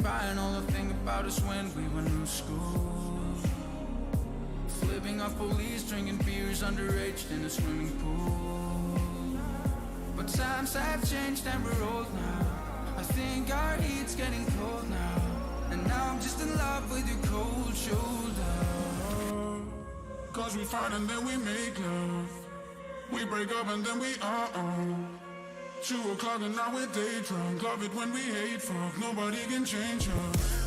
crying all the thing about us when we were new school. Flipping off police, drinking beers underage in a swimming pool. But times have changed and we're old now. I think our heat's getting cold now. And now I'm just in love with your cold shoulder. Cause we fight and then we make love. We break up and then we 2 o'clock and now we're day drunk. Love it when we hate fuck. Nobody can change us.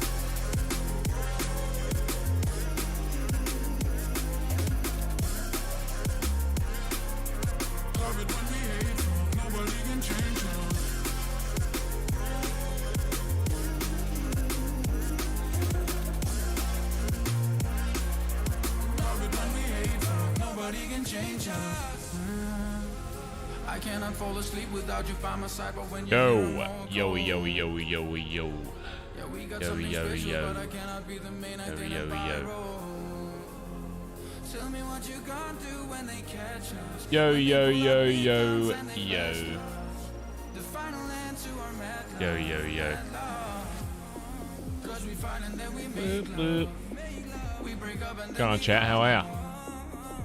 Love it when we hate fuck. Nobody can change us. Love it when we hate fuck. Nobody can change us. I cannot fall asleep without you by my side, but when yo. Yeah, we got something special, but I cannot be the main identifier. Tell me what you gonna do when they catch us. Yo. The final end to our mad Yo. Cause we fight and then we make love. We break up and Go on, chat. How are ya?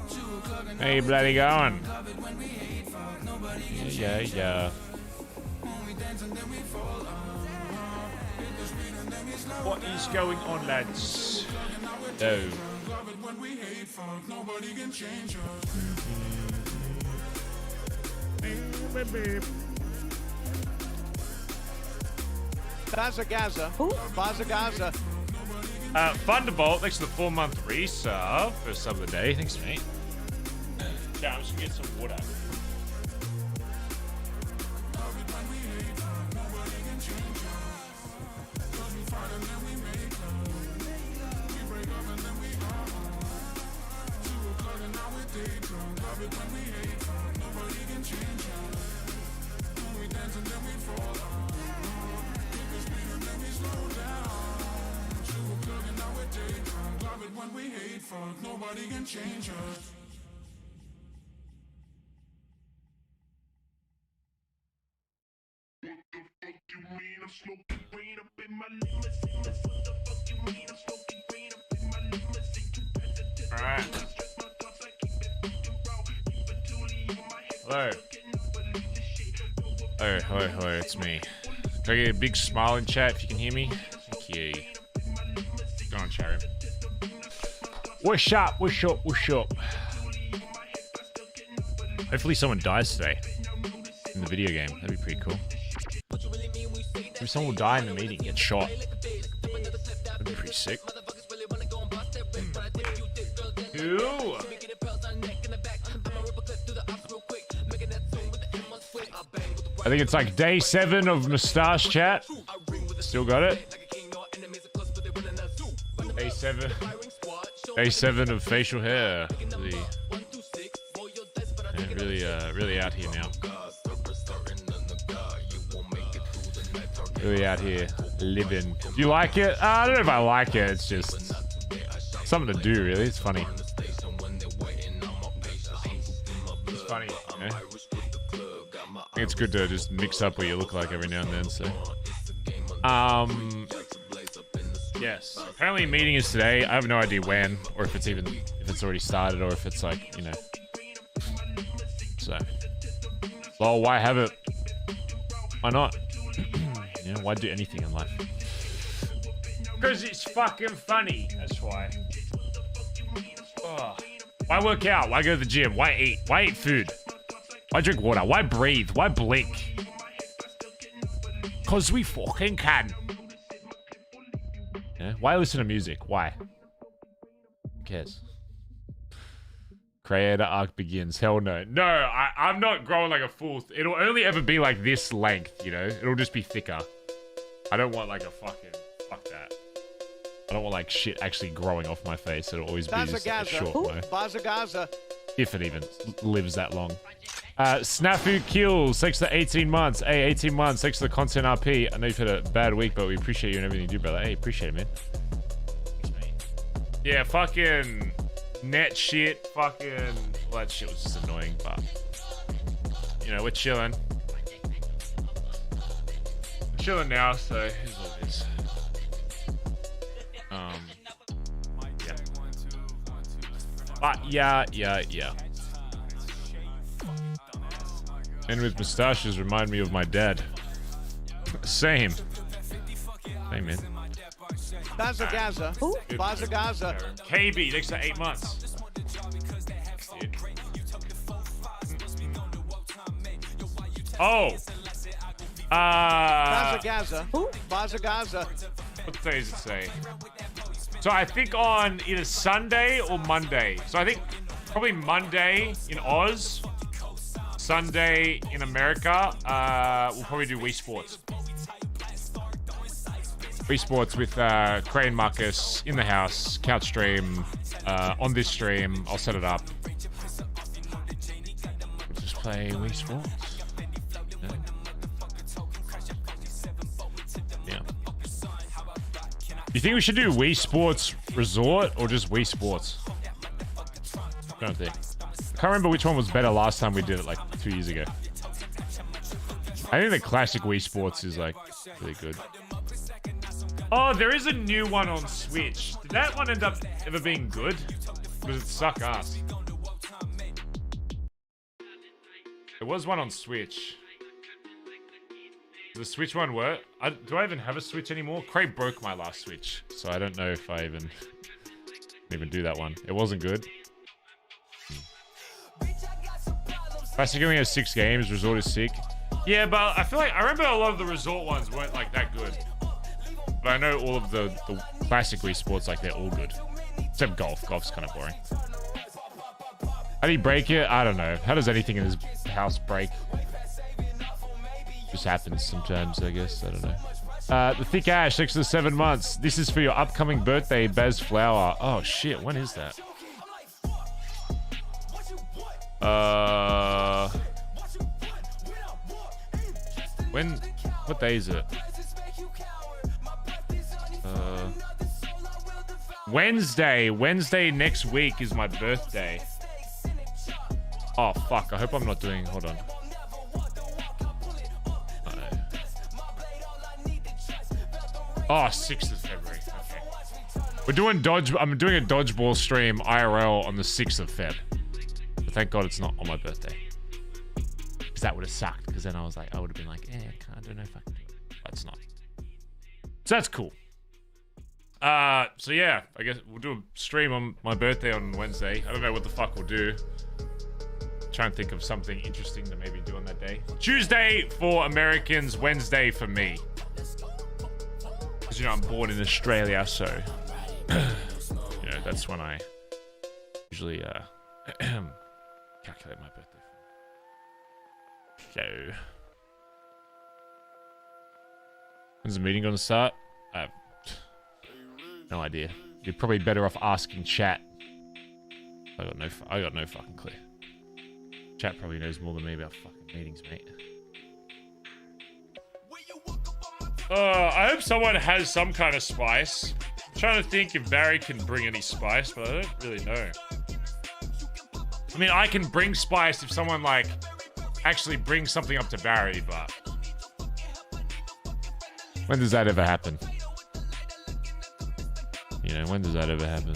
2 o'clock and How you bloody going? love it when we hate fuck. Nobody can Yeah. when we dance and then we fall hit the speed and then we slow What is going on, lads? Yo. love it when we hate fuck. Nobody can change us. Bazza. Thunderbolt, thanks for the 4-month resub for sub of the day. Thanks, mate. Yeah, I'm just gonna get some water. Nobody can change us. Alright. Hello. Hello, it's me. Can I get a big smile in chat if you can hear me? Thank you. Go on, chat room. What's up? Hopefully someone dies today in the video game. That'd be pretty cool. Maybe someone will die in the meeting, get shot. That'd be pretty sick. Ew. I think it's like day 7 of Moustache Chat. Still got it. Day 7. Day 7 of facial hair. Really out here now. Really out here living. Do you like it? I don't know if I like it. It's just something to do, really. It's funny. It's funny, you know? I think it's good to just mix up what you look like every now and then, so. Yes. Apparently meeting is today. I have no idea when, or if it's already started, or if it's like, you know. So. Well, why have it? Why not? You know, why do anything in life? Because it's fucking funny. That's why. Ugh. Why work out? Why go to the gym? Why eat? Why eat food? Why drink water? Why breathe? Why blink? Because we fucking can. Yeah? Why listen to music? Why? Who cares? Creator arc begins. Hell no. No, I'm not growing like a fool. It'll only ever be like this length, you know? It'll just be thicker. I don't want like a fucking... Fuck that. I don't want like shit actually growing off my face. It'll always be just like a short way. Bazza. If it even lives that long. Snafu Kills, thanks for 18 months. Hey, 18 months, thanks for the content RP. I know you've had a bad week, but we appreciate you and everything you do, brother. Hey, appreciate it, man. Yeah, fucking net shit, fucking... Well, that shit was just annoying, but... You know, we're chilling. We're chilling now, so here's what it is. Yeah. But yeah. Men with mustaches remind me of my dad. Same. Same, man. Bazza Gaza. Bazza Gaza. KB, next to 8 months. Oh. Bazza Gaza. Bazza Gaza. What day does it say? So I think on either Sunday or Monday. So I think probably Monday in Oz, Sunday in America. We'll probably do Wii Sports. Wii Sports with Cray and Marcus in the house, couch stream, on this stream. I'll set it up. We'll just play Wii Sports. Yeah. You think we should do Wii Sports Resort or just Wii Sports? I don't think. I can't remember which one was better last time we did it, like 2 years ago. I think the classic Wii Sports is like really good. Oh, there is a new one on Switch. Did that one end up ever being good? Or does it suck ass? There was one on Switch. Does the Switch one work? Do I even have a Switch anymore? Craig broke my last Switch, so I don't know if I even do that one. It wasn't good. Classic only has 6 games. Resort is sick. Yeah, but I feel like I remember a lot of the Resort ones weren't like that good. But I know all of the classic Wii Sports, like, they're all good. Except golf. Golf's kind of boring. How do you break it? I don't know. How does anything in this house break? Just happens sometimes, I guess. I don't know. The Thick Ash, next to the 7 months. This is for your upcoming birthday, Baz Flower. Oh, shit. When is that? What day is it? Wednesday next week is my birthday. Oh, fuck. I hope I'm not doing... Hold on. Oh, 6th of February. Okay. We're doing I'm doing a dodgeball stream IRL on the 6th of Feb. But thank God it's not on my birthday. Because that would have sucked. Because then I was like, I would have been like, I don't know if I can do it. But it's not. So that's cool. So yeah, I guess we'll do a stream on my birthday on Wednesday. I don't know what the fuck we'll do. Try and think of something interesting to maybe do on that day. Tuesday for Americans, Wednesday for me. Because, you know, I'm born in Australia, so... you know, that's when I usually, calculate my birthday. So... when's the meeting gonna start? No idea. You're probably better off asking chat. I got no fucking clue. Chat probably knows more than me about fucking meetings, mate. I hope someone has some kind of spice. I'm trying to think if Barry can bring any spice, but I don't really know. I mean, I can bring spice if someone, like, actually brings something up to Barry, but... when does that ever happen? You know, when does that ever happen?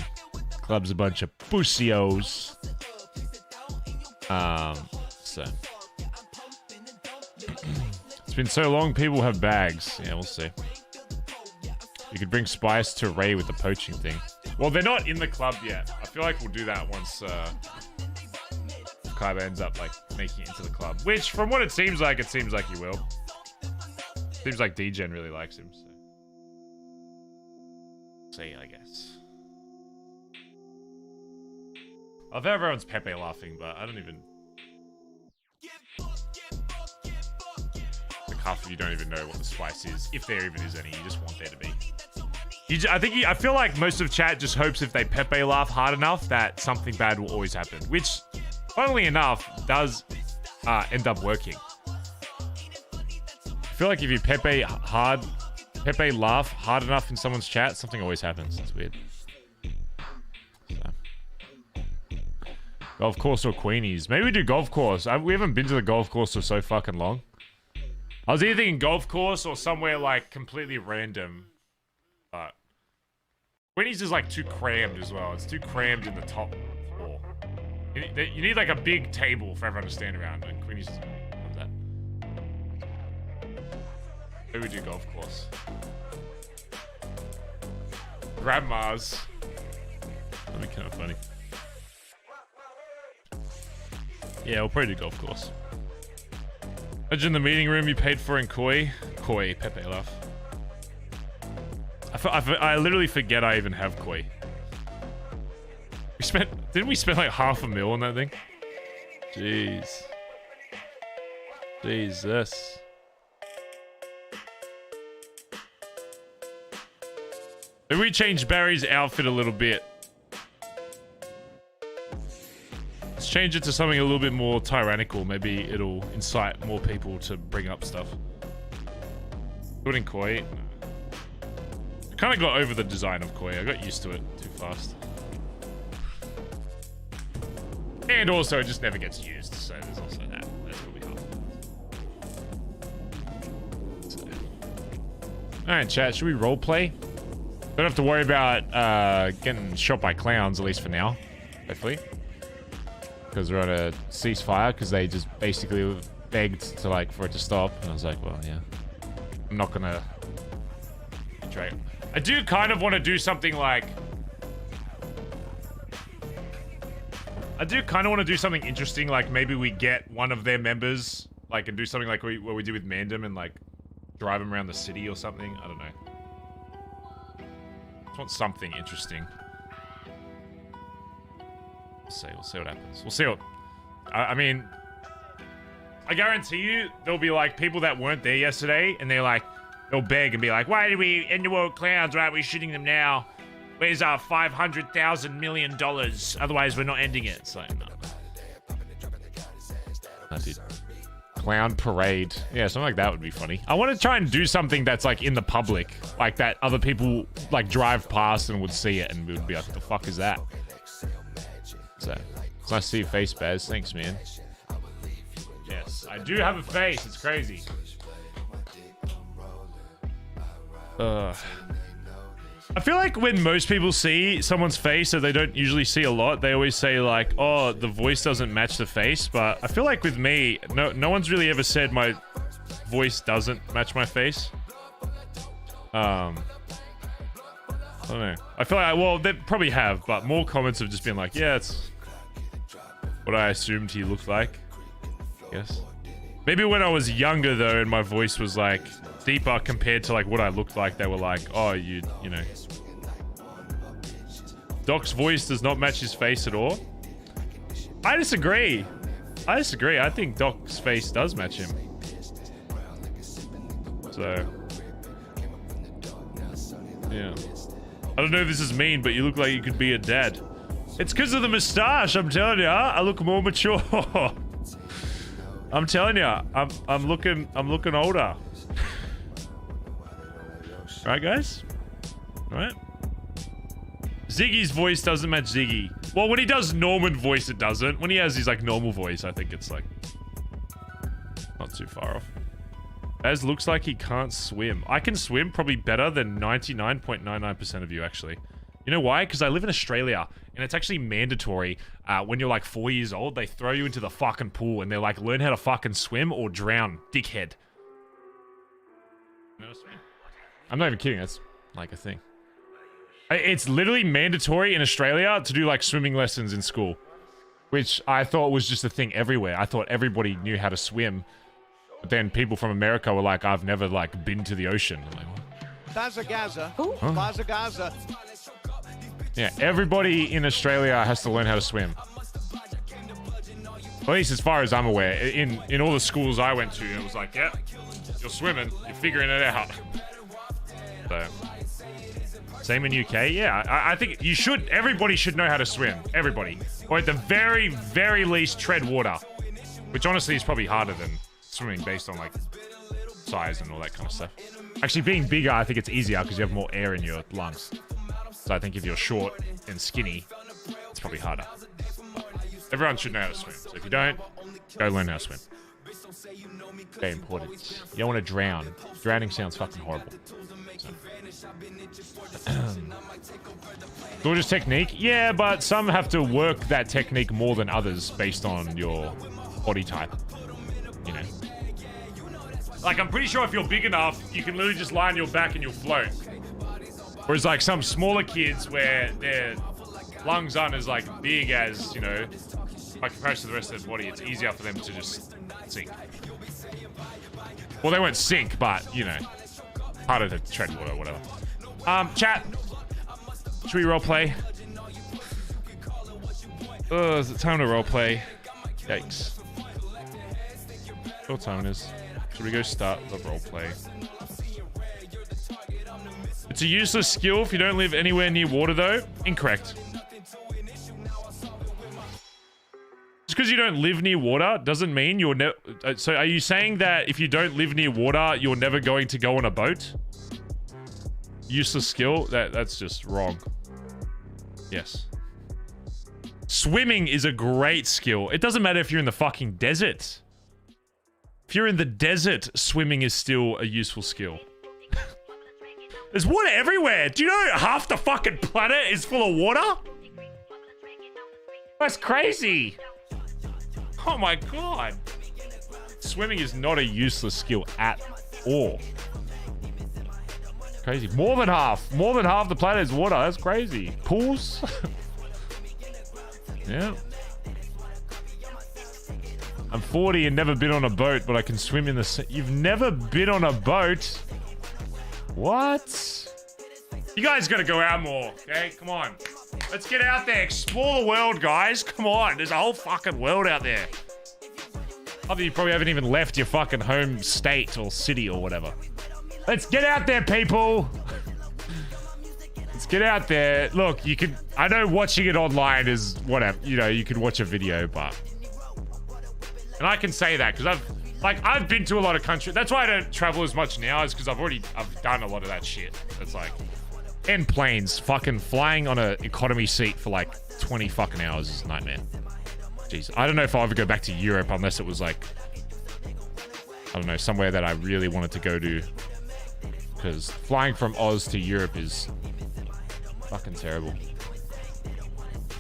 Club's a bunch of pussios. So. It's been so long, people have bags. Yeah, we'll see. You could bring spice to Ray with the poaching thing. Well, they're not in the club yet. I feel like we'll do that once, Kaiba ends up, like, making it into the club. Which, from what it seems like he will. Seems like D-Gen really likes him, so. See, I guess. I love how everyone's Pepe laughing, but I don't even... like, half of you don't even know what the spice is, if there even is any. You just want there to be. I feel like most of chat just hopes if they Pepe laugh hard enough that something bad will always happen, which, funnily enough, does end up working. I feel like if you Pepe laugh hard enough in someone's chat, something always happens. It's weird. So. Golf course or Queenies? Maybe we do golf course. We haven't been to the golf course for so fucking long. I was either thinking golf course or somewhere like completely random. But Queenie's is like too crammed as well. It's too crammed in the top floor. You need like a big table for everyone to stand around, and Queenie's doesn't have that. Maybe we do golf course. Grandma's. That'd be kind of funny. Yeah, we'll probably do golf course. Imagine the meeting room you paid for in Koi. Koi, Pepe love. I literally forget I even have Koi. Didn't we spend like $500,000 on that thing? Jeez. Jesus. Maybe we change Barry's outfit a little bit. Let's change it to something a little bit more tyrannical. Maybe it'll incite more people to bring up stuff. Do it in Koi. I kind of got over the design of Koi. I got used to it too fast. And also, it just never gets used, so there's also that. That's probably hard. So. Alright, chat, should we roleplay? Don't have to worry about getting shot by clowns, at least for now. Hopefully. Because we're on a ceasefire, because they just basically begged to, like, for it to stop. And I was like, well, yeah. I'm not gonna... Drake. I do kind of want to do something like... I do kind of want to do something interesting, like maybe we get one of their members, like, and do something like what we did with Mandem and, like, drive them around the city or something. I don't know. Just want something interesting. We'll see what happens. We'll see what... I mean... I guarantee you, there'll be, like, people that weren't there yesterday, and they're like... They'll beg and be like, why did we end the world clowns? Why aren't we shooting them now? Where's our $500,000 million? Otherwise, we're not ending it. It's like, no. That's it. Clown parade. Yeah, something like that would be funny. I want to try and do something that's like in the public. Like that other people like drive past and would see it and would be like, what the fuck is that? So, it's nice to see your face, Baz. Thanks, man. Yes, I do have a face. It's crazy. I feel like when most people see someone's face that they don't usually see a lot, they always say like, oh, the voice doesn't match the face. But I feel like with me, no one's really ever said my voice doesn't match my face. I don't know. I feel like, well, they probably have, but more comments have just been like, yeah, it's what I assumed he looked like. Yes. Maybe when I was younger though, and my voice was like deeper compared to like what I looked like, they were like, oh, you know. Doc's voice does not match his face at all. I disagree. I think Doc's face does match him. So, yeah. I don't know if this is mean, but you look like you could be a dad. It's because of the moustache, I'm telling you. I look more mature. I'm telling you, I'm looking older. Right, guys? Right? Ziggy's voice doesn't match Ziggy. Well, when he does Norman voice, it doesn't. When he has his, like, normal voice, I think it's, like, not too far off. Baz looks like he can't swim. I can swim probably better than 99.99% of you, actually. You know why? Because I live in Australia, and it's actually mandatory when you're, like, 4 years old. They throw you into the fucking pool, and they're like, learn how to fucking swim or drown, dickhead. You know what I mean? I'm not even kidding. That's like a thing. It's literally mandatory in Australia to do like swimming lessons in school, which I thought was just a thing everywhere. I thought everybody knew how to swim, but then people from America were like, I've never like been to the ocean. I'm like, what? Bazza Gaza. Huh? Bazza Gaza. Yeah, everybody in Australia has to learn how to swim. At least as far as I'm aware. In all the schools I went to, it was like, yeah, you're swimming, you're figuring it out. So, same in UK. Yeah, I think you should. Everybody should know how to swim. Everybody, or at the very, very least, tread water. Which honestly is probably harder than swimming based on like size and all that kind of stuff. Actually, being bigger, I think it's easier because you have more air in your lungs. So I think if you're short and skinny, it's probably harder. But everyone should know how to swim. So if you don't, go learn how to swim. Very important. You don't want to drown. Drowning sounds fucking horrible. Gorgeous technique. Yeah, but some have to work that technique more than others based on your body type. You know. Like, I'm pretty sure if you're big enough, you can literally just lie on your back and you'll float. Whereas, like, some smaller kids where their lungs aren't as, like, big as, you know, by comparison to the rest of their body, it's easier for them to just sink. Well, they won't sink, but, you know, harder to tread water or whatever. Chat. Should we roleplay? Oh, is it time to roleplay? Yikes. What time it is? Should we go start the roleplay? It's a useless skill if you don't live anywhere near water, though. Incorrect. Just because you don't live near water doesn't mean you're never... So are you saying that if you don't live near water, you're never going to go on a boat? Useless skill? That's just wrong. Yes. Swimming is a great skill. It doesn't matter if you're in the fucking desert. If you're in the desert, swimming is still a useful skill. There's water everywhere. Do you know half the fucking planet is full of water? That's crazy. Oh my god. Swimming is not a useless skill at all. Crazy. More than half. More than half the planet is water. That's crazy. Pools? Yeah. I'm 40 and never been on a boat, but I can swim in the sea. You've never been on a boat? What? You guys gotta go out more, okay? Come on. Let's get out there. Explore the world, guys. Come on. There's a whole fucking world out there. Other you probably haven't even left your fucking home state or city or whatever. Let's get out there, people. Let's get out there. Look, you can... I know watching it online is whatever. You know, you can watch a video, but... And I can say that because I've been to a lot of countries. That's why I don't travel as much now, is because I've done a lot of that shit. It's like... And planes. Fucking flying on an economy seat for like 20 fucking hours is a nightmare. Jeez. I don't know if I'll ever go back to Europe unless it was like... I don't know, somewhere that I really wanted to go to. Because flying from Oz to Europe is fucking terrible.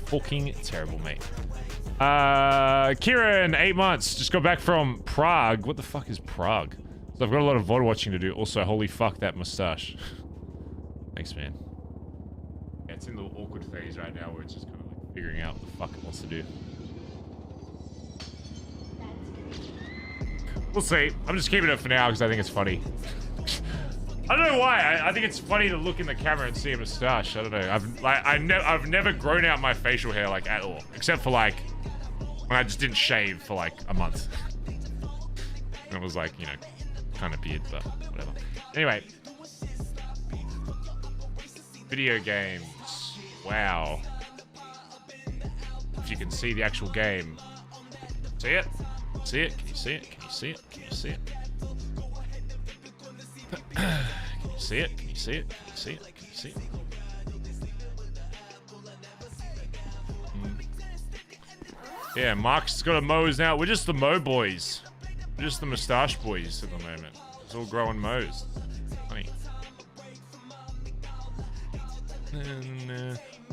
Fucking terrible, mate. Kieran, 8 months. Just got back from Prague. What the fuck is Prague? So I've got a lot of VOD watching to do. Also, holy fuck, that mustache. Thanks, man. Yeah, it's in the awkward phase right now where it's just kind of like figuring out what the fuck it wants to do. We'll see. I'm just keeping it for now because I think it's funny. I don't know why. I think it's funny to look in the camera and see a mustache. I don't know. I've never grown out my facial hair like at all, except for like when I just didn't shave for like a month. And it was like, you know, kind of beard, but whatever. Anyway, video games. Wow. If you can see the actual game, see it? See it? Can you see it? Can you see it? Can you see it? Can you see it? Can you see it? Can you see it? Can you see it? Yeah, Mark's got a Mo's now. We're just the Mo boys. We're just the mustache boys at the moment. It's all growing Mo's. Funny.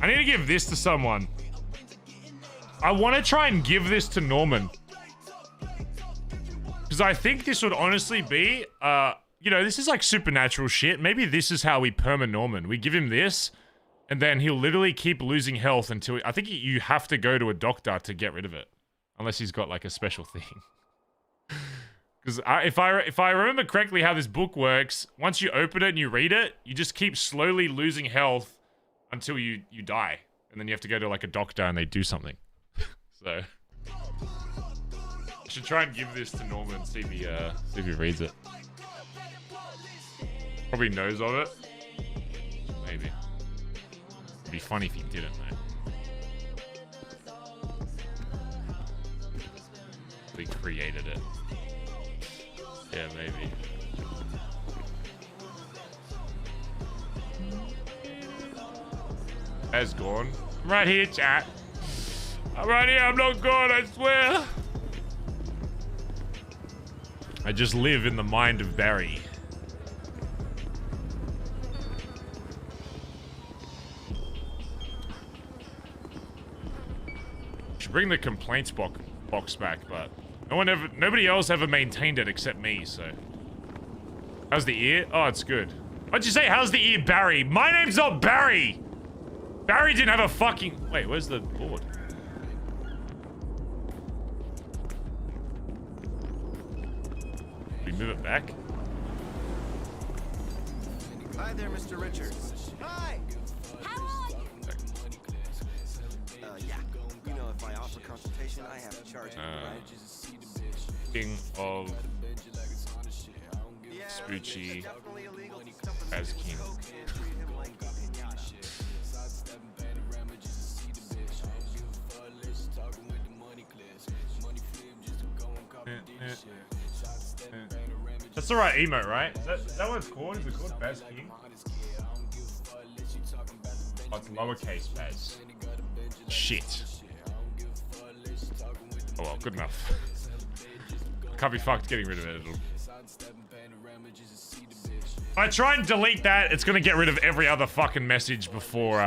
I need to give this to someone. I want to try and give this to Norman. Because I think this would honestly be, you know, this is like supernatural shit. Maybe this is how we perma Norman. We give him this, and then he'll literally keep losing health until... I think you have to go to a doctor to get rid of it. Unless he's got like a special thing. Because if I remember correctly how this book works, once you open it and you read it, you just keep slowly losing health until you die. And then you have to go to like a doctor and they do something. So... I should try and give this to Norman and see if he reads it. Probably knows of it. Maybe. It'd be funny if he didn't, though. He created it. Yeah, maybe. Has gone. I'm right here, chat. I'm right here. I'm not gone, I swear. I just live in the mind of Barry. should bring the complaints box back, but nobody else ever maintained it except me, so. How's the ear? Oh, it's good. What'd you say? How's the ear, Barry? My name's not Barry! Barry didn't have a fucking... Wait, where's the board? We move it back? Hi there, Mr. Richards. Hi. How are you? Yeah. You know, if I offer consultation, I have to charge it, right? King of Yeah, Spoochie definitely illegal. as king. That's the right emote, right? Is that what it's called? Is it called Baz King? Oh, it's lowercase Baz. Shit. Oh well, good enough. Can't be fucked getting rid of it. If I try and delete that, it's gonna get rid of every other fucking message before,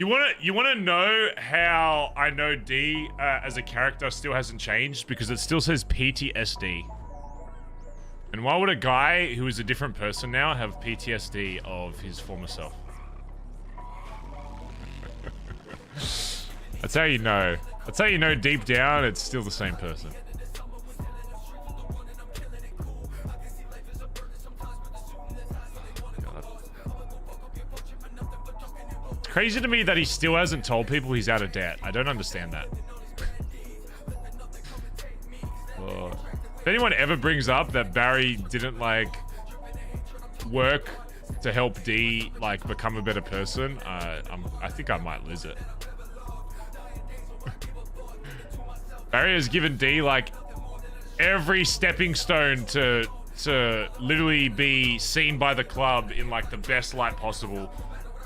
You wanna know how I know D as a character still hasn't changed? Because it still says PTSD. And why would a guy who is a different person now have PTSD of his former self? That's how you know. That's how you know deep down it's still the same person. It's crazy to me that he still hasn't told people he's out of debt. I don't understand that. If anyone ever brings up that Barry didn't like work to help D like become a better person, I think I might lose it. Barry has given D like every stepping stone to literally be seen by the club in like the best light possible,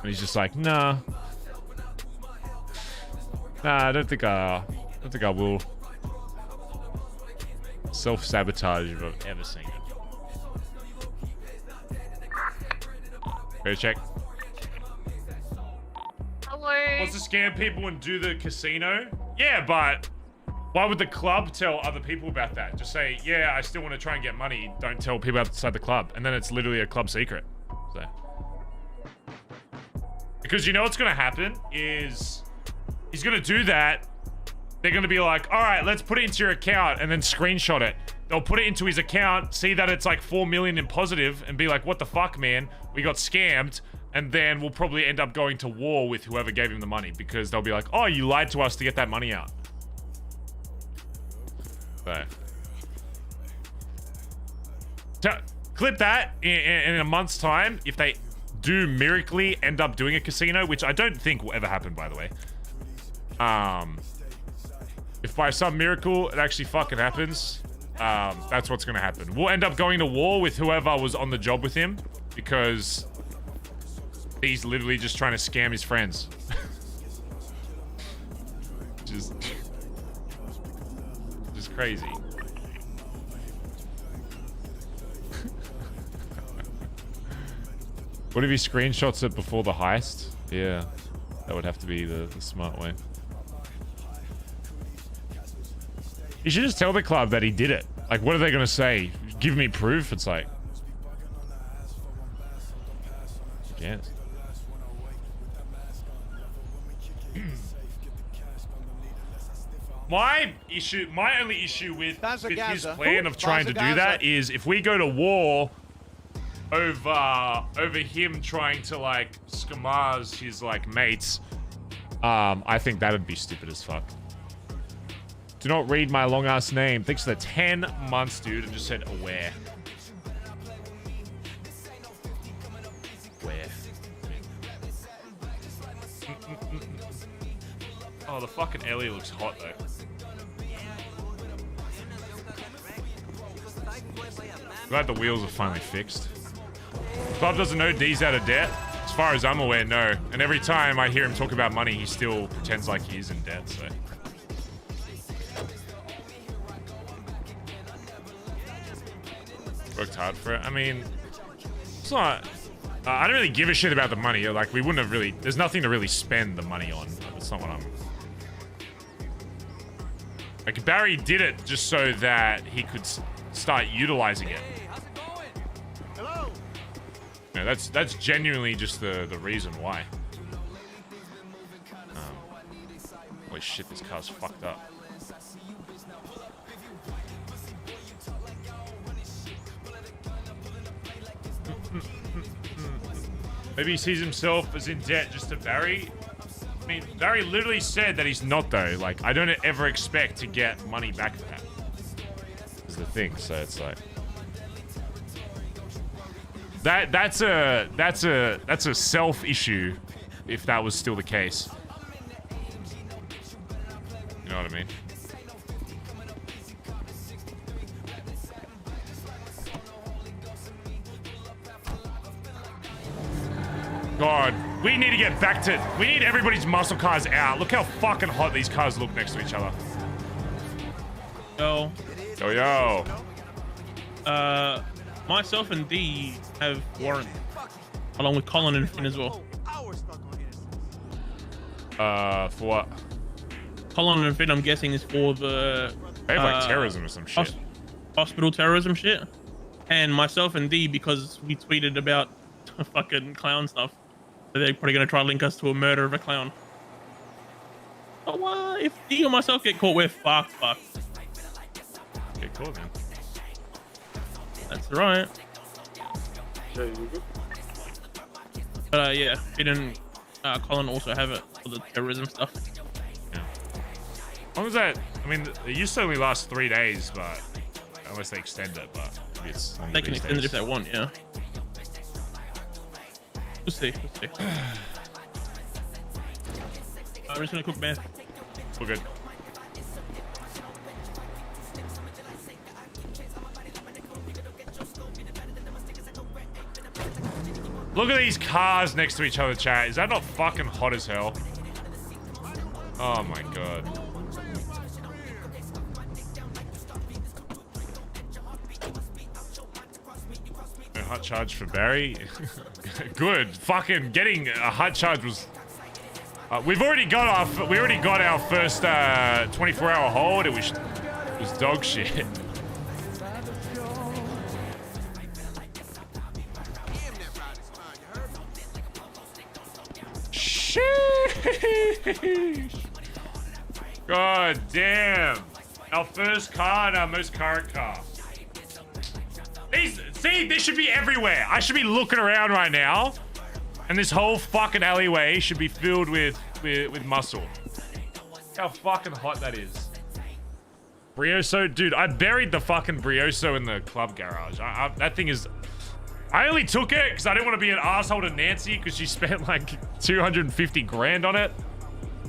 and he's just like, nah, I don't think I will. Self-sabotage if I've ever seen it. Go check. Hello. Wants to scam people and do the casino? Yeah, but why would the club tell other people about that? Just say, yeah, I still want to try and get money. Don't tell people outside the club. And then it's literally a club secret. So. Because you know what's going to happen is he's going to do that. They're going to be like, all right, let's put it into your account and then screenshot it. They'll put it into his account, see that it's like 4 million in positive and be like, what the fuck, man? We got scammed. And then we'll probably end up going to war with whoever gave him the money because they'll be like, oh, you lied to us to get that money out. So, clip that in a month's time. If they do miraculously end up doing a casino, which I don't think will ever happen, by the way. If by some miracle it actually fucking happens, that's what's gonna happen. We'll end up going to war with whoever was on the job with him because he's literally just trying to scam his friends. just crazy. What if he screenshots it before the heist? Yeah, that would have to be the smart way. You should just tell the club that he did it. Like, what are they gonna say? Give me proof? It's like... Yes. My only issue with his plan of trying to do that is if we go to war over him trying to like scamaz his like mates, I think that'd be stupid as fuck. Do not read my long ass name. Thanks for the 10 months, dude, and just said aware. Where? Oh, the fucking Ellie looks hot though. Glad the wheels are finally fixed. Club doesn't know D's out of debt. As far as I'm aware, no. And every time I hear him talk about money, he still pretends like he is in debt, so. Worked hard for it. I mean, it's not... I don't really give a shit about the money. Like, we wouldn't have really... There's nothing to really spend the money on. That's not what I'm... Like, Barry did it just so that he could start utilizing it. No, that's genuinely just the reason why. Holy shit, this car's fucked up. Maybe he sees himself as in debt just to Barry. I mean, Barry literally said that he's not though. Like, I don't ever expect to get money back for that. Is the thing. So it's like that's a self issue if that was still the case. You know what I mean? God, we need to get back to... We need everybody's muscle cars out. Look how fucking hot these cars look next to each other. Yo. Yo, yo. Myself and D have warrant, along with Collin and Finn as well. For what? Collin and Finn, I'm guessing, is for the... They have like terrorism or some shit. Hospital terrorism shit. And myself and D, because we tweeted about fucking clown stuff. So they're probably going to try to link us to a murder of a clown. Oh, if D or myself get caught, we're fucked. Get caught, man. That's right. But yeah, Finn and Collin also have it for the terrorism stuff. Yeah. As long as that... I mean, it used to only last 3 days, but... Unless they extend it, but... Maybe it's they can extend it if they want, yeah. We'll see. I'm just gonna cook meth. We're good. Look at these cars next to each other, chat. Is that not fucking hot as hell? Oh my god. A hot charge for Barry. Good. Fucking getting a hot charge was. We already got our first 24-hour hold. It was dog shit. Sheesh. God damn. Our first car and our most current car. See, this should be everywhere. I should be looking around right now, and this whole fucking alleyway should be filled with muscle. How fucking hot that is. Brioso, dude, I buried the fucking Brioso in the club garage. That thing is... I only took it because I didn't want to be an asshole to Nancy because she spent like 250 grand on it.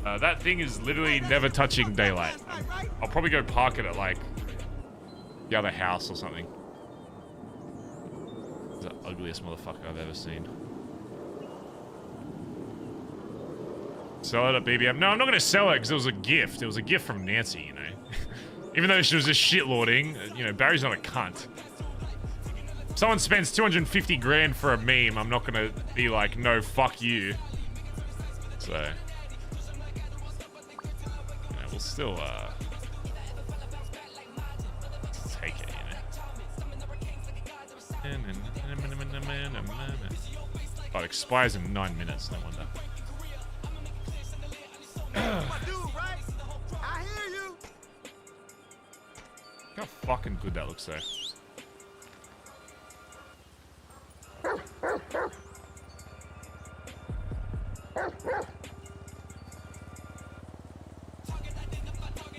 That thing is literally never touching daylight. I'll probably go park it at like the other house or something. The ugliest motherfucker I've ever seen. Sell it at BBM. No, I'm not going to sell it because it was a gift. It was a gift from Nancy, you know. Even though she was just shitlording, you know, Barry's not a cunt. If someone spends 250 grand for a meme, I'm not going to be like, no, fuck you. So... yeah, we'll still, take it, you know. Oh, it expires in 9 minutes, no wonder. Look how fucking good that looks, though.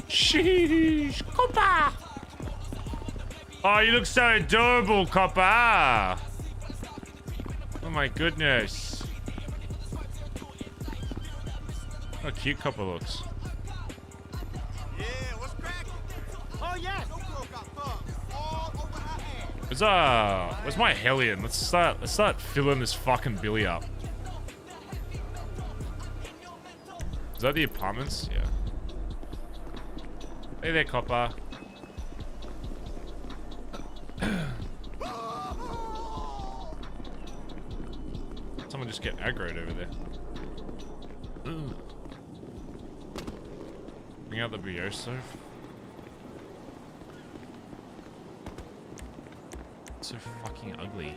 Sheesh, Copper! Oh, you look so adorable, Copper! Oh my goodness. How cute Copper looks. Yeah, what's cracking? Oh yeah, no girl got thugs all over her ass. Where's my Hellion? Let's start filling this fucking Billy up. Is that the apartments? Yeah. Hey there, Copper. someone just get aggroed over there. Ooh. Bring out the Bioso. So fucking ugly.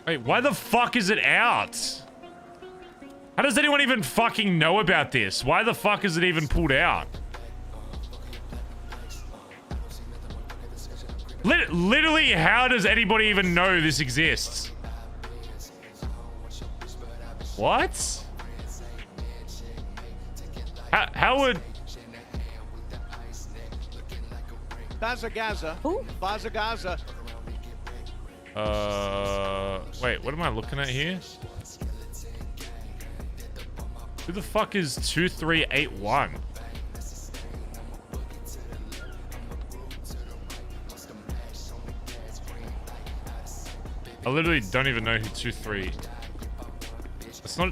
Wait, why the fuck is it out? How does anyone even fucking know about this? Why the fuck is it even pulled out? Literally, how does anybody even know this exists? What? How would... Bazza. Who? Bazza. Wait, what am I looking at here? Who the fuck is 2381? I literally don't even know who 23.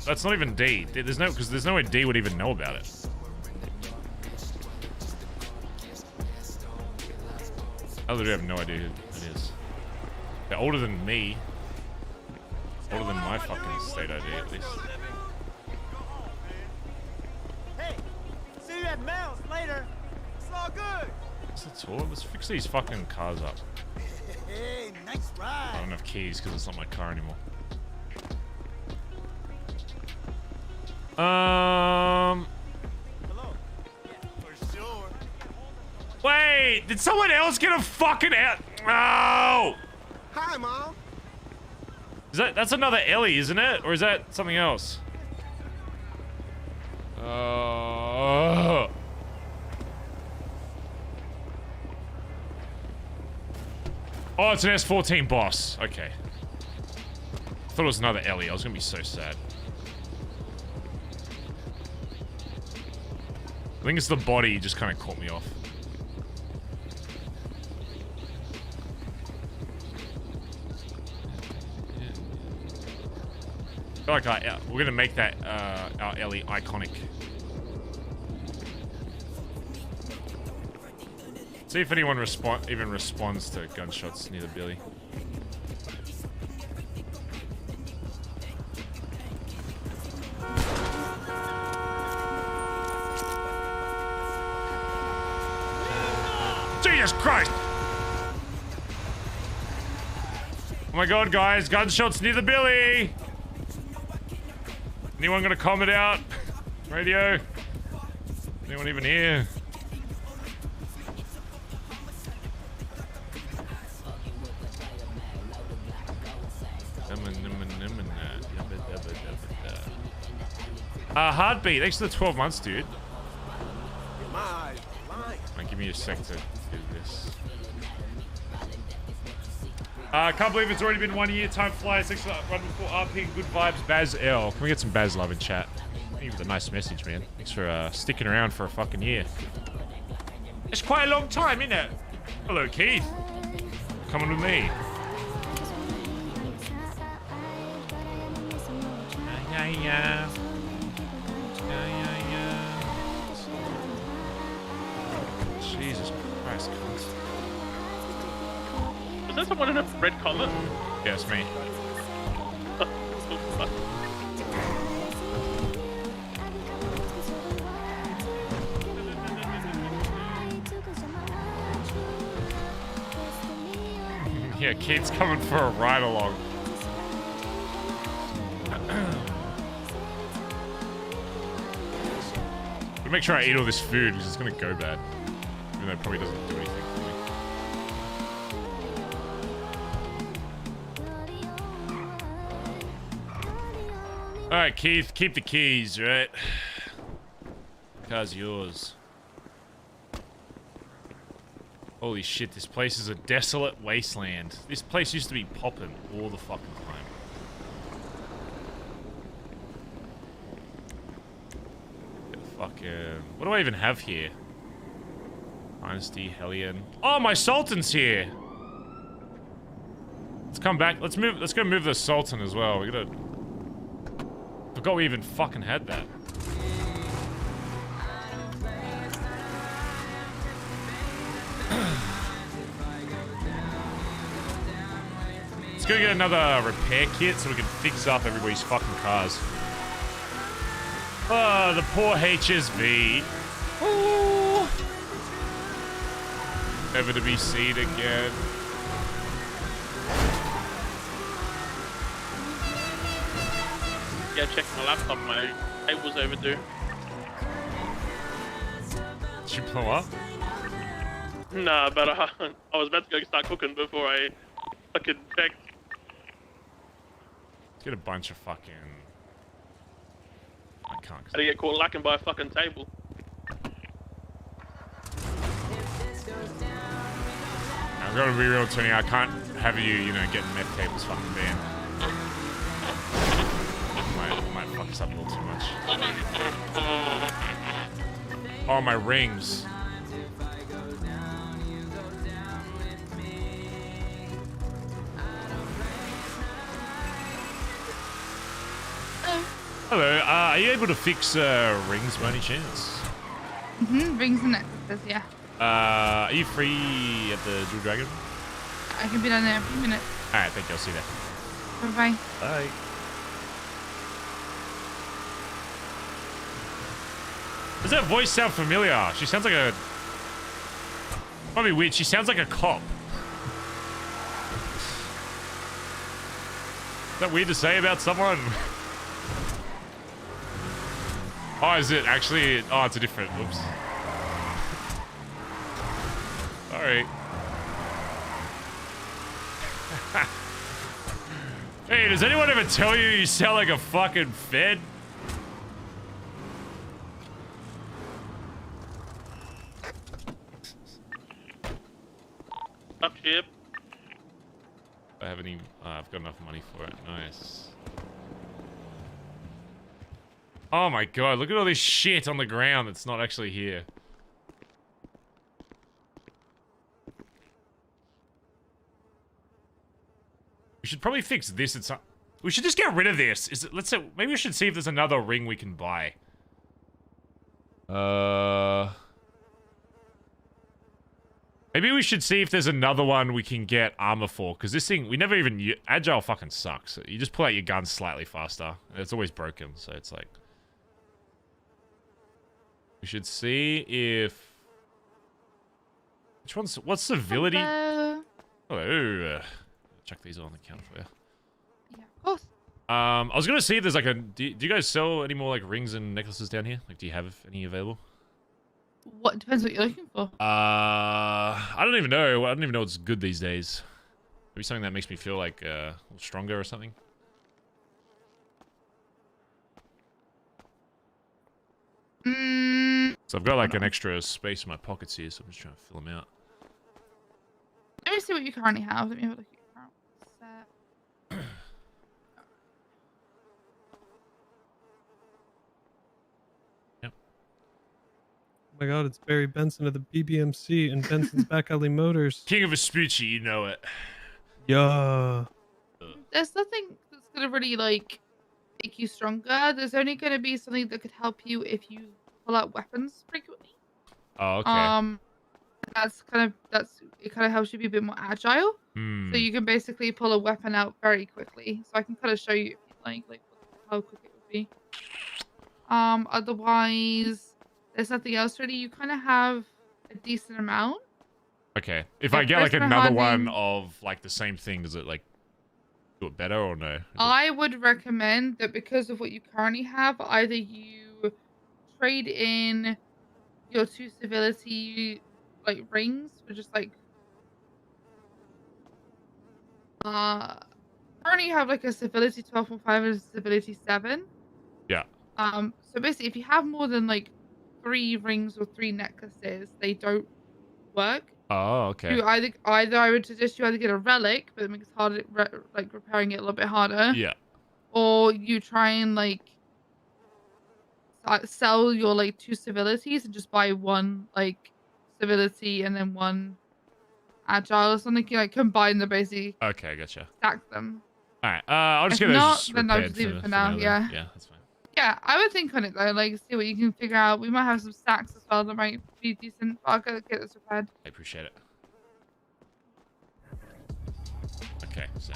That's not even D. There's no way D would even know about it. I literally have no idea who it is. They're older than me. Older than my fucking state ID, at least. Hey, see you at Mel's later. It's all good. What's the tour? Let's fix these fucking cars up. Hey, nice I ride. don't have keys because it's not my car anymore. Hello. Yeah, for sure. Wait, did someone else get a fucking out? Oh! Hi, Mom. That's another Ellie, isn't it? Or is that something else? Oh, it's an S14 boss. Okay. I thought it was another Ellie. I was gonna be so sad. I think it's the body just kind of caught me off. I feel like we're gonna make that our Ellie iconic. See if anyone even responds to gunshots near the Billy. Jesus Christ! Oh my god, guys, gunshots near the Billy! Anyone gonna comment out? Radio? Anyone even here? Heartbeat, thanks for the 12 months, dude. Give me a sec to do this. I can't believe it's already been 1 year. Time flies. Thanks for that run before RP. Good vibes, Baz L. Can we get some Baz love in chat? Thank you for the nice message, man. Thanks for sticking around for a fucking year. It's quite a long time, isn't it? Hello, Keith. Coming with me. Yeah. Jesus Christ, cunt. Was there someone in a red collar? Yeah, it's me. Yeah, Kate's coming for a ride along. Gotta make sure I eat all this food because it's gonna go bad. Even though it probably doesn't do anything for me. Alright, Keith, keep the keys, right? Car's yours. Holy shit, this place is a desolate wasteland. This place used to be popping all the fucking time. Fucking... What do I even have here? Dynasty, Hellion. Oh, my Sultan's here! Let's come back. Let's go move the Sultan as well. We gotta... Forgot we even fucking had that. go get another repair kit so we can fix up everybody's fucking cars. Oh, the poor HSV. Ooh. Never to be seen again. Yeah, check my laptop. My cable's overdue. Did you blow up? Nah, but I was about to go start cooking before I fucking checked. Let's get a bunch of fucking... I can't. I didn't get caught lacking by a fucking table. I'm gonna be real, Tony. I can't have you, you know, getting meth tables fucking banned. Might fuck us up a little too much. Oh, my rings. Hello, are you able to fix rings by any chance? Rings and necklaces, yeah. Are you free at the Blue Dragon? I can be down there in a few minutes. Alright, thank you. I'll see you there. Bye-bye. Bye. Does that voice sound familiar? She sounds like a... Might be weird. She sounds like a cop. Is that weird to say about someone? Oh, is it actually... Oh, it's a different... Whoops. Sorry. Hey, does anyone ever tell you you sound like a fucking Fed? Up ship. I haven't even... I've got enough money for it. Nice. Oh my god, look at all this shit on the ground that's not actually here. We should probably fix this at some... We should just get rid of this. Let's say... Maybe we should see if there's another ring we can buy. Maybe we should see if there's another one we can get armor for. Because this thing... We never even... Agile fucking sucks. You just pull out your gun slightly faster. It's always broken, so it's like... We should see if... Which one's... What's civility? Hello. Hello. Check these on the count for you. Yeah, of course. I was gonna see if there's like a... Do you guys sell any more like rings and necklaces down here? Like, do you have any available? What depends what you're looking for. I don't even know. I don't even know what's good these days. Maybe something that makes me feel like a little stronger or something. So I've got like an extra space in my pockets here, so I'm just trying to fill them out. Let me see what you currently have. Let me have a look at your current set. Yep. Oh my god, it's Barry Benson of the BBMC and Benson's Back Alley Motors. King of Vespucci, you know it. Yeah. There's nothing that's gonna really like make you stronger. There's only gonna be something that could help you if you pull out weapons frequently. Oh, okay. It kind of helps you be a bit more agile. So you can basically pull a weapon out very quickly. So I can kind of show you if you like how quick it would be. Otherwise, there's nothing else really. You kind of have a decent amount. Okay. If I get like another one of like the same thing, does it like do it better or no? I would recommend that because of what you currently have, either you trade in your 2 civility like rings, which is like currently you have like a civility 12.5 and a civility 7. Yeah. So basically if you have more than like 3 rings or 3 necklaces, they don't work. Oh, okay. You either I would suggest you either get a relic, but it makes harder like repairing it a little bit harder. Yeah. Or you try and like sell your like 2 civilities and just buy 1 like civility and then 1 agile or something. You like combine the basic. Okay, gotcha. Stack them. All right. I'll just If get not, those then I'll repaired just leave it for now. then. Yeah. Yeah, that's fine. Yeah, I would think on it though. Like, see what you can figure out. We might have some stacks as well that might be decent. But I'll go get this repaired. I appreciate it. Okay. So.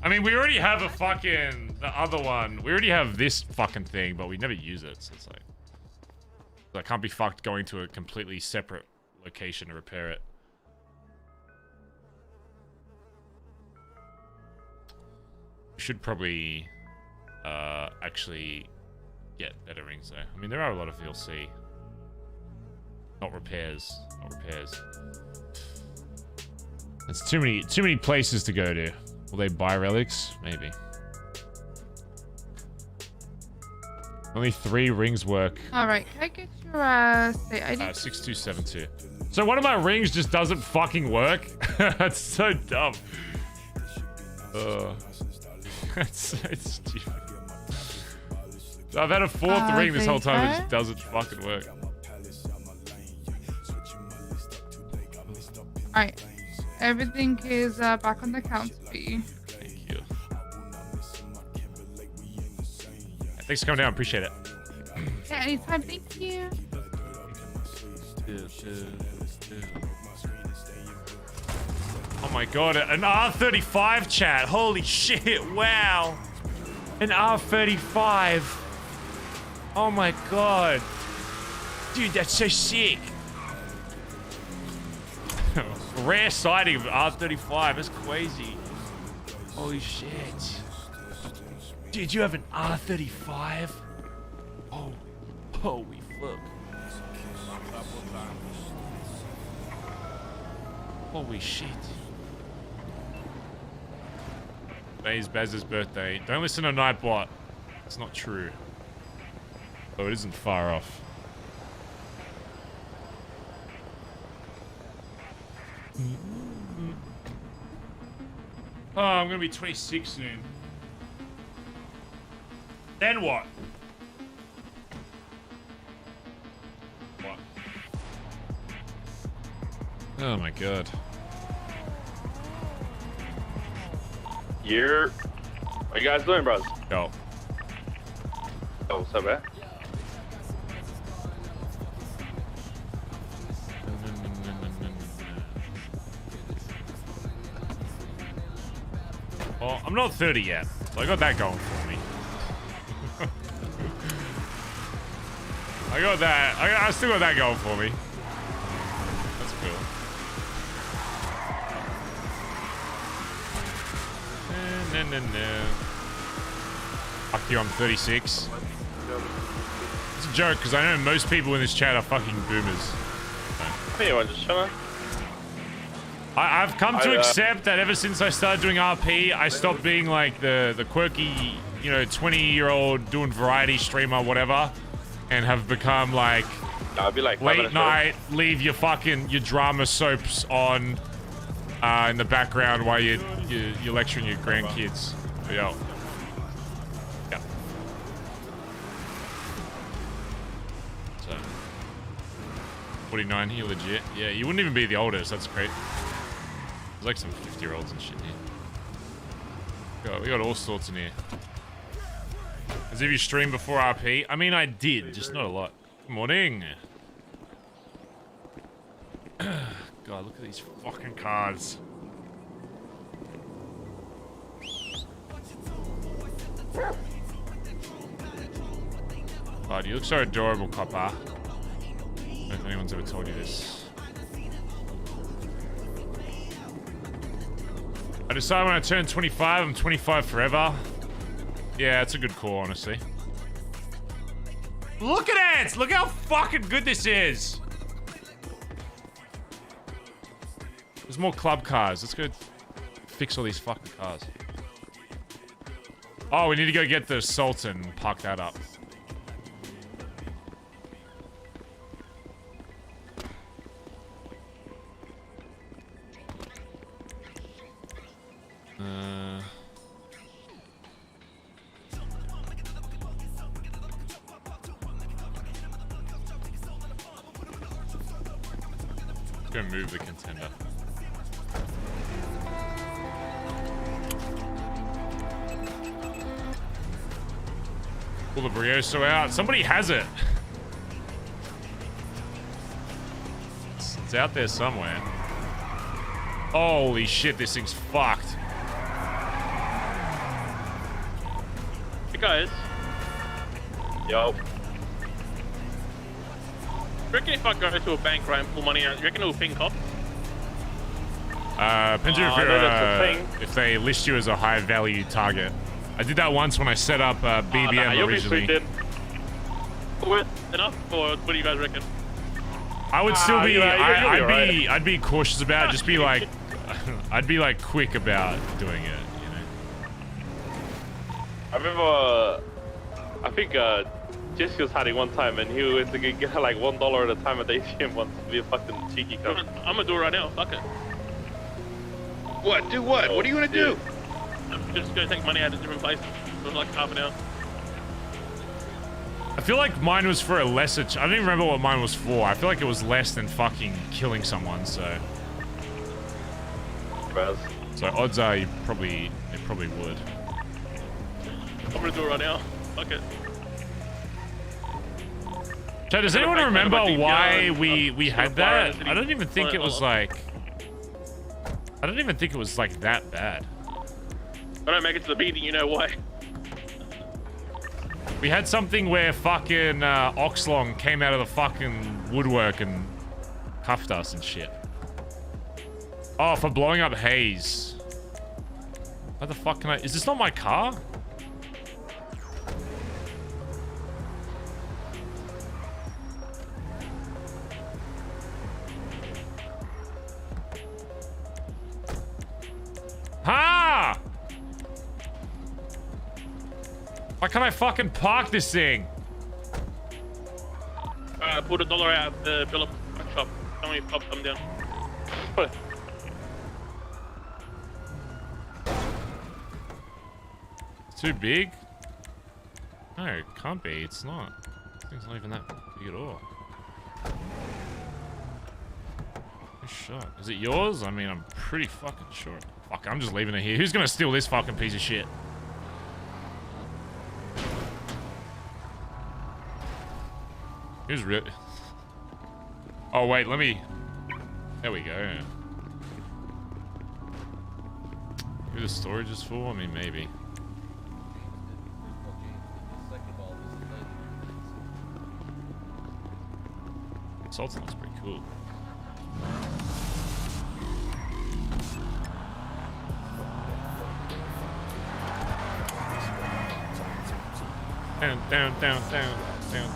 I mean, we already have a fucking the other one. We already have this fucking thing, but we never use it. So it's like I can't be fucked going to a completely separate location to repair it. We should probably actually get better rings though. I mean, there are a lot of VLC. Not repairs. Not repairs. It's too many places to go to. Will they buy relics? Maybe. Only 3 rings work. Alright, can I get your state ID? 6272. So one of my rings just doesn't fucking work? That's so dumb. That's so stupid. So I've had a 4th ring this whole time, it just doesn't fucking work. Alright. Everything is back on the counter for you. Thank you. Thanks for coming down, appreciate it. Yeah, anytime, thank you. Oh my god, an R35 chat. Holy shit, wow. An R35. Oh my god. Dude, that's so sick. Rare sighting of R35. That's crazy. Holy shit. Dude, you have an R35? Oh, holy fuck. Holy shit. Today's Bazza's birthday. Don't listen to Nightbot. It's not true. Though it isn't far off. Oh, I'm gonna be 26 soon. Then what? What? Oh my god. What you guys doing, bros? Yo. Oh, what's up, man? Well, I'm not 30 yet, so I got that going for me. I got that. I still got that going for me. That's cool. No. Fuck you, I'm 36. It's a joke, because I know most people in this chat are fucking boomers. Hey, I'm just chilling. I've come to accept that ever since I started doing RP, I stopped being like the quirky, you know, 20-year-old doing variety streamer, whatever, and have become like, I'll be like late night, leave your drama soaps on in the background while you're lecturing your grandkids. Yo. Yeah. So 49 here, legit. Yeah, you wouldn't even be the oldest. That's great. There's like some 50-year-olds and shit here. We got all sorts in here. As if you streamed before RP. I mean, I did, just not a lot. Good morning. God, look at these fucking cars. God, you look so adorable, copper. I don't know if anyone's ever told you this. I decided when I turn 25, I'm 25 forever. Yeah, it's a good call, honestly. Look at it! Look how fucking good this is! There's more club cars. Let's go fix all these fucking cars. Oh, we need to go get the Sultan and park that up. Let's go move the contender. Pull the Brioso out. Somebody has it. It's out there somewhere. Holy shit, this thing's fucked. Hey guys, Yo. do you reckon if I go to a bank, right, and pull money out, do you reckon it'll ping cops? Depends I know that's a thing. if they list you as a high value target. I did that once when I set up BBM You'll be originally. sweet, dude. Enough, or what do you guys reckon? I would still be. you'll be alright. I'd be cautious about it. Just be like, I'd be like quick about doing it. You know. I remember, I think Jesse was hiding one time and he went to get like $1 at a time at the ATM once to be a fucking cheeky cunt. I'm gonna do it right now. Fuck it. What? Do what? What are you gonna do? I'm just gonna take money out of different places for like half an hour. I feel like mine was for a lesser. I don't even remember what mine was for. I feel like it was less than fucking killing someone. So. So odds are it probably would. I'm gonna do it right now. Fuck it. So does anyone remember why we had that? I don't even think it was like. I don't even think it was like that bad. If I don't make it to the meeting, you know why. We had something where fucking Oxlong came out of the fucking woodwork and cuffed us and shit. Oh, for blowing up haze. How the fuck can I... Is this not my car? Ha! Why can't I fucking park this thing? Pulled $1 out of the bill of shop. Tell me if cops come down. Too big? No, it can't be. It's not. This thing's not even that big at all. Good shot. Is it yours? I mean, I'm pretty fucking sure. Fuck, I'm just leaving it here. Who's gonna steal this fucking piece of shit? Who's really... Oh, wait, let me... There we go. Who the storage is for? I mean, maybe. Sultan looks pretty cool.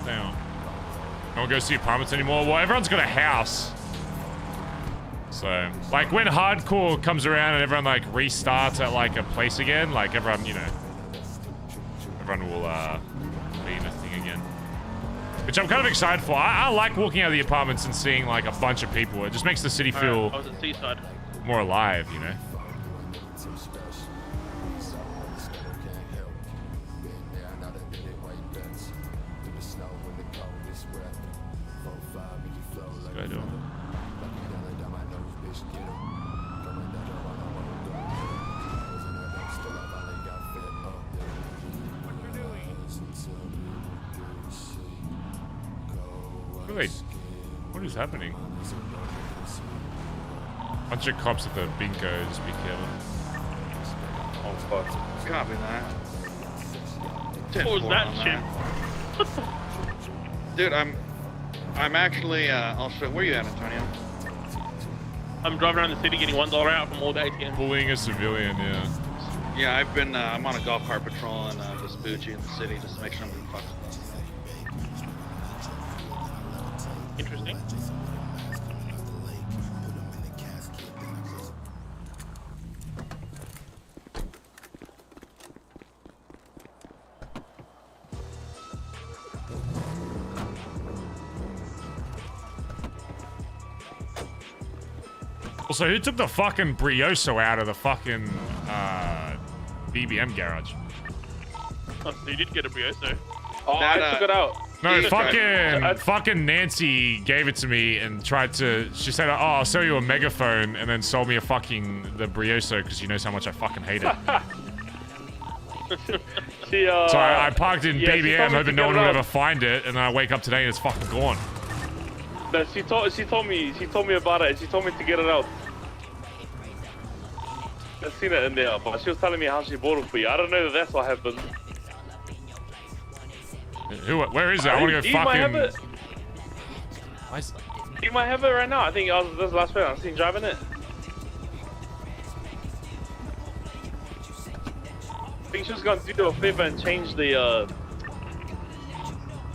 Down. I don't go see apartments anymore. Well, everyone's got a house. So, like, when hardcore comes around and everyone, like, restarts at, like, a place again, like, everyone, you know, everyone will, be in a thing again. Which I'm kind of excited for. I like walking out of the apartments and seeing, like, a bunch of people. It just makes the city feel I was at Seaside. more alive, you know? Wait, what is happening? Bunch of cops at the bingo, just be careful. Oh fuck. Copy that. What was that shit? Dude, I'm actually also. Where you at, Antonio? I'm driving around the city getting $1 out from all the ATMs. Bullying a civilian, yeah. Yeah, I've been. I'm on a golf cart patrol in Vespucci in the city just to make sure nobody fucks. Interesting. Also, who took the fucking Brioso out of the fucking BBM garage? Oh, so you did get a Brioso. Oh, I took it out. No, Jesus fucking Nancy gave it to me and tried to. She said, "Oh, I'll sell you a megaphone," and then sold me the Brioso because she knows how much I fucking hate it. So I parked in BBM, hoping no one would ever find it, and then I wake up today and it's fucking gone. No, she told me about it. She told me to get it out. I've seen it in there, but she was telling me how she bought it for you. I don't know that that's what happened. Where is it? I want to go You might have fucking. it. You might have it right now. I think this is the last person I've seen driving it. I think she was going to do a favor and change the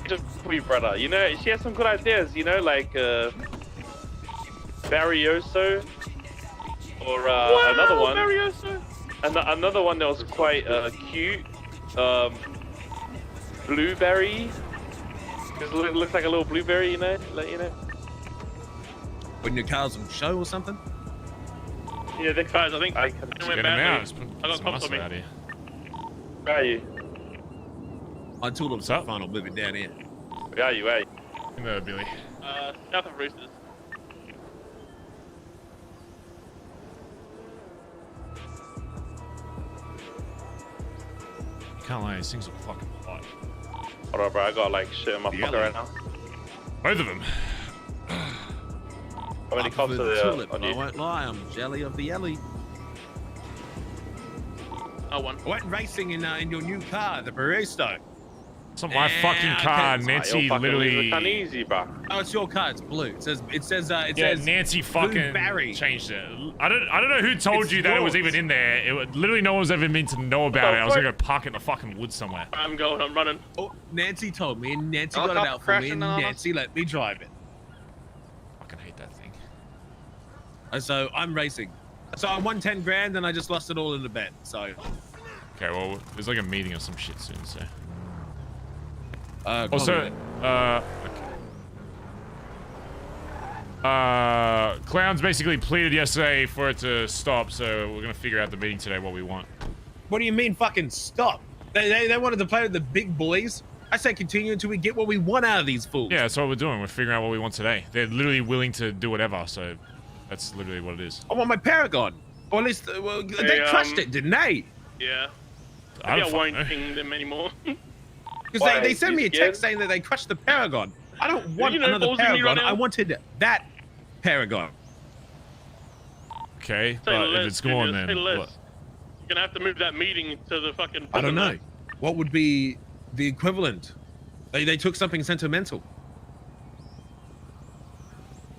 just for you, brother. You know, she has some good ideas. You know, like Barrioso or another one. Barrioso. Another one that was quite cute. Blueberry. It looks like a little blueberry, you know, like When your car's on show or something? Yeah, the guys. I think I Get went him out. badly. Let's put I got some cops on mustard me. out here. Where are you? I told him What's to up? final move it down here. Where are you? Where are you? Come here, Billy. South of Roosters. Can't lie, these things are fucking hot. Hold on, bro. I got like shit in my pocket right now. Both of them. How many I cops prefer are the there tulip, on I you? won't lie, I'm jelly of the Ellie. Oh, one. I went racing in your new car, the Barista. It's not my Yeah, fucking car. okay. Nancy You're fucking literally. kind of easy, bro. Oh, it's your car. It's blue. It says. Yeah, says Nancy fucking Barry. changed it. I don't know who told It's you that it was yours. even in there. Literally no one's ever meant to know about it. I was gonna go park it in the fucking woods somewhere. I'm going. I'm running. Oh, Nancy told me, and Nancy Oh, got it cop out for me, crashing and on us. Nancy let me drive it. Fucking hate that thing. So I'm racing. So I won 10 grand, and I just lost it all in the bet. So. Okay, well, there's like a meeting or some shit soon, so. Also, Okay. Clowns basically pleaded yesterday for it to stop, so we're gonna figure out the meeting today what we want. what do you mean, fucking stop? They wanted to play with the big boys. I say continue until we get what we want out of these fools. Yeah, that's what we're doing. We're figuring out what we want today. They're literally willing to do whatever, so that's literally what it is. I want my Paragon. Or at least, well, they Hey, crushed it, didn't they? Yeah. I Maybe don't I fucking won't know. ping them anymore. Because Why, they sent you me a scared? text saying that they crushed the Paragon. I don't want You know, another balls in me right Paragon. now. I wanted that Paragon. Okay, Say but less, if it's gone, Julius, then say less. what? You're gonna have to move that meeting to the fucking. I don't know. What would be the equivalent? They took something sentimental.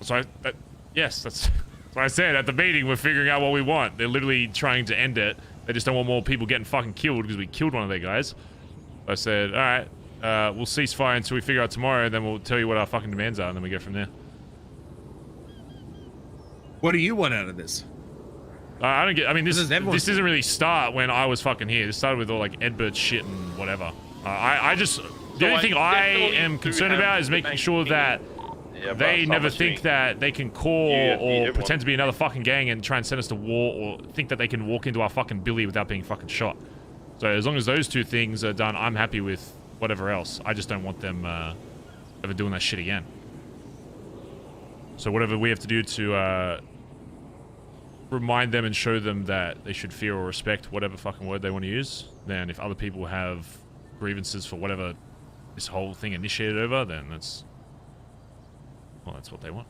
So yes, that's what I said. At the meeting, we're figuring out what we want. They're literally trying to end it. They just don't want more people getting fucking killed because we killed one of their guys. I said, all right, we'll cease fire until we figure out tomorrow, and then we'll tell you what our fucking demands are, and then we go from there. What do you want out of this? I don't get. I mean, this is everyone's- doesn't really start when I was fucking here. This started with all like Edbert shit and whatever. I just the only thing I am concerned about is making sure that Yeah, bro, they it's not never much think thing. that they can call Yeah, or everyone. pretend to be another fucking gang and try and send us to war, or think that they can walk into our fucking billy without being fucking shot. So as long as those two things are done, I'm happy with whatever else. I just don't want them ever doing that shit again. So whatever we have to do to remind them and show them that they should fear or respect whatever fucking word they want to use, then if other people have grievances for whatever this whole thing initiated over, then that's what they want.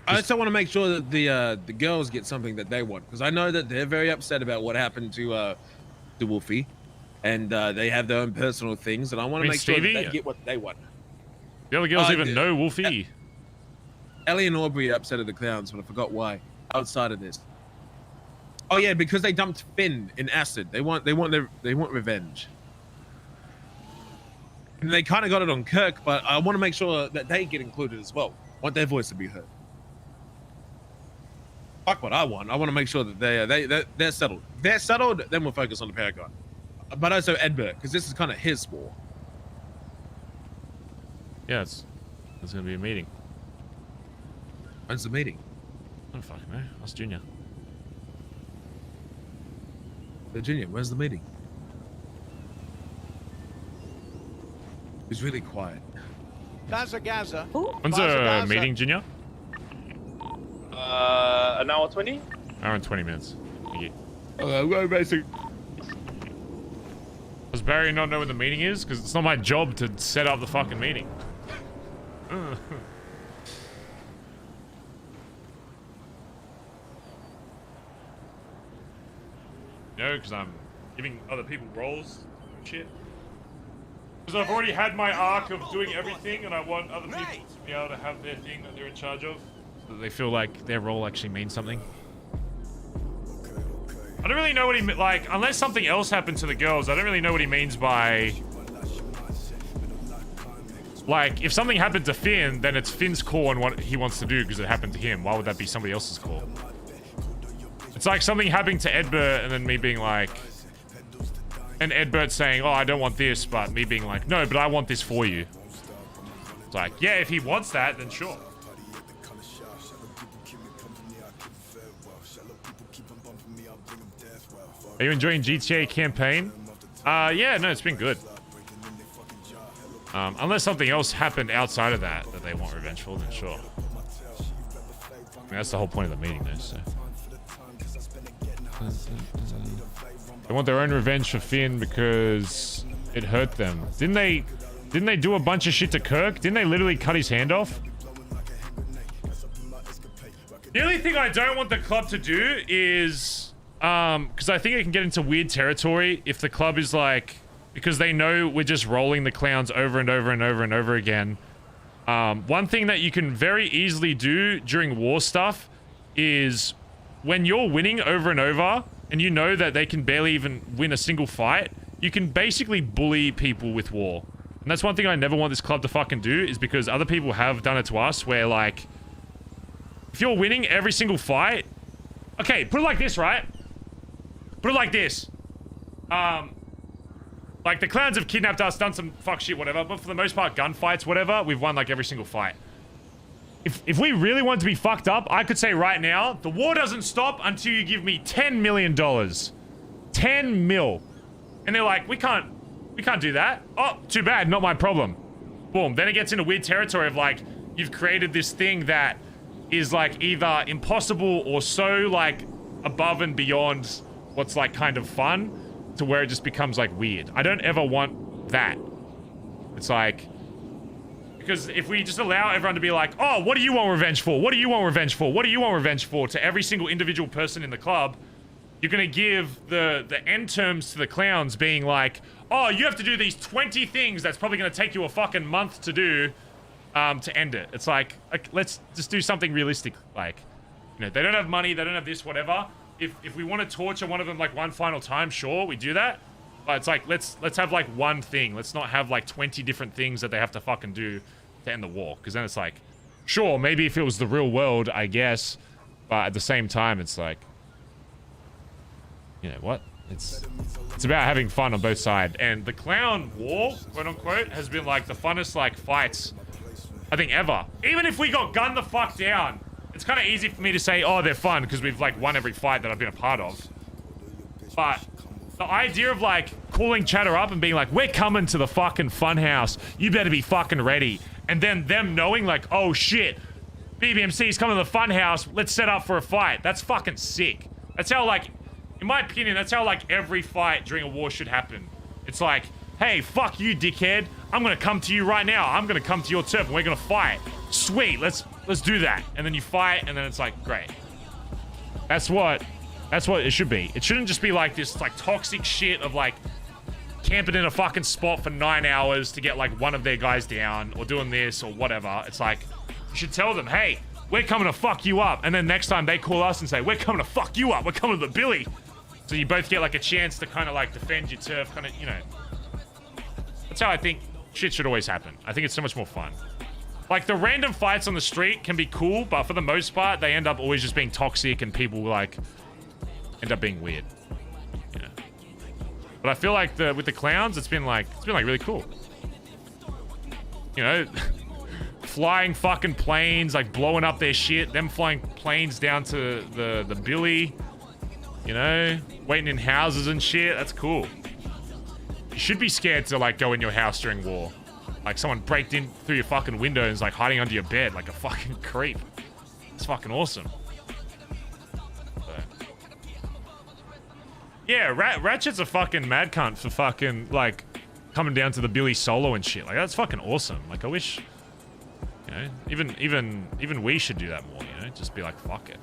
I also want to make sure that the girls get something that they want, because I know that they're very upset about what happened to Wolfie, and they have their own personal things, and I want to mean, make sure that Stevie? they get what they want. The other girls even the- know Wolfie. Ellie and Aubrey are upset at the clowns, but I forgot why. Outside of this, oh yeah, because they dumped Finn in acid. They want revenge, and they kind of got it on Kirk, but I want to make sure that they get included as well. I want their voice to be heard. Fuck what I want. I want to make sure that they're settled. If they're settled, then we'll focus on the Paragon. But also Edbert, because this is kind of his war. Yeah, there's gonna be a meeting. When's the meeting? I don't fucking know. Ask Junior. Virginia, where's the meeting? He's really quiet. Gaza, Gaza. When's Bazza, a Gaza. meeting, Junior? An hour 20? Hour and 20 minutes. Thank you. We're racing. Does Barry not know what the meeting is? Because it's not my job to set up the fucking meeting. know, because I'm giving other people roles and shit. Because I've already had my arc of doing everything, and I want other people to be able to have their thing that they're in charge of, so that they feel like their role actually means something. I don't really know what he like, unless something else happened to the girls. I don't really know what he means by, like, if something happened to Finn, then it's Finn's call on what he wants to do because it happened to him. Why would that be somebody else's call? It's like something happening to Edbert and then me being like, and Edbert saying, oh, I don't want this, but me being like, no, but I want this for you. It's like, yeah, if he wants that, then sure. Are you enjoying GTA campaign? Yeah, no, it's been good. Unless something else happened outside of that they want revenge for, then sure. I mean, that's the whole point of the meeting, though, so. They want their own revenge for Finn because it hurt them. Didn't they do a bunch of shit to Kirk? Didn't they literally cut his hand off? The only thing I don't want the club to do is, because I think it can get into weird territory if the club is like, because they know we're just rolling the clowns over and over and over and over again. One thing that you can very easily do during war stuff is when you're winning over and over and you know that they can barely even win a single fight, you can basically bully people with war. And that's one thing I never want this club to fucking do, is because other people have done it to us where, like, if you're winning every single fight... Okay, put it like this, right? Put it like this. Like, the clowns have kidnapped us, done some fuck shit, whatever, but for the most part, gunfights, whatever, we've won, like, every single fight. If we really want to be fucked up, I could say right now, the war doesn't stop until you give me $10 million. 10 mil. And they're like, we can't do that. Oh, too bad, not my problem. Boom. Then it gets into weird territory of, like, you've created this thing that is, like, either impossible or so, like, above and beyond what's, like, kind of fun, to where it just becomes, like, weird. I don't ever want that. It's like... Because if we just allow everyone to be like, oh, what do you want revenge for? What do you want revenge for? What do you want revenge for? To every single individual person in the club, you're going to give the end terms to the clowns being like, oh, you have to do these 20 things that's probably going to take you a fucking month to do to end it. It's like, let's just do something realistic. Like, you know, they don't have money, they don't have this, whatever. If we want to torture one of them like one final time, sure, we do that. But it's like, let's have like one thing. Let's not have like 20 different things that they have to fucking do to end the war. Because then it's like, sure, maybe if it was the real world, I guess. But at the same time, it's like, you know what? It's about having fun on both sides. And the clown war, quote unquote, has been like the funnest like fights, I think, ever. Even if we got gunned the fuck down, it's kind of easy for me to say, oh, they're fun because we've like won every fight that I've been a part of. But the idea of like calling chatter up and being like, we're coming to the fucking fun house, you better be fucking ready, and then them knowing like, oh shit, BBMC's coming to the fun house, let's set up for a fight. That's fucking sick. That's how, like, in my opinion, that's how like every fight during a war should happen. It's like, hey, fuck you, dickhead, I'm gonna come to you right now, I'm gonna come to your turf and we're gonna fight. Sweet, let's do that. And then you fight and then it's like, great. That's what it should be. It shouldn't just be like this like toxic shit of like camping in a fucking spot for 9 hours to get like one of their guys down or doing this or whatever. It's like, you should tell them, hey, we're coming to fuck you up. And then next time they call us and say, we're coming to fuck you up, we're coming to the Billy. So you both get like a chance to kind of like defend your turf, kind of, you know. That's how I think shit should always happen. I think it's so much more fun. Like, the random fights on the street can be cool, but for the most part, they end up always just being toxic and people, like, end up being weird. You know? But I feel like with the clowns, it's been like really cool. You know? Flying fucking planes, like, blowing up their shit. Them flying planes down to the Billy. You know? Waiting in houses and shit. That's cool. You should be scared to, like, go in your house during war. Like, someone breaked in through your fucking window and is, like, hiding under your bed like a fucking creep. It's fucking awesome. So. Yeah, Ratchet's a fucking mad cunt for fucking, like, coming down to the Billy solo and shit. Like, that's fucking awesome. Like, I wish, you know, even we should do that more, you know? Just be like, fuck it.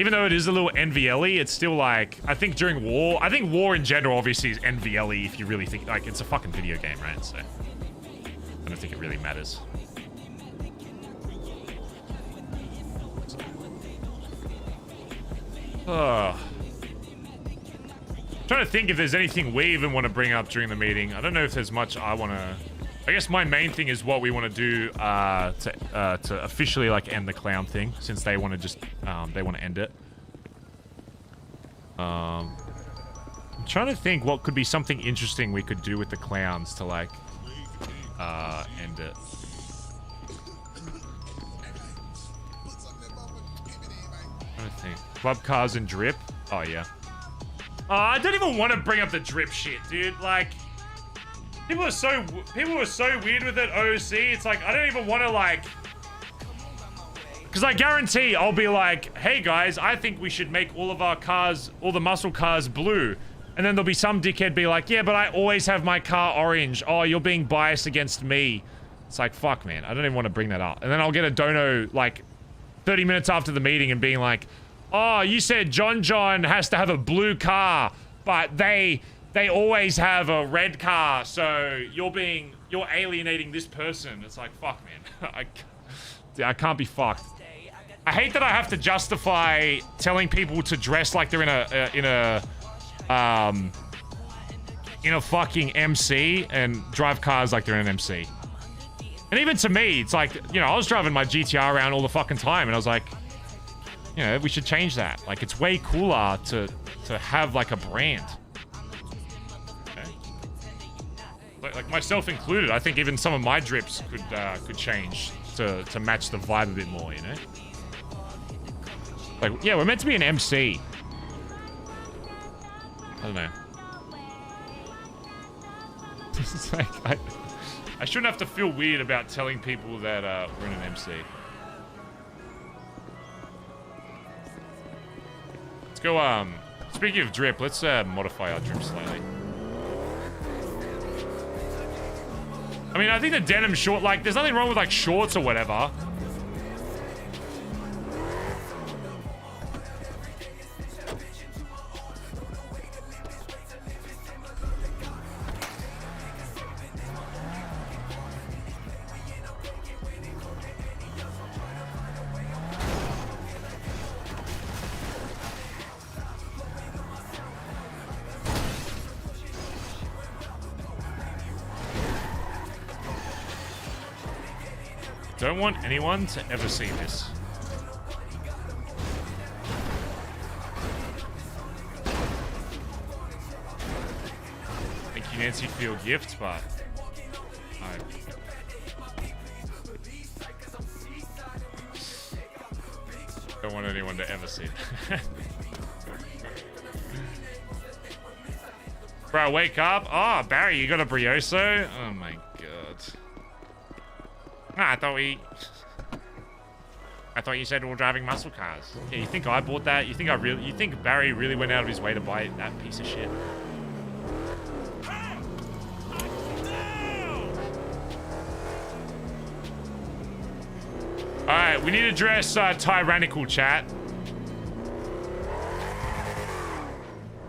Even though it is a little NVL-y, it's still like, I think during war, I think war in general obviously is NVL-y if you really think, like, it's a fucking video game, right? So, I don't think it really matters. So. Trying to think if there's anything we even want to bring up during the meeting. I don't know if there's much I want to... I guess my main thing is what we want to do to officially like end the clown thing, since they want to just they want to end it. I'm trying to think what could be something interesting we could do with the clowns to like end it. Trying to think. Club cars and drip. Oh yeah. I don't even want to bring up the drip shit, dude. Like. People are so weird with it, OC. It's like, I don't even want to, like... Because I guarantee I'll be like, hey, guys, I think we should make all of our cars, all the muscle cars blue. And then there'll be some dickhead be like, yeah, but I always have my car orange. Oh, you're being biased against me. It's like, fuck, man. I don't even want to bring that up. And then I'll get a dono, like, 30 minutes after the meeting and being like, oh, you said John has to have a blue car, but they always have a red car, so you're alienating this person. It's like, fuck, man. I can't be fucked. I hate that I have to justify telling people to dress like they're in a fucking MC and drive cars like they're in an MC. And even to me, it's like, you know, I was driving my GTR around all the fucking time, and I was like, you know, we should change that. Like, it's way cooler to have like a brand. Like myself included, I think even some of my drips could change to match the vibe a bit more, you know? Like, yeah, we're meant to be an MC. I don't know. It's like, I shouldn't have to feel weird about telling people that we're in an MC. Let's go, speaking of drip, let's modify our drip slightly. I mean, I think the denim short, like, there's nothing wrong with, like, shorts or whatever. Don't want anyone to ever see this. Thank you, Nancy, for your gift, but I don't want anyone to ever see it. Bro, wake up. Oh, Barry, you got a brioso? Oh my god. Nah, I thought you said we were driving muscle cars. Yeah, you think I bought that? You think Barry really went out of his way to buy that piece of shit? Alright, we need to address tyrannical chat.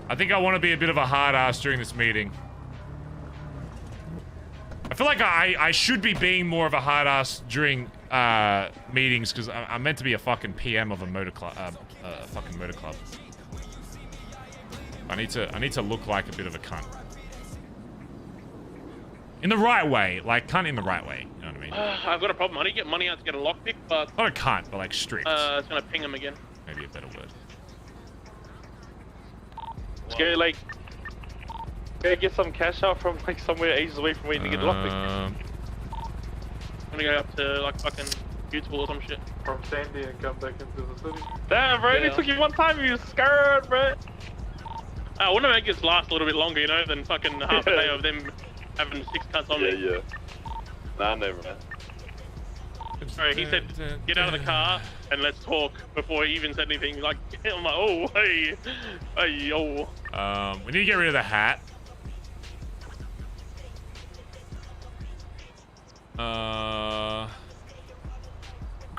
I think I want to be a bit of a hard ass during this meeting. I feel like I should be being more of a hard ass during meetings, because I'm meant to be a fucking PM of a motor club, fucking motor club. I need to look like a bit of a cunt. In the right way, like cunt in the right way. You know what I mean? I've got a problem. I need to get money out to get a lockpick, but not a cunt, but like strict. It's gonna ping him again. Maybe a better word. Let's go, like, get some cash out from like somewhere ages away from where you can get the lockpick. I'm gonna go up to like fucking Beautiful or some shit. From Sandy and come back into the city. Damn, bro, it took you one time, you scared, bro. I want to make this last a little bit longer, you know, than fucking half a day of them having 6 cuts on me. Yeah. Nah, never, man. Sorry, he said, get out of the car and let's talk before he even said anything. Like, I'm like, oh, hey, yo. We need to get rid of the hat.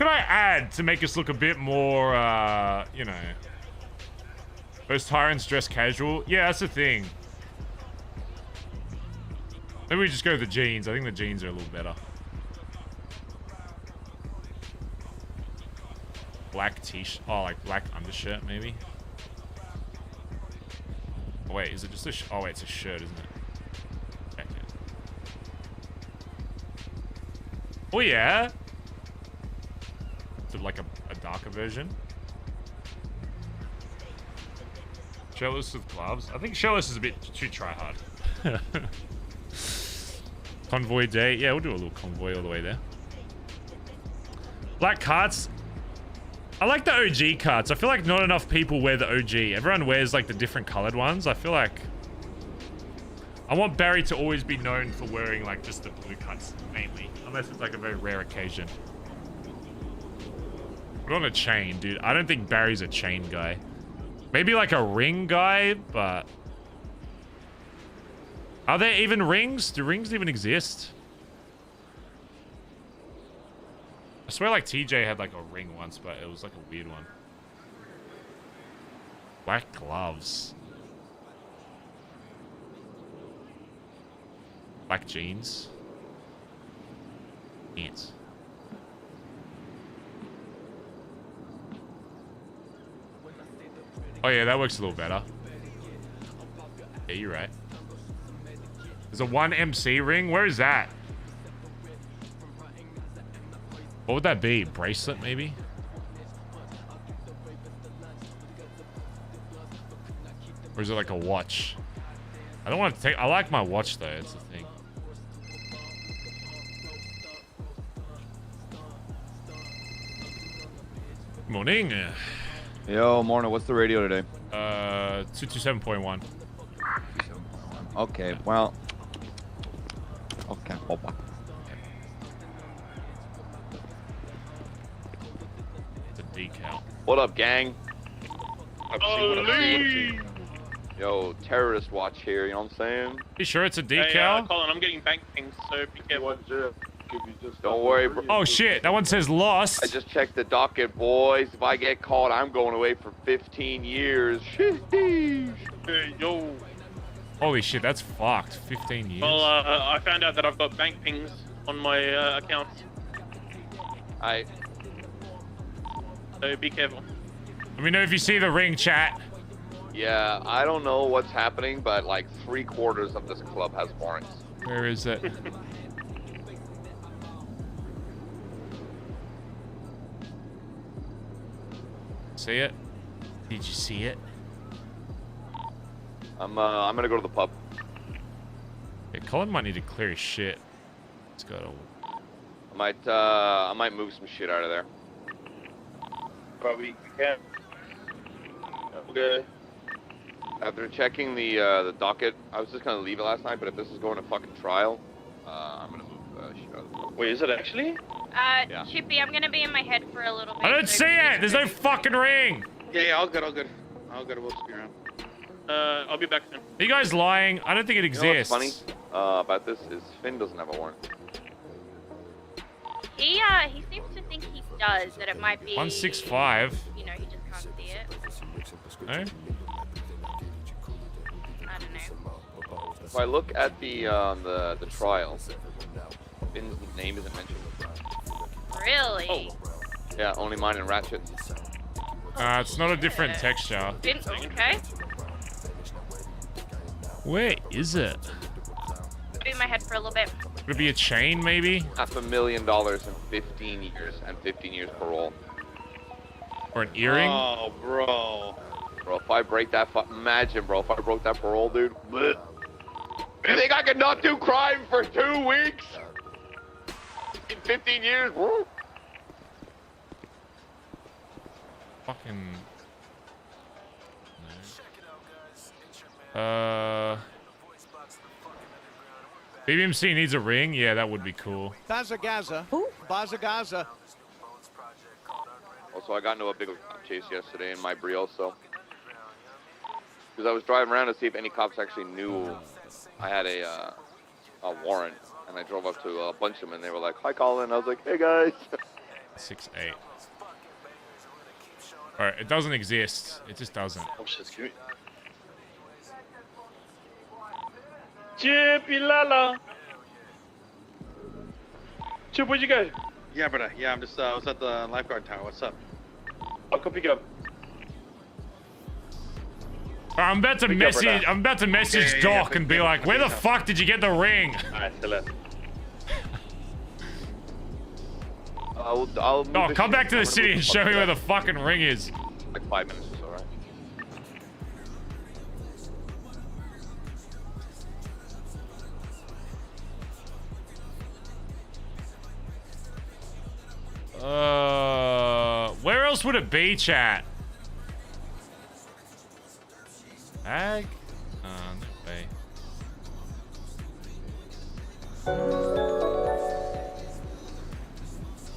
could I add to make us look a bit more, you know... Those tyrants dress casual? Yeah, that's the thing. Maybe we just go with the jeans. I think the jeans are a little better. Black t-shirt. Oh, like black undershirt, maybe? Oh, wait, is it just a... oh, wait, it's a shirt, isn't it? Jacket. Oh, yeah. Is it like a darker version? Shirtless with gloves. I think shirtless is a bit too try-hard. Convoy day. Yeah, we'll do a little convoy all the way there. Black carts. I like the OG carts. I feel like not enough people wear the OG. Everyone wears like the different colored ones. I feel like I want Barry to always be known for wearing like just the blue cuts mainly. Unless it's like a very rare occasion. Put on a chain, dude. I don't think Barry's a chain guy. Maybe like a ring guy, but... Are there even rings? Do rings even exist? I swear like TJ had like a ring once, but it was like a weird one. Black gloves. Black jeans. Pants. Oh yeah, that works a little better. Yeah, you're right. There's a 1MC ring? Where is that? What would that be? Bracelet, maybe? Or is it like a watch? I don't want to take... I like my watch, though. It's the thing. Morning. Yo, morning. What's the radio today? 227.1. Okay, well. Okay, Opa. It's a decal. What up, gang? Holy! Yo, terrorist watch here, you know what I'm saying? You sure it's a decal? Hey, Collin, I'm getting bank pings, so be careful. Don't worry, bro. Oh shit, that one says lost. I just checked the docket, boys. If I get caught, I'm going away for 15 years. Hey, yo. Holy shit, that's fucked. 15 years. Well, I found out that I've got bank pings on my account. So be careful. Let me know if you see the ring, chat. Yeah, I don't know what's happening, but like 3/4 of this club has warrants. Where is it? See it? Did you see it? I'm gonna go to the pub. Yeah, Collin might need to clear his shit. Let's go. I might move some shit out of there. Probably can. Okay. After checking the docket, I was just gonna leave it last night, but if this is going to fucking trial, I'm gonna move shit out of the Wait, is it actually? Yeah. Chippy, I'm gonna be in my head for a little bit. I don't see it! There's no fucking ring! Yeah, all good. We'll just be around. I'll be back soon. Are you guys lying? I don't think it You know what's exists. funny about this is Finn doesn't have a warrant. He seems to think he does, that it might be 165. You know, he just can't see it. No? I don't know. If I look at the trial, Finn's name isn't mentioned. Really? Oh. Yeah, only mine and Ratchet. It's not a different texture. Okay. Where is it? Be in my head for a little bit. Would it be a chain, maybe? $500,000 in 15 years and 15 years parole. Or an earring? Oh, bro. Bro, if I break that, imagine, bro, if I broke that parole, dude. Bleh. You think I could not do crime for 2 weeks? In 15 years, bro? Fucking... No. BBMC needs a ring? Yeah, that would be cool. Bazza. Who? Bazza. Also, I got into a big chase yesterday in my Brio, so. Because I was driving around to see if any cops actually knew I had a warrant. And I drove up to a bunch of them, and they were like, "Hi, Collin." I was like, "Hey, guys." 6'8". Alright, it doesn't exist. It just doesn't. Oh, shit's cute. Chippy Lala. Chip, where'd you go? Yeah, brother. Yeah, I'm just, I was at the lifeguard tower. What's up? I'll come pick you up. I'm about to message Doc and be like, where the fuck did you get the ring? Alright, still left. I'll Oh, come back to the city and show me where the fucking ring is. Like 5 minutes or so, right? Where else would it be, chat? Bag? No way.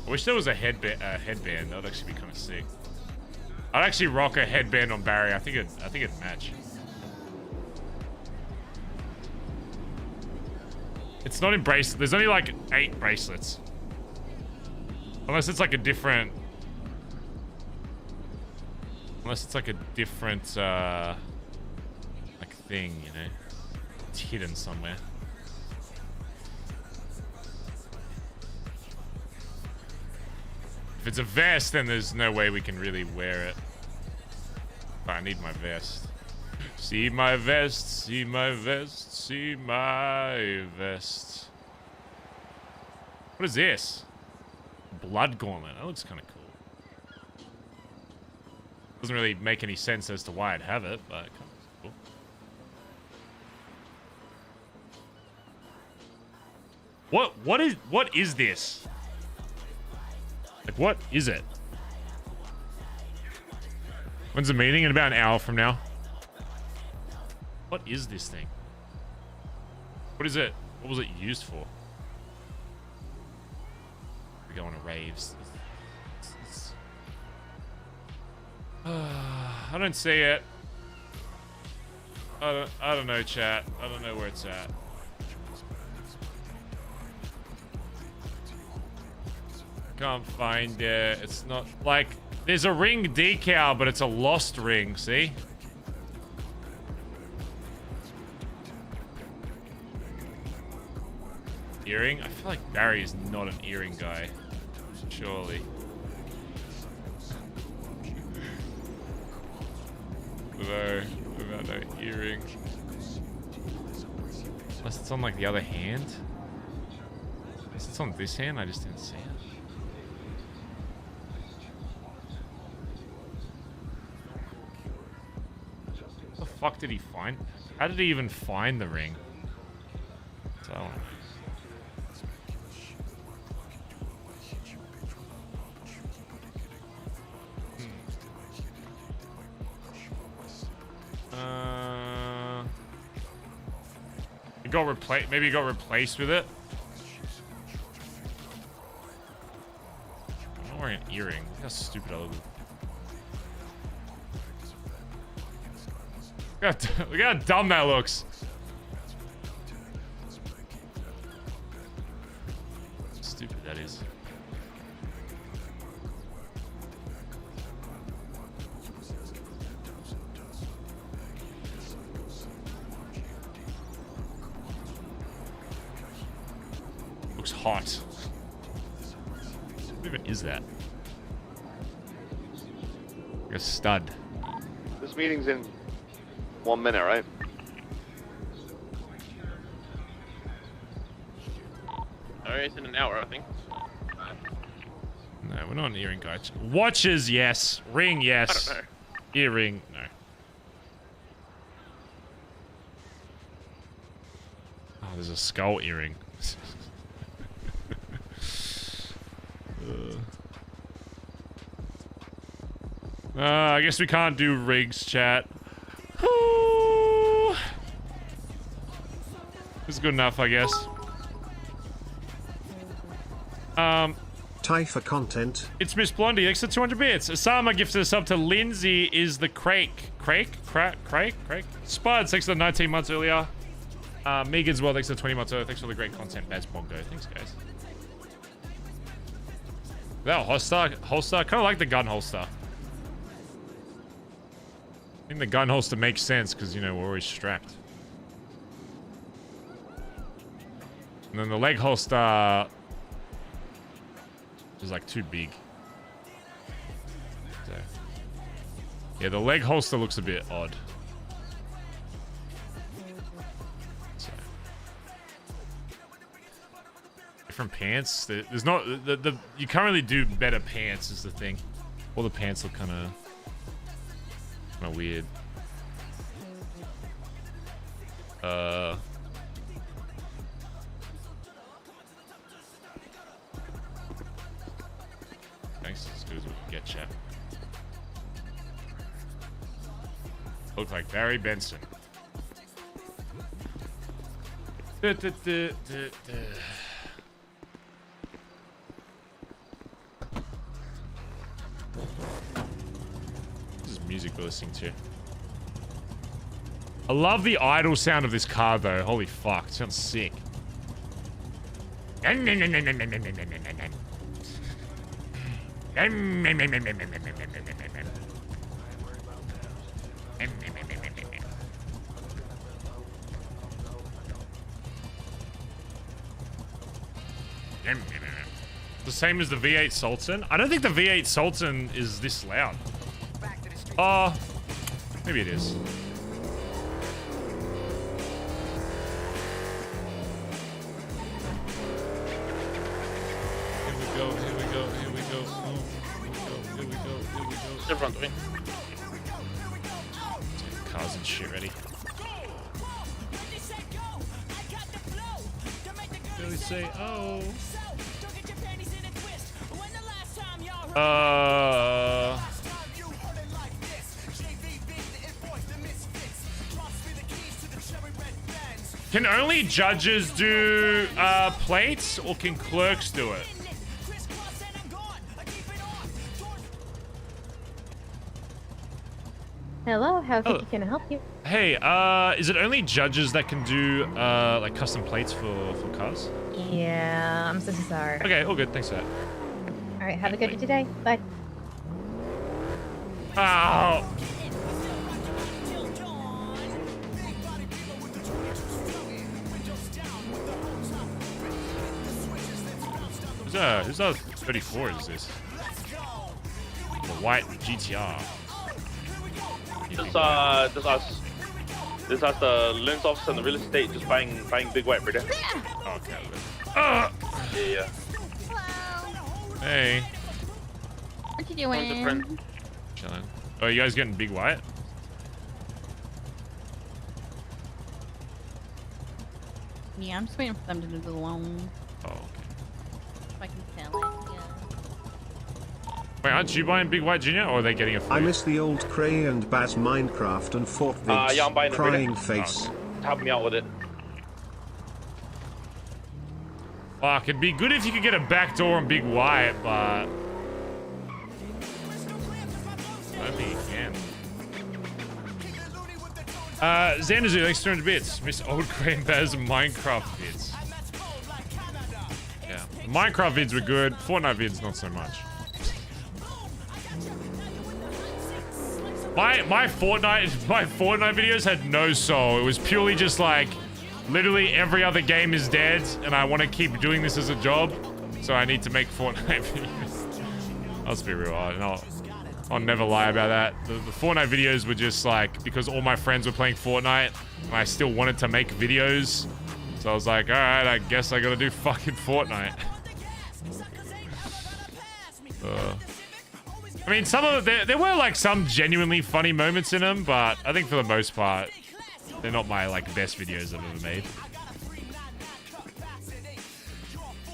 I wish there was a headband. That would actually be kind of sick. I'd actually rock a headband on Barry. I think it'd match. It's not in bracelet. There's only like 8 bracelets. Unless it's like a different... Unless it's like a different, like thing, you know? It's hidden somewhere. If it's a vest, then there's no way we can really wear it. But I need my vest. See my vest, see my vest, see my vest. What is this? Blood gauntlet. That looks kind of cool. Doesn't really make any sense as to why I'd have it, but it kind of cool. What is this? Like, what is it? When's the meeting? In about an hour from now. What is this thing? What is it? What was it used for? We're going to raves. I don't see it. I don't know, chat. I don't know where it's at. Can't find it. It's not like there's a ring decal, but it's a lost ring. See? Earring? I feel like Barry is not an earring guy. Surely. No, about no earring. Unless it's on like the other hand. Unless it's on this hand, I just didn't see it. What the fuck did he find? How did he even find the ring? So, it got replaced. Maybe it got replaced with it. I'm not wearing an earring. Look how stupid I look. Look how dumb that looks. Stupid that is. Looks hot. What even is that? Like a stud. This meeting's in 1 minute, right? Alright, it's in an hour, I think. No, we're not an earring guy. Watches, yes. Ring, yes. I don't know. Earring, no. Oh, there's a skull earring. I guess we can't do rigs, chat. It's good enough, I guess. Tie for content. It's Miss Blondie, thanks for 200 bits. Osama gifted us up to Lindsay is the Crake. Crake? Spuds, thanks for the 19 months earlier. Megan's well, thanks for the 20 months earlier. Thanks for the great content, Baz Bongo. Thanks, guys. That holster? I kind of like the gun holster. I think the gun holster makes sense because, you know, we're always strapped. And then the leg holster is like too big. So, yeah, the leg holster looks a bit odd. So, different pants. There's not you can't really do better pants is the thing. All the pants look kind of weird. Thanks, as good as we can get, chat. Look like Barry Benson. This is music we're listening to. I love the idle sound of this car, though. Holy fuck, it sounds sick. The same as the V8 Sultan? I don't think the V8 Sultan is this loud. Oh, maybe it is. Here we go, here we go, here we go. Oh, here we go, here we go. In front of me. Cars and shit ready. Really say, oh. Can only judges do plates, or can clerks do it? Hello, how can I help you? Hey, is it only judges that can do like custom plates for cars? Yeah, I'm so sorry. Okay, all good. Thanks for that. All right, have a good day today. Bye. Ow! Who's our 34 is this? The white GTR. This us the lens officer and the real estate just buying big white, brother. Okay. Yeah. Hey. What you doing? Chilling. Oh, you guys getting big white? Yeah, I'm just waiting for them to do the loan. Oh, okay. If I can sell it, yeah. Wait, aren't you buying big white, Junior, or are they getting a free? I miss the old Cray and Baz Minecraft and Fort Vids. Yeah, I'm buying crying it. face. Help me out with it. Fuck, it'd be good if you could get a back door on big white, but I don't think you can. Xanderzu, thanks for 200 bits. Miss Old Cray and Baz Minecraft vids. Yeah, the Minecraft vids were good. Fortnite vids, not so much. My Fortnite videos had no soul. It was purely just like, literally every other game is dead, and I want to keep doing this as a job, so I need to make Fortnite videos. Let's be real. I'll never lie about that. The Fortnite videos were just like, because all my friends were playing Fortnite, and I still wanted to make videos, so I was like, all right, I guess I gotta do fucking Fortnite. I mean, some of there were like some genuinely funny moments in them, but I think for the most part, they're not my like best videos I've ever made.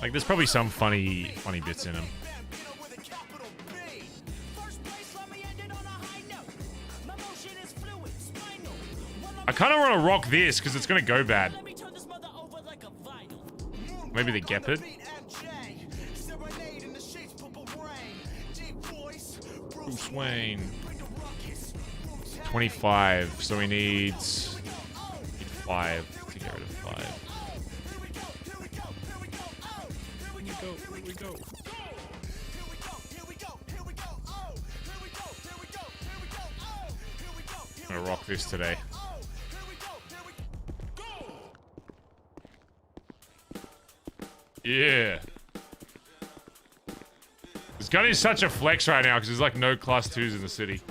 Like, there's probably some funny bits in them. I kind of want to rock this because it's gonna go bad. Maybe the Gepard. Bruce Wayne. 25, so we need 5 to get rid of 5. Here we go. I'm gonna rock this today. Yeah. This gun is such a flex right now because there's like no class 2s in the city.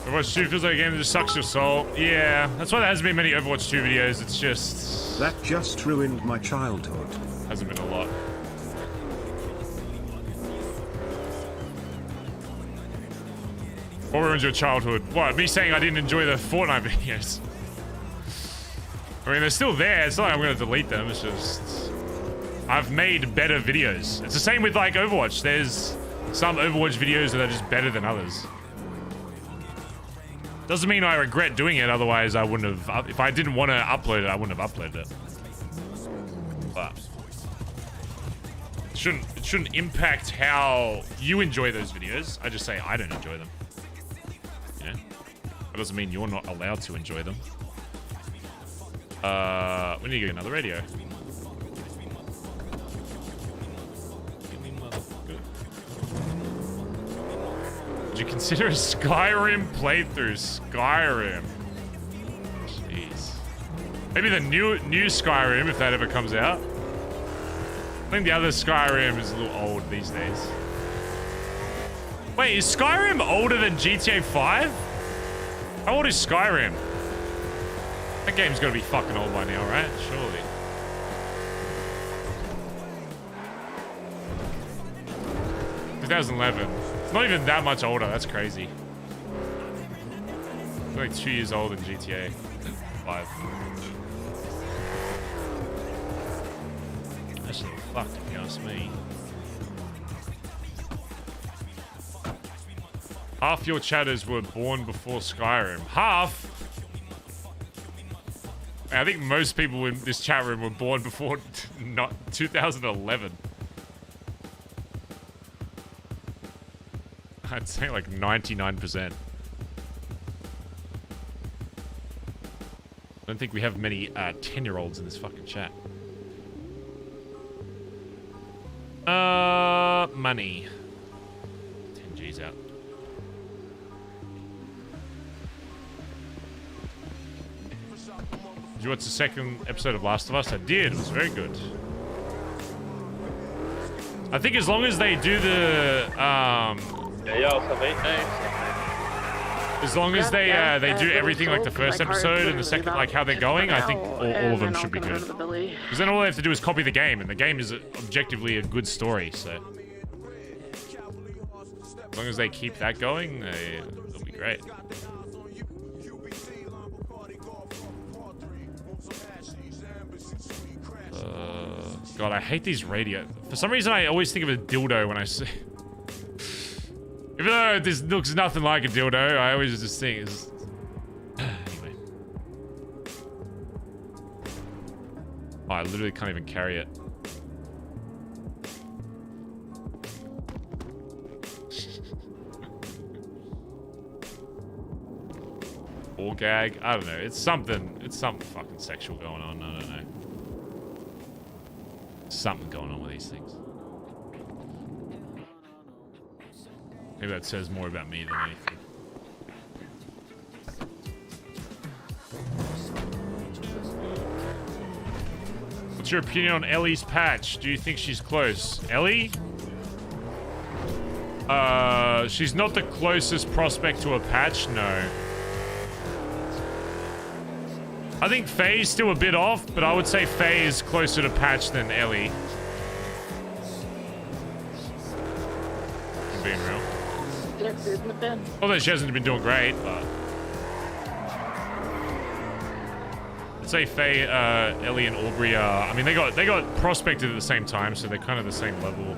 Overwatch 2 feels like a game that just sucks your soul. Yeah, that's why there hasn't been many Overwatch 2 videos. It's just... That just ruined my childhood. Hasn't been a lot. What ruins your childhood? What, me saying I didn't enjoy the Fortnite videos? I mean, they're still there. It's not like I'm going to delete them. It's just... I've made better videos. It's the same with, like, Overwatch. There's some Overwatch videos that are just better than others. Doesn't mean I regret doing it. Otherwise, I wouldn't have... If I didn't want to upload it, I wouldn't have uploaded it. But... It shouldn't impact how you enjoy those videos. I just say I don't enjoy them. Yeah? That doesn't mean you're not allowed to enjoy them. We need to get another radio. Would you consider a Skyrim playthrough? Skyrim. Jeez. Maybe the new Skyrim, if that ever comes out. I think the other Skyrim is a little old these days. Wait, is Skyrim older than GTA 5? How old is Skyrim? That game's gotta be fucking old by now, right? Surely. ...2011. It's not even that much older. That's crazy. It's like 2 years older than GTA 5. That's a little fucked, if you ask me. Half your chatters were born before Skyrim. Half? I think most people in this chat room were born before not 2011. I'd say like 99%. I don't think we have many 10-year-olds in this fucking chat. Money. 10 G's out. Did you watch the second episode of Last of Us? I did. It was very good. I think as long as they do the as long as they do everything like the first episode and the second, like how they're going, I think all of them should be good. Because then all they have to do is copy the game, and the game is objectively a good story. So as long as they keep that going, it'll be great. God, I hate these radio. For some reason, I always think of a dildo when I see. Even though this looks nothing like a dildo, I always just think it's... Anyway. Oh, I literally can't even carry it. Or gag. I don't know. It's something fucking sexual going on. I don't know. Something going on with these things. Maybe that says more about me than anything. What's your opinion on Ellie's patch? Do you think she's close? Ellie? She's not the closest prospect to a patch, no. I think Faye's still a bit off, but I would say Faye is closer to patch than Ellie. I'm being real. Although she hasn't been doing great, but... I'd say Faye, Ellie, and Aubrey are... I mean, they got prospected at the same time, so they're kind of the same level.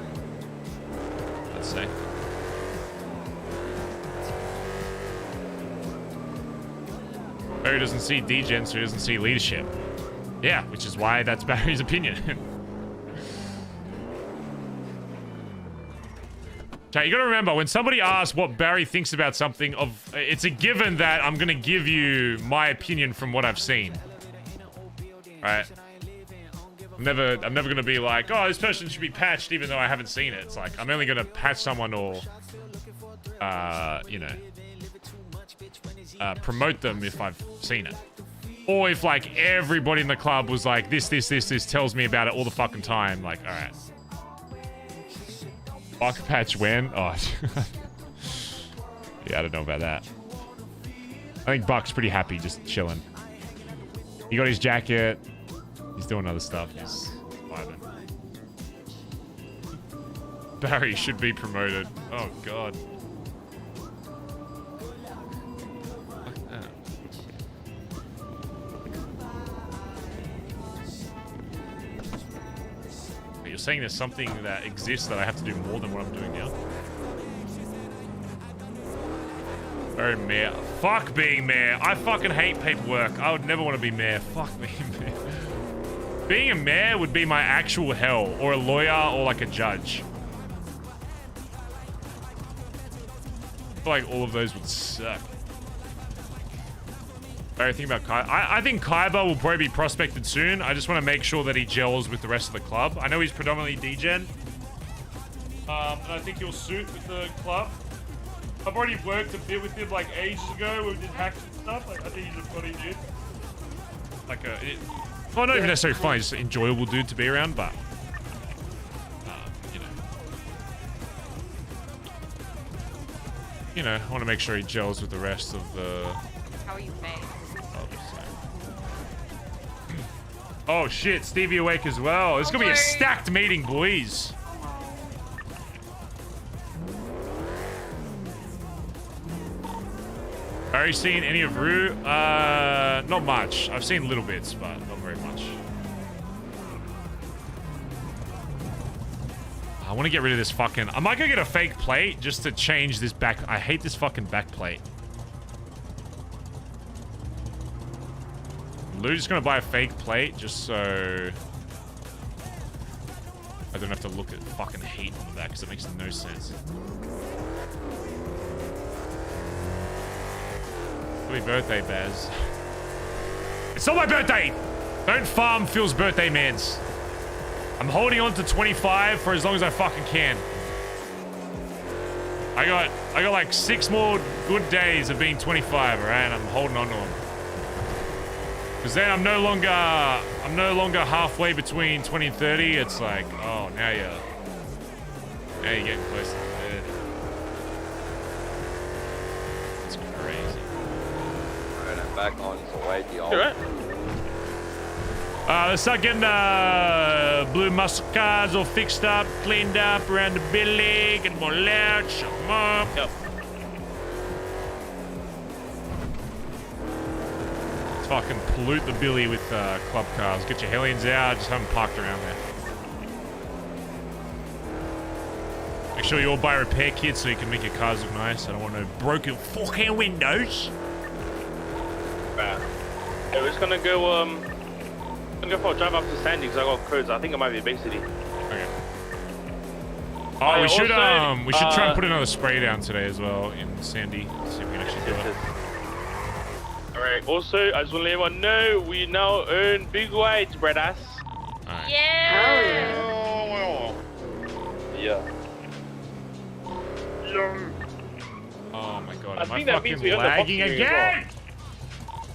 I'd say. Barry doesn't see degen, so he doesn't see leadership. Yeah, which is why that's Barry's opinion. Okay, you gotta remember, when somebody asks what Barry thinks about something, it's a given that I'm gonna give you my opinion from what I've seen. Right? I'm never gonna be like, oh, this person should be patched even though I haven't seen it. It's like I'm only gonna patch someone or, you know, promote them if I've seen it, or if like everybody in the club was like this tells me about it all the fucking time. Like, all right, fuck patch when? Oh, yeah, I don't know about that. I think Buck's pretty happy, just chilling. He got his jacket. He's doing other stuff. He's vibing. Barry should be promoted. Oh, God. Fuck that. You're saying there's something that exists that I have to do more than what I'm doing now? Very mayor. Fuck being mayor. I fucking hate paperwork. I would never want to be mayor. Fuck being mayor. Being a mayor would be my actual hell, or a lawyer, or like a judge. I feel like all of those would suck. Barry, think about Kai. I think Kaiba will probably be prospected soon. I just want to make sure that he gels with the rest of the club. I know he's predominantly degen. And I think he'll suit with the club. I've already worked a bit with him like ages ago when we did hacks and stuff. Like, I think he's a funny dude. Like well, not even necessarily funny, just an enjoyable dude to be around, but you know, I want to make sure he gels with the rest of the. How are you made? Oh shit, Stevie awake as well. It's gonna be a stacked meeting, boys. Are you seen any of Rue? Not much. I've seen little bits, but not very much. I want to get rid of this fucking... I might go get a fake plate just to change this back... I hate this fucking back plate. Lou's just gonna buy a fake plate just so... I don't have to look at fucking heat on the back because it makes no sense. Happy birthday, Baz. It's not my birthday! Don't farm Phil's birthday, mans. I'm holding on to 25 for as long as I fucking can. I got like 6 more good days of being 25, alright? And I'm holding on to them. Because then I'm no longer halfway between 20 and 30. It's like, oh, now you're getting close to 30. It's crazy. Alright, I'm back on its way, y'all. Alright. Let's start getting blue muscle cars all fixed up, cleaned up around the building, get them all out, shut them up. Yep. Let's fucking pollute the billy with club cars. Get your hellions out, just have them parked around there. Make sure you all buy repair kits so you can make your cars look nice. I don't want no broken fucking windows. Right. Yeah, we're just gonna go, I'm gonna go for a drive up to Sandy because I got codes. I think it might be Bay City. Okay. Oh, we should try and put another spray down today as well in Sandy. See if we can actually do it. Alright, also, I just want to let everyone know we now earn big wage, brothers. Alright. Yeah! Yeah. Oh my god, I am I think that means fucking we earn the lagging boxing again?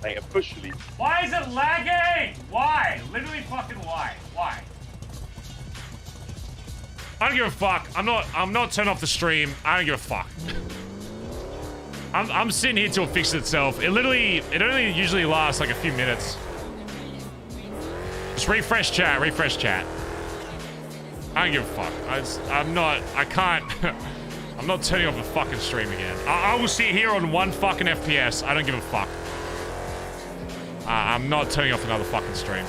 Like, officially. Why is it lagging? Why? Literally fucking why? Why? I don't give a fuck. I'm not turning off the stream. I don't give a fuck. I'm sitting here till it fixes itself. It only usually lasts like a few minutes. Just refresh chat, refresh chat. I don't give a fuck. I'm not turning off the fucking stream again. I will sit here on 1 fucking FPS. I don't give a fuck. I'm not turning off another fucking stream.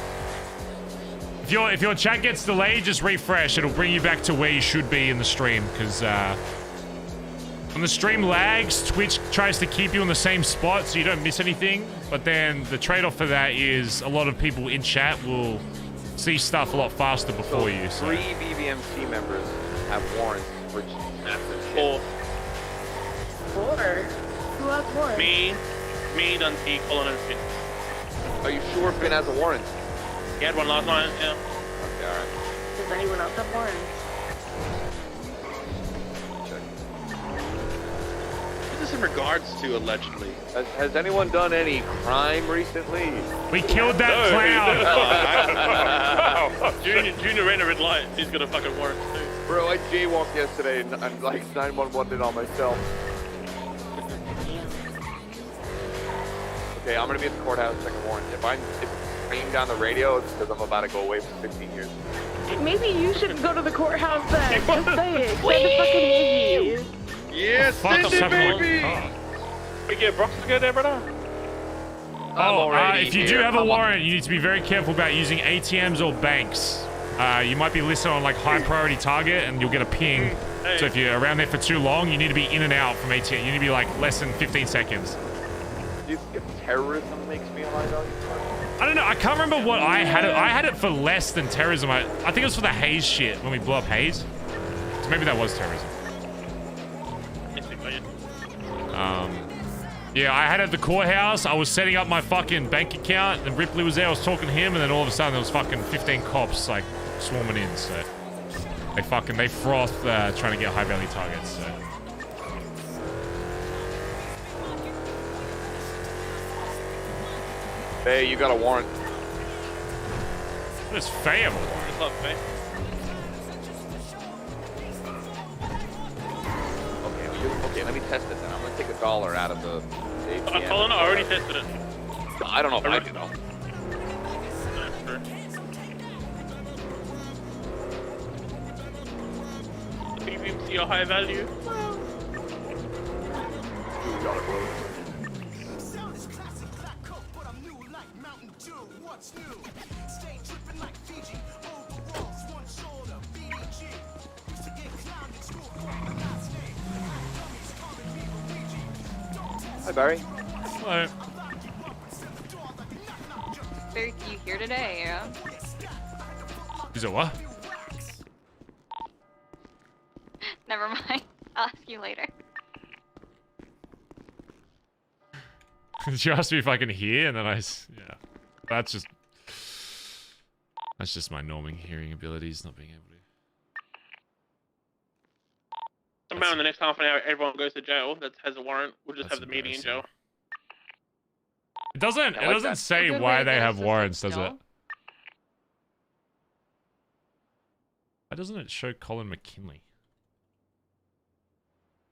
If your chat gets delayed, just refresh. It'll bring you back to where you should be in the stream. Because when the stream lags, Twitch tries to keep you in the same spot so you don't miss anything. But then the trade-off for that is a lot of people in chat will see stuff a lot faster before you. So 3 BBMC members have warrants for massive shit. 4. Who has more? Me, Dundee, Collin, and Finley. Are you sure Finn has a warrant? He had one last night, yeah. Okay, alright. Does anyone else have warrants? What's this in regards to, allegedly? Has anyone done any crime recently? We killed that clown. Junior ran a red light. He's got a fucking warrant too. Bro, I jaywalked yesterday and like 911 it on myself. Okay, I'm gonna be at the courthouse, second warrant. If it's ringing down the radio, it's because I'm about to go away for 16 years. Maybe you should go to the courthouse then. Just say it. Say the fucking Iggy. Yes, Cindy, baby! We get Brooks to go there, brother? If you do have a warrant, you need to be very careful about using ATMs or banks. You might be listed on like high priority target and you'll get a ping. Hey. So if you're around there for too long, you need to be in and out from ATM. You need to be like less than 15 seconds. Do you think terrorism makes me a high value? I don't know. I can't remember what I had it. I had it for less than terrorism. I think it was for the haze shit when we blew up haze. So maybe that was terrorism. Yeah, I had it at the courthouse. I was setting up my fucking bank account, and Ripley was there. I was talking to him, and then all of a sudden there was fucking 15 cops like swarming in. So they froth trying to get high value targets. So. Hey, you got a warrant. What does Faye have a warrant? What's up, Faye? Okay, let me test it then. I'm gonna take $1 out of the ATM. Collin, I already tested it. I don't know if I do though. BBMC are high value. Hi, Barry. Hello. Barry, you here today, yeah? Is it what? Never mind. I'll ask you later. She asked me if I can hear, and then yeah. That's just my norming hearing abilities, not being able to. Somehow in the next half an hour, everyone goes to jail that has a warrant. We'll just have the meeting in jail. It doesn't say why they have warrants, does it? Why doesn't it show Collin McKinley?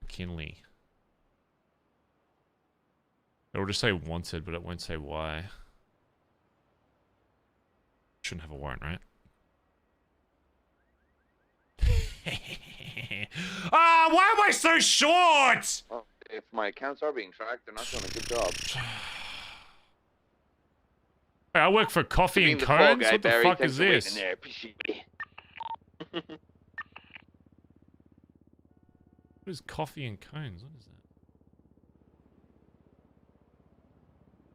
McKinley. It'll just say wanted, but it won't say why. Shouldn't have a warrant, right? Why am I so short? Well, if my accounts are being tracked, they're not doing a good job. Hey, I work for Coffee and Cones? What the fuck is this? What is Coffee and Cones? What is that?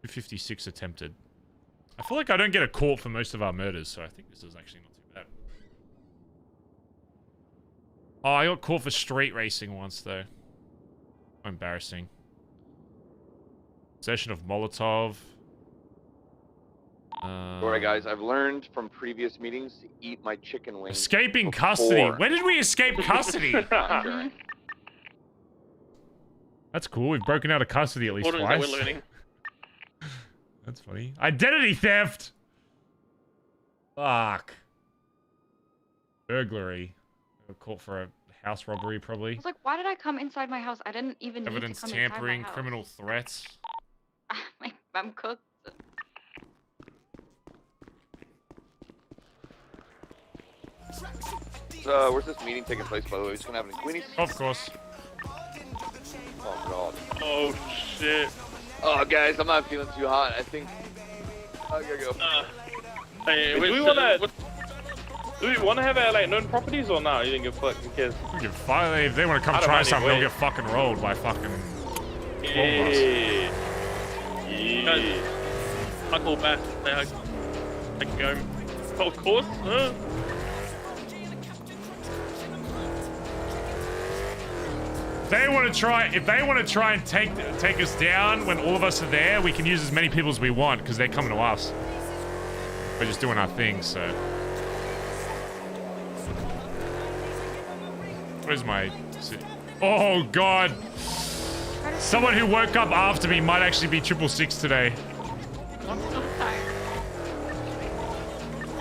256 attempted. I feel like I don't get a court for most of our murders, so I think this is actually not too bad. Oh, I got caught for street racing once, though. Embarrassing. Possession of Molotov. Alright, guys, I've learned from previous meetings to eat my chicken wings. Escaping custody. When did we escape custody? That's cool. We've broken out of custody at least twice. We're learning. That's funny. Identity theft! Fuck. Burglary. We were caught for a house robbery, probably. I was like, why did I come inside my house? I didn't even Evidence need to come tampering, inside my house. criminal threats. I'm cooked. Where's this meeting taking place, by the way? We're just gonna have it in Queenies? Of course. Oh, God. Oh, shit. Oh, guys, I'm not feeling too hot. I think I gotta go. Hey, do we want to have like known properties or no? You didn't give a fuck. Who cares? We can finally, if they want to come try something, they'll get fucking rolled by fucking. Yeah. I call back. I can go. Oh, of course. If they want to try and take us down when all of us are there, we can use as many people as we want because they're coming to us. We're just doing our thing, so. Where's my... Oh, God. Someone who woke up after me might actually be 666 today. I'm so tired.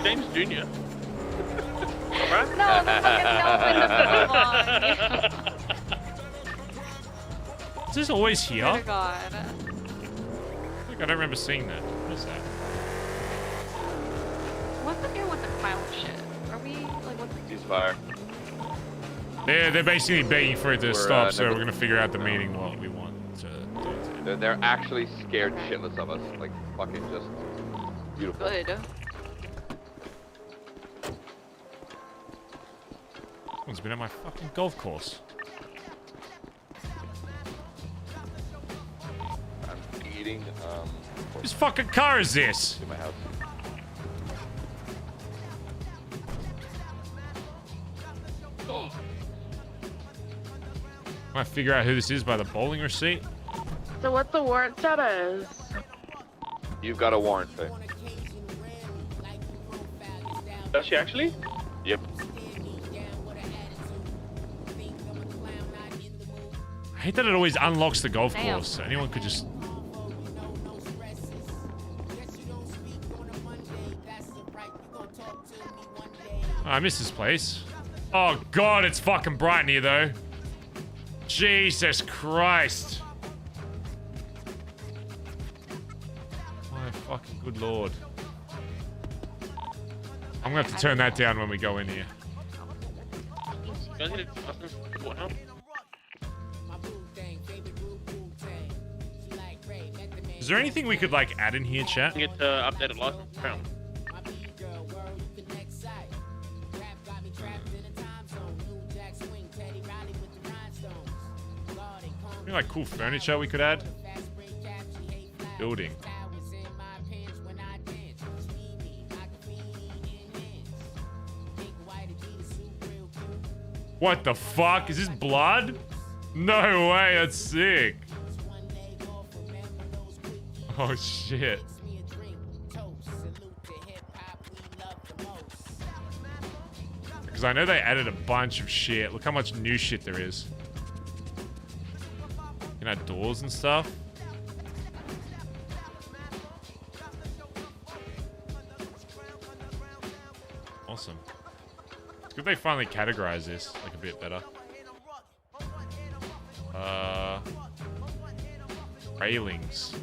James Jr. No, the fucking Is this always here? Oh God. I don't remember seeing that. What is that? What's the deal with the clown shit? Are we like what's the Ceasefire. They're basically begging for it to stop, so never- we're gonna figure out the meeting what we want to do. They're actually scared shitless of us. Like, fucking just beautiful. good? Someone's been at my fucking golf course. I'm eating, Whose fucking car is this? in my house. I figure out who this is by the bowling receipt. So what's the warrant status? You've got a warrant, Faye. Does she actually? Yep. I hate that it always unlocks the golf Damn. course, so anyone could just... Oh, I miss this place. Oh God, it's fucking bright in here though. Jesus Christ. My fucking good Lord. I'm gonna have to turn that down when we go in here. Is there anything we could like add in here, chat? Get updated license. Crown. Any like cool furniture we could add? Building. What the fuck? Is this blood? No way, that's sick. Oh shit. Because I know they added a bunch of shit. Look how much new shit there is. You can add doors and stuff. Awesome. It's good they finally categorize this like a bit better. Railings.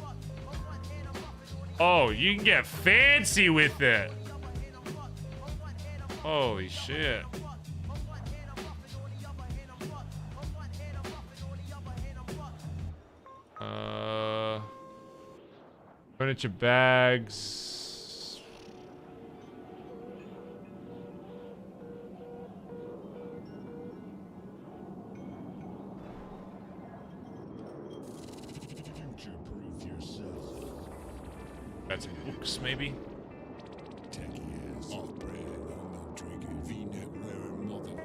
Oh, you can get fancy with it. Holy shit. Furniture bags. Got some books, maybe.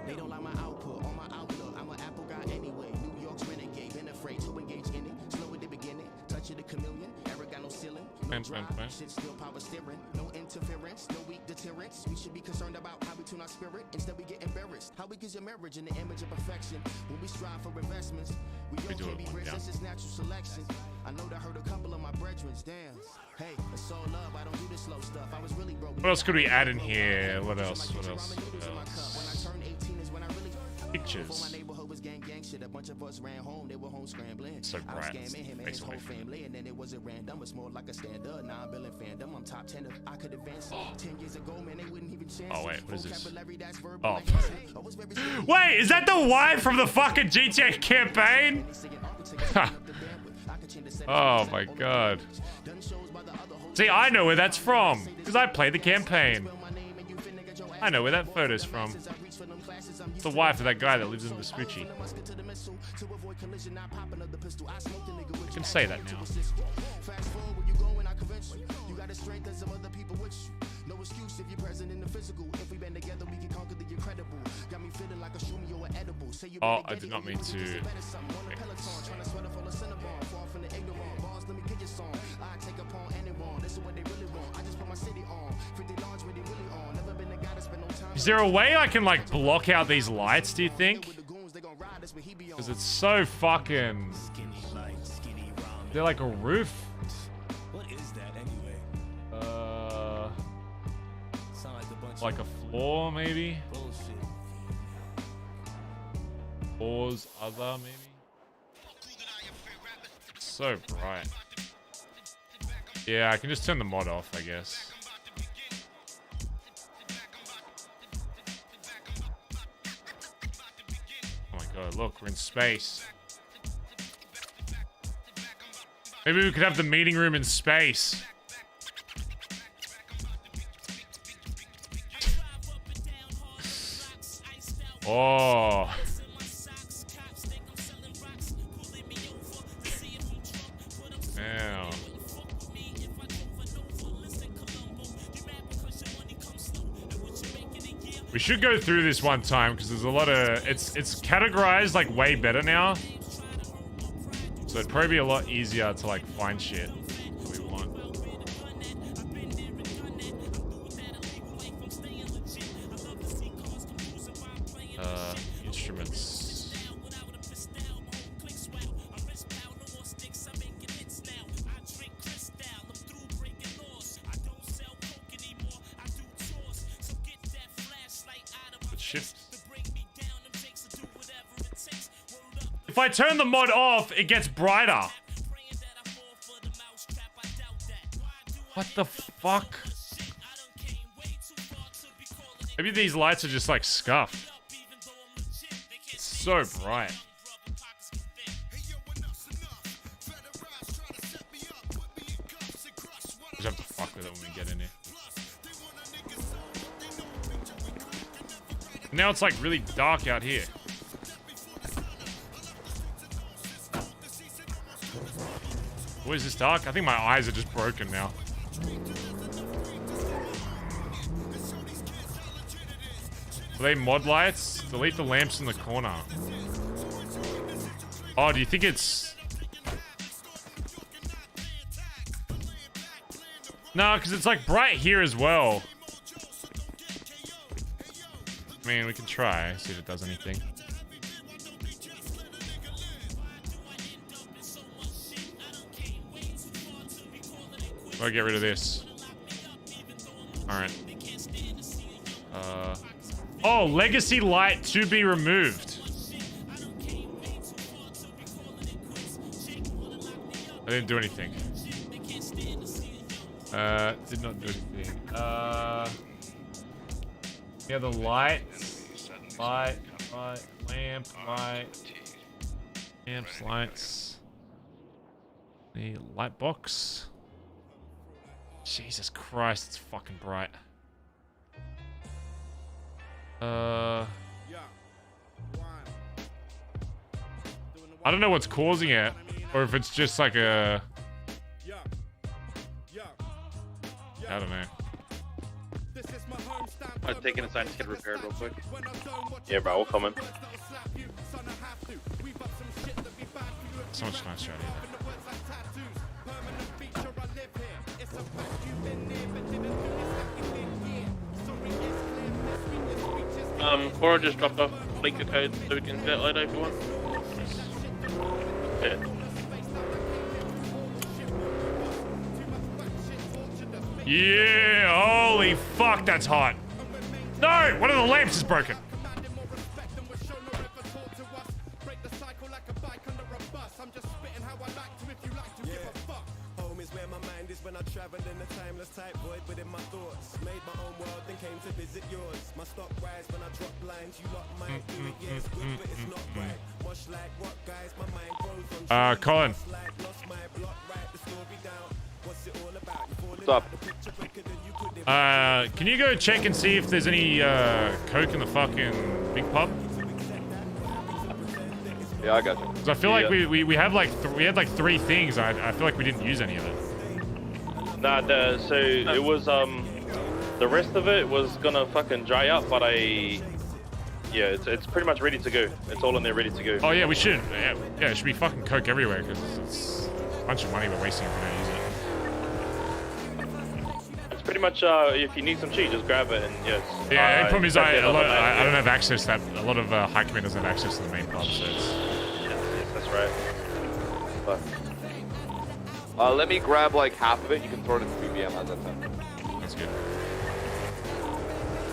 They don't like my output or my outlook. I'm an Apple guy anyway. New York's renegade, been afraid to engage in it. Slow at the beginning, touch of the chameleon. Eric got no ceiling, no drive, shit still power steering. No interference, no weak deterrence. We should be concerned about how we tune our spirit. Instead we get embarrassed. How we get your marriage in the image of perfection. When we strive for investments, we all can't be rich, it's just natural selection. I know that hurt a couple of my brethrens, damn. Hey, it's all love, I don't do this slow stuff. I was really broke. What else could we add in here? What else? What else? What else? Pictures. A bunch of us ran home, they were home scrambling. So bright. Him and his whole family, and then it wasn't random. It's more like a stand-up. Now I'm building fandom. I'm top 10 if I could advance. 10 years ago, man, they wouldn't even chance. Oh wait, what is this? Oh. Wait, is that the wife from the fucking GTA campaign? Oh my god. See, I know where that's from, because I played the campaign. I know where that photo's from. It's the wife of that guy that lives in the Scoochie. I can say that now. Oh, I did not mean to. Is there a way I can like block out these lights, do you think? Because it's so fucking... They're like a roof. What is that anyway? Sound like a bunch Like a floor, maybe? bullshit. Floors, other, maybe? So bright. Yeah, I can just turn the mod off, I guess. Oh my god, look, we're in space. Maybe we could have the meeting room in space. Oh. Damn. We should go through this one time because there's a lot of it's categorized like way better now. So it'd probably be a lot easier to like find shit that we want. Instruments. Shift. If I turn the mod off, it gets brighter. What the fuck? Maybe these lights are just like scuffed. It's so bright. Just have to fuck with it when we get in here. Now it's like really dark out here. What is this dark? I think my eyes are just broken now. Are they mod lights? Delete the lamps in the corner. Oh, do you think it's... No, because it's like bright here as well. I mean, we can try, see if it does anything. I'll get rid of this. Alright. Oh, legacy light to be removed. I didn't do anything. Did not do anything. Yeah, the light, lamp, lamps, lights. The light box. Jesus Christ, it's fucking bright. I don't know what's causing it, or if it's just like a... I don't know. I'm taking a sign to get repaired real quick. Yeah, bro, we'll come in. So much nice shot here. Cora just dropped off link the code so we can get later if you want. Yeah. Yeah, holy fuck, that's hot. No, one of the lamps is broken. Collin. What's up? Can you go check and see if there's any coke in the fucking big pub? Yeah, I got you. Because I feel like we have like we had like 3 things. I feel like we didn't use any of it. Nah, so it was the rest of it was gonna fucking dry up, but yeah, it's pretty much ready to go. It's all in there ready to go. Oh yeah, we should. Yeah, it should be fucking coke everywhere because it's a bunch of money we're wasting if we don't use it. It's pretty much if you need some cheese, just grab it and yes. Yeah, the problem is I don't have access to that. A lot of high command doesn't have access to the main pub, so it's Right. Fuck. Let me grab like half of it. You can throw it into BBM as that time. That's good.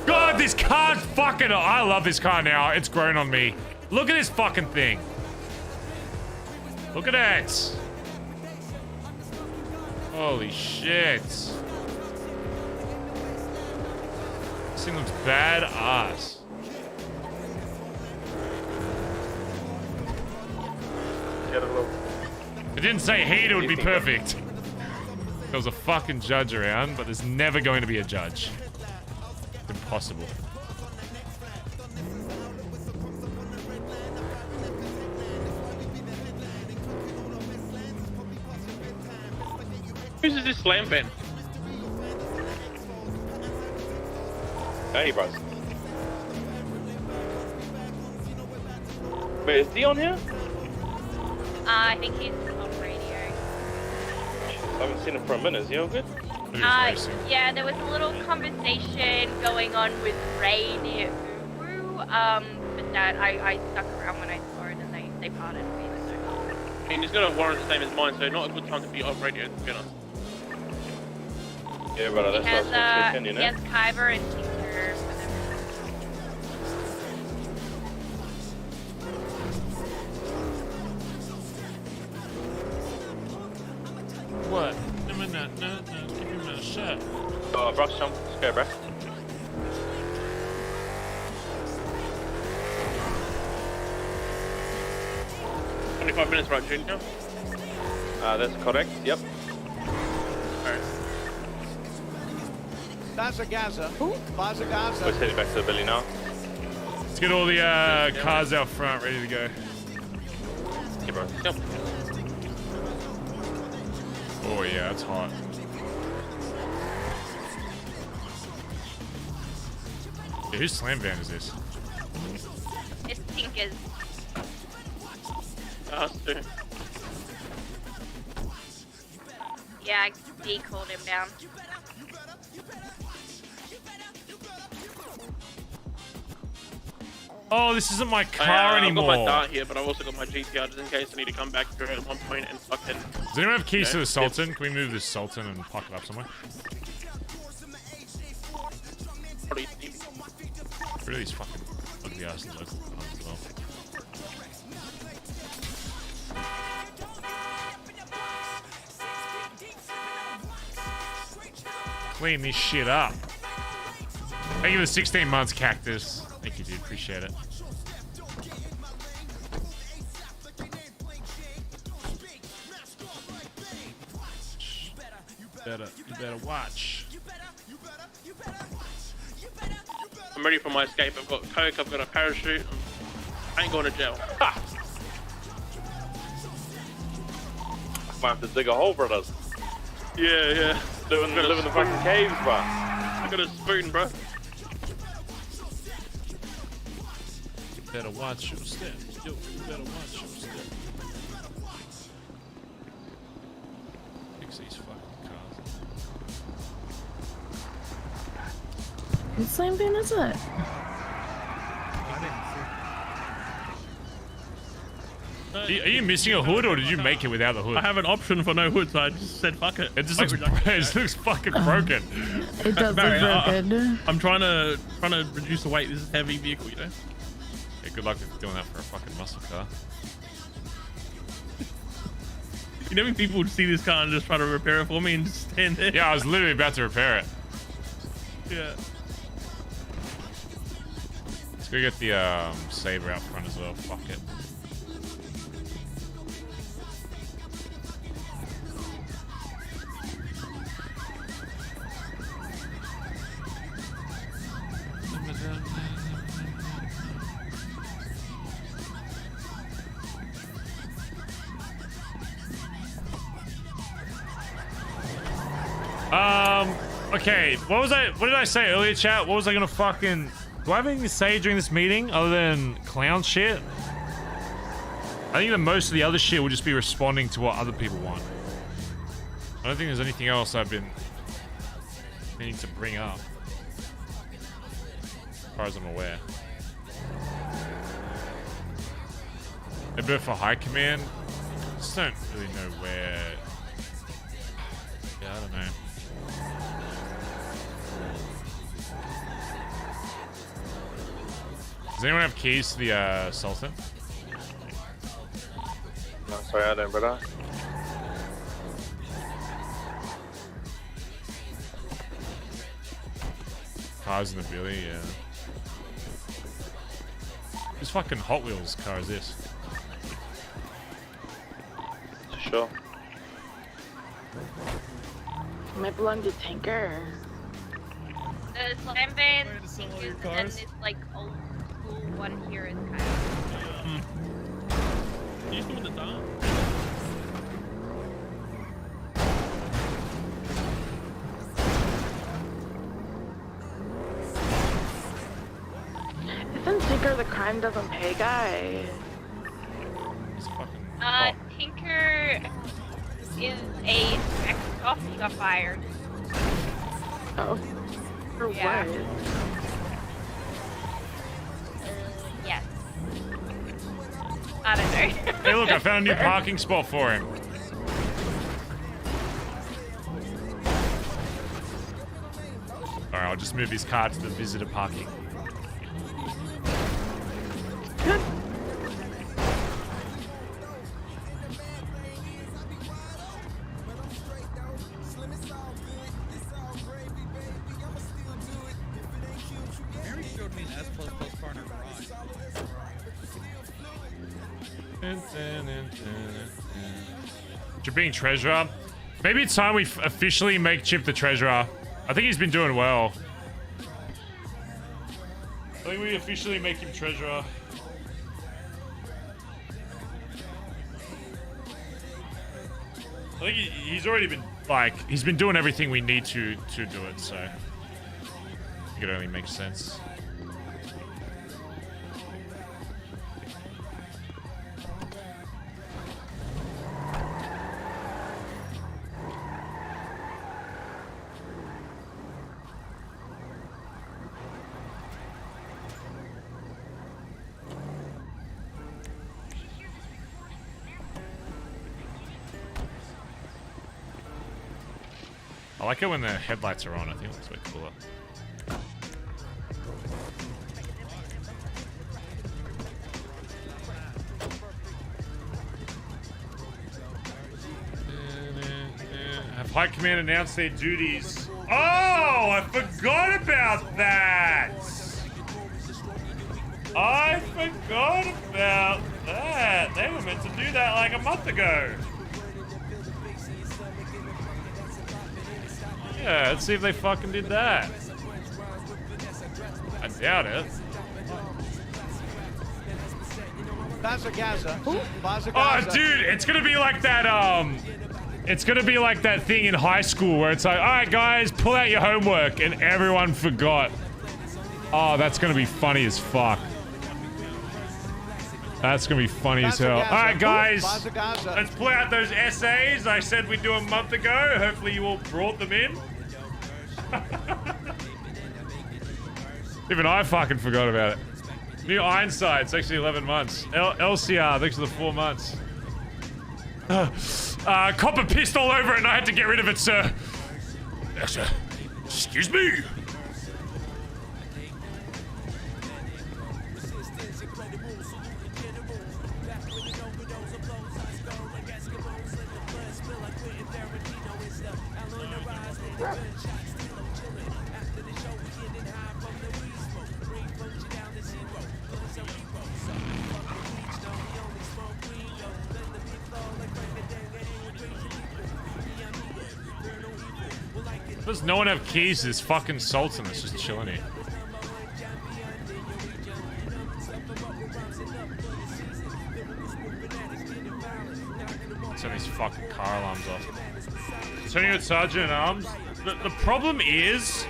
God, this car fucking... I love this car now. It's grown on me. Look at this fucking thing. Look at that. Holy shit. This thing looks badass. Get a little. If it didn't say heat, it would be perfect. There was a fucking judge around, but there's never going to be a judge. It's impossible. Whose is this slam van? Hey, bros. Wait, is D on here? I think he's on radio. I haven't seen him for a minute. Is he all good? Yeah, there was a little conversation going on with Ray near Uru, but that I stuck around when I saw it and they parted ways. I mean, he's got a warrant the same as mine, so not a good time to be off radio, to be honest. Yeah, brother, that's what I was thinking, you know? He has Kyber and Tinker. What? No, give him a shot. Oh, brush jump. Let's go, bro. $25 minutes, right, Junior? That's correct. Yep. Alright. Bazza Gaza. Bazza Gaza. Let's head back to the Billy now. Let's get all the cars out front ready to go. Yeah, bro. Yep. Oh yeah, it's hot. Yeah, whose slam van is this? It's Tinker's. Yeah, D called him down. Oh, this isn't my car anymore. I've got my Dart here, but I've also got my GTR just in case I need to come back to it at one point and fucking... Does anyone have keys to the Sultan? Can we move this Sultan and park it up somewhere? Rid of these fucking ugly ass local cars as well. Clean this shit up. Thank you for the 16 months, Cactus. Thank you, dude. Appreciate it. You better watch. I'm ready for my escape. I've got coke, I've got a parachute. I ain't going to jail. Ha! Might have to dig a hole, brothers. Yeah. Live in the fucking caves, bro. I got a spoon, bro. You better watch your step. Yo, you better watch your step. Fix these fucking cars. What slam van is it? Are you missing a hood, or did you make it without the hood? I have an option for no hood, so I just said fuck it. It just looks fucking broken. It does look broken. I'm trying to reduce the weight. This is a heavy vehicle, you know. Yeah, good luck with doing that for a fucking muscle car. You know, when people would see this car and just try to repair it for me and just stand there. Yeah, I was literally about to repair it. Yeah. Let's go get the Saber out front as well. Fuck it. Okay, what did I say earlier, chat? What was I gonna fucking... Do I have anything to say during this meeting other than clown shit? I think that most of the other shit will just be responding to what other people want. I don't think there's anything else I've been needing to bring up, as far as I'm aware. Edbert for high command. Just don't really know where. Yeah, I don't know. Does anyone have keys to the Sultan? No, sorry, I don't, brother. Cars in the Billy, yeah. Whose fucking Hot Wheels car is this? Sure. Might belong to Tinker. The slam van Tinkers, and then this like old school one here is kind of. You still with the dog? Isn't Tinker the crime doesn't pay guy? Tinker is a ex-cop. He got fired. Oh. For Yeah. what? Yes. I don't know. Hey, look, I found a new parking spot for him. Alright, I'll just move his car to the visitor parking. Chip being treasurer. Maybe it's time we officially make Chip the treasurer. I think he's been doing well. I think we officially make him treasurer. I think he's already been, like, he's been doing everything we need to do it, so I think it only makes sense. I like it when the headlights are on. I think it looks way cooler. Have High Command announced their duties. Oh, I forgot about that. I forgot about that. They were meant to do that like a month ago. Yeah, let's see if they fucking did that. I doubt it. Bazza. Oh, dude, it's gonna be like that, it's gonna be like that thing in high school where it's like, alright guys, pull out your homework, and everyone forgot. Oh, that's gonna be funny as fuck. That's gonna be funny as hell. Alright guys, let's pull out those essays I said we'd do a month ago. Hopefully you all brought them in. Even I fucking forgot about it. New Einstein, it's actually 11 months. LCR, thanks for the 4 months. Copper pissed all over it and I had to get rid of it, sir. Yes, sir. Excuse me. Does no one have keys to this fucking Sultan that's just chilling here? Turn these fucking car alarms off. Turning your sergeant arms. The problem is,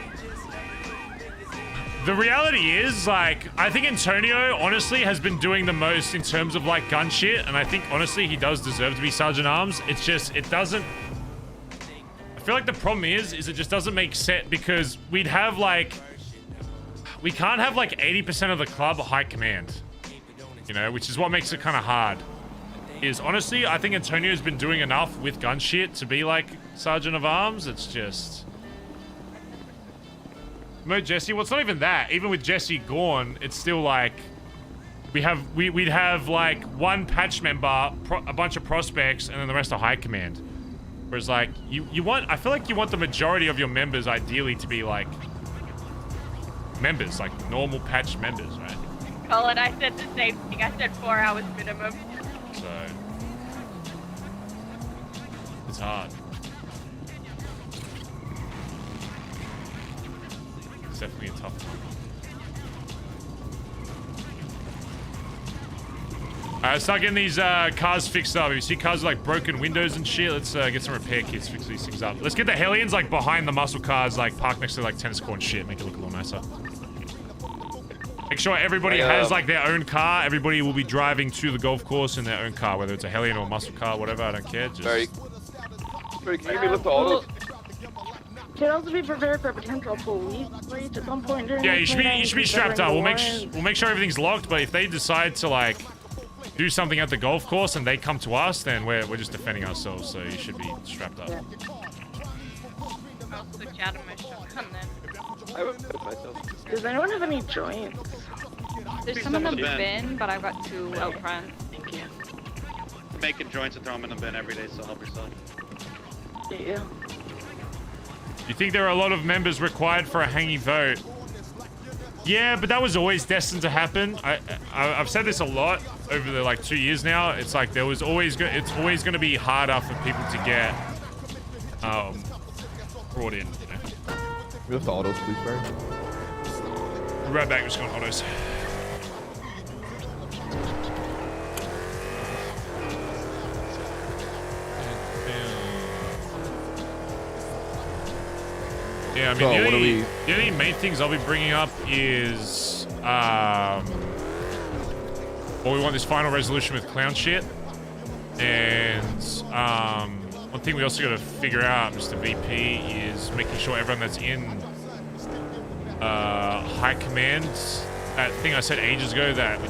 the reality is, like, I think Antonio honestly has been doing the most in terms of like gun shit, and I think honestly he does deserve to be sergeant arms. It's just, it doesn't. I feel like the problem is it just doesn't make sense because we'd have like, we can't have like 80% of the club high command, you know, which is what makes it kind of hard. is honestly, I think Antonio's been doing enough with gun shit to be like Sergeant of Arms. It's just... Mo Jesse, well, it's not even that. Even with Jesse gone, it's still like... We'd have like one patch member, a bunch of prospects, and then the rest are high command. Whereas like, I feel like you want the majority of your members ideally to be like... members, like normal patch members, right? Collin, I said the same thing. I said 4 hours minimum. So... It's hard. It's definitely a tough one. Alright, start getting these cars fixed up. If you see cars with like broken windows and shit, let's get some repair kits, fix these things up. Let's get the Hellions like behind the muscle cars, like parked next to like tennis court and shit, make it look a little nicer. Make sure everybody has like their own car. Everybody will be driving to the golf course in their own car, whether it's a Hellion or a muscle car, whatever, I don't care. Just... Can you give me a lift to autos? Should also be prepared for potential police raid at some point during. Yeah, you should be strapped up. We'll make sure everything's locked. But if they decide to like do something at the golf course and they come to us, then we're just defending ourselves. So you should be strapped up. I'll switch out of my shotgun then. Does anyone have any joints? There's some in the bin, but I've got 2 out front. Thank you. Making joints and throw them in the bin every day, so help yourself. Yeah. You think there are a lot of members required for a hangy vote? Yeah, but that was always destined to happen. I've said this a lot over the like 2 years now. It's like it's always going to be harder for people to get brought in. You know? We have the autos, please, Barry. Right back, just going autos. Yeah, I mean, So, the only main things I'll be bringing up is, well, we want this final resolution with clown shit, and one thing we also got to figure out, Mr. VP, is making sure everyone that's in high command, that thing I said ages ago that we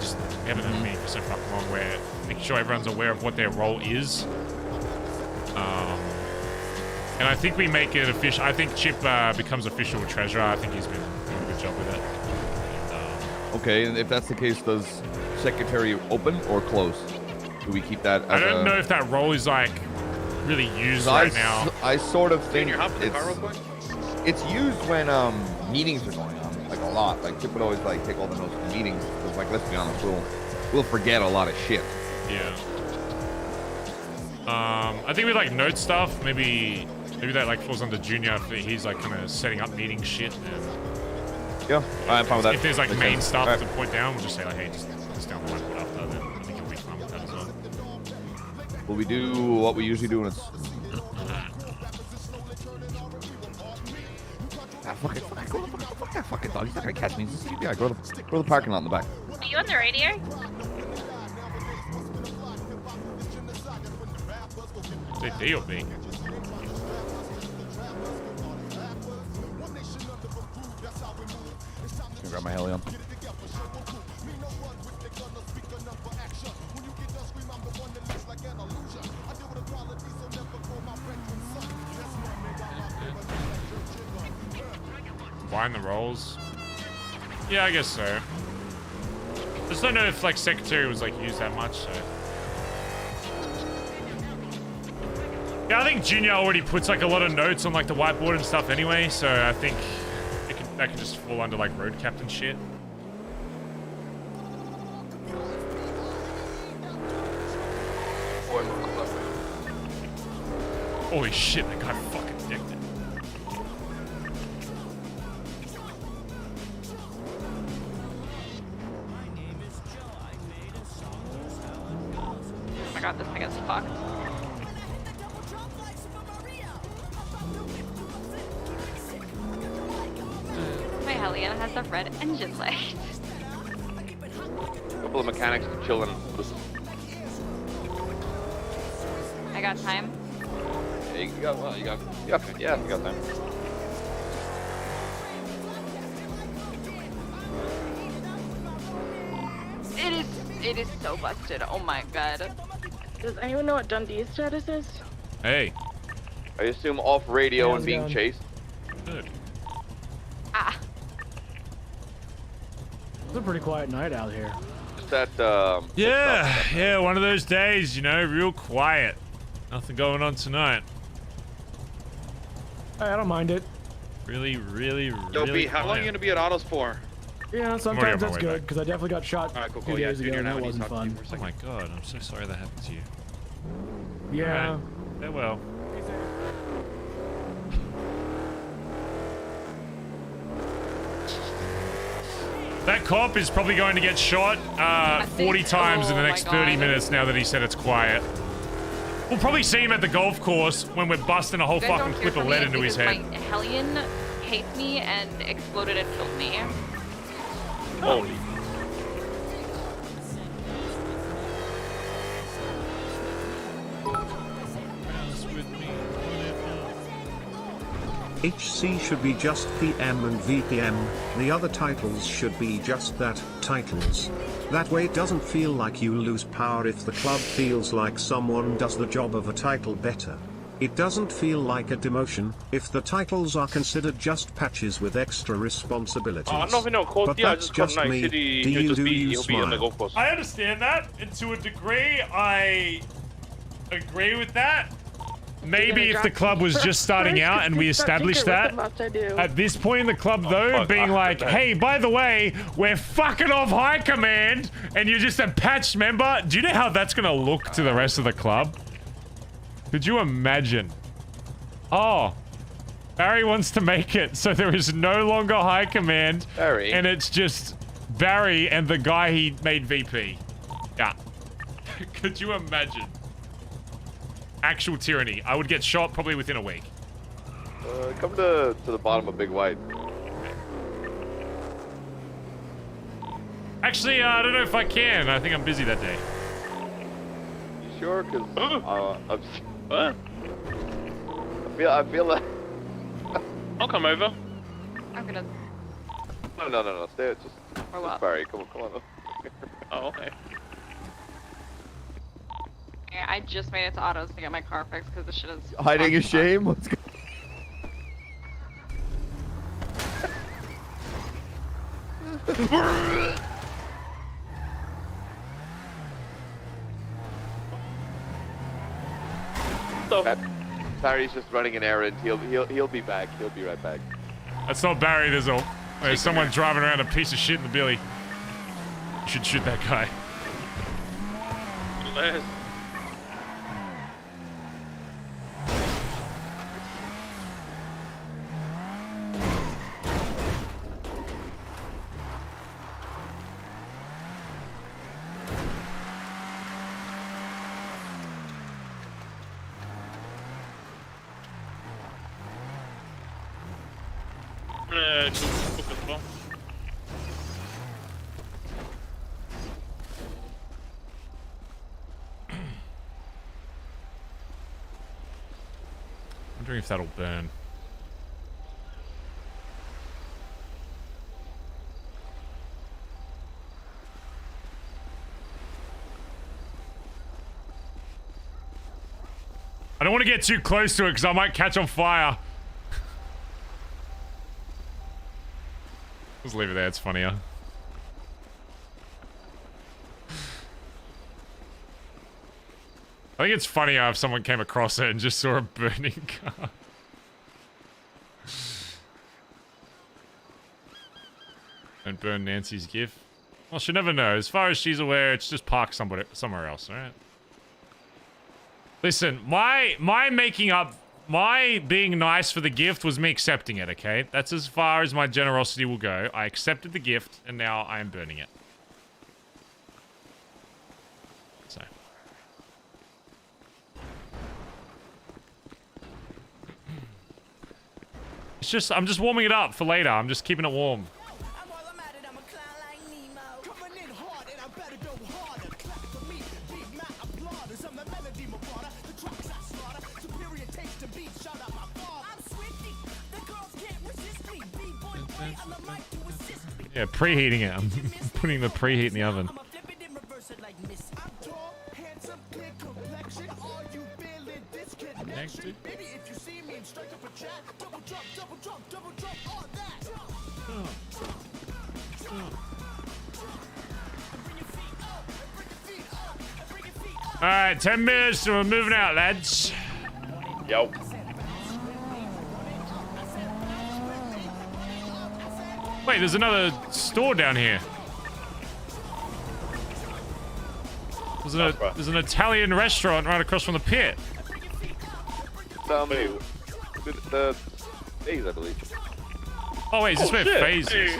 haven't had a meeting for so fucking long, where making sure everyone's aware of what their role is. And I think we make it official. I think Chip becomes official treasurer. I think he's been doing a good job with it. Okay, and if that's the case, does secretary open or close? Do we keep that as I don't know if that role is like really used right now. I sort of think Hop in the car real quick? it's used when meetings are going on, like a lot. Like Chip would always like take all the notes from meetings because, like, let's be honest, we'll forget a lot of shit. Yeah. I think with like note stuff, maybe that like falls under Junior if he's like kind of setting up meeting shit. And yeah, I'm fine with that. If there's like Makes main sense. stuff All right. to point down, we'll just say like, hey, just down the whiteboard after. Then I think it'll be fun with that as well. Will we do what we usually do when it's... Fuck that fucking dog. He's not gonna catch me. Yeah, go to the parking lot in the back. Are you on the radio? Is it D or B? Can grab my Hellion. Combine the roles? Yeah, I guess so. Just don't know if like secretary was like used that much, so. Yeah, I think Junior already puts like a lot of notes on like the whiteboard and stuff anyway, so I think that could just fall under like road captain shit. Holy shit, that guy fucking decked it. Oh my god, this thing is fucked. My Hellion has a red engine light. A couple of mechanics chilling. I got time. Yeah, you got time. It is so busted. Oh my god. Does anyone know what Dundee's status is? Hey. I assume off radio Hey, and how's it being going? chased. Good. Ah. It's a pretty quiet night out here. Just that, Yeah, one of those days, you know, real quiet. Nothing going on tonight. Hey, I don't mind it. Really, really, Yo, really B, how long are you quiet. gonna be at autos for? Yeah, on sometimes my that's way good back. because I definitely got shot Alright, cool, 2 cool. Yeah, days ago Junior and now that I need to wasn't talk to you fun. for a Oh second. my god, I'm so sorry that happened to you. Yeah. Alright, farewell. That cop is probably going to get shot 40 times in the next 30 minutes now that he said it's quiet. We'll probably see him at the golf course when we're busting a whole You guys fucking don't clip hear of from lead me into his because head. My Hellion hates me and exploded and killed me. Holy. HC should be just PM and VPM, the other titles should be just that, titles. That way it doesn't feel like you lose power if the club feels like someone does the job of a title better. It doesn't feel like a demotion if the titles are considered just patches with extra responsibilities. I'm not even on course. But Yeah, I that's just got just Night me. City. Do He'll you just do be, you he'll be on the smile? golf course. I understand that, and to a degree, I agree with that. Maybe if the club was just starting out and we established that, at this point in the club though, being like, hey, by the way, we're fucking off high command, and you're just a patched member, do you know how that's gonna look to the rest of the club? Could you imagine? Oh, Barry wants to make it so there is no longer high command, Barry. and it's just Barry and the guy he made VP. Yeah. Could you imagine? Actual tyranny. I would get shot probably within a week. Come to the bottom of Big White. Actually, I don't know if I can. I think I'm busy that day. You sure? Cause I'm. I feel like. I'll come over. I'm gonna. No. Stay. Just Barry. Come on. Oh, okay. Yeah, I just made it to autos to get my car fixed because the shit is Hiding his shame? What's going Barry's just running an errand. He'll be back. He'll be right back. That's not Barry. There's someone driving around a piece of shit in the billy. You should shoot that guy. Les. Book as well. Wondering if that'll burn. I don't want to get too close to it because I might catch on fire. Just leave it there, it's funnier. I think it's funnier if someone came across it and just saw a burning car. Don't burn Nancy's gift. Well, she'll never know. As far as she's aware, it's just parked somewhere else, alright? Listen, my being nice for the gift was me accepting it, okay? That's as far as my generosity will go. I accepted the gift, and now I am burning it. So. It's just, I'm just warming it up for later. I'm just keeping it warm. Yeah, preheating it. I'm putting the preheat in the oven. next to? Alright, 10 minutes and we're moving out, lads. Yo. Wait, there's store down here. There's an Italian restaurant right across from the pit. The phase, I believe. Oh wait, is this where phase is?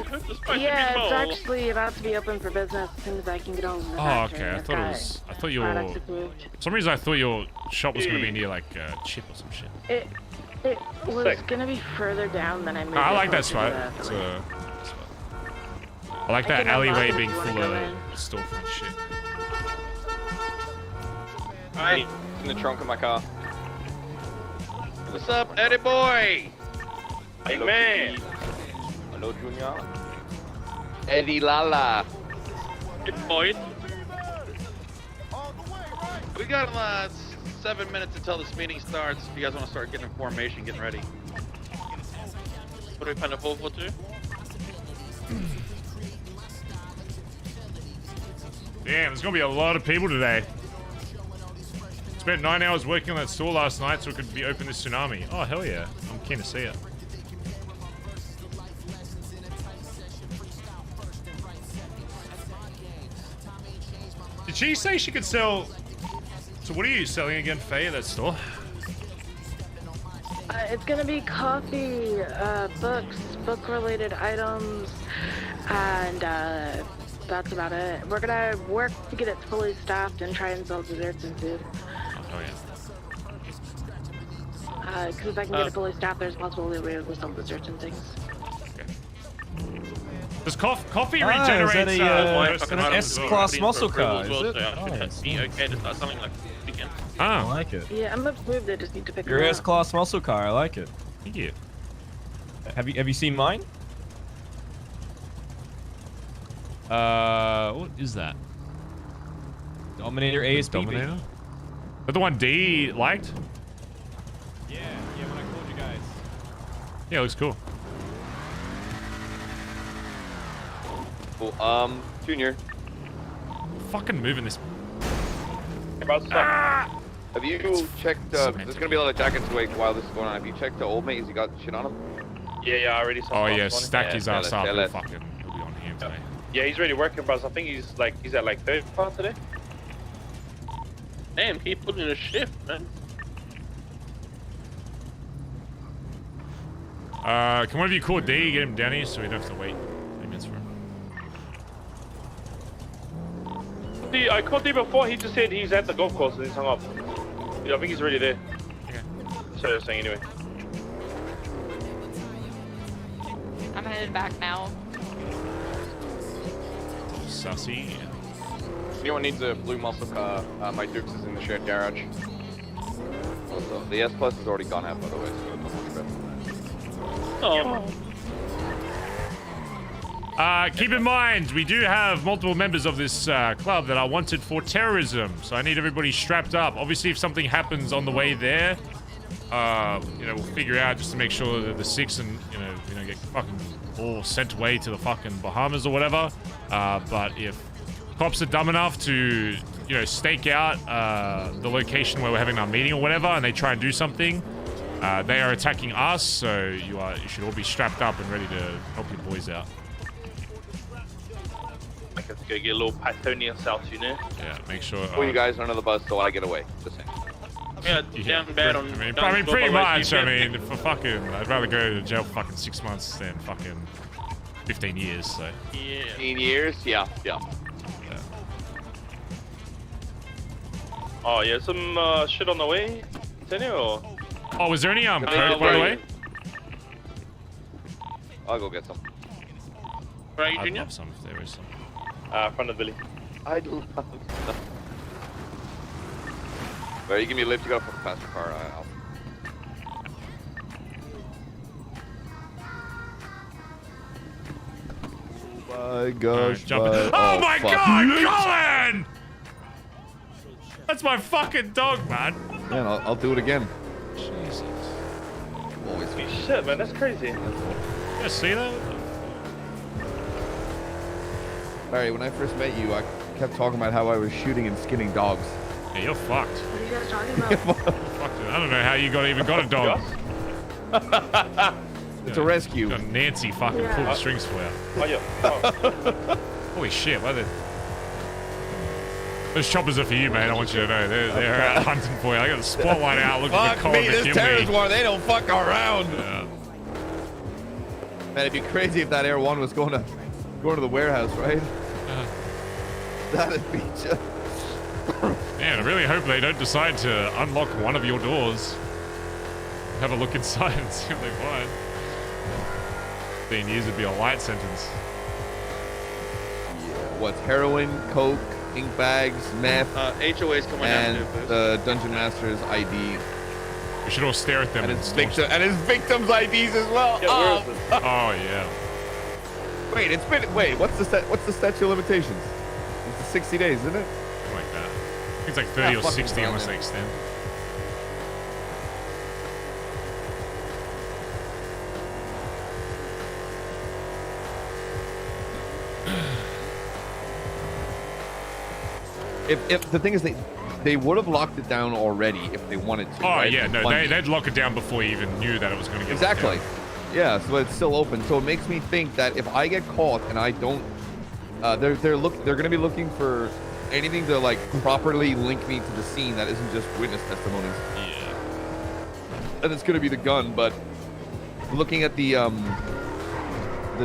Yeah, it's actually about to be open for business as soon as I can get on the Oh, okay. I thought your for some reason I thought your shop was gonna be near like Chip or some shit. It was gonna be further down than I moved. I like that spot. I like that alleyway being full of storefront shit. Alright, in the trunk of my car. What's up, Eddie boy? Hey man. Hello, Junior. Eddie Lala. Good boy. We got 7 minutes until this meeting starts. If you guys want to start getting in formation, getting ready. What are we playing a 4-4-2? Damn, there's gonna be a lot of people today. Spent 9 hours working on that store last night so it could be open this tsunami. Oh hell yeah, I'm keen to see it. Did she say she could sell? So what are you selling again, Faye, at that store? It's gonna be coffee, books, book-related items, and that's about it. We're gonna work to get it fully staffed and try and sell desserts and food. Oh yeah. Because if I can get it fully staffed, there's a possibility we'll be able to sell desserts and things. Does coffee regenerates an S-class muscle car, is it? Okay to start something like weekend. I like it. Yeah, I'm approved. I just need to pick Your it up. S-class muscle car, I like it. Thank you. Have you seen mine? What is that? Dominator ASPB. Dominator? But the one D liked? Yeah, when I called you guys. Yeah, it looks cool. Cool. Junior. Fucking moving this. Have you checked, there's gonna be a lot of jackets awake while this is going on. Have you checked the old mate? Has he got shit on him? Yeah, I already saw Oh him yeah, this morning. stacked his ass up and it. fucking he'll be on him today. Yeah, he's already working, bros. I think he's at like 3rd part today. Damn, keep putting in a shift, man. Can one of you call D, get him down here so we don't have to wait 3 minutes for him. I called him before. He just said he's at the golf course and he's hung up. Yeah, I think he's already there. Okay. So you're saying anyway. I'm headed back now. Sussy. Anyone needs a blue muscle car? My Dukes is in the shared garage. Also, the S Plus has already gone out, by the way, so don't worry about it. Oh. Keep in mind, we do have multiple members of this club that are wanted for terrorism, so I need everybody strapped up. Obviously, if something happens on the way there, we'll figure out just to make sure that the 6 and get fucking all sent away to the fucking Bahamas or whatever. But if cops are dumb enough to, stake out the location where we're having our meeting or whatever, and they try and do something, they are attacking us. So you should all be strapped up and ready to help your boys out. I have to go get a little Patonia South, Yeah, make sure. Pull you guys under the bus so I get away. Just saying. Yeah, down bad on. I mean, pretty much. I mean, for fucking, I'd rather go to jail for fucking 6 months than fucking 15 years. So. Yeah. 15 years? Yeah. Oh yeah, some shit on the way. Continue or? Oh, was there any coke, by the way? I'll go get some. Where are you, I'd Junior? love some if there is some. Front of the Billy. I'd love some. Well, you give me a lift to go from past your car. I'll... Oh my gosh. Oh my god, Collin! That's my fucking dog, man. Man, I'll do it again. always. Holy shit, man, that's crazy. Yeah, see that? Barry, when I first met you, I kept talking about how I was shooting and skinning dogs. Yeah, you're fucked. What are you guys talking about? Fucked. I don't know how you even got a dog. It's a rescue. Got Nancy fucking pull the strings for you. Oh, yeah. Holy shit, what are they? Those choppers are for you, mate. I want you to know. They're out hunting for you. I got the spotlight out looking for Collin. Fuck me, this terrorist war, they don't fuck around. Yeah. Man, it'd be crazy if that Air 1 was going to the warehouse, right? That'd be just... Man, I really hope they don't decide to unlock one of your doors. Have a look inside and see what they find. 15 years would be a light sentence. What's heroin, coke, ink bags, meth, HOA's coming and down. the Dungeon Master's ID. We should all stare at them. And his victims' IDs as well. Yeah, where is it? Oh yeah. Wait, what's the statute of limitations? It's 60 days, isn't it? Something like that. I think it's like 30 or 60 unless they extend. If the thing is, they would have locked it down already if they wanted to. Oh right? yeah, no, they'd lock it down before you even knew that it was going to get exactly. locked down. Yeah, so it's still open. So it makes me think that if I get caught and I don't, they're going to be looking for anything to like properly link me to the scene that isn't just witness testimonies. Yeah. And it's going to be the gun, but looking at the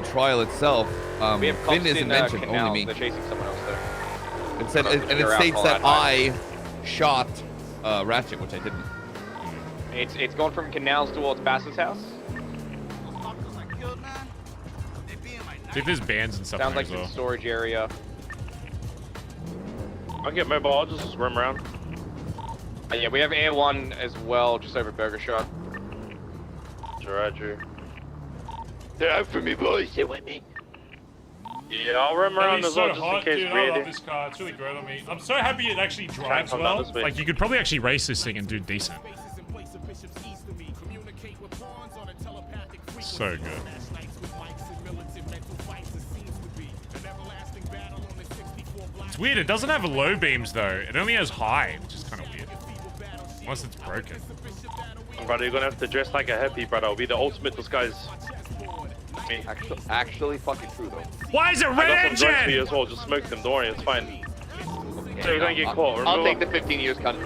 trial itself, Finn isn't mentioned, only me. They're chasing someone else there. It said, and it states that I shot Ratchet, which I didn't. It's going from canals towards Bazza's house. See if there's bands and stuff. Sounds there like as well. some storage area. I'll get mobile. I'll just roam around. Yeah, we have Air 1 as well, just over Burger Shot. Roger. They're out for me, boys. Stay with me. Yeah, I'll roam around as well, just in case dude, I love this car. It's really great on me. I'm so happy it actually drives well. Like, you could probably actually race this thing and do decent. So good. It's weird, it doesn't have low beams though. It only has high, which is kind of weird. Unless it's broken. Brother, you're gonna have to dress like a hippie, brother. It'll be the ultimate disguise. Actually fucking true though. Why is it red I got some drugs for engine? you as well. Just smoke them, don't worry, it's fine. So you don't get caught. I'll take the 15 years, cunt.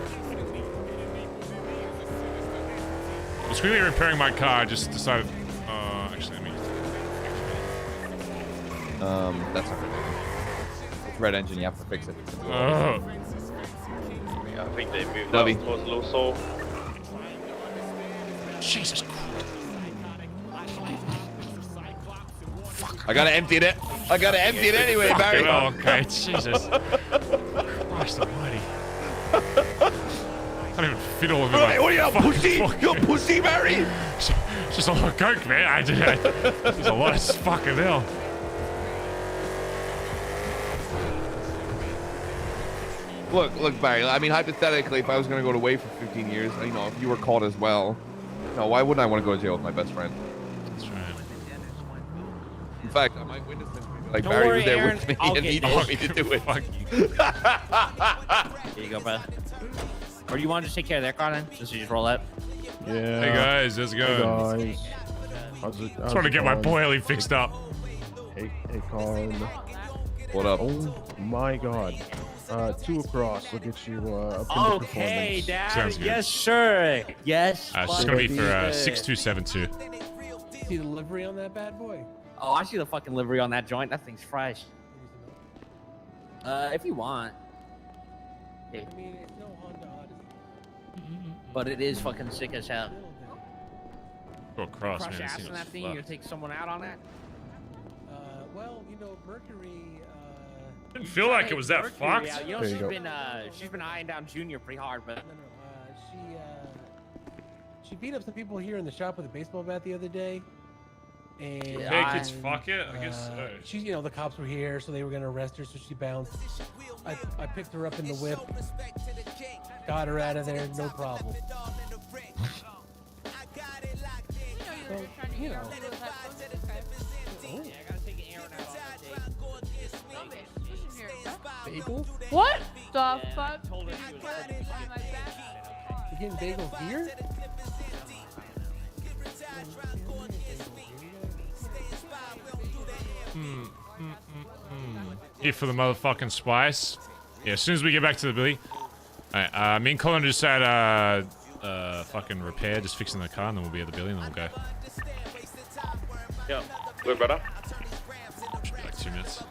I was really repairing my car, I just decided... actually, let me... That's not good. It's red engine, you have to fix it. Yeah, I think they moved up towards Low Soul. Jesus Christ. I gotta empty it. I gotta empty it anyway, Barry. Oh, okay, Jesus. Christ almighty. I don't even fit all of it. Hey, what are you, pussy? You're pussy, Barry. It's just a lot of coke, man. There's a lot of fucking hell. Look, Barry. I mean, hypothetically, if I was gonna go away for 15 years, you know, if you were caught as well, why wouldn't I want to go to jail with my best friend? That's right. In fact, I might witness this. Like Don't Barry worry, was there Aaron. with me, I'll and get he it. told me to do it. Fuck Here you go, bro. Or do you want to just take care of that, Collin? Just you just roll up. Yeah. Hey guys, how's it going? Hey guys. Just want to get my boy Ellie fixed up. Hey, Collin. What up? Oh my God. 2 across. We'll get you up in the Okay, performance. Dad. Sounds good. Yes, sir. Yes. It's just gonna be for 6272. See the livery on that bad boy? Oh, I see the fucking livery on that joint. That thing's fresh. If you want. Yeah. I mean, it's no Honda Odyssey. But it is fucking sick as hell. Go across, Crush man. ass This on thing that is thing. You're fucked. gonna take someone out on that? Well, you know, Mercury. Didn't feel like it was that Mercury, fucked. yeah, you know, she's been eyeing down Junior pretty hard, but She beat up some people here in the shop with a baseball bat the other day. And Hey kids, fuck it. I guess so. she, you know, the cops were here, so they were gonna arrest her, so she bounced. I picked her up in the whip, got her out of there, no problem. You know. Bagel? What the fuck? You getting bagel here? Here for the motherfucking spice. Yeah, as soon as we get back to the Billy. Alright, me and Collin just had fucking repair, just fixing the car, and then we'll be at the Billy and then we'll go. Yeah. Good, brother. Like 2 minutes.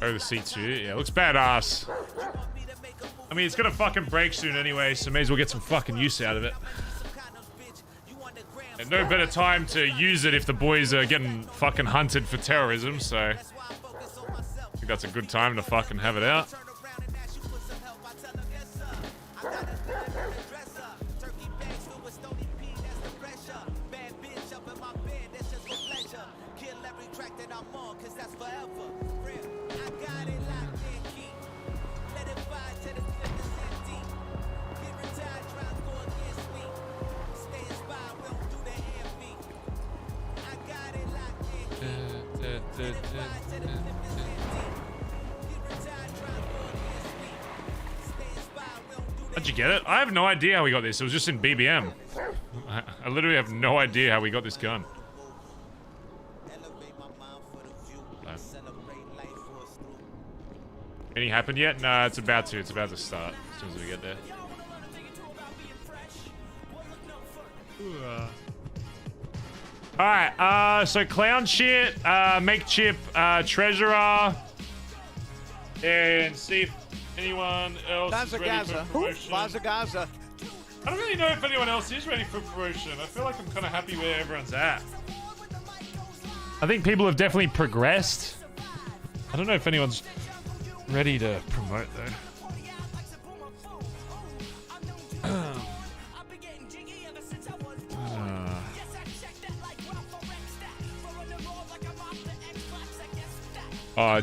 Oh, the C2. Yeah, looks badass. I mean, it's gonna fucking break soon anyway, so may as well get some fucking use out of it. And no better time to use it if the boys are getting fucking hunted for terrorism, so I think that's a good time to fucking have it out. How'd you get it? I have no idea how we got this. It was just in BBM. I literally have no idea how we got this gun. No. Anything happened yet? Nah, it's about to. It's about to start as soon as we get there. Alright, so clown shit, make chip, treasurer, and see if anyone else is ready for promotion. Bazza. I don't really know if anyone else is ready for promotion. I feel like I'm kind of happy where everyone's at. I think people have definitely progressed. I don't know if anyone's ready to promote though.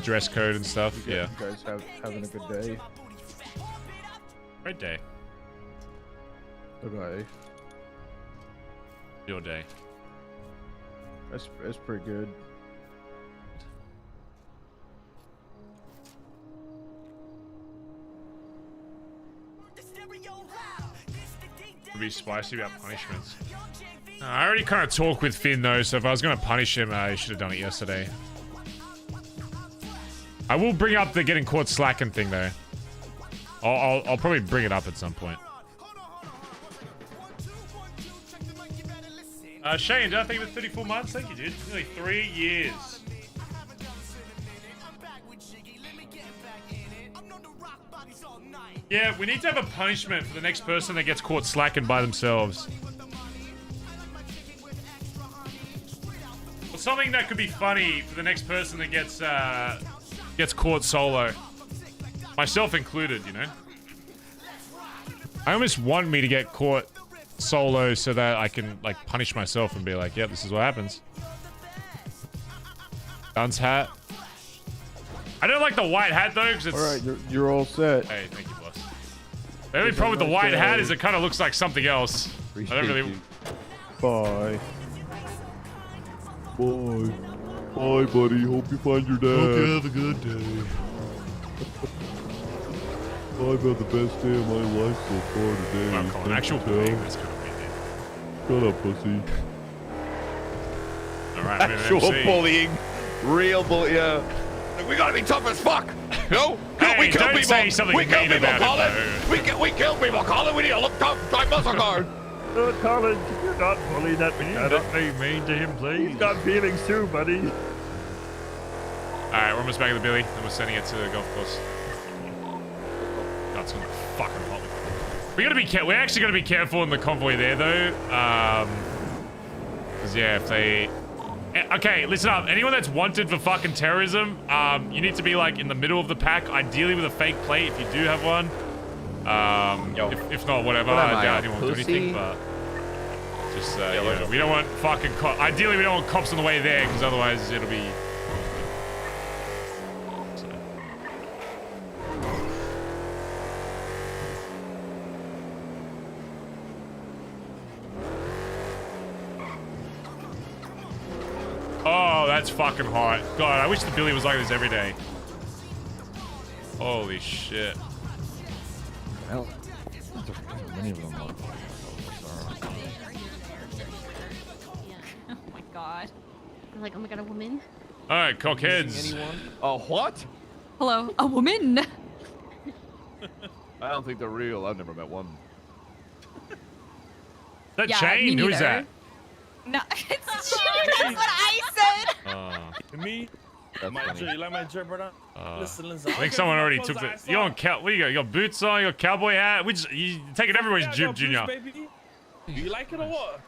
Dress code and stuff. Yeah. You guys having a good day? Great day. Okay. Your day. That's pretty good. Be spicy about punishments. I already kind of talked with Finn though, so if I was going to punish him, I should have done it yesterday. I will bring up the getting caught slacking thing though. I'll probably bring it up at some point. Shane, did I think it was 34 months? Thank you, dude. Nearly 3 years. Yeah, we need to have a punishment for the next person that gets caught slacking by themselves. Or something that could be funny for the next person that gets caught solo. Myself included, you know? I almost want me to get caught solo so that I can, like, punish myself and be like, yep, this is what happens. Guns hat. I don't like the white hat, though, because it's... Alright, you're all set. Hey, thank you, boss. The only problem with the white hat is it kind of looks like something else. I don't really... Bye. Bye. Bye, buddy. Hope you find your dad. Hope you have a good day. I've had the best day of my life so far today. I'm calling actual bullying. That's kind of weird. Shut up, pussy. Alright, actual bullying. Real bullying. Yeah. We gotta be tough as fuck. No? Hey, we kill don't people. say something we kill mean people, about Collin. it, We kill people, Collin. We need to look tough. Drive muscle cars. Collin, you're not bullying that man. Don't be mean to him, please. He's got feelings too, buddy. Alright, we're almost back at the Billy, and we're sending it to the golf course. That's gonna fucking hot. We're actually gonna be careful in the convoy there, though. Because yeah, if they... Okay, listen up. Anyone that's wanted for fucking terrorism, you need to be like in the middle of the pack, ideally with a fake plate if you do have one. If not, whatever. I doubt anyone will do anything, but just you know, we don't want fucking ideally we don't want cops on the way there, because otherwise it'll be. So. that's fucking hot. God, I wish the Billy was like this every day. Holy shit. Well, many of them are. Oh my god. I'm like, oh my god, a woman. All right, cockheads. What? Hello, a woman. I don't think they're real. I've never met one. That Yeah, chain? me Who is neither. that? No, it's Chain. That's what I said. Me? You like my shirt, brother? Listen, I think someone already took the. You on what do you got? You got boots on? You got cowboy hat? You taking everywhere's Junior. Do you like it or what?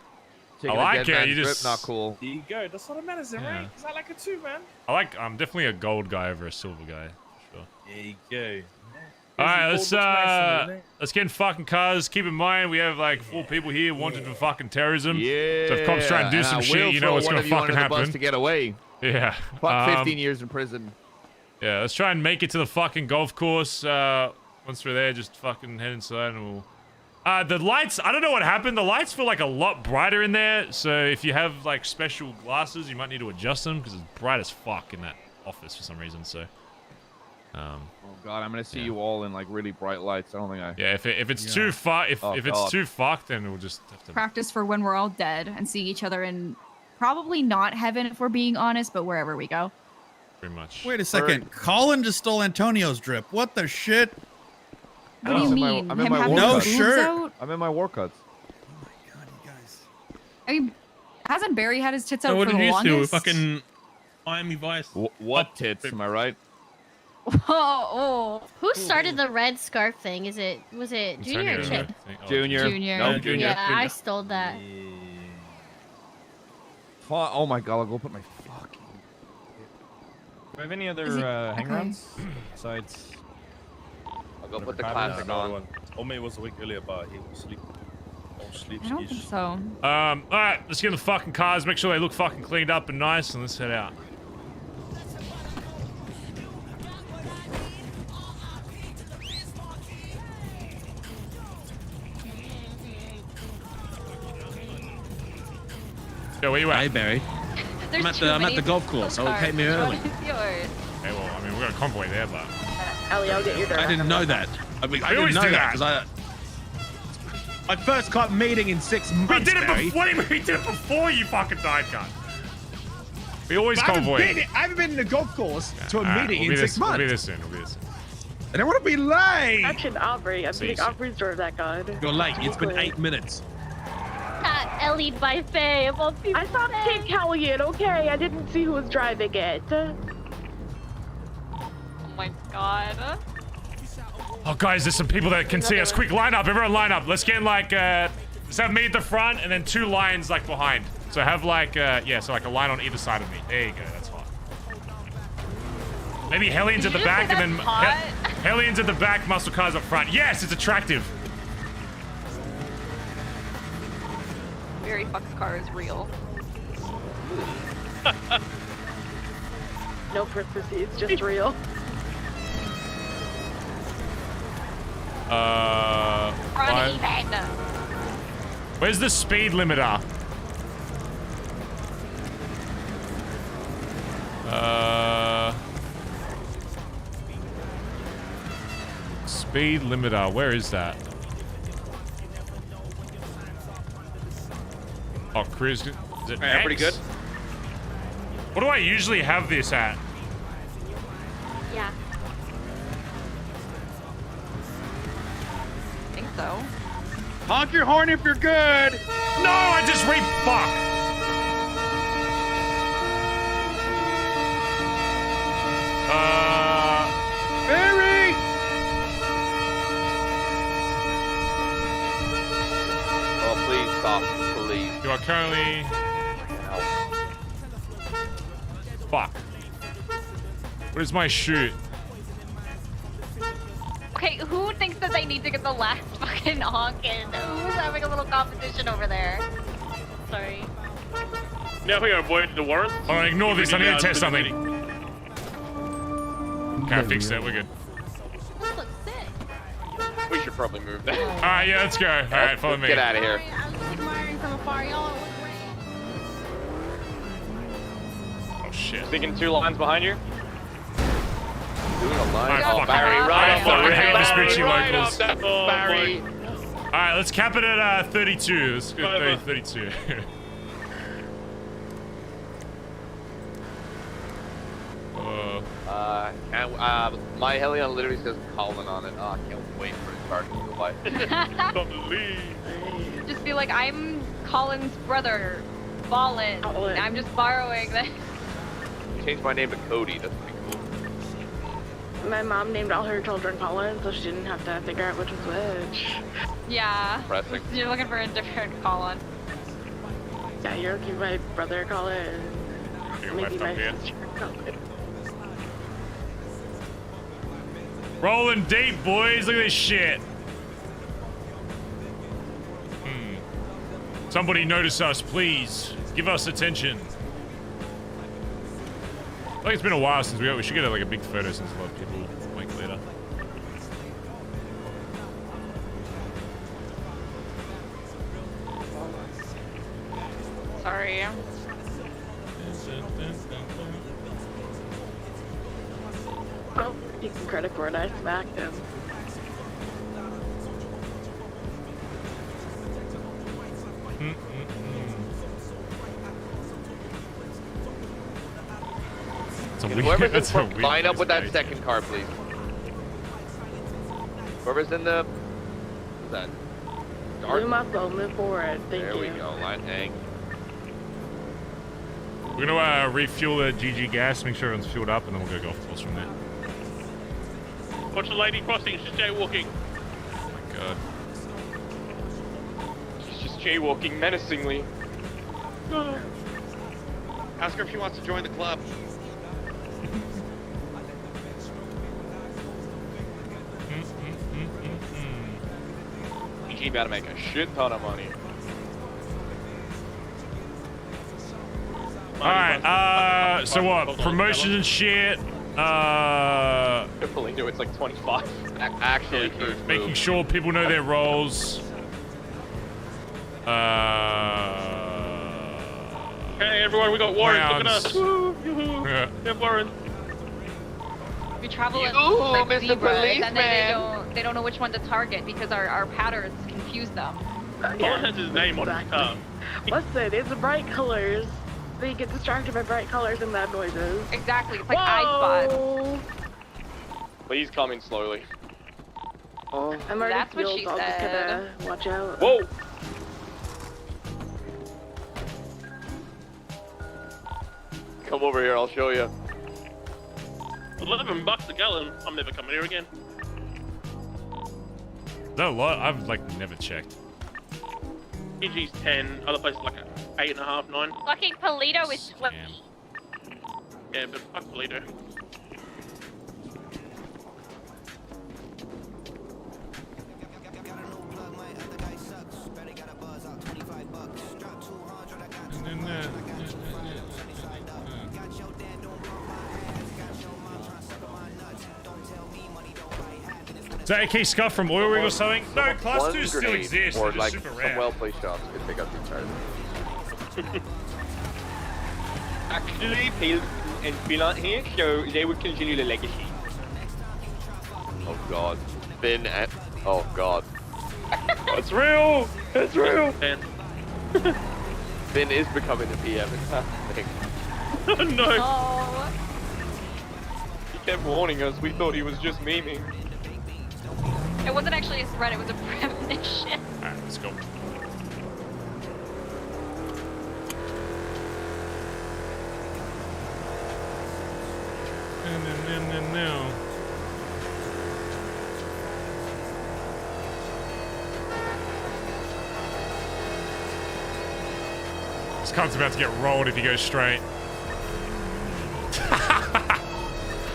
I like it. You just not cool. There you go. That's what I'm medicine, Yeah. right? Because I like it too, man. I'm definitely a gold guy over a silver guy. For sure. There you go. All right, Gold looks nice in it, let's get in fucking cars. Keep in mind we have like 4 people here wanted for fucking terrorism. Yeah. So if cops try and do some shit, you know what's gonna fucking happen. To get away. Yeah. Fuck 15 years in prison. Yeah, let's try and make it to the fucking golf course. Once we're there, just fucking head inside and we'll. The lights. I don't know what happened. The lights feel like a lot brighter in there. So if you have like special glasses, you might need to adjust them because it's bright as fuck in that office for some reason. So. Oh god, I'm gonna see you all in like really bright lights. I don't think I. Yeah, if it's too far, if it's too fucked, then we'll just have to Practice for when we're all dead and seeing each other in probably not heaven if we're being honest, but wherever we go. Pretty much. Wait a second. Collin just stole Antonio's drip. What the shit? What do you mean? I'm in Him my having war his cuts. boobs out? I'm in my war cuts. I mean, hasn't Barry had his tits So out what for did the you do? longest? Fucking Miami Vice. What tits? Am I right? Oh. Who started the red scarf thing? Was it Junior or Chip? Junior. Junior. No, Junior. Yeah, I stole that. Oh my god, I'll go put my fucking. Do I have any other hang-arounds besides? I'll go put the Another classic on. one. Omei was awake earlier, but he was asleep. Don't sleep. I don't think so. All right, let's get in the fucking cars. Make sure they look fucking cleaned up and nice, and let's head out. Yo, where you at? Hey, Barry. There's I'm at the golf course. So it came me early. What is yours? Hey, well, I mean, we got a convoy there, but. Ellie, I'll get you there. I didn't know that. I mean, I We didn't always know do that that. because my first club meeting in 6 months. We did it Barry. before. We did it before you fucking died, cunt. We always I haven't convoy. I haven't been in a golf course to a meeting we'll in 6 months. We'll be this soon. We'll be this soon. I don't want to be late. Actually, Aubrey. I think Aubrey's drove that god. You're late. It's been 8 minutes. Ellie by Faye of all people. I saw Kate Callion, okay? I didn't see who was driving it. Oh my god. Oh, guys, there's some people that can see us. Quick, line up. Everyone line up. Let's get like, let's have me at the front and then 2 lines like behind. So have like, so like a line on either side of me. There you go. That's hot. Maybe Hellions at the back and then Hellions at the back, muscle cars up front. Yes, it's attractive. Barry Fuck's car is real. No parentheses, just real. Run even. Where's the speed limiter? Speed limiter. Where is that? Oh, cruise. Is it Yeah, pretty X? good. What do I usually have this at? Yeah. I think so. Honk your horn if you're good. No, I just fuck. Barry! Oh, please stop. Please. You are currently. Fuck. What is my shoot? Okay, who thinks that they need to get the last fucking honkin'? Who's having a little competition over there? Sorry. Now we are avoiding the warrant. Alright, ignore this. I need to test something. Okay, I fixed it. We're good. We should probably move that. Alright, yeah, let's go. Alright, follow me. Get out of here. Oh shit. Sticking 2 lines behind you. Doing a line. I Oh, fucking- Barry, I right fucking hate up, this Barry, bitchy right locals. up, Barry. Alright, let's cap it at 32. Let's go 32. My Helion literally says Collin on it. Oh, I can't wait for his car to go by. Just be like, I'm Colin's brother, Ballin. I'm just borrowing that. Changed my name to Cody. That's pretty cool. My mom named all her children Collin, so she didn't have to figure out which was which. Yeah. Depressing. You're looking for a different Colin. Yeah, you're looking my brother Collin. Maybe my sister Collin. Rolling deep, boys. Look at this shit. Somebody notice us, please. Give us attention. I think it's been a while since we should get like a big photo since a lot of people like later. Sorry. Oh, you can credit for it. I smacked him. Whoever's in front, line up with that second car, please. Whoever's in the... What's that? Blue muscle, move forward. Thank you. There we go. Line hang. We're gonna refuel the GG gas, make sure everyone's fueled up, and then we'll go golf course from there. Watch the lady crossing. She's jaywalking. Oh my god. She's just jaywalking menacingly. Ask her if she wants to join the club. She's about to make a shit ton of money. Alright, so what? Promotions and shit. Polino, it's like 25. Actually, making sure people know their roles. Hey everyone, we got Warren. Look at us. Woo, yoo-hoo. Yeah. Yeah, Warren. We travel in Ooh, like Mr. zebra, and then Policeman. they don't know which one to target because our patterns confuse them. Colin has his name on his car. Listen, it's bright colors. So you get distracted by bright colors and loud noises. Exactly, it's like eye spots. Please come in slowly. Oh. I'm already That's what fueled, she so I'll just said. gotta watch out. Whoa! Come over here, I'll show you. $11 a gallon. I'm never coming here again. No, lot. I've like never checked. PG's 10. Other places like 8.5, 9. Fucking Polito is 20. Yeah, but fuck Polito. Is that AK Scuff from Oil Rig or something? No, Class 2 still grenade exists. Or They're like just super some rare. well-placed shots could pick up these cars. Actually, Pale and Phil aren't here, so they would continue the legacy. Oh god. Finn and... Oh god. It's real! It's real! Finn is becoming the PM. It's happening. Oh no! Oh. He kept warning us, we thought he was just memeing. It wasn't actually a threat, it was a premonition. Alright, let's go. No. This cunt's about to get rolled if he goes straight.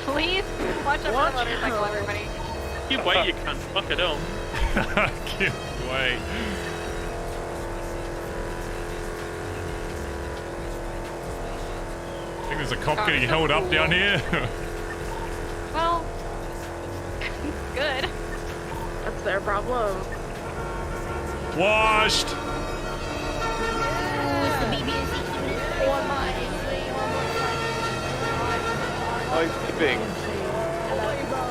Please watch out for the motorcycle, everybody. Give way, you cunt. Fuck it all. Give way. I think there's a cop getting held up down here. Well, good. That's their problem. Washed. sleeping.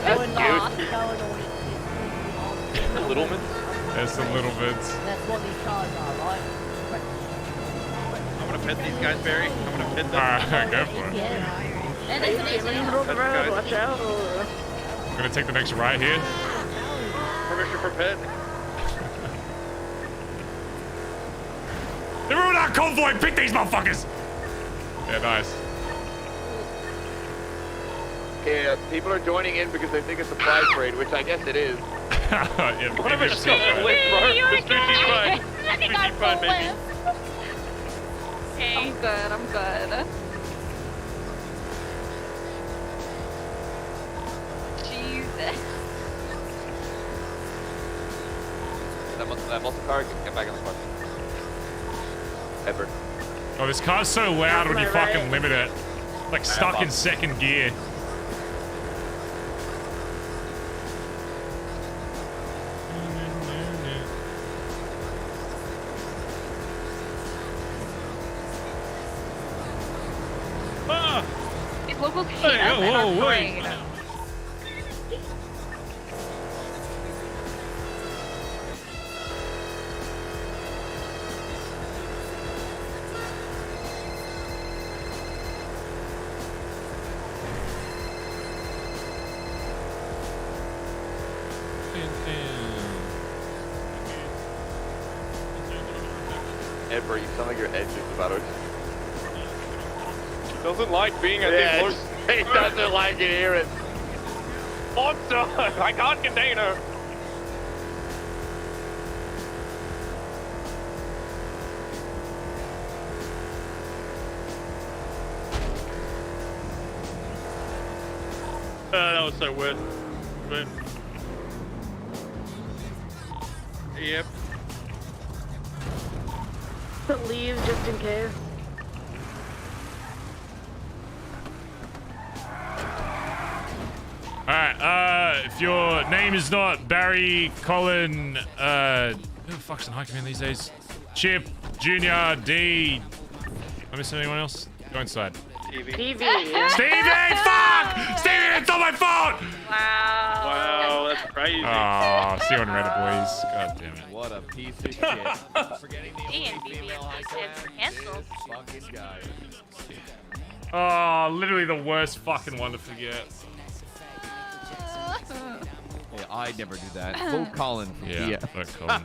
That's cute. Littlemans? There's some little bits. That's what these cars are, right? I'm gonna pet these guys, Barry. I'm gonna pet them. Alright, go for it. And it's amazing. Watch out. I'm gonna take the next right here. Permission for pet. They ruined our convoy! Pick these motherfuckers! Yeah, nice. Yeah, people are joining in because they think it's a pride parade, which I guess it is. Yeah, One of us BBMC, got right? flipped, bro. You're It's Sushi's fine. I think I'm Sushi's fine, full baby. lift. I'm good. I'm good. Jesus. That muscle car, get back in the car. Edbert. Oh, this car's so loud when you fucking limit it. Like stuck in second gear. Ah! These locals hate Hey, us and whoa, our wait. parade. Edbert, you sound like your edge is about to. He doesn't like being at Yeah, these low. he doesn't like it, hear it. Monster! I can't contain her. That was so weird. Yep. But leave just in case. Alright, if your name is not Barry, Collin, who the fuck's in high command these days? Chip, Junior, D. Am I missing anyone else? Go inside. Stevie. Stevie! Fuck! Stevie, it's not my fault! Wow. Wow, that's crazy. Oh, see you on Reddit, boys. God damn it. What a piece of shit. Forgetting the D and only female high BBMC command cancelled. is fucking guy. Oh, literally the worst fucking one to forget. Hey, I never do that. Vote Collin for Yeah, PF. vote Collin.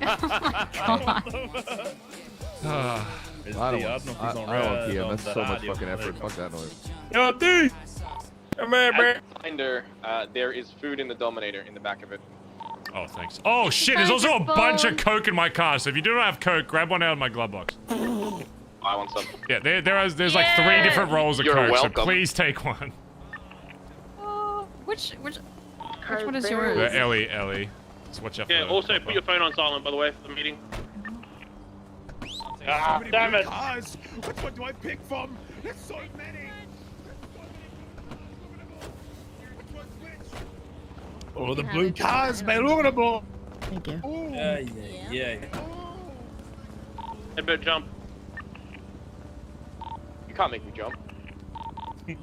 Ah. I don't want PM. That's so much fucking effort. Fuck that noise. Yo, dude! Come here, bro. Finder, there is food in the Dominator in the back of it. Oh, thanks. Oh, shit, there's also a bunch of Coke in my car, so if you do not have Coke, grab one out of my glove box. I want some. Yeah, there's like 3 different rolls of You're Coke, welcome. so please take one. Which one is yours? Ellie. Let's watch out for Yeah, the also copper. put your phone on silent, by the way, for the meeting. Ah, damn it! Cars. Which one do I pick from? There's so many. Oh, the blue cars, man. Look at them all. Thank you. Yeah. Edbert, jump. You can't make me jump.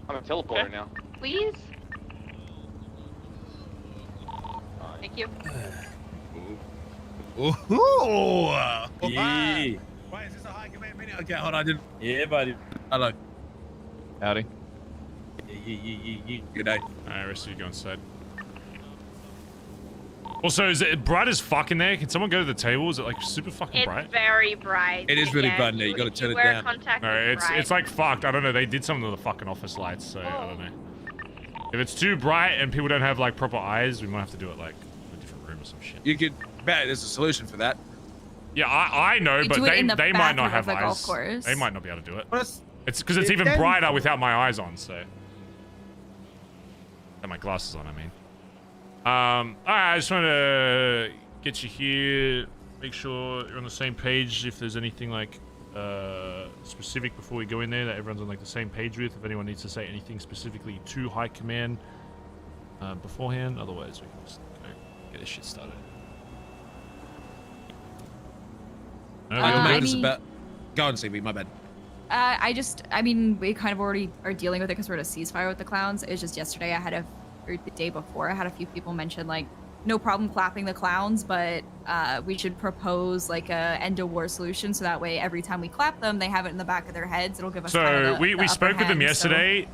I'm a teleporter now. Please? Thank you. Oh. Yeah. Wait, is this a high command meeting? Okay, hold on. I didn't. Yeah, buddy. Hello. Howdy. Yeah. Good day. Alright, rest of you go inside. Also, is it bright as fuck in there? Can someone go to the table? Is it like super fucking It's bright? very bright. It is really Yeah, bright in there. You gotta if turn it wear down. Contact, No, it's bright. it's like fucked. I don't know. They did something to the fucking office lights, so I don't know. If it's too bright and people don't have like proper eyes, we might have to do it like in a different room or some shit. You could bet there's a solution for that. Yeah, I know, You but do it in the they might not bathroom have of the golf eyes. course. They might not be able to do it. Well, It's because it's even brighter without my eyes on, so. And my glasses on, I mean. Alright, I just want to get you here, make sure you're on the same page. If there's anything like specific before we go in there that everyone's on like the same page with. If anyone needs to say anything specifically to High Command beforehand, otherwise we can just get this shit started. No, High you're command good? is about. Go on, CB. My bad. I mean, we kind of already are dealing with it because we're in a ceasefire with the clowns. It's just yesterday or the day before, I had a few people mention, like, no problem clapping the clowns, but we should propose, like, a end of war solution so that way every time we clap them, they have it in the back of their heads. It'll give us So we the spoke with him hand, yesterday.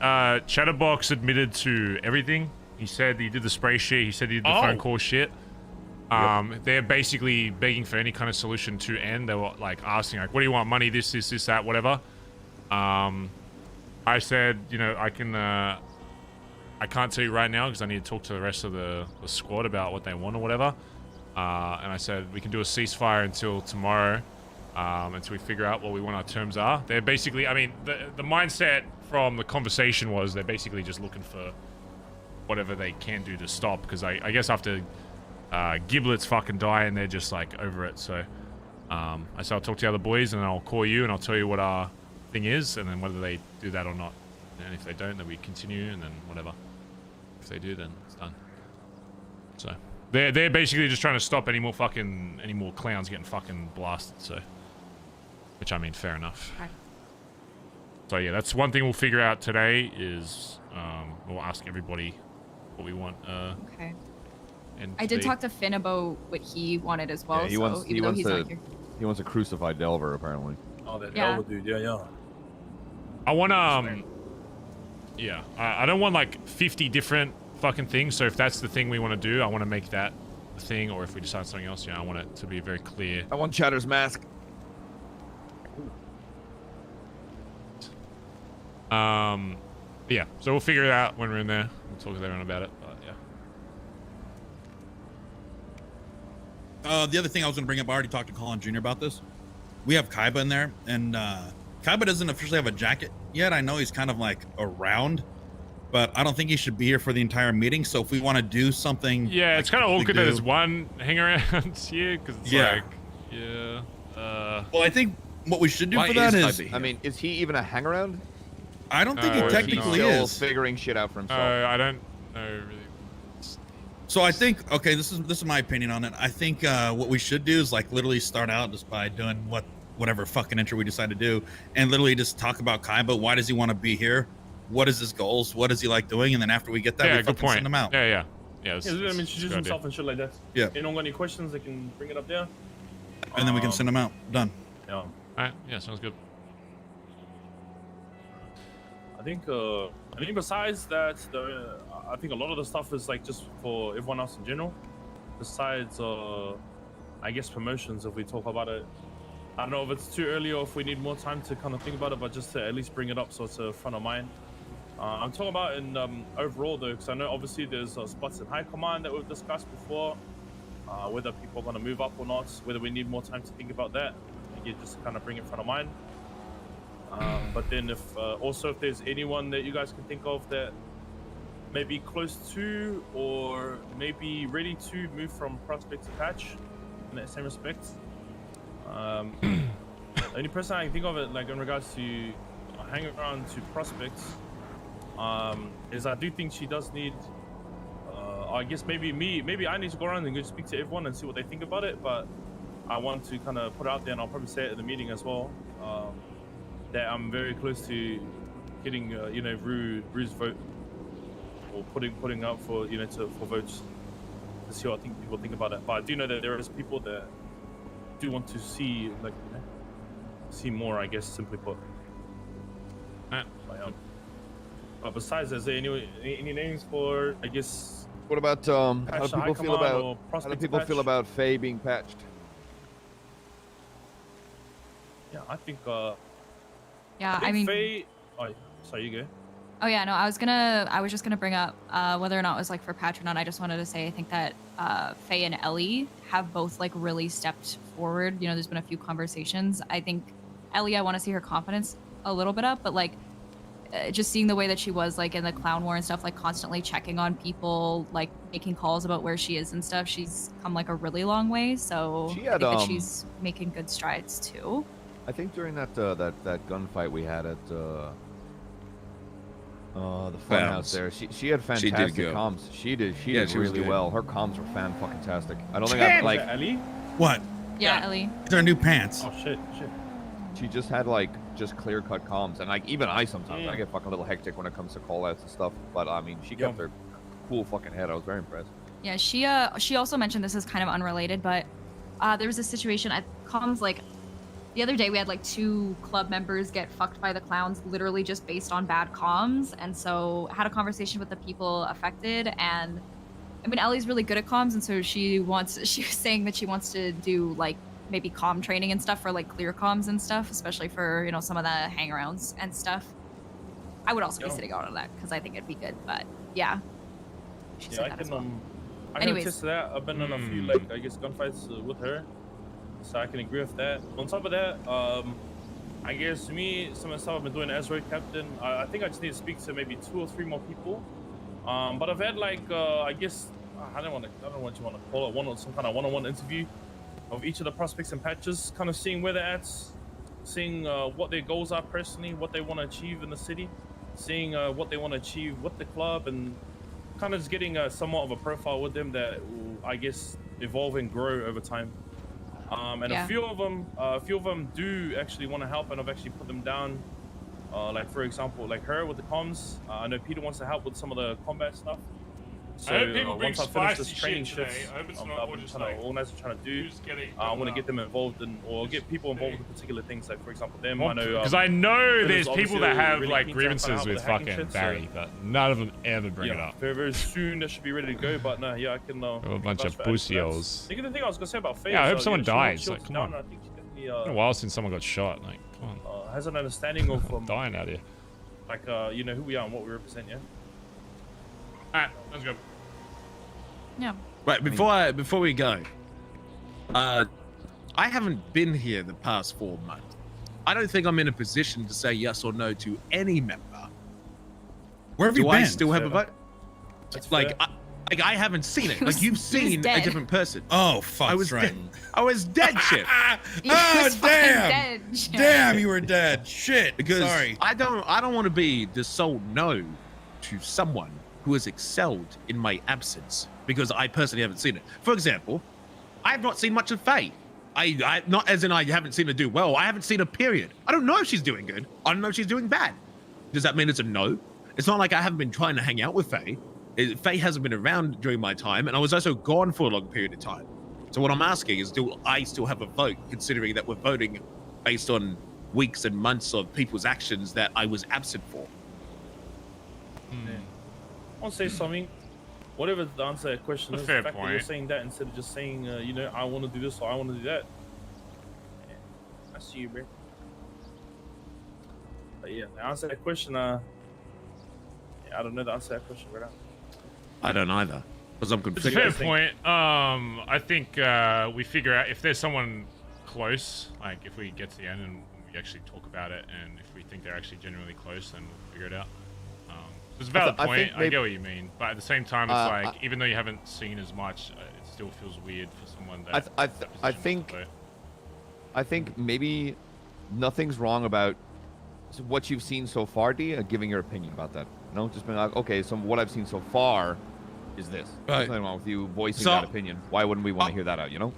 Chatterbox admitted to everything. He said he did the spray shit. He said he did the phone call shit. They're basically begging for any kind of solution to end. They were like asking, like, what do you want? Money, this, that, whatever. I said, you know, I can't tell you right now because I need to talk to the rest of the squad about what they want or whatever. And I said we can do a ceasefire until tomorrow, until we figure out what we want our terms are. They're basically, I mean, the mindset from the conversation was they're basically just looking for whatever they can do to stop, because I guess after Giblets fucking die and they're just like over it. So I said I'll talk to the other boys and I'll call you and I'll tell you what our thing is, and then whether they do that or not. And if they don't, then we continue, and then whatever. If they do, then it's done. So they're basically just trying to stop any more clowns getting fucking blasted. So, which I mean, fair enough. Okay. So yeah, that's one thing we'll figure out today is we'll ask everybody what we want. Okay. And I did talk to Finn about what he wanted as well. Yeah, he so wants, even though he's not here. he wants a crucified Delver, apparently. Oh, that Yeah. Delver dude, yeah. I want yeah, I don't want like 50 different fucking things. So if that's the thing we want to do, I want to make that the thing. Or if we decide something else, yeah, I want it to be very clear. I want Chatter's mask. Yeah, so we'll figure it out when we're in there. We'll talk to everyone about it. But yeah. The other thing I was going to bring up, I already talked to Collin Jr. about this. We have Kaiba in there, and Kaiba doesn't officially have a jacket yet. I know he's kind of like around, but I don't think he should be here for the entire meeting. So if we want to do something, Yeah, like it's kind of we awkward that do- there's one hang around here because it's Yeah. like, yeah. Well, I think what we should do for that is, I mean, is he even a hang around? I don't think No, he he's technically not. is. Figuring shit out for himself. I don't know really. So I think, okay, this is my opinion on it. I think what we should do is like literally start out just by doing whatever fucking intro we decide to do, and literally just talk about Kaiba. Why does he want to be here? What is his goals? What does he like doing? And then after we get that, Yeah, we good fucking send point. him out. Yeah. Yeah, I mean, introduce himself and shit like that. Yeah. Anyone got any questions, they can bring it up there. And then we can send him out. Done. Yeah. Alright, yeah, sounds good. I think besides that, I think a lot of the stuff is like just for everyone else in general. Besides, I guess promotions, if we talk about it. I don't know if it's too early or if we need more time to kind of think about it, but just to at least bring it up so it's front of mind. I'm talking about in overall though, because I know obviously there's spots in high command that we've discussed before, whether people are going to move up or not, whether we need more time to think about that. Again, just to kind of bring it front of mind. But then if also if there's anyone that you guys can think of that may be close to or maybe ready to move from prospect to patch in that same respect. The only person I can think of it like in regards to hanging around to prospects is I do think she does need I guess maybe I need to go around and go speak to everyone and see what they think about it, but I want to kind of put it out there, and I'll probably say it at the meeting as well, that I'm very close to getting Rue's vote, or putting up for for votes to see what people think about it. But I do know that there is people that do want to see see more, I guess, simply put. But besides, is there any names for, I guess? What about how do people feel about Faye being patched? Yeah, I think. Yeah, I mean. Faye. Oh, sorry, you go. Oh yeah, no, I was just gonna bring up whether or not it was like for patch or not. I just wanted to say I think that Faye and Ellie have both like really stepped forward. You know, there's been a few conversations. I think Ellie, I want to see her confidence a little bit up, but like just seeing the way that she was like in the clown war and stuff, like constantly checking on people, like making calls about where she is and stuff. She's come like a really long way. So She I had, think that she's making good strides too. I think during that gunfight we had at the funhouse there, she had fantastic comms. She did really well. Her comms were fan-fucking-tastic. I don't think I've like Ellie? What? Yeah, Ellie. These are new pants. Oh shit. she just had like just clear cut comms, and like even I sometimes I get fucking a little hectic when it comes to call outs and stuff. But I mean, she kept her cool fucking head. I was very impressed. Yeah, she also mentioned, this is kind of unrelated, but there was a situation at comms like the other day. We had like 2 club members get fucked by the clowns, literally just based on bad comms, and so had a conversation with the people affected. And I mean, Ellie's really good at comms, and so she was saying that she wants to do like maybe comm training and stuff for like clear comms and stuff, especially for, you know, some of the hangarounds and stuff. I would also be sitting out on that because I think it'd be good, but yeah. She said that as well. I can attest to that. I've been in a few, like, I guess, gunfights with her, so I can agree with that. On top of that, I guess me, some of the stuff I've been doing as road captain, I think I just need to speak to maybe 2 or 3 more people. But I've had like, I guess, I don't know what you want to call it, some kind of one-on-one interview of each of the prospects and patches, kind of seeing where they're at, seeing what their goals are personally, what they want to achieve in the city, seeing what they want to achieve with the club, and kind of just getting somewhat of a profile with them that will, I guess, evolve and grow over time. And a few of them do actually want to help, and I've actually put them down. Like for example, like her with the comms. I know Peter wants to help with some of the combat stuff. So I hope people bring once I finish this spicy training shit today. shifts, I hope it's I'm not just trying to organize what I'm trying to do. I want to get them involved in, or get people involved with particular things. Like for example, them. I know Because I know there's Peter's people that obviously have really like keen to help grievances out with the hacking fucking shit, so- Barry, but none of them ever bring it up. Very, very soon that should be ready to go. But no, yeah, I can. A bunch of pussios. I think the thing I was gonna say about Faye. Yeah, I hope is, someone she dies. chilled Like, come down, on. and I think she definitely, It's been a while since someone got shot. Like, come on. Has an understanding of dying out here. like you know who we are and what we represent. Yeah. Alright, let's go. Yeah. Right, before we go, I haven't been here the past 4 months. I don't think I'm in a position to say yes or no to any member. Where have you Do I been? still have a vote? That's Like, I haven't seen it. Like, you've seen a dead. different person. Oh, fuck, I was right. I was dead, shit. Oh, damn. Dead. Damn, you were dead. Shit. Because Sorry. I don't want to be the sole no to someone who has excelled in my absence, because I personally haven't seen it. For example, I have not seen much of Faye. I not as in I haven't seen her do well. I haven't seen her, period. I don't know if she's doing good. I don't know if she's doing bad. Does that mean it's a no? It's not like I haven't been trying to hang out with Faye. Faye hasn't been around during my time, and I was also gone for a long period of time. So what I'm asking is, do I still have a vote, considering that we're voting based on weeks and months of people's actions that I was absent for? I want to say something. Whatever the answer to that question is, the Fair fact that you're point. saying that instead of just saying, you know, I want to do this or I want to do that. Yeah, I see you, bro. But yeah, the answer to that question, yeah, I don't know the answer to that question right now. I don't either, because I'm It's a conflicted. fair point. I think we figure out if there's someone close, like if we get to the end and we actually talk about it, and if we think they're actually genuinely close, then we'll figure it out. It's a valid I point. think I maybe- get what you mean, but at the same time, it's like even though you haven't seen as much, it still feels weird for someone that. I think maybe nothing's wrong about what you've seen so far, D, giving your opinion about that. No, just being like, okay, so what I've seen so far is this. Right. There's nothing wrong with you voicing So- that opinion. Why wouldn't we want to hear that out? You know?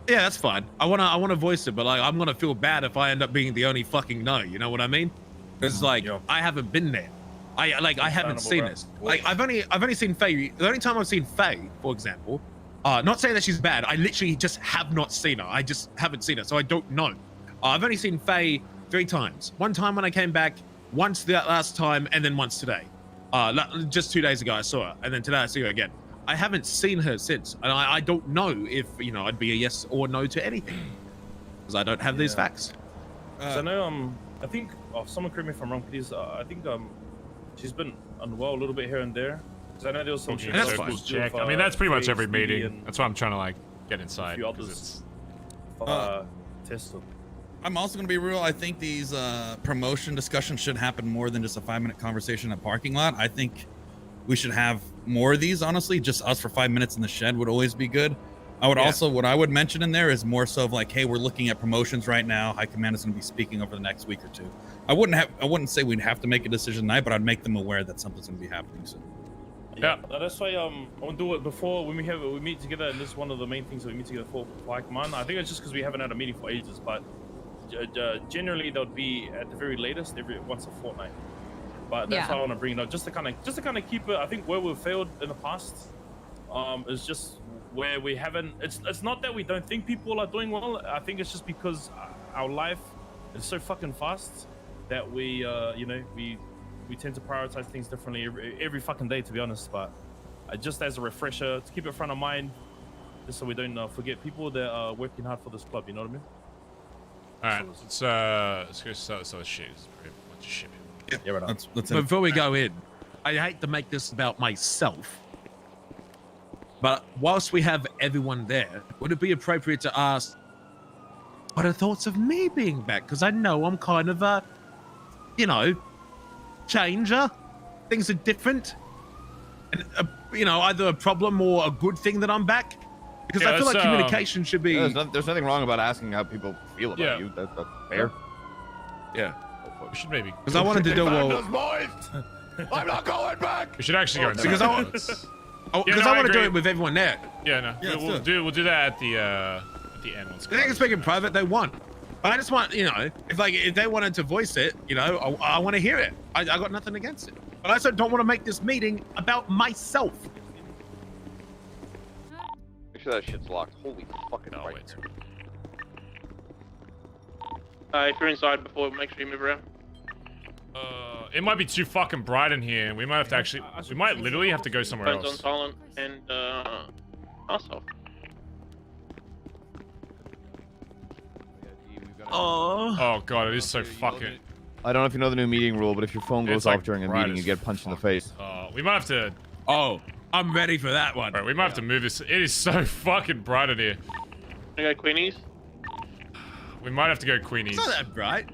Yeah, that's fine. I wanna voice it, but like I'm gonna feel bad if I end up being the only fucking no. You know what I mean? It's like I haven't been there. I haven't seen this. Like I've only seen Faye. The only time I've seen Faye, for example, not saying that she's bad. I literally just have not seen her. I just haven't seen her, so I don't know. I've only seen Faye 3 times. One time when I came back, once that last time, and then once today. Just 2 days ago I saw her, and then today I see her again. I haven't seen her since, and I don't know if I'd be a yes or no to anything because I don't have these facts. So I know, I think, someone correct me if I'm wrong, please. I think she's been unwell a little bit here and there. Because I know there was some Okay, shit so with, we'll check. with, I mean, that's pretty much Faye, every Stevie, meeting. and That's why I'm trying to like get a inside. few 'cause others. it's Tested. I'm also going to be real. I think these promotion discussions should happen more than just a 5-minute conversation in a parking lot. I think we should have more of these, honestly. Just us for 5 minutes in the shed would always be good. I would also, what I would mention in there is more so of like, hey, we're looking at promotions right now. High Command is going to be speaking over the next week or 2. I wouldn't say we'd have to make a decision tonight, but I'd make them aware that something's going to be happening soon. Yeah, that's why I want to do it before when we meet together, and this is one of the main things that we meet together for High Command. I think it's just because we haven't had a meeting for ages, but generally they'll be at the very latest every once a fortnight. But that's why I want to bring it up, just to kind of keep it. I think where we've failed in the past is just where we haven't. It's not that we don't think people are doing well. I think it's just because our life is so fucking fast that we tend to prioritize things differently every fucking day, to be honest. But just as a refresher, to keep it front of mind, just so we don't forget people that are working hard for this club. You know what I mean? All right, let's go start with shit. There's a bunch of shit. Yeah, right on. Let's Before we go in, I hate to make this about myself, but whilst we have everyone there, would it be appropriate to ask what are thoughts of me being back? Because I know I'm kind of a, changer. Things are different. And, either a problem or a good thing that I'm back. Because I feel like communication should be... There's nothing wrong about asking how people feel about you. That's fair. Yeah. We should maybe... Because I wanted to do well... I'm not going back! We should actually go... Because I want to do it with everyone there. Yeah, no. Yeah, we'll do that at the end. They can speak in private, they want. But I just want, if they wanted to voice it, I want to hear it. I got nothing against it. But I also don't want to make this meeting about myself. Make sure that shit's locked. Holy fucking Christ. If you're inside before, make sure you move around. It might be too fucking bright in here. We might have to actually... We might literally have to go somewhere Phones else. on silent and also. Oh god, it is so fucking... I don't know if you know the new meeting rule, but if your phone goes off during a meeting, you get punched in the face. We might have to... Oh, I'm ready for that one. Right, we might have to move this. It is so fucking bright in here. You go Queenies? We might have to go Queenies. It's not that bright.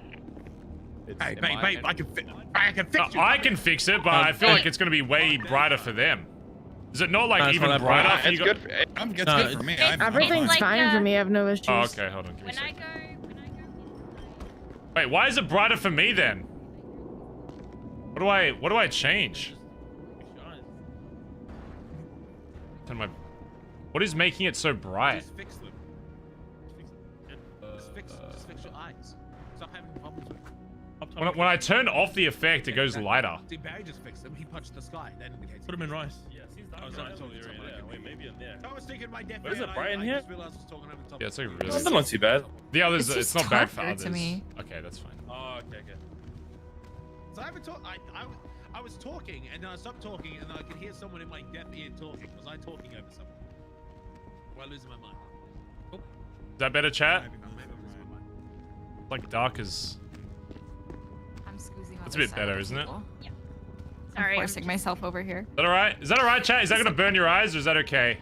Hey, babe, I can fix it. I can fix it, but I feel like it's going to be way brighter for them. Is it not like even brighter for you guys? It's good for me. Everything's like, fine for me. I have no issues. Oh, okay, hold on. Wait, why is it brighter for me then? What do I change? What is making it so bright? Just fix them. Just fix your eyes. Stop having problems with them. When I turn off the effect, it goes lighter. See, Barry just fixed them. He punched the sky. Then put him in rice. Yeah, wait, maybe in there. I was thinking my death. Is it bright in here? Yeah, it's like really... It's not too bad. The others, it's not bad for darker others. to me. Okay, that's fine. Oh, okay. So I was talking, and then I stopped talking, and then I could hear someone in my deaf ear talking. Was I talking over someone? Or am I losing my mind? Is that better, chat? Like dark as... I'm squeezing on That's a bit better, isn't it? Yeah. Sorry, I'm forcing myself over here. Is that alright? Is that alright, chat? Is that gonna burn your eyes, or is that okay?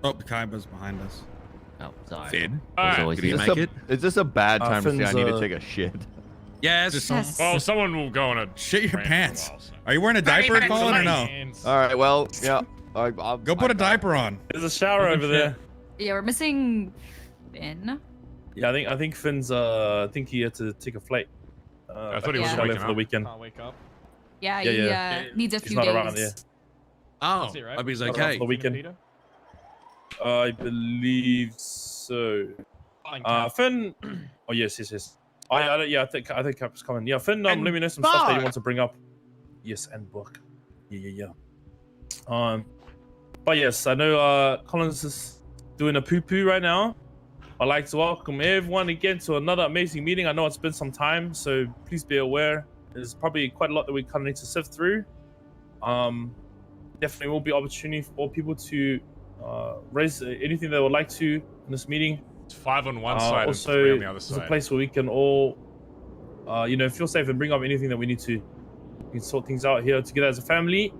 Oh, Kaiba's behind us. Oh, sorry. Finn? Alright. Did he make it? Is this a bad time to say I Finn's, need to take a shit? Yes. Well, someone will go on a... Shit your pants. Are you wearing a diaper, Collin, or no? All right, well, yeah. I'll Go put a diaper on. There's a shower over there. Yeah, we're missing Finn. Yeah, I think Finn's I think he had to take a flight. I thought he was traveling waking for the up. weekend. Can't wake up. Yeah, Yeah. he needs a He's few not days. around, yeah. Oh, That's it, right? I hope he's Not around okay. for the weekend. I believe so. Finn. Oh yes. I think Cap's coming. Yeah, Finn. Let me know some stuff that you want to bring up. Yes, and book. Yeah. But yes, I know Collins is doing a poo right now. I'd like to welcome everyone again to another amazing meeting. I know it's been some time, so please be aware. There's probably quite a lot that we kind of need to sift through. Definitely will be opportunity for people to raise anything they would like to in this meeting. It's 5 on one side also, and 3 on the other side. It's a place where we can all, feel safe and bring up anything that we need to. We can sort things out here together as a family.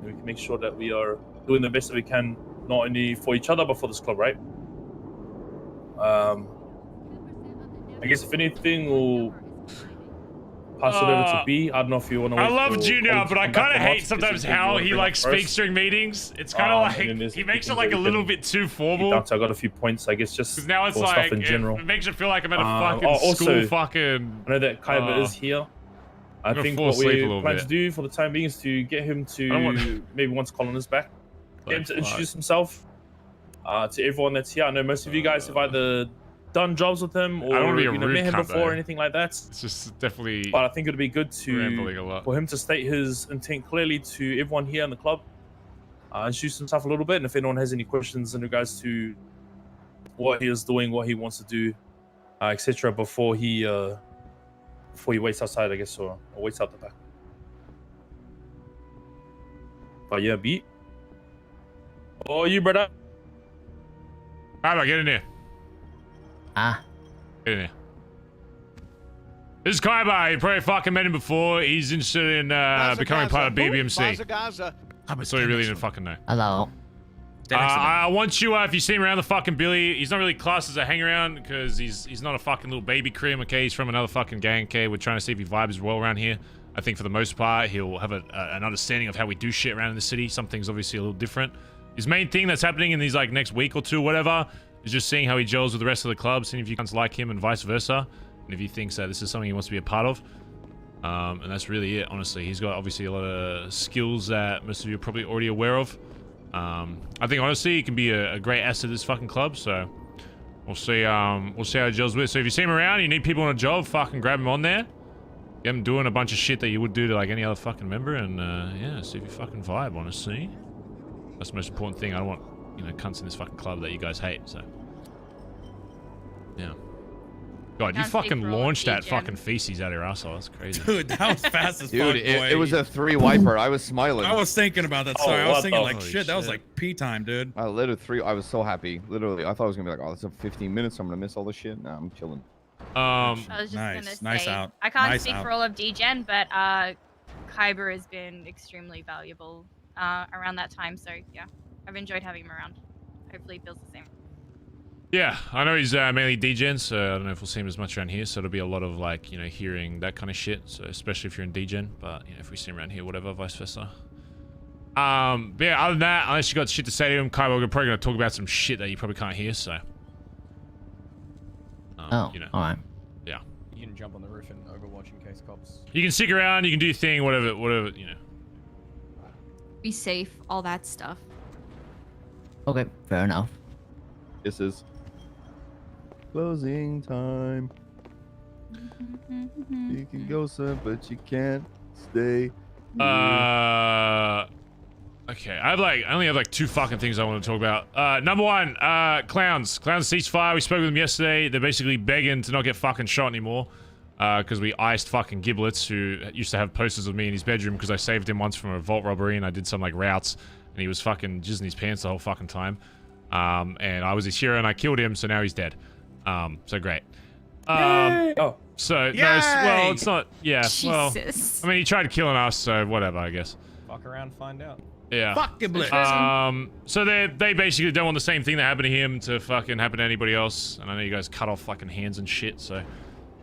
We can make sure that we are doing the best that we can, not only for each other but for this club, right? I guess if anything, we'll pass it over to B. I don't know if you want to. I love Junior, but I kind of hate sometimes how he like speaks during meetings. It's kind of like he makes it like a little bit too formal. I got a few points, I guess, just now it's for like stuff in general. It makes it feel like I'm at a fucking school. Fucking. I know that Kaiba is here. I think what we plan to do for the time being is to get him to maybe once Collin is back, Get him to introduce himself to everyone that's here. I know most of you guys have either done jobs with him or I don't want to be a met rude him cunt, before though. or anything like that. It's just definitely. But I think it'd be good rambling a lot. for him to state his intent clearly to everyone here in the club. Introduce himself a little bit, and if anyone has any questions in regards to what he is doing, what he wants to do, etc., before he waits outside, I guess, or waits out the back. But yeah, beat. Oh, you brother. Alright, get in here. Get in here. This is Kaiba. You probably fucking met him before. He's interested in becoming part of BBMC. That's all you really need to fucking know. Hello. I want you, if you see him around the fucking Billy, he's not really classed as a hang around because he's not a fucking little baby cream, okay? He's from another fucking gang, okay? We're trying to see if he vibes well around here. I think for the most part, he'll have an understanding of how we do shit around in the city. Some things obviously a little different. His main thing that's happening in these like next week or two, whatever, is just seeing how he gels with the rest of the club, seeing if you guys like him and vice versa. And if he thinks that this is something he wants to be a part of. And that's really it, honestly. He's got obviously a lot of skills that most of you are probably already aware of. I think honestly he can be a great asset to this fucking club, so we'll see how it gels with. So if you see him around, you need people on a job, fucking grab him on there. Get him doing a bunch of shit that you would do to like any other fucking member, and yeah, see if you fucking vibe, honestly. That's the most important thing. I don't want, you know, cunts in this fucking club that you guys hate, so. Yeah. God, you fucking launched that fucking feces out of your asshole. That's crazy. Dude, that was fast as fuck, Dude, it was a 3 wiper. I was smiling. I was thinking about that. Sorry, I was thinking like, Holy shit, that was like pee time, dude. I literally 3. I was so happy. Literally, I thought I was gonna be like, oh, this is 15 minutes. I'm gonna miss all this shit. Nah, I'm chilling. I was just gonna say, out. I can't Nice speak out. for all of DGen, but Kyber has been extremely valuable around that time. So yeah, I've enjoyed having him around. Hopefully, he feels the same. Yeah, I know he's mainly DGen, so I don't know if we'll see him as much around here. So it'll be a lot of like, you know, hearing that kind of shit. So especially if you're in DGen, but you know, if we see him around here, whatever, vice versa. But yeah, other than that, unless you got shit to say to him, Kaiba, we're probably gonna talk about some shit that you probably can't hear. So. You know. All right. Yeah. You can jump on the roof and overwatch in case cops. You can stick around. You can do your thing. Whatever. You know. Be safe. All that stuff. Okay, fair enough. This is closing time. You can go, son, but you can't stay. Okay, I only have like 2 fucking things I want to talk about. Number 1, clowns. Clowns ceasefire. We spoke with them yesterday. They're basically begging to not get fucking shot anymore. Because we iced fucking Giblets, who used to have posters of me in his bedroom because I saved him once from a vault robbery and I did some like routes and he was fucking jizzing his pants the whole fucking time. And I was his hero and I killed him, so now he's dead. So great. So, no, well, it's not, yeah, Jesus. well, I mean, he tried killing us, so whatever, I guess. Fuck around, find out. Yeah. Fuck Giblets. So they basically don't want the same thing that happened to him to fucking happen to anybody else. And I know you guys cut off fucking hands and shit, so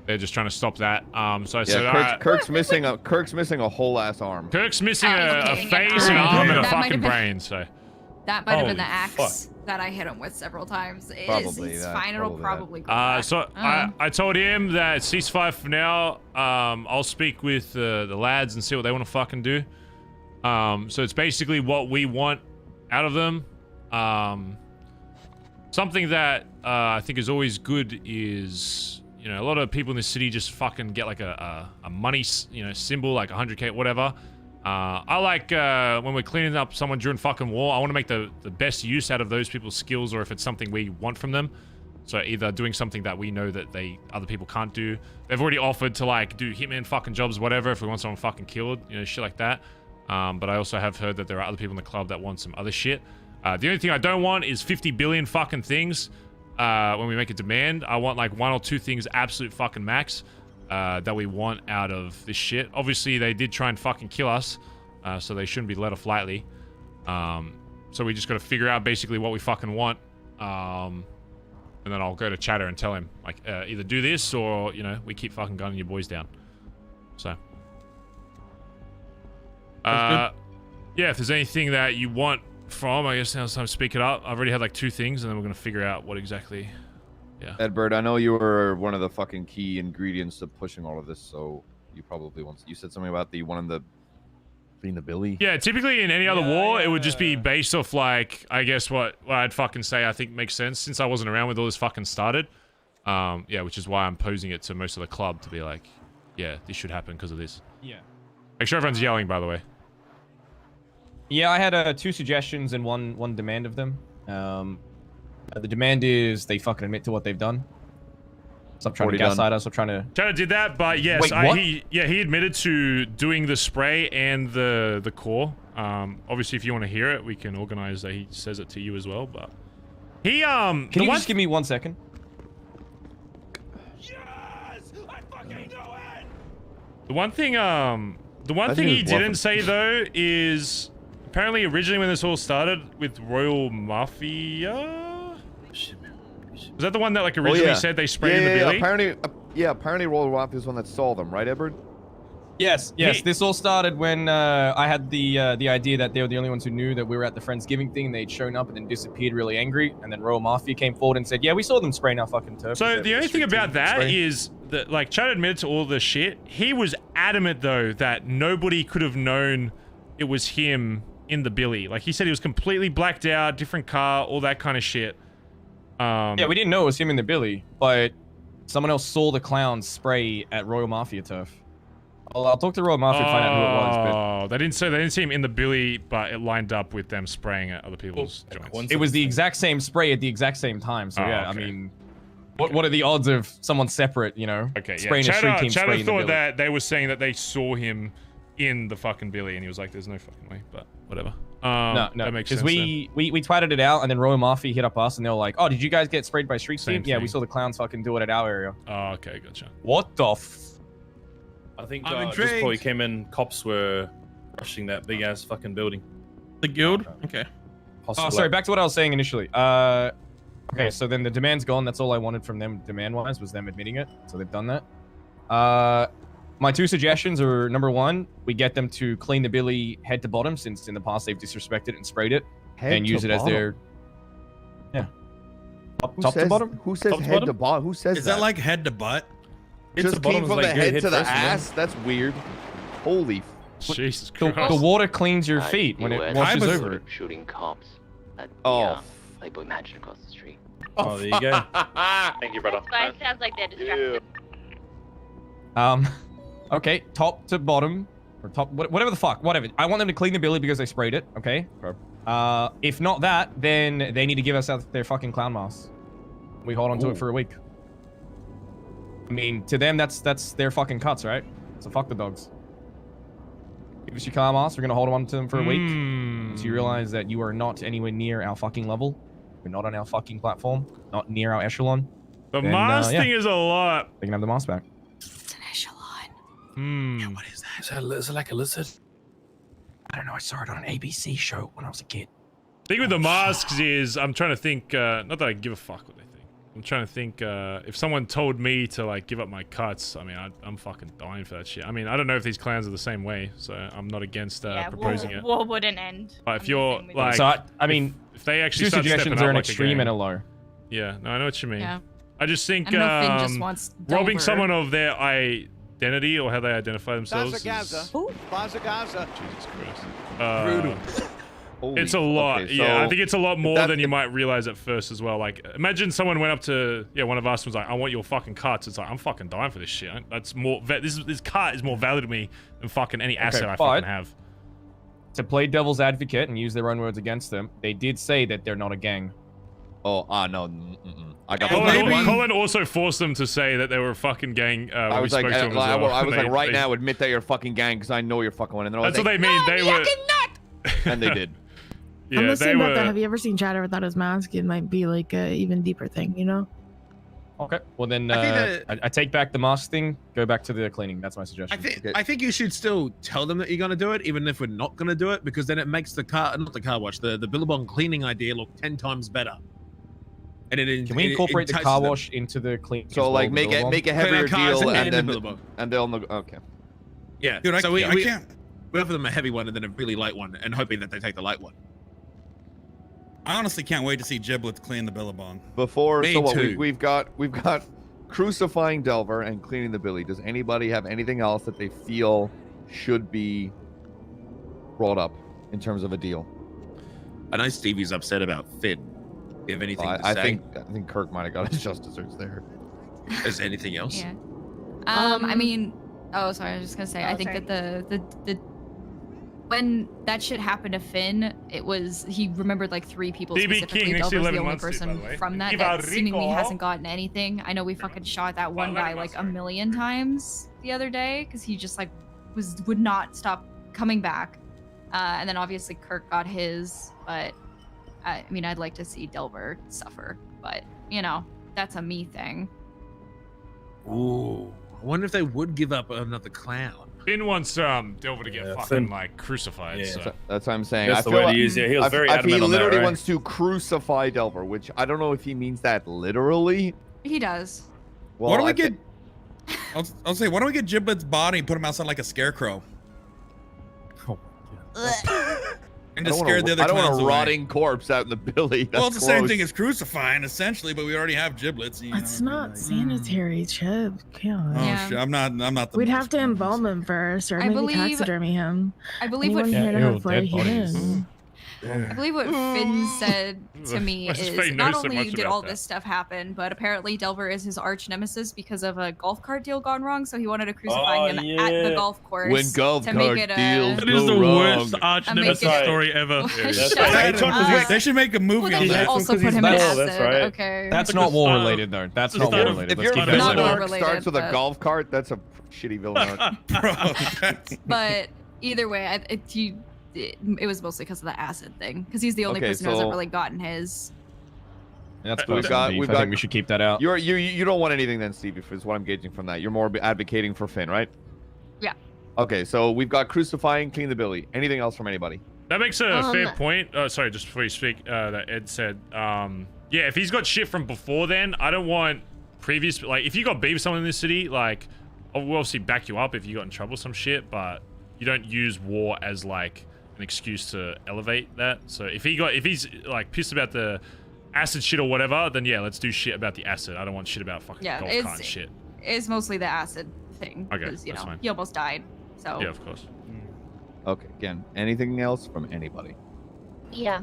they're just trying to stop that. So I said, Kirk's missing a whole ass arm. Kirk's missing a face, an arm, and a That might fucking have been- brain. So That might have been the Holy axe that I hit him with several times. Probably It's that, fine. It'll probably probably go back. so I told him that ceasefire for now. I'll speak with the lads and see what they want to fucking do. So it's basically what we want out of them. Something that I think is always good is, you know, a lot of people in the city just fucking get like a money, you know, symbol, like 100k, whatever. I like when we're cleaning up someone during fucking war, I want to make the best use out of those people's skills, or if it's something we want from them. So either doing something that we know that other people can't do. They've already offered to like do hitman fucking jobs, whatever, if we want someone fucking killed, you know, shit like that. But I also have heard that there are other people in the club that want some other shit. The only thing I don't want is 50 billion fucking things when we make a demand. I want like 1 or 2 things absolute fucking max that we want out of this shit. Obviously, they did try and fucking kill us, so they shouldn't be let off lightly. So we just got to figure out basically what we fucking want. And then I'll go to Chatter and tell him, like, either do this or, you know, we keep fucking gunning your boys down. So. Yeah, if there's anything that you want from, I guess now's time to speak it up. I've already had like 2 things, and then we're going to figure out what exactly. Yeah. Edbert, I know you were one of the fucking key ingredients to pushing all of this, so you probably want. You said something about the one of the Clean the Billy. Yeah, typically in any other war, it would just be based off, like, I guess what I'd fucking say I think makes sense since I wasn't around when all this fucking started. Yeah, which is why I'm posing it to most of the club to be like, yeah, this should happen because of this. Yeah. Make sure everyone's yelling, by the way. Yeah, I had 2 suggestions and one demand of them. The demand is they fucking admit to what they've done. Stop trying to gaslight us. Stop trying to. Chad did that, but yes, Wait, he admitted to doing the spray and the core. Obviously, if you want to hear it, we can organize that he says it to you as well. But he Can you just give me 1 second? The one thing he didn't say though is apparently originally when this all started with Royal Mafia. Was that the one that like originally said they sprayed in the Billy? Apparently Royal Mafia is the one that saw them, right, Edbert? Yes. This all started when I had the idea that they were the only ones who knew that we were at the Friendsgiving thing. They'd shown up and then disappeared really angry. And then Royal Mafia came forward and said, yeah, we saw them spraying our fucking turf. So the only thing about that is that, like, Chad admitted to all this shit. He was adamant, though, that nobody could have known it was him in the Billy. Like, he said he was completely blacked out, different car, all that kind of shit. Yeah, we didn't know it was him in the Billy, but someone else saw the clown spray at Royal Mafia turf. I'll talk to Royal Mafia and find out who it was. But they didn't see him in the Billy, but it lined up with them spraying at other people's joints. it was the exact same spray at the exact same time. So yeah, okay. I mean, what are the odds of someone separate, you know, spraying a street team spraying the thought Billy? that they were saying that they saw him in the fucking Billy, and he was like, "There's no fucking way," but whatever. No, that makes sense. Because we twatted it out, and then Royal Mafia hit up us, and they were like, "Oh, did you guys get sprayed by street team?" Yeah, we saw the clowns fucking do it at our area. Oh, okay, gotcha. What the? I think just before he came in, cops were rushing that big ass fucking building. The guild? Okay. Oh, sorry. Back to what I was saying initially. Okay, so then the demand's gone. That's all I wanted from them, demand-wise, was them admitting it. So they've done that. My 2 suggestions are, number 1, we get them to clean the Billy head to bottom, since in the past they've disrespected and sprayed it, and use it as their... Yeah. Top to bottom? Who says head to bottom? Who says that? Is that like head to butt? Just came from the head to the ass? That's weird. Holy... Jesus Christ. The water cleans your feet when it washes over it. Shooting cops at Playboy Mansion across the street. Oh, there you go. Thank you, brother. But it sounds like they're distracted. Okay, top to bottom, or top, whatever the fuck, whatever. I want them to clean the Billy because they sprayed it, okay? If not that, then they need to give us out their fucking clown masks. We hold on to it for a week. I mean, to them, that's their fucking cuts, right? So fuck the dogs. Give us your clown masks, we're gonna hold on to them for a week. So you realize that you are not anywhere near our fucking level. You're not on our fucking platform, not near our echelon. The mask thing is a lot. They can have the mask back. Yeah, what is that? Is it like a lizard? I don't know. I saw it on an ABC show when I was a kid. The thing with the masks is, I'm trying to think, not that I give a fuck what they think. I'm trying to think, if someone told me to, like, give up my cuts, I mean, I'm fucking dying for that shit. I mean, I don't know if these clans are the same way, so I'm not against proposing it. War wouldn't end. But if you're, like... So, I mean, if they actually 2 start suggestions stepping are up an like extreme a and a low. Yeah, no, I know what you mean. Yeah. I just think, I know Finn just wants robbing Dover. someone of their identity or how they identify themselves is... Bazza. Jesus Christ. It's a lot. Okay, yeah, I so think it's a lot more than you might realize at first as well. Like, imagine someone went up to one of us and was like, "I want your fucking cuts." It's like, I'm fucking dying for this shit. That's more. This cut is more valuable to me than fucking any asset I fucking have. To play devil's advocate and use their own words against them, they did say that they're not a gang. Oh, no. I got Collin also forced them to say that they were a fucking gang. I was like, right now, admit that you're a fucking gang because I know you're fucking one. And that's what they mean. They were. And they did. Yeah, I'm listening about that. Have you ever seen Chatter without his mask? It might be like a even deeper thing, you know? Okay. Well, then I take back the mask thing. Go back to the cleaning. That's my suggestion. I think you should still tell them that you're gonna do it, even if we're not gonna do it, because then it makes the car wash, the Billabong cleaning idea look 10 times better. And Can we incorporate the car wash into the clean? So like make a heavier deal and they'll okay. Yeah. Dude, so I can't. We offer them a heavy one and then a really light one, and hoping that they take the light one. I honestly can't wait to see Giblets clean the Billabong. We've got crucifying Delver and cleaning the Billy. Does anybody have anything else that they feel should be brought up in terms of a deal? I know Stevie's upset about Finn. Do you have anything to I say? think Kirk might have got his just desserts there. Is there anything else? Yeah. I mean, oh, sorry. I was just gonna say. I think that the when that shit happened to Finn, it was he remembered like 3 people BB specifically. King, next to Delver's the 11 only months, dude, by person the way. from that Viva that seemingly Rico. hasn't gotten anything. I know we fucking shot that one guy like a million times the other day because he just like would not stop coming back. And then obviously Kirk got his, but I mean I'd like to see Delver suffer, but you know that's a me thing. Ooh, I wonder if they would give up another clown. Finn wants Delver to get fucking Finn. like crucified. Yeah. So. That's what I'm saying. That's I the feel way like, to use it. He was very he adamant on that, literally right? wants to crucify Delver, which I don't know if he means that literally. He does. Well, why don't we I get? I'll say, why don't we get Giblet's body and put him outside like a scarecrow? And just scare the other I don't want clowns a away. rotting corpse out in the billy. Well, That's it's the same gross. thing as crucifying, essentially, but we already have giblets. You It's know, not sanitary, Chip. God. Oh shit! I'm not the. We'd have to embalm him first, or I maybe believe- taxidermy him. I believe what Anyone here to ew, have bloody dead bodies. human? I believe what Finn said to me Why does is Faye not know so only much did about all that? this stuff happen, but apparently Delver is his arch nemesis because of a golf cart deal gone wrong. So he wanted to crucify Oh, him at yeah. the golf course When golf to make cart it a. deals That is the go worst wrong. arch I make nemesis it- story ever. Shut They, up. they should make a movie Well, on they that. should also because put he's him in metal, acid. that's right. Okay. That's Like not the war start- related though. That's the not start war of- related. If Let's your keep it Not villain war simple. arc related, starts with a but- golf cart, that's a shitty villain arc. Bro, that's- But either way, it was mostly because of the acid thing. Because he's the only Okay, person who hasn't so- really gotten his. That's We've personal got- beef. we've I got- think we should keep that out. You don't want anything then, Stevie, is what I'm gauging from that. You're more advocating for Finn, right? Yeah. Okay, so we've got crucifying, clean the billy. Anything else from anybody? That makes a fair point. Sorry, just before you speak, that Ed said, yeah, if he's got shit from before then, I don't want previous, like, if you got beef with someone in this city, like, we'll obviously back you up if you got in trouble with some shit, but you don't use war as, like, an excuse to elevate that. So if he's, like, pissed about the acid shit or whatever, then yeah, let's do shit about the acid. I don't want shit about fucking Yeah, golf it's- cart and shit. It's mostly the acid thing. Okay, Because, you that's know, fine. he almost died. So. Yeah, of course. Okay, again, anything else from anybody? Yeah.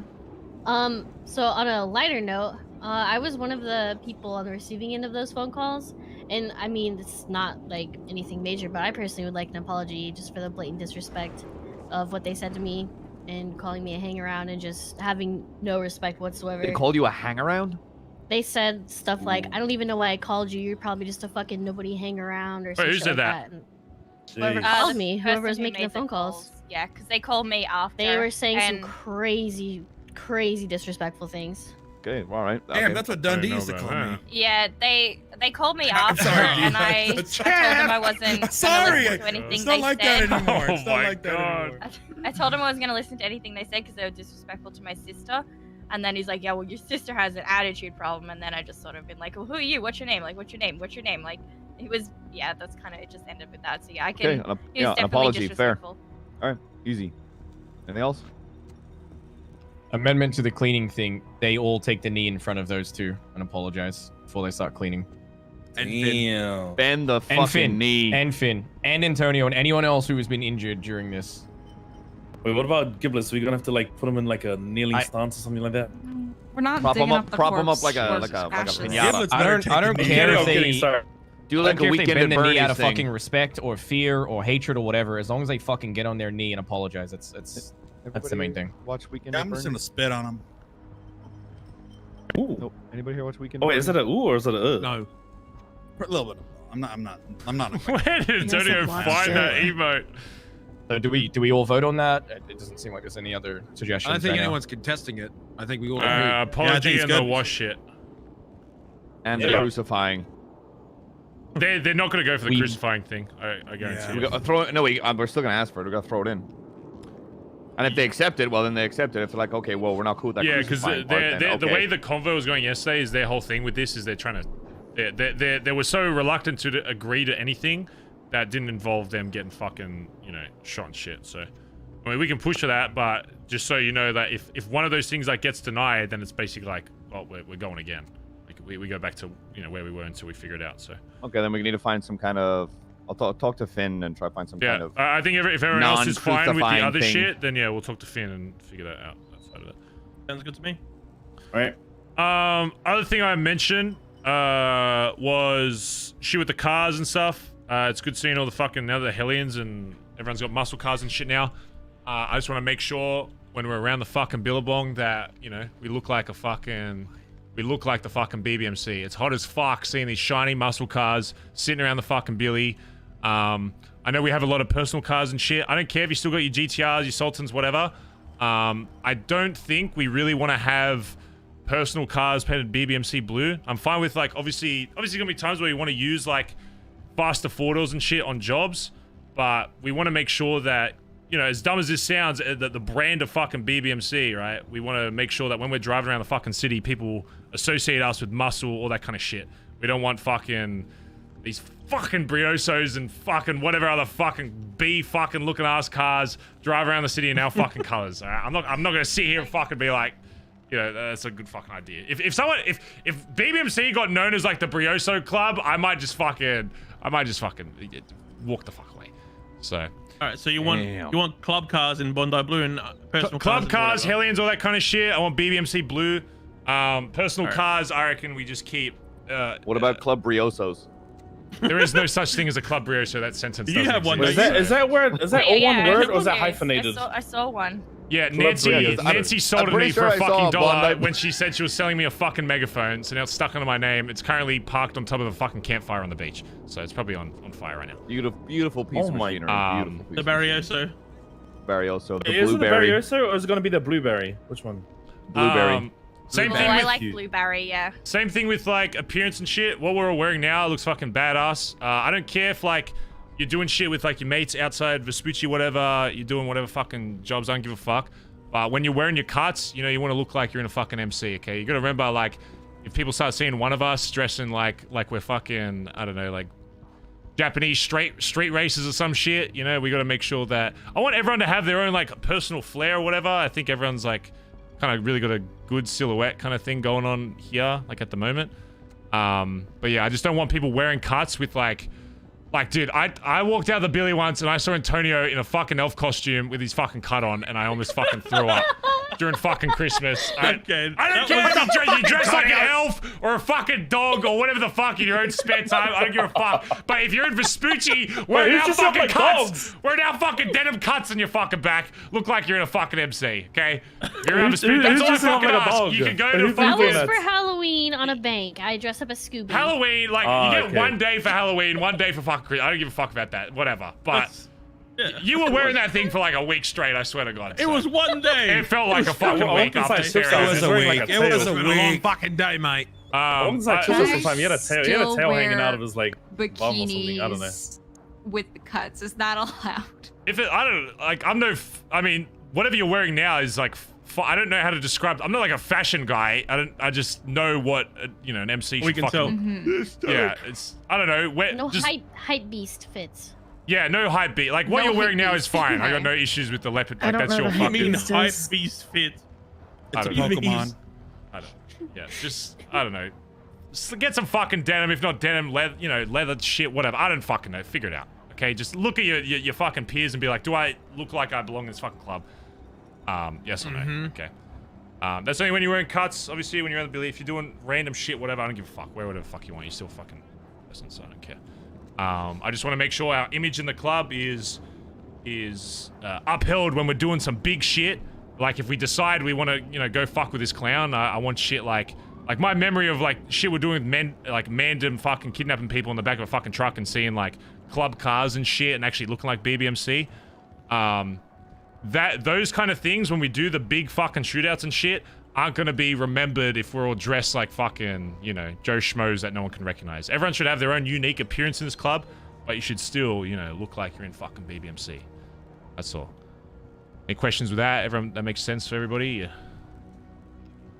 So on a lighter note, I was one of the people on the receiving end of those phone calls, and I mean, it's not like anything major, but I personally would like an apology just for the blatant disrespect of what they said to me and calling me a hangaround and just having no respect whatsoever. They called you a hangaround? They said stuff like, "I don't even know why I called you. You're probably just a fucking nobody hang around," or Wait, something who said like that? And whoever Uh, called the me, person whoever was who making made the phone calls. calls. Yeah, because they called me after. They were saying some and- crazy disrespectful things. Okay, all right. Damn, okay. that's what Dundee used to call me. Yeah, they called me after, sorry, and dude. I told them I wasn't Sorry, gonna listen to anything it's not they like said. that anymore. It's Oh not my like that God. anymore. I told him I wasn't gonna listen to anything they said because they were disrespectful to my sister. And then he's like, "Yeah, well, your sister has an attitude problem." And then I just sort of been like, "Well, who are you? What's your name? Like, what's your name? What's your name?" Like, he was, yeah, that's kind of, it just ended with that. So yeah, I can. Okay, he was an definitely apology, fair. disrespectful. All right, easy. Anything else? Amendment to the cleaning thing. They all take the knee in front of those two and apologize before they start cleaning. Damn. Bend the And fucking Finn. knee. And Finn. And Antonio and anyone else who has been injured during this. Wait, what about giblets? Are we gonna have to like put them in like a kneeling stance or something like that? We're not Prop 'em digging up- up the prop 'em corpse up like a- or like a ashes. pinata. I don't care if they do I like don't a care if they weekend bend at the knee Bernie's out of thing. fucking respect or fear or hatred or whatever. As long as they fucking get on their knee and apologize, that's the main thing. Watch Weekend Yeah, at I'm just Bernie's? gonna spit on him. Ooh. Nope. Anybody here watch Weekend? Oh at wait, is it Bernie's? a ooh or is it a No. A little bit. I'm not. Where did Antonio find that emote? So do we all vote on that? It doesn't seem like there's any other suggestions. I don't think right now. anyone's contesting it. I think we all agree. Apology and the wash shit. And the Yeah. crucifying. They're not gonna go for the crucifying thing. I guarantee We you. got, throw it. No, we're still gonna ask for it. We gotta throw it in. And if they accept it, well, then they accept it. If they're like, okay, well, we're not cool with that. Yeah, because crucifying part, then the okay. way the convo was going yesterday is their whole thing with this is they're trying to they were so reluctant to agree to anything that didn't involve them getting fucking shot and shit. So I mean we can push for that, but just so you know that if one of those things like gets denied, then it's basically like, well, we're going again. Like we go back to where we were until we figure it out. So Okay, then we need to find some kind of I'll talk to Finn and try to find some kind of. I think if everyone else is fine with the non-crucifying other thing. shit, then yeah, we'll talk to Finn and figure that out. That side of it. Sounds good to me. Right. Other thing I mentioned was shit with the cars and stuff. It's good seeing all the fucking now the Hellions and everyone's got muscle cars and shit now. I just want to make sure when we're around the fucking Billabong that we look like the fucking BBMC. It's hot as fuck seeing these shiny muscle cars sitting around the fucking Billy. I know we have a lot of personal cars and shit. I don't care if you still got your GTRs, your Sultans, whatever. I don't think we really want to have personal cars painted BBMC blue. I'm fine with like obviously gonna be times where you want to use like faster four-doors and shit on jobs, but we want to make sure that as dumb as this sounds, that the brand of fucking BBMC, right? We want to make sure that when we're driving around the fucking city, people associate us with muscle, all that kind of shit. We don't want fucking these fucking Briosos and fucking whatever other fucking B fucking looking ass cars drive around the city in our fucking colors. All right? I'm not gonna sit here and fucking be like, that's a good fucking idea. If BBMC got known as like the Brioso Club, I might just fucking walk the fuck away. So. All right, so you want club cars in Bondi blue and personal club cars, whatever. Hellions, all that kind of shit. I want BBMC blue. Personal cars, I reckon we just keep. What about Club Briosos? There is no such thing as a Club Brioso. That sentence. You have one. Is that all one word or is that hyphenated? I saw one. Yeah, Nancy sold it to me for a fucking dollar when she said she was selling me a fucking megaphone. So now it's stuck under my name. It's currently parked on top of a fucking campfire on the beach. So it's probably on fire right now. Beautiful piece of machinery. The Barrioso. Barrioso. The Is it the blueberry. Barrioso or is it going to be the blueberry? Which one? Blueberry. Same thing. I like blueberry. Yeah. Same thing with like appearance and shit. What we're all wearing now looks fucking badass. I don't care if like you're doing shit with like your mates outside Vespucci, whatever. You're doing whatever fucking jobs. I don't give a fuck. But when you're wearing your cuts, you want to look like you're in a fucking MC. Okay, you gotta remember like if people start seeing one of us dressing like we're fucking I don't know like Japanese street racers or some shit. We gotta make sure that I want everyone to have their own like personal flair or whatever. I think everyone's like kind of really got a good silhouette kind of thing going on here like at the moment. But yeah, I just don't want people wearing cuts with like dude, I walked out the Billy once and I saw Antonio in a fucking elf costume with his fucking cut on and I almost fucking threw up during fucking Christmas. I don't care if you dress like an elf or a fucking dog or whatever the fuck in your own spare time. I don't give a fuck. But if you're in Vespucci, wearing our fucking cuts, wearing our fucking denim cuts on your fucking back, look like you're in a fucking MC, okay? If you're in Vespucci, that's all I fucking ask. You can go to fucking... That was for Halloween on a bank. I dress up as Scooby. Halloween, like, you get 1 day for Halloween, 1 day for fucking Christmas. I don't give a fuck about that. Whatever. But you were wearing that thing for like a week straight, I swear to God. It was 1 day. It felt like a fucking week after staring. It was a week. It was a long fucking day, mate. I was like, sometime he had a tail hanging out of his like bum or something. I don't know. Bikinis with the cuts is not allowed. I mean, whatever you're wearing now is like, I don't know how to describe. I'm not like a fashion guy. I just know what an MC. We can tell. Yeah, it's I don't know. No hype beast fits. Yeah, no hype beast. Like what you're wearing now is fine. I got no issues with the leopard. Like that's your fucking. You mean hype beast fit? It's a Pokemon. I don't. Yeah, just I don't know. Just get some fucking denim. If not denim, leather, leather shit, whatever. I don't fucking know. Figure it out. Okay, just look at your fucking peers and be like, do I look like I belong in this fucking club? Yes or no? Okay. That's only when you're wearing cuts. Obviously, when you're on the Billy, if you're doing random shit, whatever, I don't give a fuck. Wear whatever the fuck you want. You're still a fucking person, so I don't care. I just want to make sure our image in the club is upheld when we're doing some big shit. Like if we decide we want to, go fuck with this clown, I want shit like my memory of like shit we're doing with men, like Mandem fucking kidnapping people in the back of a fucking truck and seeing like club cars and shit and actually looking like BBMC. Those kind of things when we do the big fucking shootouts and shit aren't gonna be remembered if we're all dressed like fucking, Joe Schmoes that no one can recognize. Everyone should have their own unique appearance in this club, but you should still, look like you're in fucking BBMC. That's all. Any questions with that? Everyone, that makes sense for everybody? Yeah.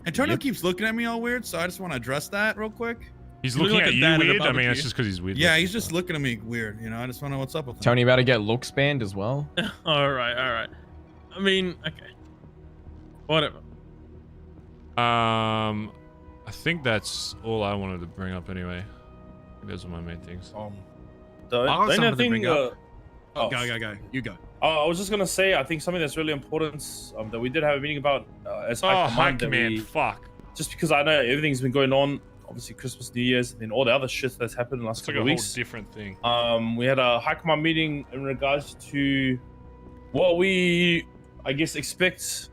Antonio keeps looking at me all weird, so I just want to address that real quick. He's looking at you weird? I mean, that's just because he's weird. Yeah, he's just looking at me weird. I just want to know what's up with him. Tony about to get looks banned as well. all right. I mean, okay. Whatever. I think that's all I wanted to bring up anyway. Those are my main things. The I got only something to thing, bring up. oh, Go. You go. I was just gonna say, I think something that's really important that we did have a meeting about as Oh, high command. fuck. Just because I know everything's been going on, obviously Christmas, New Year's, and then all the other shit that's happened in the last It's like couple a of whole weeks. different thing. We had a high command meeting in regards to what we, I guess, expect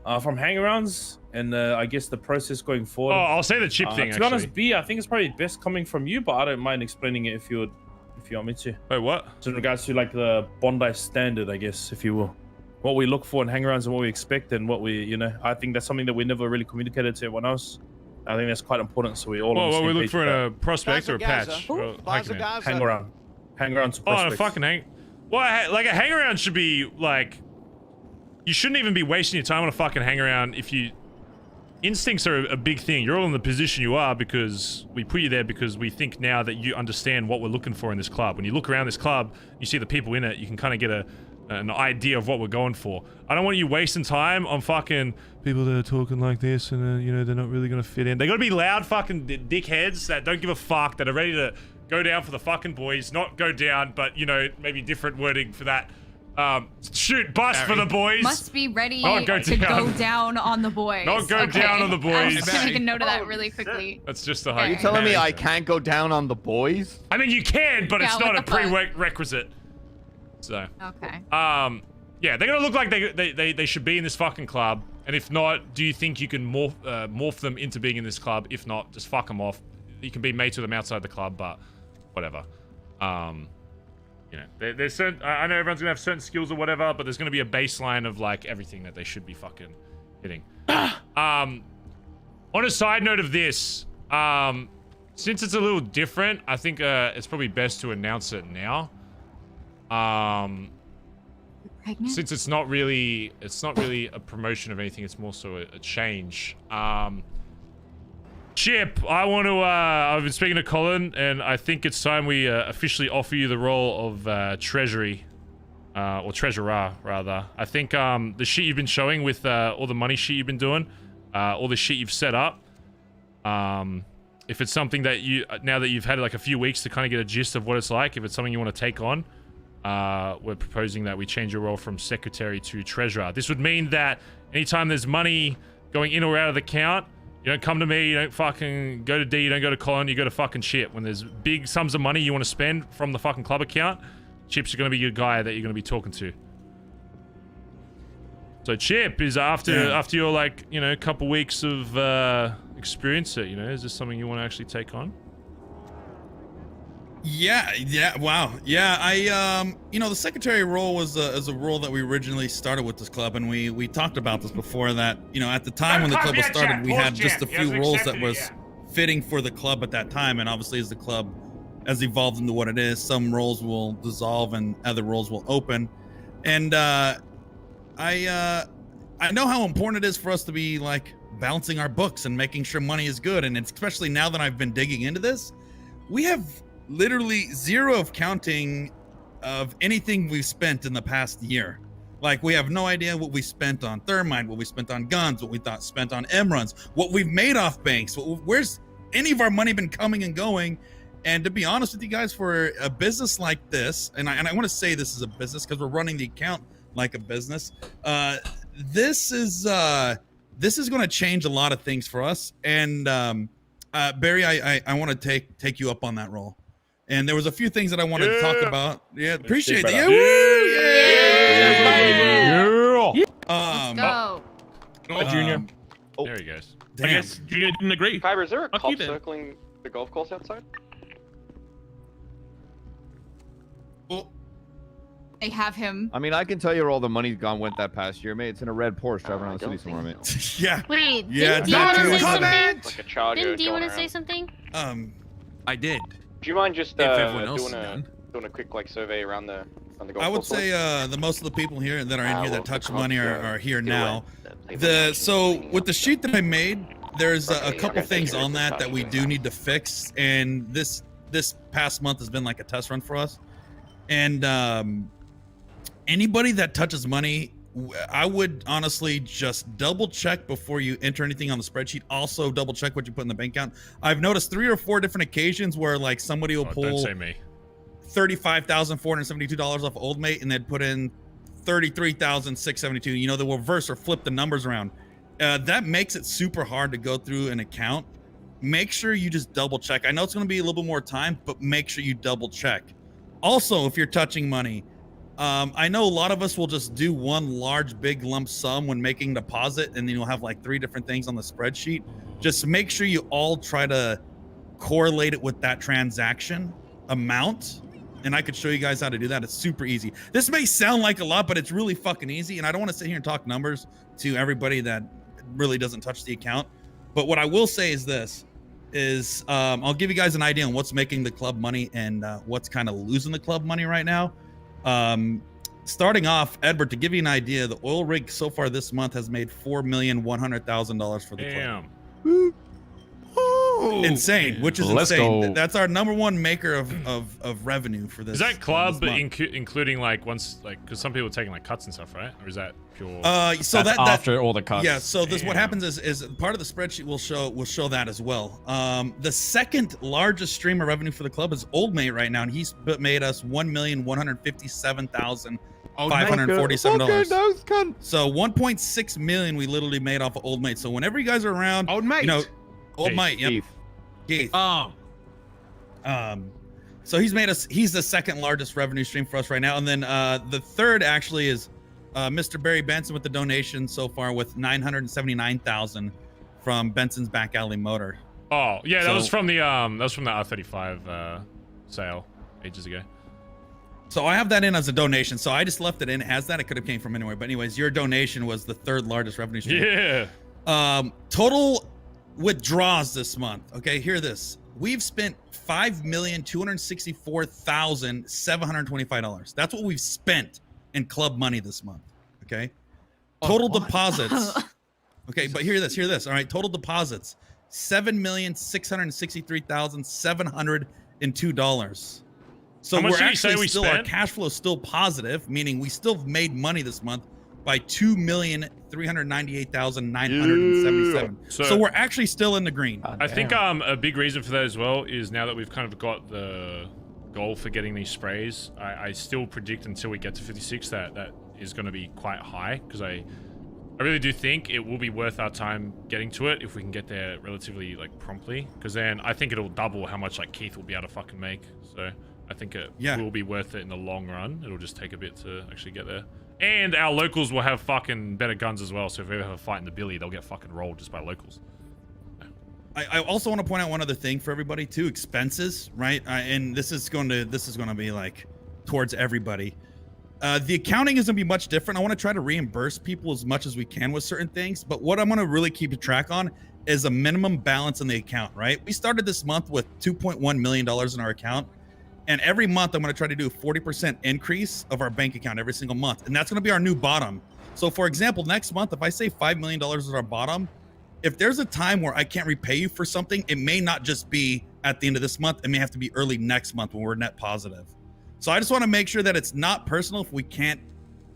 from hangarounds and I guess the process going forward. Oh, I'll say the chip thing, To be honest, actually. B, I think it's probably best coming from you, but I don't mind explaining it if you want me to. Wait, what? So in regards to like the Bondi standard, I guess, if you will. What we look for in hangarounds and what we expect and what we, I think that's something that we never really communicated to everyone else. I think that's quite important, so we all on the What same we look page for with in that. a prospect or a patch? Or high command? Hangaround. Hangaround to Oh, prospects. a fucking hang. Well, like a hangaround should be like. You shouldn't even be wasting your time on a fucking hangaround if you. Instincts are a big thing. You're all in the position you are because we put you there because we think now that you understand what we're looking for in this club. When you look around this club, you see the people in it, you can kind of get an idea of what we're going for. I don't want you wasting time on fucking people that are talking like this and, they're not really going to fit in. They got to be loud fucking dickheads that don't give a fuck, that are ready to go down for the fucking boys. Not go down, but, maybe different wording for that. Shoot, bust for the boys. Must be ready Not go to down. go down on the boys. Not go down on the boys. I'm just gonna make a note of that really quickly. That's just the Are high you telling me I can't go down on the boys? I mean, you can, but Yeah, it's what not a the fuck? prerequisite. So. Okay. Yeah, they're gonna look like they should be in this fucking club. And if not, do you think you can morph them into being in this club? If not, just fuck them off. You can be mates with them outside the club, but whatever. There's certain. I know everyone's gonna have certain skills or whatever, but there's gonna be a baseline of like everything that they should be fucking hitting. On a side note of this, since it's a little different, I think it's probably best to announce it now. Since it's not really a promotion of anything, it's more so a change. Chip, I want to, I've been speaking to Collin, and I think it's time we officially offer you the role of Treasury, or Treasurer, rather. I think the shit you've been showing with all the money shit you've been doing, all the shit you've set up, if it's something that now that you've had like a few weeks to kind of get a gist of what it's like, if it's something you want to take on, we're proposing that we change your role from Secretary to Treasurer. This would mean that anytime there's money going in or out of the account, you don't come to me, you don't fucking go to D, you don't go to Collin, you go to fucking Chip. When there's big sums of money you want to spend from the fucking club account, Chip's going to be your guy that you're going to be talking to. So Chip is after your like, couple weeks of experience, is this something you want to actually take on? Yeah, wow. Yeah, I the secretary role was a role that we originally started with this club, and we talked about this before that, at the time when the club was started, we had just a few roles that was fitting for the club at that time, and obviously as the club has evolved into what it is, some roles will dissolve and other roles will open. And I know how important it is for us to be like balancing our books and making sure money is good, and it's especially now that I've been digging into this, we have literally zero of counting of anything we've spent in the past year. Like, we have no idea what we spent on thermite, what we spent on guns, what we spent on M-runs, what we've made off banks. Where's any of our money been coming and going? And to be honest with you guys, for a business like this, and I want to say this is a business because we're running the account like a business. This is going to change a lot of things for us. And Barry, I want to take you up on that role. And there was a few things that I wanted to talk about. Yeah, appreciate that. Yeah, Let's go. Go, Junior. There he goes. I guess Junior didn't agree. Kyber, is there a Fuck cop you then. circling the golf course outside? They have him. I mean, I can tell you where all the money's gone went that past year, mate. It's in a red Porsche driving around the city somewhere, mate. Yeah. Wait, Yeah, do you want to say comment. something? Like a charger Didn't you going want to say around. something? I did. Do you mind just If everyone else is doing a quick like survey around the golf I would course? say the most of the people here that are in here that touch money are here get now. away. So with the sheet that I made, there's a Okay, couple I got things you. on that we do need to fix, and this past month has been like a test run for us. And anybody that touches money, I would honestly just double check before you enter anything on the spreadsheet. Also double check what you put in the bank account. I've noticed 3 or 4 different occasions where like somebody will pull Don't say me. $35,472 off Old Mate, and they'd put in $33,672. You know, they'll reverse or flip the numbers around. That makes it super hard to go through an account. Make sure you just double check. I know it's going to be a little bit more time, but make sure you double check. Also, if you're touching money, I know a lot of us will just do one large big lump sum when making deposit, and then you'll have like 3 different things on the spreadsheet. Just make sure you all try to correlate it with that transaction amount. And I could show you guys how to do that. It's super easy. This may sound like a lot, but it's really fucking easy. And I don't want to sit here and talk numbers to everybody that really doesn't touch the account. But what I will say is this, is I'll give you guys an idea on what's making the club money and what's kind of losing the club money right now. Starting off, Edbert, to give you an idea, the oil rig so far this month has made $4,100,000 for the club. Insane, which is Let's insane. go. That's our #1 maker of revenue for this. Is that club this month. including like once like because some people are taking like cuts and stuff, right? Or is that pure? So that's that after all the cuts. Yeah. So this what happens is part of the spreadsheet will show that as well. The second largest stream of revenue for the club is Old Mate right now, and he's made us $1,157,547. So 1.6 million we literally made off of Old Mate. So whenever you guys are around, Old Mate, you know, Old Keith. Mate, yep. Keith. Oh. So he's the second largest revenue stream for us right now. And then the third actually is Mr. Barry Benson with the donation so far with $979,000 from Benson's Back Alley Motor. Oh, yeah, that was from the R35 sale ages ago. So I have that in as a donation. So I just left it in. It has that. It could have came from anywhere. But anyways, your donation was the third largest revenue stream. Yeah. Total withdraws this month. Okay, hear this. We've spent $5,264,725. That's what we've spent in club money this month. Okay. Total deposits. Okay, but hear this. All right, total deposits $7,663,702. So How much we're did you actually say we still our spent? cash flow is still positive, meaning we still made money this month by $2,398,977. So we're actually still in the green. I think a big reason for that as well is now that we've kind of got the goal for getting these sprays, I still predict until we get to 56 that is going to be quite high, because I really do think it will be worth our time getting to it if we can get there relatively like promptly, because then I think it'll double how much like Keith will be able to fucking make. So I think it will be worth it in the long run. It'll just take a bit to actually get there. And our locals will have fucking better guns as well. So if we ever have a fight in the Billy, they'll get fucking rolled just by locals. I also want to point out one other thing for everybody too: expenses, right? And this is going to be like towards everybody. The accounting is going to be much different. I want to try to reimburse people as much as we can with certain things, but what I'm going to really keep a track on is a minimum balance in the account. Right? We started this month with $2.1 million in our account. And every month, I'm going to try to do a 40% increase of our bank account every single month. And that's going to be our new bottom. So, for example, next month, if I say $5 million is our bottom, if there's a time where I can't repay you for something, it may not just be at the end of this month. It may have to be early next month when we're net positive. So I just want to make sure that it's not personal if we can't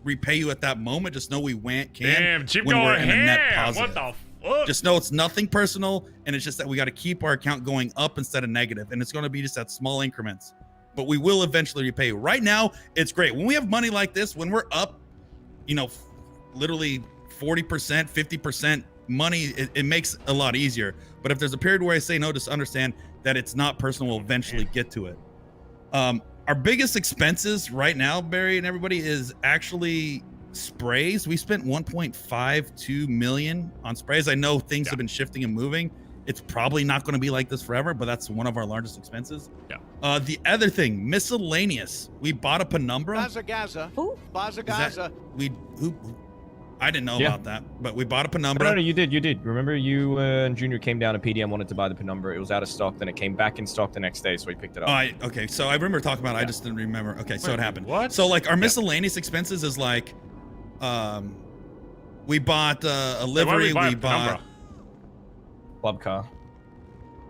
repay you at that moment. Just know we can Damn, Chip when we're going in a net ham. positive. What the fuck? Just know it's nothing personal, and it's just that we got to keep our account going up instead of negative. And it's going to be just at small increments. But we will eventually repay you. Right now, it's great. When we have money like this, when we're up, you know, literally 40%, 50% money, it makes it a lot easier. But if there's a period where I say no, just understand that it's not personal. We'll eventually get to it. Our biggest expenses right now, Barry and everybody, is actually sprays. We spent 1.52 million on sprays. I know things have been shifting and moving. It's probably not going to be like this forever, but that's one of our largest expenses. Yeah. The other thing, miscellaneous. We bought a penumbra. Bazza. I didn't know about that, but we bought a penumbra. No, you did. Remember, you and Junior came down to PDM, wanted to buy the penumbra. It was out of stock. Then it came back in stock the next day, so we picked it up. Okay, so I remember talking about it. I just didn't remember. Okay, so Wait, it happened. What? So like our miscellaneous expenses is like, we bought a livery. We bought club car.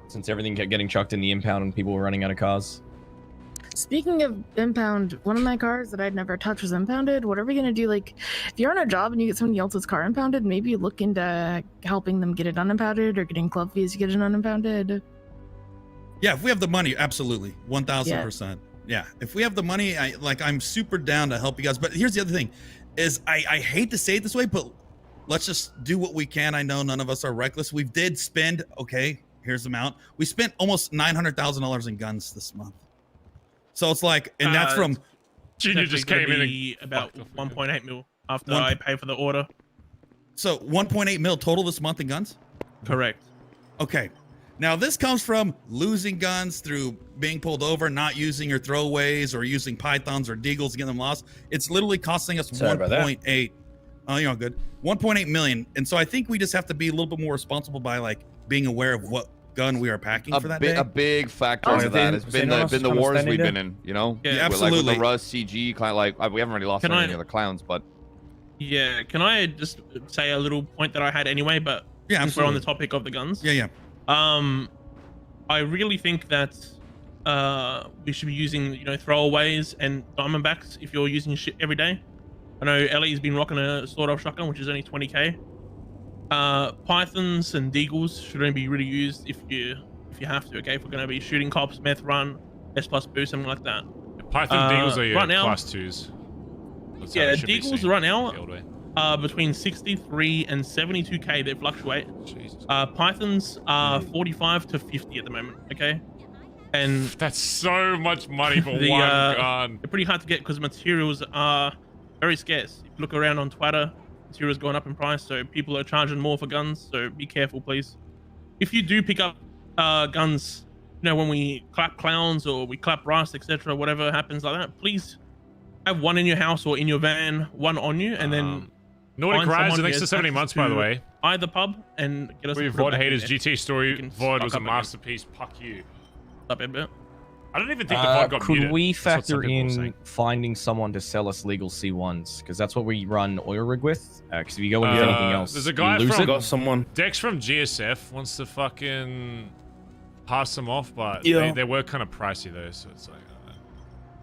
Since everything kept getting chucked in the impound and people were running out of cars. Speaking of impound, one of my cars that I'd never touched was impounded. What are we gonna do? Like, if you're on a job and you get somebody else's car impounded, maybe look into helping them get it unimpounded or getting club fees to get it unimpounded. Yeah, if we have the money, absolutely, 1000%. Yeah, if we have the money, I'm super down to help you guys. But here's the other thing, is I hate to say it this way, but let's just do what we can. I know none of us are reckless. We did spend, okay, here's the amount. We spent almost $900,000 in guns this month. So it's like, and that's from... Junior just came in and about 1.8 mil after I pay for the order. So 1.8 mil total this month in guns? Correct. Okay. Now this comes from losing guns through being pulled over, not using your throwaways or using pythons or deagles to get them lost. It's literally costing us 1.8. Oh, you're all good. 1.8 million. And so I think we just have to be a little bit more responsible by like being aware of what gun we are packing for that day. A big factor of that has been the wars we've been in, you know? Yeah, absolutely. absolutely. Like with the Rust, CG, kind of like, we haven't really lost any other clowns, but... Yeah, can I just say a little point that I had anyway, but yeah, since we're on the topic of the guns. Yeah. I really think that we should be using, throwaways and diamondbacks if you're using shit every day. I know Ellie's been rocking a sawed-off shotgun, which is only 20k. Pythons and deagles should only be really used if you have to. Okay, if we're going to be shooting cops, meth run, S+ boost, something like that. Python deagles are your right now, class 2s. That's how yeah, it should be deagles seen right now field way. are between 63 and 72k. They fluctuate. Pythons are 45 to 50 at the moment. Okay, and that's so much money for one gun. They're pretty hard to get because materials are very scarce. If you look around on Twitter, materials going up in price, so people are charging more for guns. So be careful, please. If you do pick up guns, when we clap clowns or we clap Rust, etc., whatever happens like that, please have one in your house or in your van, one on you, and then Nordic Rise, thanks for 70 months, by the way. Either pub and get us We a VOD back in haters, there. GT story, VOD was a stock up masterpiece. Fuck you. Up, Edbert. I don't even think the VOD got could muted. we That's what some factor people were in saying. finding someone to sell us legal C1s? Because that's what we run oil rig with. Because if you go into anything else, There's a guy you lose from it. Dex from GSF wants to fucking pass them off, but Yeah. they were kind of pricey though, so it's like.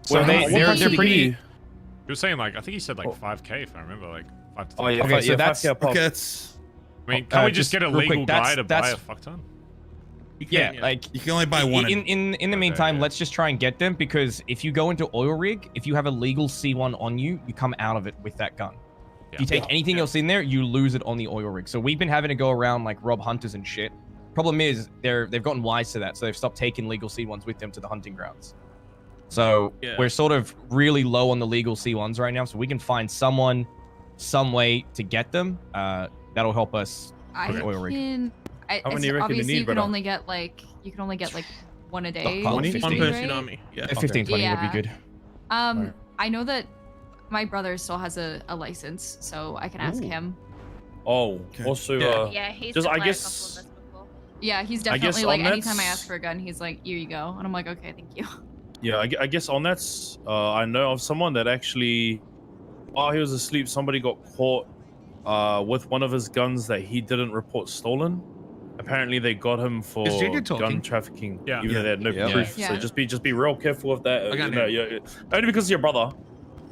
So they're pretty. He was saying like, I think he said like 5k if I remember, like 5 to 10. Oh, yeah, okay, so that's okay. It's. I mean, can we just get a real legal quick, guy to buy that's- a fuck ton? Yeah, like you can only buy one. In the meantime, let's just try and get them, because if you go into oil rig, if you have a legal C1 on you, you come out of it with that gun. If you take anything else in there, you lose it on the oil rig. So we've been having to go around like rob hunters and shit. Problem is they've gotten wise to that, so they've stopped taking legal C1s with them to the hunting grounds. So we're sort of really low on the legal C1s right now, so we can find someone, some way to get them. That'll help us with the oil rig. How many you reckon you obviously need, you can brother? only get like one a day. One 15, person right? Yeah, 15, 20 would be good. I know that my brother still has a license, so I can ask him. Oh, also, yeah, he's just I supplied a guess. Yeah, he's I guess definitely like on anytime I that's- ask for a gun, he's like, here you go, and I'm like, okay, thank you. Yeah, I guess on that, I know of someone that actually, while he was asleep, somebody got caught with one of his guns that he didn't report stolen. Apparently, they got him for Is Junior talking? gun trafficking, Yeah. even though they had no Yeah. proof. Yeah. So just be real careful with that. I got Only because of your brother.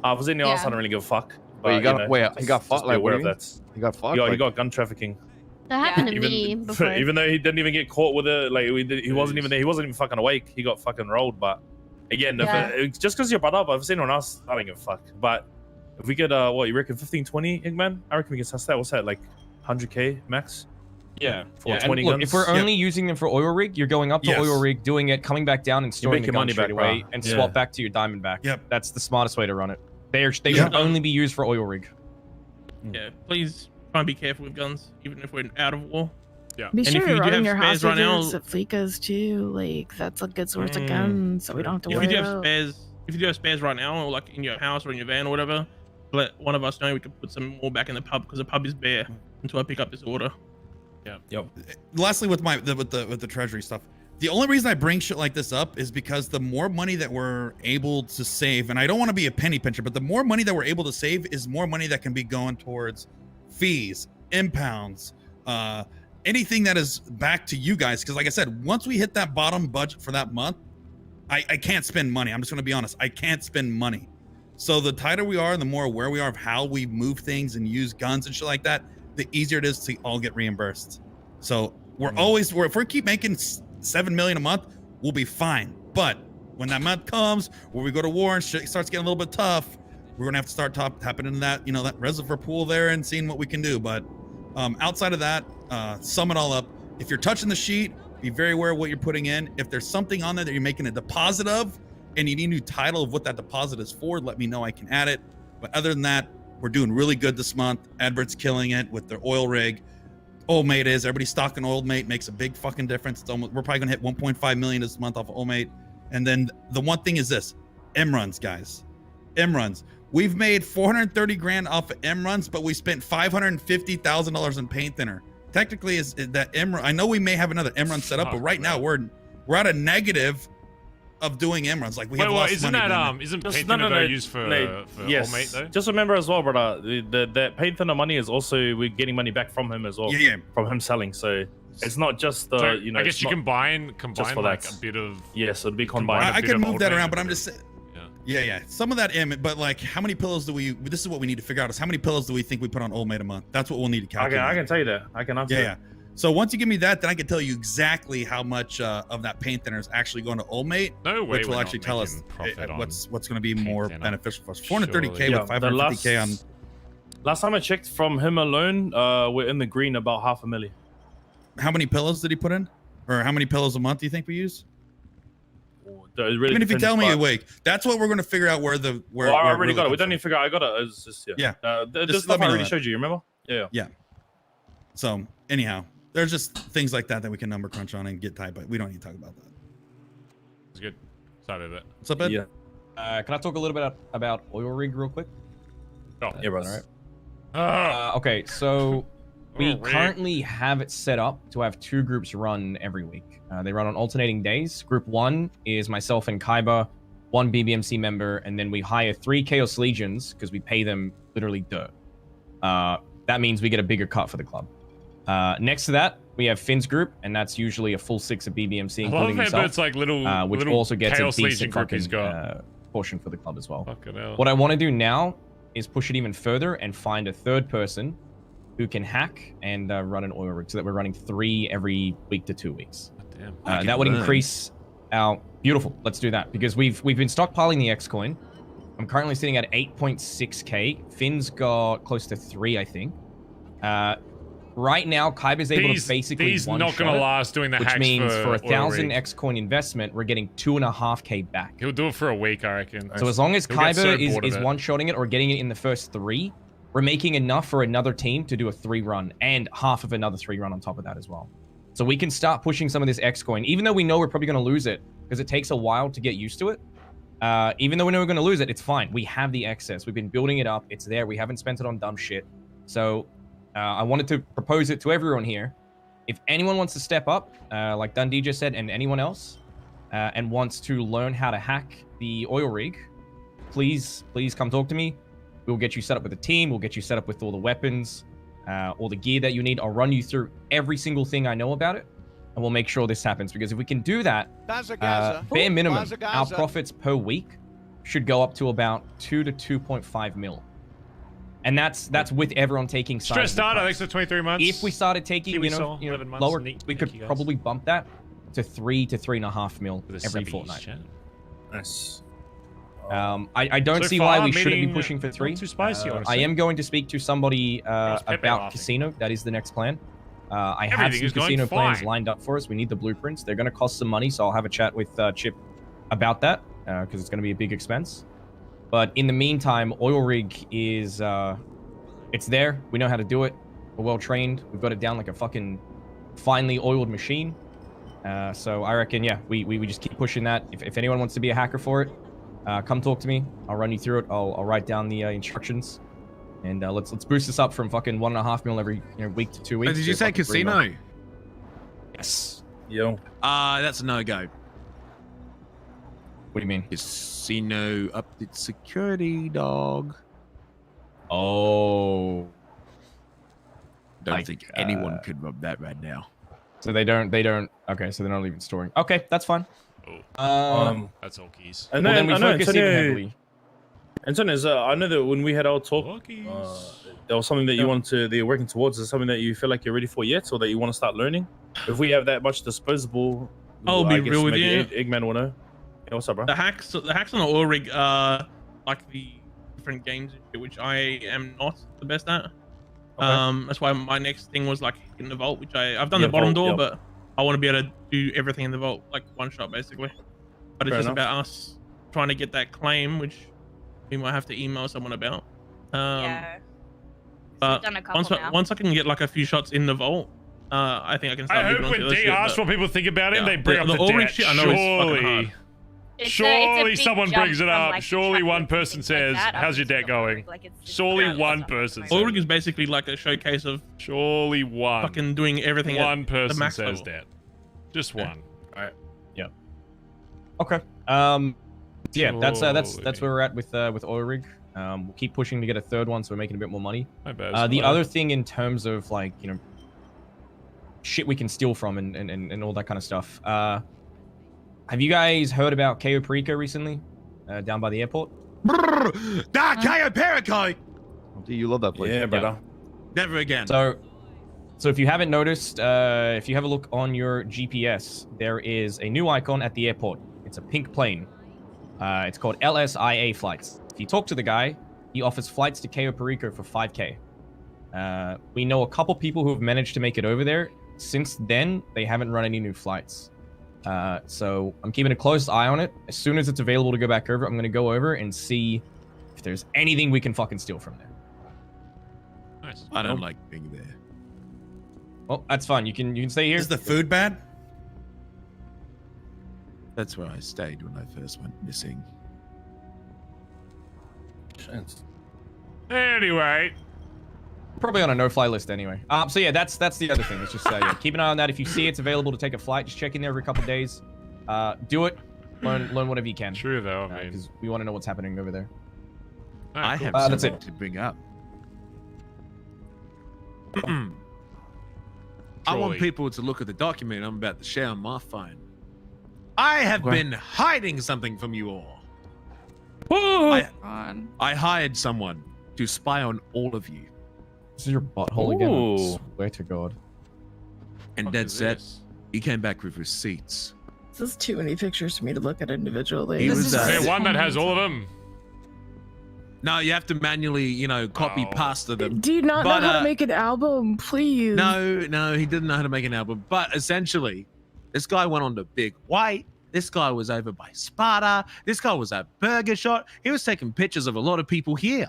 If it was anyone else, I Yeah. don't really give a fuck. Wait, you got know, wait, he got just fucked. be Like, aware what do of you mean? that. He got fucked. He Like, got gun trafficking. That happened to me before. Even though he didn't even get caught with it, like he wasn't even there. He wasn't even fucking awake. He got fucking rolled. But again, just because your brother, but if it's anyone else, I don't give a fuck. But if we get what you reckon, 15, 20, Eggman? I reckon we can suss that. What's that, like 100k max? Yeah. For And 20 look, guns. if we're only using them for oil rig, you're going up to Yes. oil rig, doing it, coming back down and storing make the your gun money straight back, away, bro. and Yeah. swap back to your diamond back. Yep. That's the smartest way to run it. They Yeah. should only be used for oil rig. Yeah, please try and be careful with guns, even if we're out of war. Yeah. Be And sure if to you do run have your spares house right now, with Flikas too. Like that's a good source of guns, so we don't have to if worry you do have about. spares, if you do have spares right now, or like in your house or in your van or whatever, let one of us know. We can put some more back in the pub because the pub is bare until I pick up this order. Yep. Lastly, with the treasury stuff, the only reason I bring shit like this up is because the more money that we're able to save, and I don't want to be a penny pincher, but the more money that we're able to save is more money that can be going towards fees, impounds, anything that is back to you guys. Because like I said, once we hit that bottom budget for that month, I can't spend money. I'm just going to be honest. I can't spend money. So the tighter we are, the more aware we are of how we move things and use guns and shit like that, the easier it is to all get reimbursed. So if we keep making 7 million a month, we'll be fine. But when that month comes, where we go to war and shit starts getting a little bit tough, we're gonna have to start tapping into that, that reservoir pool there and seeing what we can do. But outside of that, sum it all up. If you're touching the sheet, be very aware of what you're putting in. If there's something on there that you're making a deposit of, and you need a new title of what that deposit is for, let me know. I can add it. But other than that, we're doing really good this month. Edbert's killing it with their oil rig. Old Mate is. Everybody stocking Old Mate makes a big fucking difference. It's almost, we're probably gonna hit 1.5 million this month off of Old Mate. And then the one thing is this: M runs, guys. M runs. We've made 430 grand off of M runs, but we spent $550,000 in paint thinner. Technically, is that M run? I know we may have another M run set up, but right now we're at a negative of doing M runs. Like we have lost isn't money. That isn't paint thinner used for yes. Old Mate though? Just remember as well, brother, that paint thinner money is also we're getting money back from him as well. Yeah. From him selling. So it's not just the So, I guess you combine like that. a bit of. Yes, it'd be combined. I can move that around, but I'm just saying. Yeah. Some of that but like, how many pillows do we? This is what we need to figure out: is how many pillows do we think we put on Old Mate a month? That's what we'll need to calculate. I can tell you that. I can answer. Yeah. So once you give me that, then I can tell you exactly how much of that paint thinner is actually going to Old Mate. No way. Which will actually tell us what's going to be more beneficial for us. 430K with 550K on. Last time I checked, from him alone, we're in the green about $500,000. How many pillows did he put in, or how many pillows a month do you think we use? Really even if you tell me awake, that's what we're going to figure out where. I already got it. We don't need to figure out. I got it. It's just this stuff I already showed you. Remember? Yeah. So anyhow, there's just things like that we can number crunch on and get tight, but we don't need to talk about that. It's good. Sorry about that. What's up, Ed? Yeah. Can I talk a little bit about oil rig real quick? Oh, yeah, brother. All right. Okay, so we currently have it set up to have 2 groups run every week. They run on alternating days. Group 1 is myself and Kaiba, 1 BBMC member, and then we hire 3 Chaos Legions because we pay them literally dirt. That means we get a bigger cut for the club. Next to that, we have Finn's group, and that's usually a full 6 of BBMC, including himself. It's like which little also gets Chaos a Legion decent group he's fucking got. portion for the club as well. Fucking hell. What I want to do now is push it even further and find a 3rd person who can hack and run an oil rig, so that we're running 3 every week to 2 weeks. Damn. That would increase our beautiful. Let's do that because we've been stockpiling the X coin. I'm currently sitting at 8.6k. Finn's got close to 3, I think. Right now, Kaiba's able to basically These one not gonna shot, last doing the which hacks means for oil 1,000 rig. X coin investment, we're getting 2.5k back. He'll do it for a week, I reckon. So as long as He'll get so Kaiba bored of is it. one-shotting it or getting it in the first 3, we're making enough for another team to do a 3 run and half of another 3 run on top of that as well. So we can start pushing some of this X coin, even though we know we're probably going to lose it because it takes a while to get used to it. Even though we know we're going to lose it, it's fine. We have the excess. We've been building it up. It's there. We haven't spent it on dumb shit. So I wanted to propose it to everyone here. If anyone wants to step up, like Dundee just said, and anyone else, and wants to learn how to hack the oil rig, please come talk to me. We'll get you set up with a team. We'll get you set up with all the weapons, all the gear that you need. I'll run you through every single thing I know about it, and we'll make sure this happens. Because if we can do that, bare minimum, our profits per week should go up to about 2 to 2.5 mil. And that's with everyone taking sides. Stressed out, thanks for 23 months. If we started taking, lower, we could probably bump that to 3 to 3.5 mil every fortnight. Nice. I don't see why we shouldn't be pushing for 3. Too spicy, I am going to speak to somebody about casino. That is the next plan. I have some casino plans lined up for us. We need the blueprints. They're going to cost some money, so I'll have a chat with Chip about that because it's going to be a big expense. But in the meantime, oil rig is it's there. We know how to do it. We're well trained. We've got it down like a fucking finely oiled machine. So I reckon, yeah, we just keep pushing that. If anyone wants to be a hacker for it, come talk to me. I'll run you through it. I'll write down the instructions, and let's boost this up from fucking 1.5 mil every week to 2 weeks. Did you say casino? Yes. Yo. That's a no-go. What do you mean? Casino upped its security, dog. Oh. Don't think anyone could rub that right now. So they don't. Okay, so they're not even storing. Okay, that's fine. That's all keys. And well, then we focus even heavily. Antonio, I know that when we had our talk, there was something that you wanted to, that you're working towards. Is something that you feel like you're ready for yet, or that you want to start learning? If we have that much disposable, I'll be real with you. Eggman will know. Yeah, what's up, bro? The hacks on the oil rig are like the different games, which I am not the best at. That's why my next thing was like in the vault, which I've done the bottom door, but I want to be able to do everything in the vault, like one shot basically. But it's just about us trying to get that claim, which we might have to email someone about. Yeah. But once I can get like a few shots in the vault, I think I can start. I hope when D asks what people think about him, they bring up the debt. Shit, I know it's fucking hard. Surely someone brings it up. Surely one person says, "How's your debt going?" Surely one person. Oil rig is basically like a showcase of surely one fucking doing everything. One at person the max says level. that. Just one. All right. Yeah. Okay. Yeah, that's where we're at with oil rig. We'll keep pushing to get a third one, so we're making a bit more money. The other thing in terms of like shit we can steal from and all that kind of stuff. Have you guys heard about Cayo Perico recently? Down by the airport? Cayo Perico! Do you love that place? Yeah, brother. Never again. So if you haven't noticed, if you have a look on your GPS, there is a new icon at the airport. It's a pink plane. It's called LSIA flights. If you talk to the guy, he offers flights to Cayo Perico for 5K. We know a couple people who have managed to make it over there. Since then, they haven't run any new flights. So I'm keeping a close eye on it. As soon as it's available to go back over, I'm going to go over and see if there's anything we can fucking steal from there. Nice. I don't like being there. Well, that's fine. You can stay here. Is the food bad? That's where I stayed when I first went missing. Anyway. Probably on a no-fly list anyway. So yeah, that's the other thing. It's just yeah, keep an eye on that. If you see it's available to take a flight, just check in there every couple of days. Do it. Learn whatever you can. True though, I mean, because we want to know what's happening over there. I have that's something it. to bring up. I want people to look at the document I'm about to share on my phone. I have been hiding something from you all. I hired someone to spy on all of you. This is your butthole again. I swear to God. And dead set, he came back with receipts. This is too many pictures for me to look at individually. He was one that has all of them. No, you have to manually, copy pasta them. Do you not know how to make an album, please? No, he didn't know how to make an album. But essentially, this guy went on to Big White. This guy was over by Sparta. This guy was at Burger Shot. He was taking pictures of a lot of people here.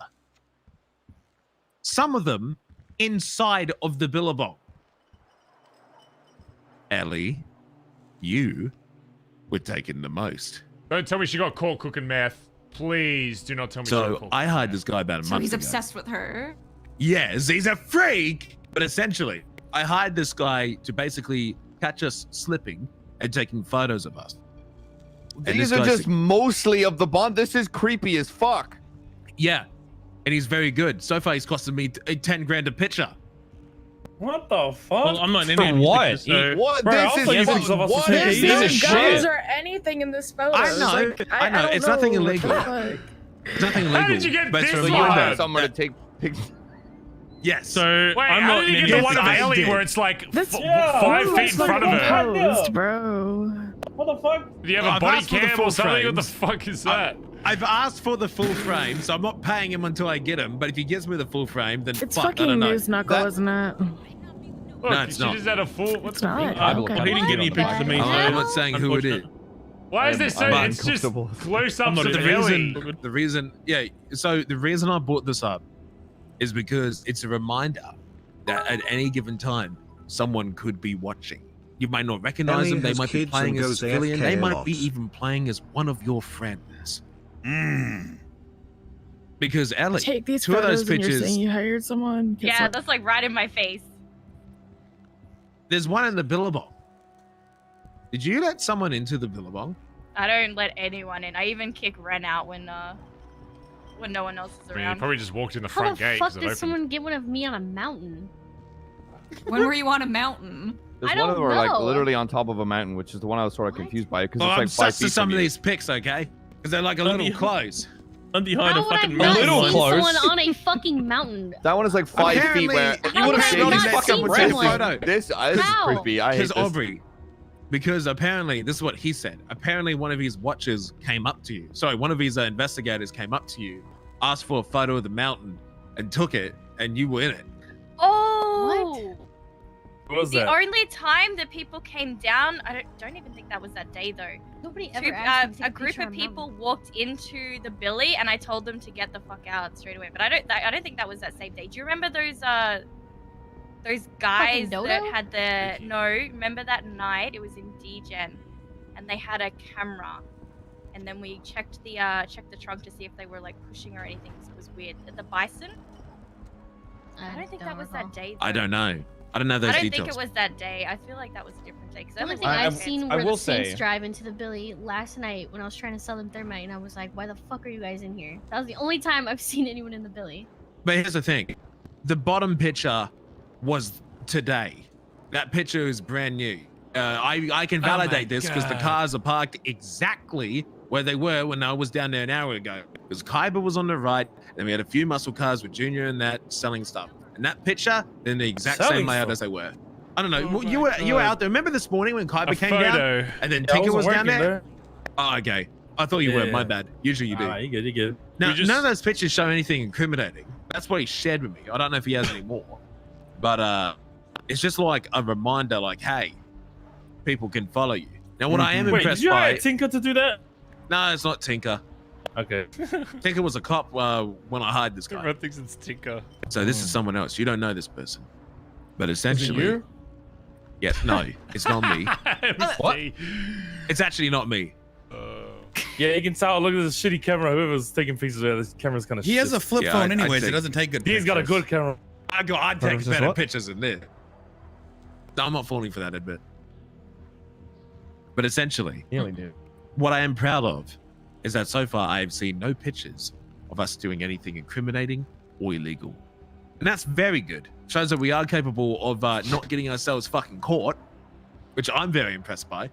Some of them inside of the Billabong. Ellie, you were taking the most. Don't tell me she got caught cooking meth. Please do not tell me she got So caught. I hired this guy about a month So he's ago. obsessed with her. Yes, he's a freak. But essentially, I hired this guy to basically catch us slipping and taking photos of us. And These this are guy's just mostly of the bond. This is creepy as fuck. Yeah, and he's very good. So far, he's costed me 10 grand a picture. What the fuck? Well, I'm not in For any what? pictures, so... What? Bro, This also is using some of us to take There's pictures. no shit. guns or anything in this photo. I know, I know. It's nothing illegal. Like, It's nothing illegal. How did you get but this it's far? reminder Someone to that- take pictures. Yes. So Wait, I'm how not did in you any get the one of I Ellie did. where it's like This 5 feet in front of her? Post, bro. What the fuck? Do you have Well, a I've body asked for the cam full or something? What the frames. fuck is that? I've asked for the full frame, so I'm not paying him until I get him. But if he gives me the full frame, then It's fuck, I fucking don't know. news knuckle, isn't it? Look, No, it's she not. just had a full. What's It's not. I will Okay. cut He didn't get any pictures of me. I'm not saying who it is. Why is this so? I'm It's just uncomfortable. close-ups not of in Ellie. The reason, yeah. So the reason I brought this up is because it's a reminder that at any given time, someone could be watching. You might not recognize Ellie them. They has might be kids playing and as a goes civilian. AFK They a might lot. be even playing as one of your friends. Mm. Because Ellie, Take these two of photos those and you're pictures. saying you hired someone? 'Cause, Yeah, like, that's like right in my face. There's one in the Billabong. Did you let someone into the Billabong? I don't let anyone in. I even kick Ren out when no one else is I mean, you around. probably just walked in the How front the gate fuck because it did opened. someone get one of me on a mountain? When were you on a mountain? There's I one of don't them were like know. literally on top of a mountain, which is the one I was sort of confused by because Well, it's I'm like 5 sus to feet some from of you. these pics, okay? Because they're like a little close. Andi hired How a would I fucking not mountain. little seen close. someone on a fucking mountain? That one is like 5 feet Apparently, where you How would would have I seen not these seen fucking someone? photo. This is How? creepy. I hate Because this. Aubrey, because apparently this is what he said. Apparently one of his watchers came up to you. Sorry, one of his investigators came up to you, asked for a photo of the mountain, and took it, and you were in it. Oh! What was the that? only time that people came down, I don't even think that was that day though. Nobody ever asked me to take a group picture of on people walked into the billy, and I told them to get the fuck out straight away. But I don't think that was that same day. Do you remember those guys that had the remember that night? It was in D-Gen, and they had a camera, and then we checked the trunk to see if they were like pushing or anything. So it was weird. The bison. I don't think that was that day. Though. I don't know. I don't know those I don't details. think it was that day. I feel like that was a different day. The only thing I've seen were the Saints drive into the billy last night when I was trying to sell them thermite, and I was like, why the fuck are you guys in here? That was the only time I've seen anyone in the billy. But here's the thing. The bottom picture was today. That picture is brand new. I can validate this because the cars are parked exactly where they were when I was down there an hour ago. Because Kaiba was on the right, and we had a few muscle cars with Junior and that selling stuff. And that picture, in the exact same layout as they were. I don't know. You were out there. Remember this morning when Kaiba came down and then Tinker was down there? Oh, okay. I thought you were. My bad. Usually you do. You good. You good. Now, none of those pictures show anything incriminating. That's what he shared with me. I don't know if he has any more, but it's just like a reminder, like, hey, people can follow you. Now, what I am impressed did you by. hire Tinker to do that? No, it's not Tinker. Okay. Tinker was a cop when I hired this guy. Everyone thinks it's Tinker. So this is someone else. You don't know this person, but essentially, you? Yeah, no, it's not me. What? It's actually not me. Yeah, you can tell. Look at this shitty camera. Whoever's taking pieces of this camera's kind of. He has a flip phone anyways. It doesn't take good pictures. He's got a good camera. I'd take better pictures than this. No, I'm not falling for that, Edbert. But essentially, what I am proud of is that so far I have seen no pictures of us doing anything incriminating or illegal. And that's very good. Shows that we are capable of not getting ourselves fucking caught, which I'm very impressed by.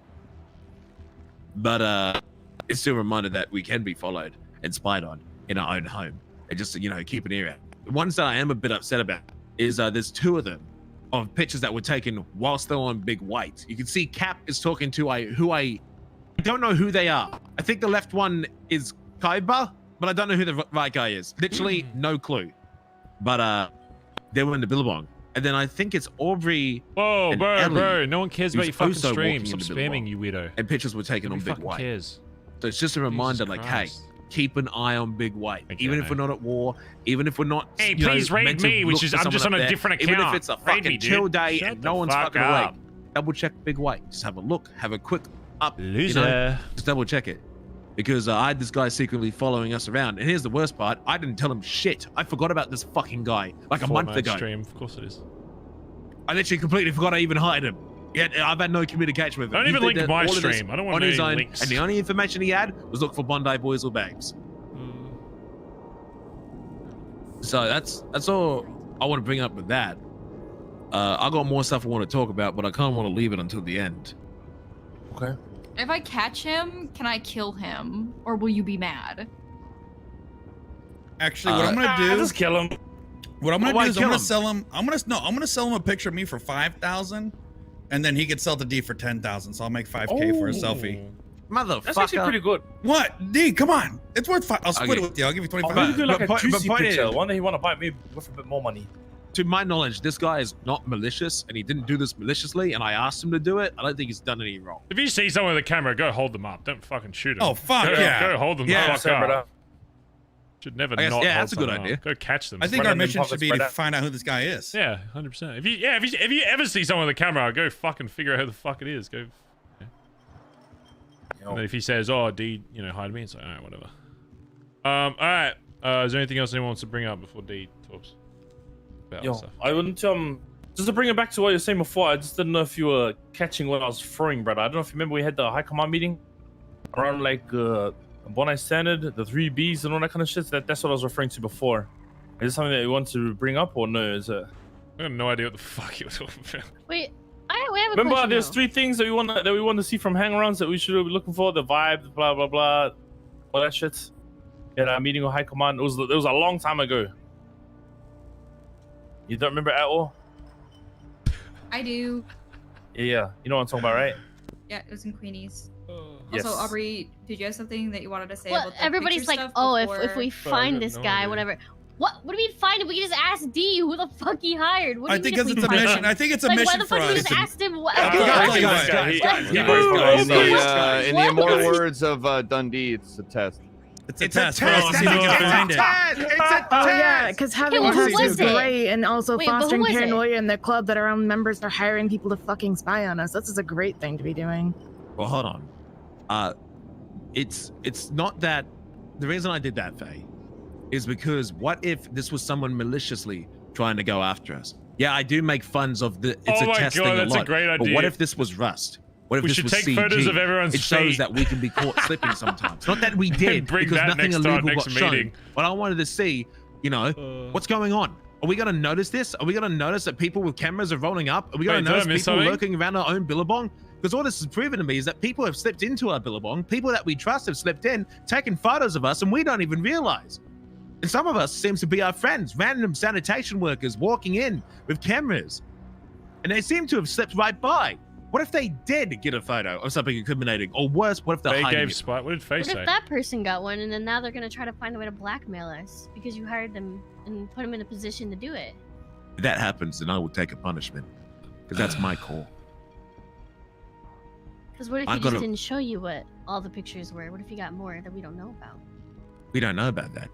But it's still a reminder that we can be followed and spied on in our own home. And just, keep an ear out. The ones that I am a bit upset about is there's two of them of pictures that were taken whilst they're on Big White. You can see Cap is talking to who I don't know who they are. I think the left one is Kaiba, but I don't know who the right guy is. Literally no clue. But they were in the Billabong. And then I think it's Aubrey. Whoa, bro, Ellie, bro. No one cares about your who's fucking also stream. walking Stop into spamming, Billabong. you weirdo. And pictures were taken on Nobody Big fucking White. cares. So it's just a reminder, like, hey, keep an eye on Big White. Even if we're not at war, even if we're not. Hey, please raid me, which is I'm just on a different account. Even if it's a Raid fucking me, dude. chill day Shut and the no one's fuck fucking up. awake, double check Big White. Just have a look, have a quick up. Loser. Just double check it. Because I had this guy secretly following us around. And here's the worst part. I didn't tell him shit. I forgot about this fucking guy like a month ago. Stream, of course it is. I literally completely forgot I even hired him. Yeah, I've had no communication with him. Don't He even did link that- my all of this stream. I don't want on his any own, links. And the only information he had was look for Bondi boys or babes. So that's all I want to bring up with that. I got more stuff I want to talk about, but I kind of want to leave it until the end. Okay. If I catch him, can I kill him? Or will you be mad? Actually, what I'm gonna do? Just kill him. What I'm gonna Why do is I'm kill gonna him? sell him. I'm gonna sell him a picture of me for 5,000, and then he could sell to D for 10,000. So I'll make 5K for a selfie. Motherfucker. That's actually pretty good. What? D, come on. It's worth 5. I'll split Okay. it with you. I'll give you 25. Maybe do like a but juicy point picture. is- One day he want to buy me with a bit more money. To my knowledge, this guy is not malicious, and he didn't do this maliciously, and I asked him to do it. I don't think he's done any wrong. If you see someone with a camera, go hold them up. Don't fucking shoot them. Oh, fuck go, yeah. Go hold them Yeah, the fuck sir, up. brother. Should never I guess- not yeah, hold that's a good someone up. idea. Go catch them. I think Spread our out mission them should be spread to out. find out who this guy is. Yeah, 100%. If you ever see someone with a camera, go fucking figure out who the fuck it is. Go. And then if he says, "Oh, D, hide me," it's like, all right, whatever. All right. Is there anything else anyone wants to bring up before D talks about Yo, stuff? I wouldn't just to bring it back to what you were saying before. I just didn't know if you were catching what I was throwing, brother. I don't know if you remember we had the high command meeting around like Bonai Standard, the 3Bs and all that kind of shit. That's what I was referring to before. Is this something that you want to bring up or no? Is it? I have no idea what the fuck you were talking about. Wait, we have a Remember, question, there's though. 3 things that we want to see from hangarounds that we should be looking for: the vibe, blah blah blah, all that shit. Yeah, that meeting with high command. It was a long time ago. You don't remember at all? I do. Yeah, you know what I'm talking about, right? Yeah, it was in Queenies. Yes. Also, Aubrey, did you have something that you wanted to say Well, about the everybody's picture like, stuff oh, if before- we find this guy, whatever. What do we mean find him? We can just ask D who the fuck he hired. What do I you think mean if it's we a find mission. him? I think it's a Like, mission why the for fuck we us. just asked him? What? In the immortal words of Dundee, it's a test. It's a test for us to see if we can find it. Oh yeah, because having Okay, well, tests who is was it? great, and also Wait, but who fostering was it? paranoia in the club that our own members are hiring people to fucking spy on us. This is a great thing to be doing. Well, hold on. It's not that. The reason I did that, Faye, is because what if this was someone maliciously trying to go after us? Yeah, I do make funs of the it's Oh a my test God, thing a that's a lot. great But idea. what if this was Rust? What if We this should was take CG? photos of everyone's It shows feet. that we can be caught slipping sometimes. Not that we And did, bring because that nothing next to our illegal got next shown. meeting. But I wanted to see, what's going on. Are we going to notice this? Are we going to notice that people with cameras are rolling up? Are we going Wait, to did I notice miss people something? lurking around our own Billabong? Because all this has proven to me is that people have slipped into our Billabong. People that we trust have slipped in, taken photos of us, and we don't even realize. And some of us seems to be our friends, random sanitation workers walking in with cameras. And they seem to have slipped right by. What if they did get a photo of something incriminating? Or worse, what if they're They hiding gave it? Spot. What did Faye What say? if that person got one, and then now they're gonna try to find a way to blackmail us because you hired them and put them in a position to do it? If that happens, then I will take a punishment. Because that's my call. Because what if I he just gotta- didn't show you what all the pictures were? What if he got more that we don't know about? We don't know about that.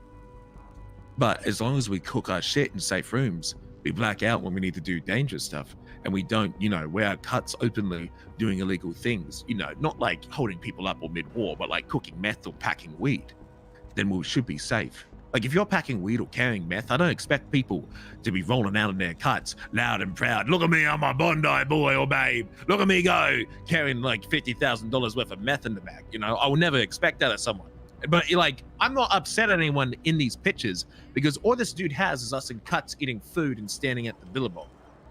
But as long as we cook our shit in safe rooms, we black out when we need to do dangerous stuff, and we don't, wear our cuts openly doing illegal things, not like holding people up or mid-war, but like cooking meth or packing weed, then we should be safe. Like if you're packing weed or carrying meth, I don't expect people to be rolling out in their cuts, loud and proud. Look at me, I'm a Bondi boy or babe. Look at me go, carrying like $50,000 worth of meth in the bag. I will never expect that of someone. But I'm not upset at anyone in these pictures because all this dude has is us in cuts eating food and standing at the Billabong.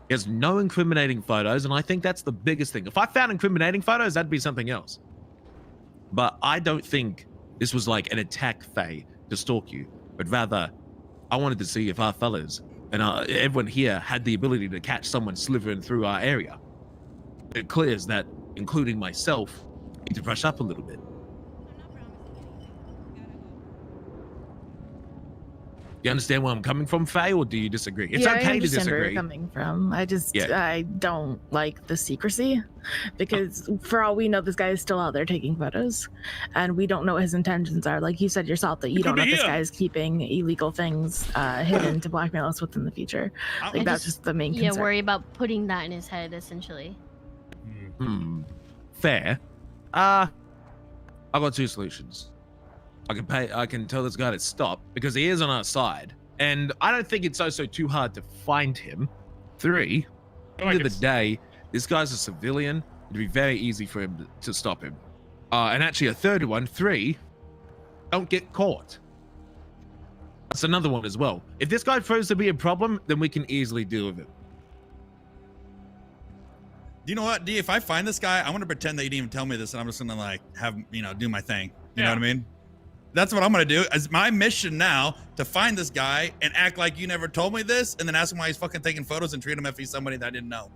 He has no incriminating photos, and I think that's the biggest thing. If I found incriminating photos, that'd be something else. But I don't think this was like an attack, Faye, to stalk you, but rather I wanted to see if our fellas and everyone here had the ability to catch someone slithering through our area. It clears that, including myself, need to brush up a little bit. You understand where I'm coming from, Faye, or do you disagree? It's yeah, I okay to understand where disagree. you're coming from. I just, Yeah. I don't like the secrecy because for all we know, this guy is still out there taking photos and we don't know what his intentions are. Like you said yourself, that you don't know if this guy is keeping illegal things hidden to blackmail us with in the future. Like that's just the main concern. worry about putting that in his head, essentially. Fair. I got two solutions. I can tell this guy to stop because he is on our side, and I don't think it's also too hard to find him. 3, end of the day, this guy's a civilian. It'd be very easy for him to stop him. And actually a third one, 3, don't get caught. That's another one as well. If this guy proves to be a problem, then we can easily deal with it. You know what, D? If I find this guy, I'm gonna pretend that you didn't even tell me this, and I'm just gonna like have do my thing. You know what I mean? That's what I'm gonna do. It's my mission now to find this guy and act like you never told me this, and then ask him why he's fucking taking photos and treat him if he's somebody that I didn't know.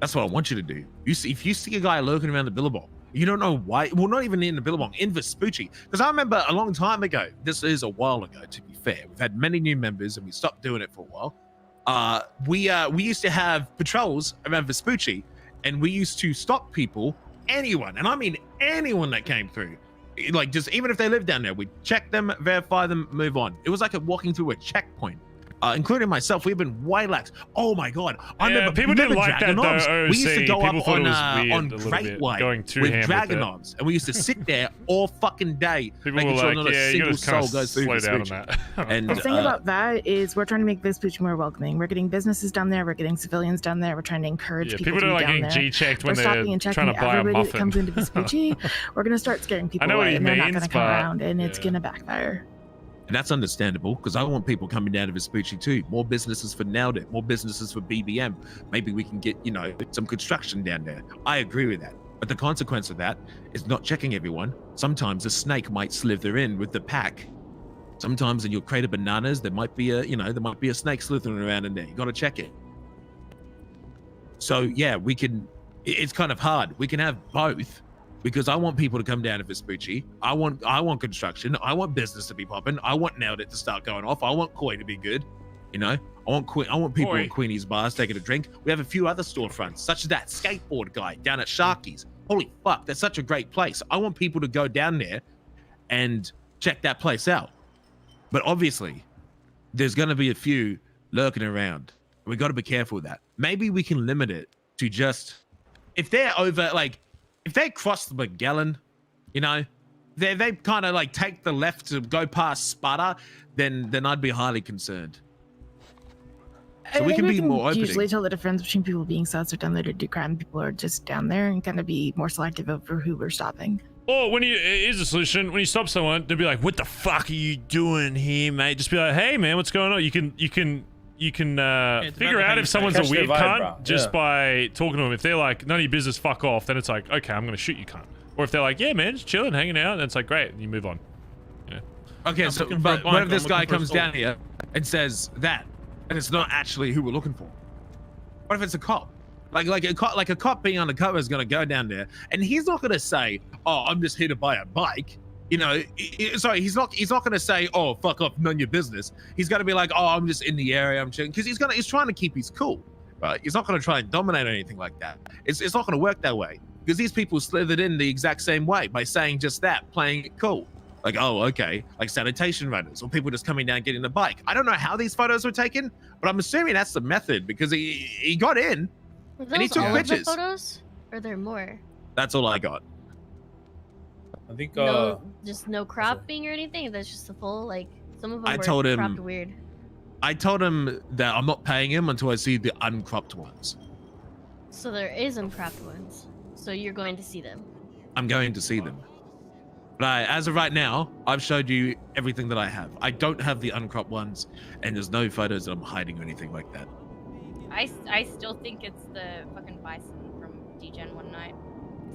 That's what I want you to do. If you see a guy lurking around the Billabong, you don't know why. Well, not even in the Billabong, in Vespucci. Because I remember a long time ago, this is a while ago, to be fair. We've had many new members and we stopped doing it for a while. We used to have patrols around Vespucci, and we used to stop people, anyone, and I mean anyone that came through. Like, just even if they live down there, we'd check them, verify them, move on. It was like walking through a checkpoint. Including myself, we've been way lax. Oh my god! I remember people didn't like that Dragonovs. though. We used to go People up thought on it was weird on a little Great bit, White going too with ham with it. Dragonovs, and we used to sit there all fucking day, People making were sure like, not a yeah, you single gotta kinda soul goes through slow down on Vespucci. that. And The thing about that is we're trying to make Vespucci more welcoming. We're getting businesses down there. We're getting civilians down there. We're trying to encourage Yeah, people people to don't be like down getting there. G-checked when We're they're stopping and trying checking to buy a everybody that muffin. comes into Vespucci. We're going to start scaring people know what away, he and they're not means, going to come but- around, and it's yeah. going to backfire. And that's understandable because I want people coming down to Vespucci too. More businesses for Nailed It, more businesses for BBM. Maybe we can get, some construction down there. I agree with that. But the consequence of that is not checking everyone. Sometimes a snake might slither in with the pack. Sometimes in your crate of bananas, there might be a snake slithering around in there. You got to check it. So yeah, it's kind of hard. We can have both, because I want people to come down to Vespucci. I want construction. I want business to be popping. I want Nailed It to start going off. I want Koi to be good. You know, I want people in Queenie's bars taking a drink. We have a few other storefronts, such as that skateboard guy down at Sharky's. Holy fuck, that's such a great place. I want people to go down there and check that place out. But obviously, there's going to be a few lurking around. We got to be careful with that. Maybe we can limit it to just, if they're over, like, if they cross the Magellan, you know, they kind of like take the left to go past Sparta, then I'd be highly concerned. So we can be more open. Usually tell the difference between people being sus or down there to do crime. People are just down there and kind of be more selective over who we're stopping. Or when here's a solution. When you stop someone, they'll be like, "What the fuck are you doing here, mate?" Just be like, "Hey, man, what's going on?" You can figure out if someone's a weird cunt just by talking to them. If they're like, "None of your business, fuck off," then it's like, "Okay, I'm gonna shoot you, cunt." Or if they're like, "Yeah, man, just chilling, hanging out," then it's like, "Great," and you move on. Yeah. Okay, so but what if this guy comes down here and says that, and it's not actually who we're looking for? What if it's a cop? Like a cop being undercover is gonna go down there, and he's not gonna say, "Oh, I'm just here to buy a bike." You know, sorry, he's not gonna say, "Oh, fuck off, none of your business." He's gonna be like, "Oh, I'm just in the area, I'm chilling," because he's trying to keep his cool, right? He's not gonna try and dominate or anything like that. It's not gonna work that way, because these people slithered in the exact same way by saying just that, playing it cool. Like, oh, okay, like sanitation runners or people just coming down getting a bike. I don't know how these photos were taken, but I'm assuming that's the method, because he got in and he took pictures. Photos, or are there more? That's all I got. I think just no cropping or anything. That's just the full, like, some of them I were told him cropped weird. I told him that I'm not paying him until I see the uncropped ones. So there is uncropped ones. So you're going to see them. I'm going to see them. But as of right now, I've showed you everything that I have. I don't have the uncropped ones, and there's no photos that I'm hiding or anything like that. I still think it's the fucking bison from D-Gen one night.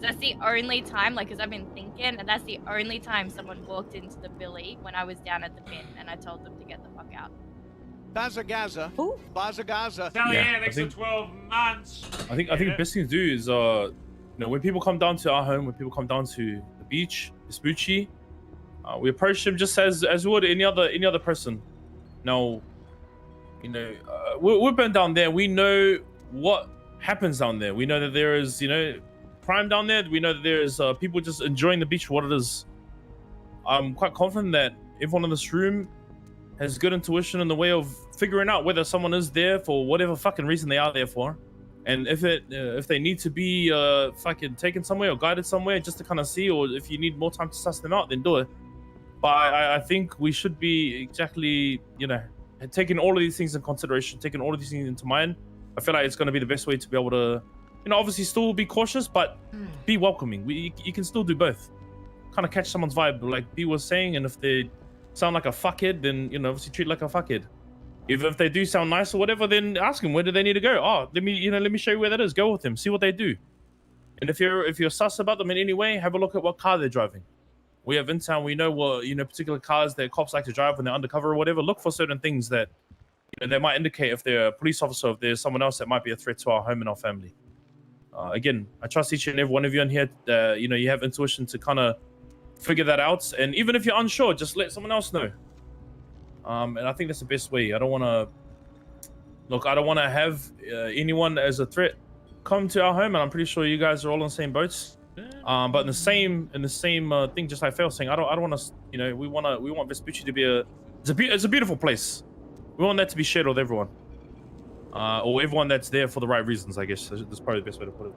That's the only time, like, because I've been thinking, and that's the only time someone walked into the Billy when I was down at the pin, and I told them to get the fuck out. Bazza. Who? Bazza. Yeah, next to 12 months. I think the best thing to do is, you know, when people come down to our home, when people come down to the beach, Vespucci, we approach them just as we would any other person. Now, you know, we've been down there. We know what happens down there. We know that there is, you know, crime down there. We know that there is people just enjoying the beach for what it is. I'm quite confident that everyone in this room has good intuition in the way of figuring out whether someone is there for whatever fucking reason they are there for, and if they need to be fucking taken somewhere or guided somewhere just to kind of see, or if you need more time to suss them out, then do it. But I think we should be exactly, you know, taking all of these things in consideration, taking all of these things into mind. I feel like it's going to be the best way to be able to, you know, obviously still be cautious, but be welcoming. You can still do both. Kind of catch someone's vibe, like B was saying, and if they sound like a fuckhead, then, you know, obviously treat like a fuckhead. If they do sound nice or whatever, then ask them, where do they need to go? Oh, let me show you where that is. Go with them, see what they do. And if you're sus about them in any way, have a look at what car they're driving. We have in town, we know what, you know, particular cars that cops like to drive when they're undercover or whatever. Look for certain things that, you know, they might indicate if they're a police officer, if there's someone else that might be a threat to our home and our family. Again, I trust each and every one of you in here. You know, you have intuition to kind of figure that out. And even if you're unsure, just let someone else know. And I think that's the best way. I don't want to have anyone as a threat come to our home, and I'm pretty sure you guys are all on the same boats. But in the same thing, just like Phil was saying, I don't want to, you know, we want Vespucci to be it's a beautiful place. We want that to be shared with everyone, or everyone that's there for the right reasons. I guess that's probably the best way to put it.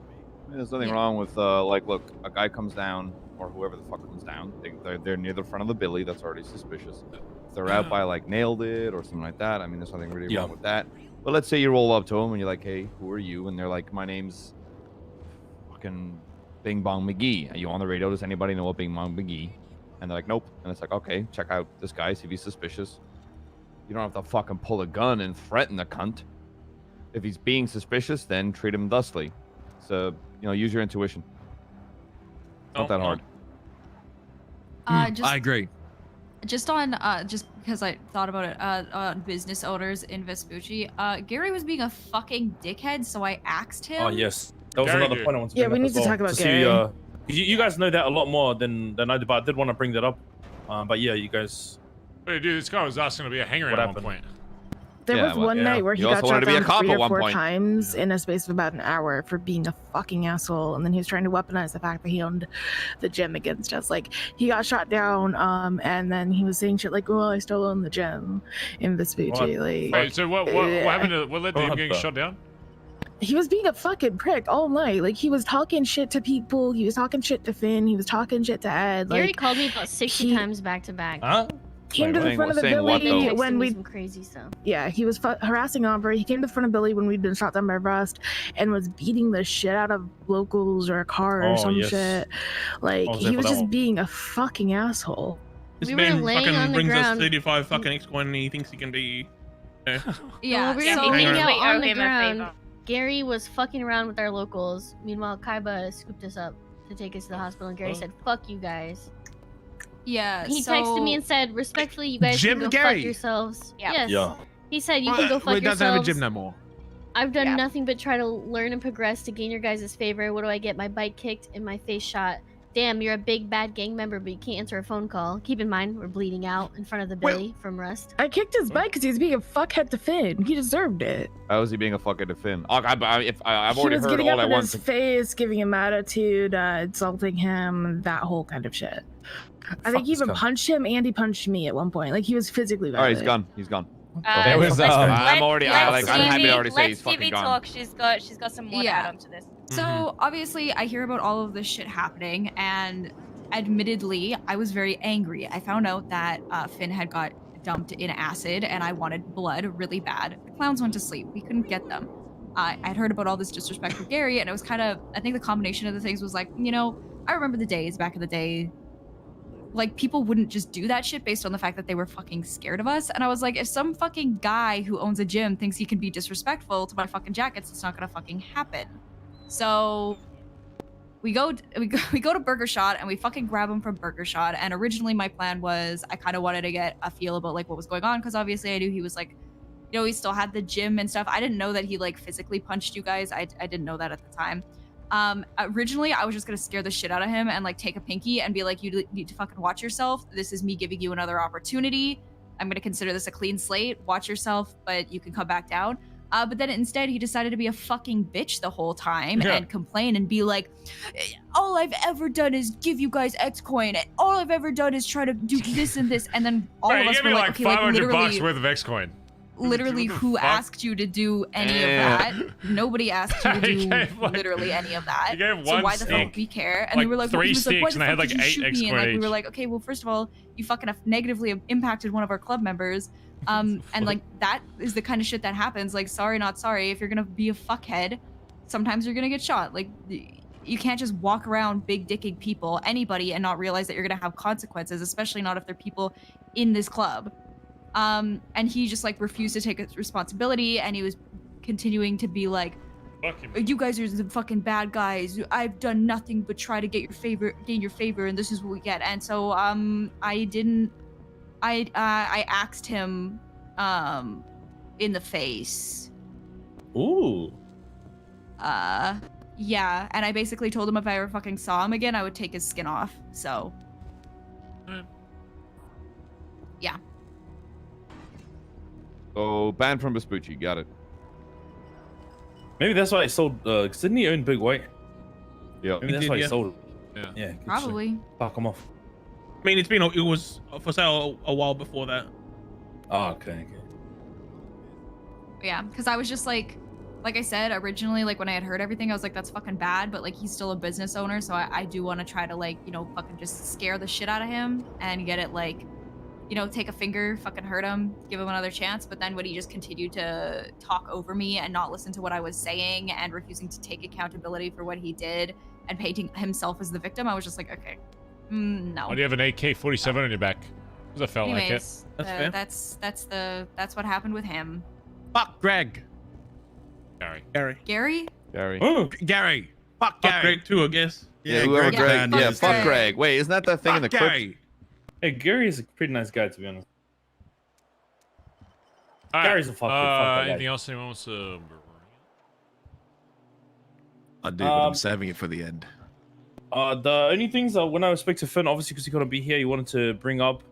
There's nothing wrong with like, look, a guy comes down, or whoever the fuck comes down. They're near the front of the Billy. That's already suspicious. If they're out by like Nailed It or something like that, I mean, there's nothing really wrong with that. But let's say you roll up to them and you're like, "Hey, who are you?" And they're like, "My name's fucking Bing Bong McGee. Are you on the radio? Does anybody know what Bing Bong McGee?" And they're like, "Nope." And it's like, "Okay, check out this guy, see if he's suspicious." You don't have to fucking pull a gun and threaten the cunt. If he's being suspicious, then treat him thusly. So, you know, use your intuition. Not that hard. Just, I agree. Just on, just because I thought about it, on business owners in Vespucci, Gary was being a fucking dickhead, so I axed him. Oh yes, that was another point I wanted to bring up. Yeah, we need to talk about Gary. You guys know that a lot more than I do, but I did want to bring that up. But yeah, you guys. Wait, dude, this guy was asking to be a hanger What at happened? one point. There was one night where he got shot down 3 or 4 point. times in a space of about an hour for being a fucking asshole, and then he was trying to weaponize the fact that he owned the gym against us. Like, he got shot down, and then he was saying shit like, "Oh, I still own the gym," in Vespucci. Like, Wait, so what happened to what led to him getting shot down? he was being a fucking prick all night. Like, he was talking shit to people. He was talking shit to Finn. He was talking shit to Ed. Gary Like, called me about 60 times back to back. Huh? Came to the front of the He Billy texted when me we some crazy stuff. Yeah, he was harassing Aubrey. He came to the front of Billy when we'd been shot down by Rust and was beating the shit out of locals or a car or some shit. Like, he was just being a fucking asshole. This We man were laying fucking on the brings us ground. 35 fucking X-Coin and he thinks he can be... Yeah, we were so- hanging out We owe on the him a ground. favor. Gary was fucking around with our locals. Meanwhile, Kaiba scooped us up to take us to the hospital, and Gary said, "Fuck you guys." Yeah, He so... texted me and said, "Respectfully, you guys Jim can go Gary? fuck yourselves." Yeah. Yes. Yeah. He said, "You can go fuck Well, he doesn't have a yourselves." gym no more. I've done nothing but try to learn and progress to gain your guys' favor. What do I get? My bike kicked and my face shot. Damn, you're a big bad gang member, but you can't answer a phone call. Keep in mind, we're bleeding out in front of the Billy from Rust. I kicked his bike because he was being a fuckhead to Finn. He deserved it. How is he being a fucker to Finn? I've He already was heard getting all up I in want. his face, giving him attitude, insulting him, that whole kind of shit. I think he even punched him and he punched me at one point. Like, he was physically All right, violent. he's gone. He's gone. There was, I'm already. I'm happy to already say Let he's fucking Stevie gone. talk. She's got some more to add on to this. So obviously, I hear about all of this shit happening, and admittedly, I was very angry. I found out that Finn had got dumped in acid, and I wanted blood really bad. The clowns went to sleep. We couldn't get them. I'd heard about all this disrespect for Gary, and it was kind of, I think the combination of the things was like, you know, I remember the days back in the day, like, people wouldn't just do that shit based on the fact that they were fucking scared of us. And I was like, if some fucking guy who owns a gym thinks he can be disrespectful to my fucking jackets, it's not gonna fucking happen. So we go to Burger Shot and we fucking grab him from Burger Shot. And originally my plan was I kind of wanted to get a feel about like what was going on, because obviously I knew he was like, you know, he still had the gym and stuff. I didn't know that he like physically punched you guys. I didn't know that at the time. Originally I was just gonna scare the shit out of him and like take a pinky and be like, you need to fucking watch yourself. This is me giving you another opportunity. I'm gonna consider this a clean slate. Watch yourself, but you can come back down. But then instead he decided to be a fucking bitch the whole time and complain and be like, all I've ever done is give you guys X coin. All I've ever done is try to do this and this. And then all of us were like, okay, like $500 worth of X coin. Literally, who asked you to do any of that? Nobody asked you to do literally any of that. So why the fuck would we care? And Like they were like, 3 he was like, sticks, why the and I had, fuck like, did you 8 shoot X me? And like we coin were each. like, okay, well, first of all, you fucking negatively impacted one of our club members. And like that is the kind of shit that happens. Like, sorry, not sorry. If you're gonna be a fuckhead, sometimes you're gonna get shot. Like, you can't just walk around big dicking people, anybody, and not realize that you're gonna have consequences, especially not if they're people in this club. And he just like refused to take responsibility, and he was continuing to be like, you guys are the fucking bad guys. I've done nothing but try to gain your favor, and this is what we get. And so I axed him in the face. Ooh. Yeah, and I basically told him if I ever fucking saw him again, I would take his skin off. So yeah. So banned from Vespucci. Got it. Maybe that's why he sold. Didn't he own Big White? Yeah. Maybe that's why he sold it. Yeah. Yeah. Probably. Fuck him off. I mean, it was for sale a while before that. Oh, okay. Yeah, because I was just like I said, originally, like when I had heard everything, I was like, that's fucking bad, but like he's still a business owner, so I do want to try to like, you know, fucking just scare the shit out of him and get it like, you know, take a finger, fucking hurt him, give him another chance. But then when he just continued to talk over me and not listen to what I was saying and refusing to take accountability for what he did and painting himself as the victim, I was just like, okay, no. Why do you have an AK-47 on your back? Because I felt Anyways, like it. that's what happened with him. Fuck Greg. Gary? Gary. Fuck Fuck Greg too, I guess. Yeah, whoever Greg. Yeah, fuck Greg. Wait, isn't that that thing in the Gary. crypt? Hey, Gary is a pretty nice guy, to be honest. All Gary's a fuck that guy. anything else anyone wants to... I do, but I'm saving it for the end. The only things when I spoke to Finn, obviously because he couldn't be here, he wanted to bring up.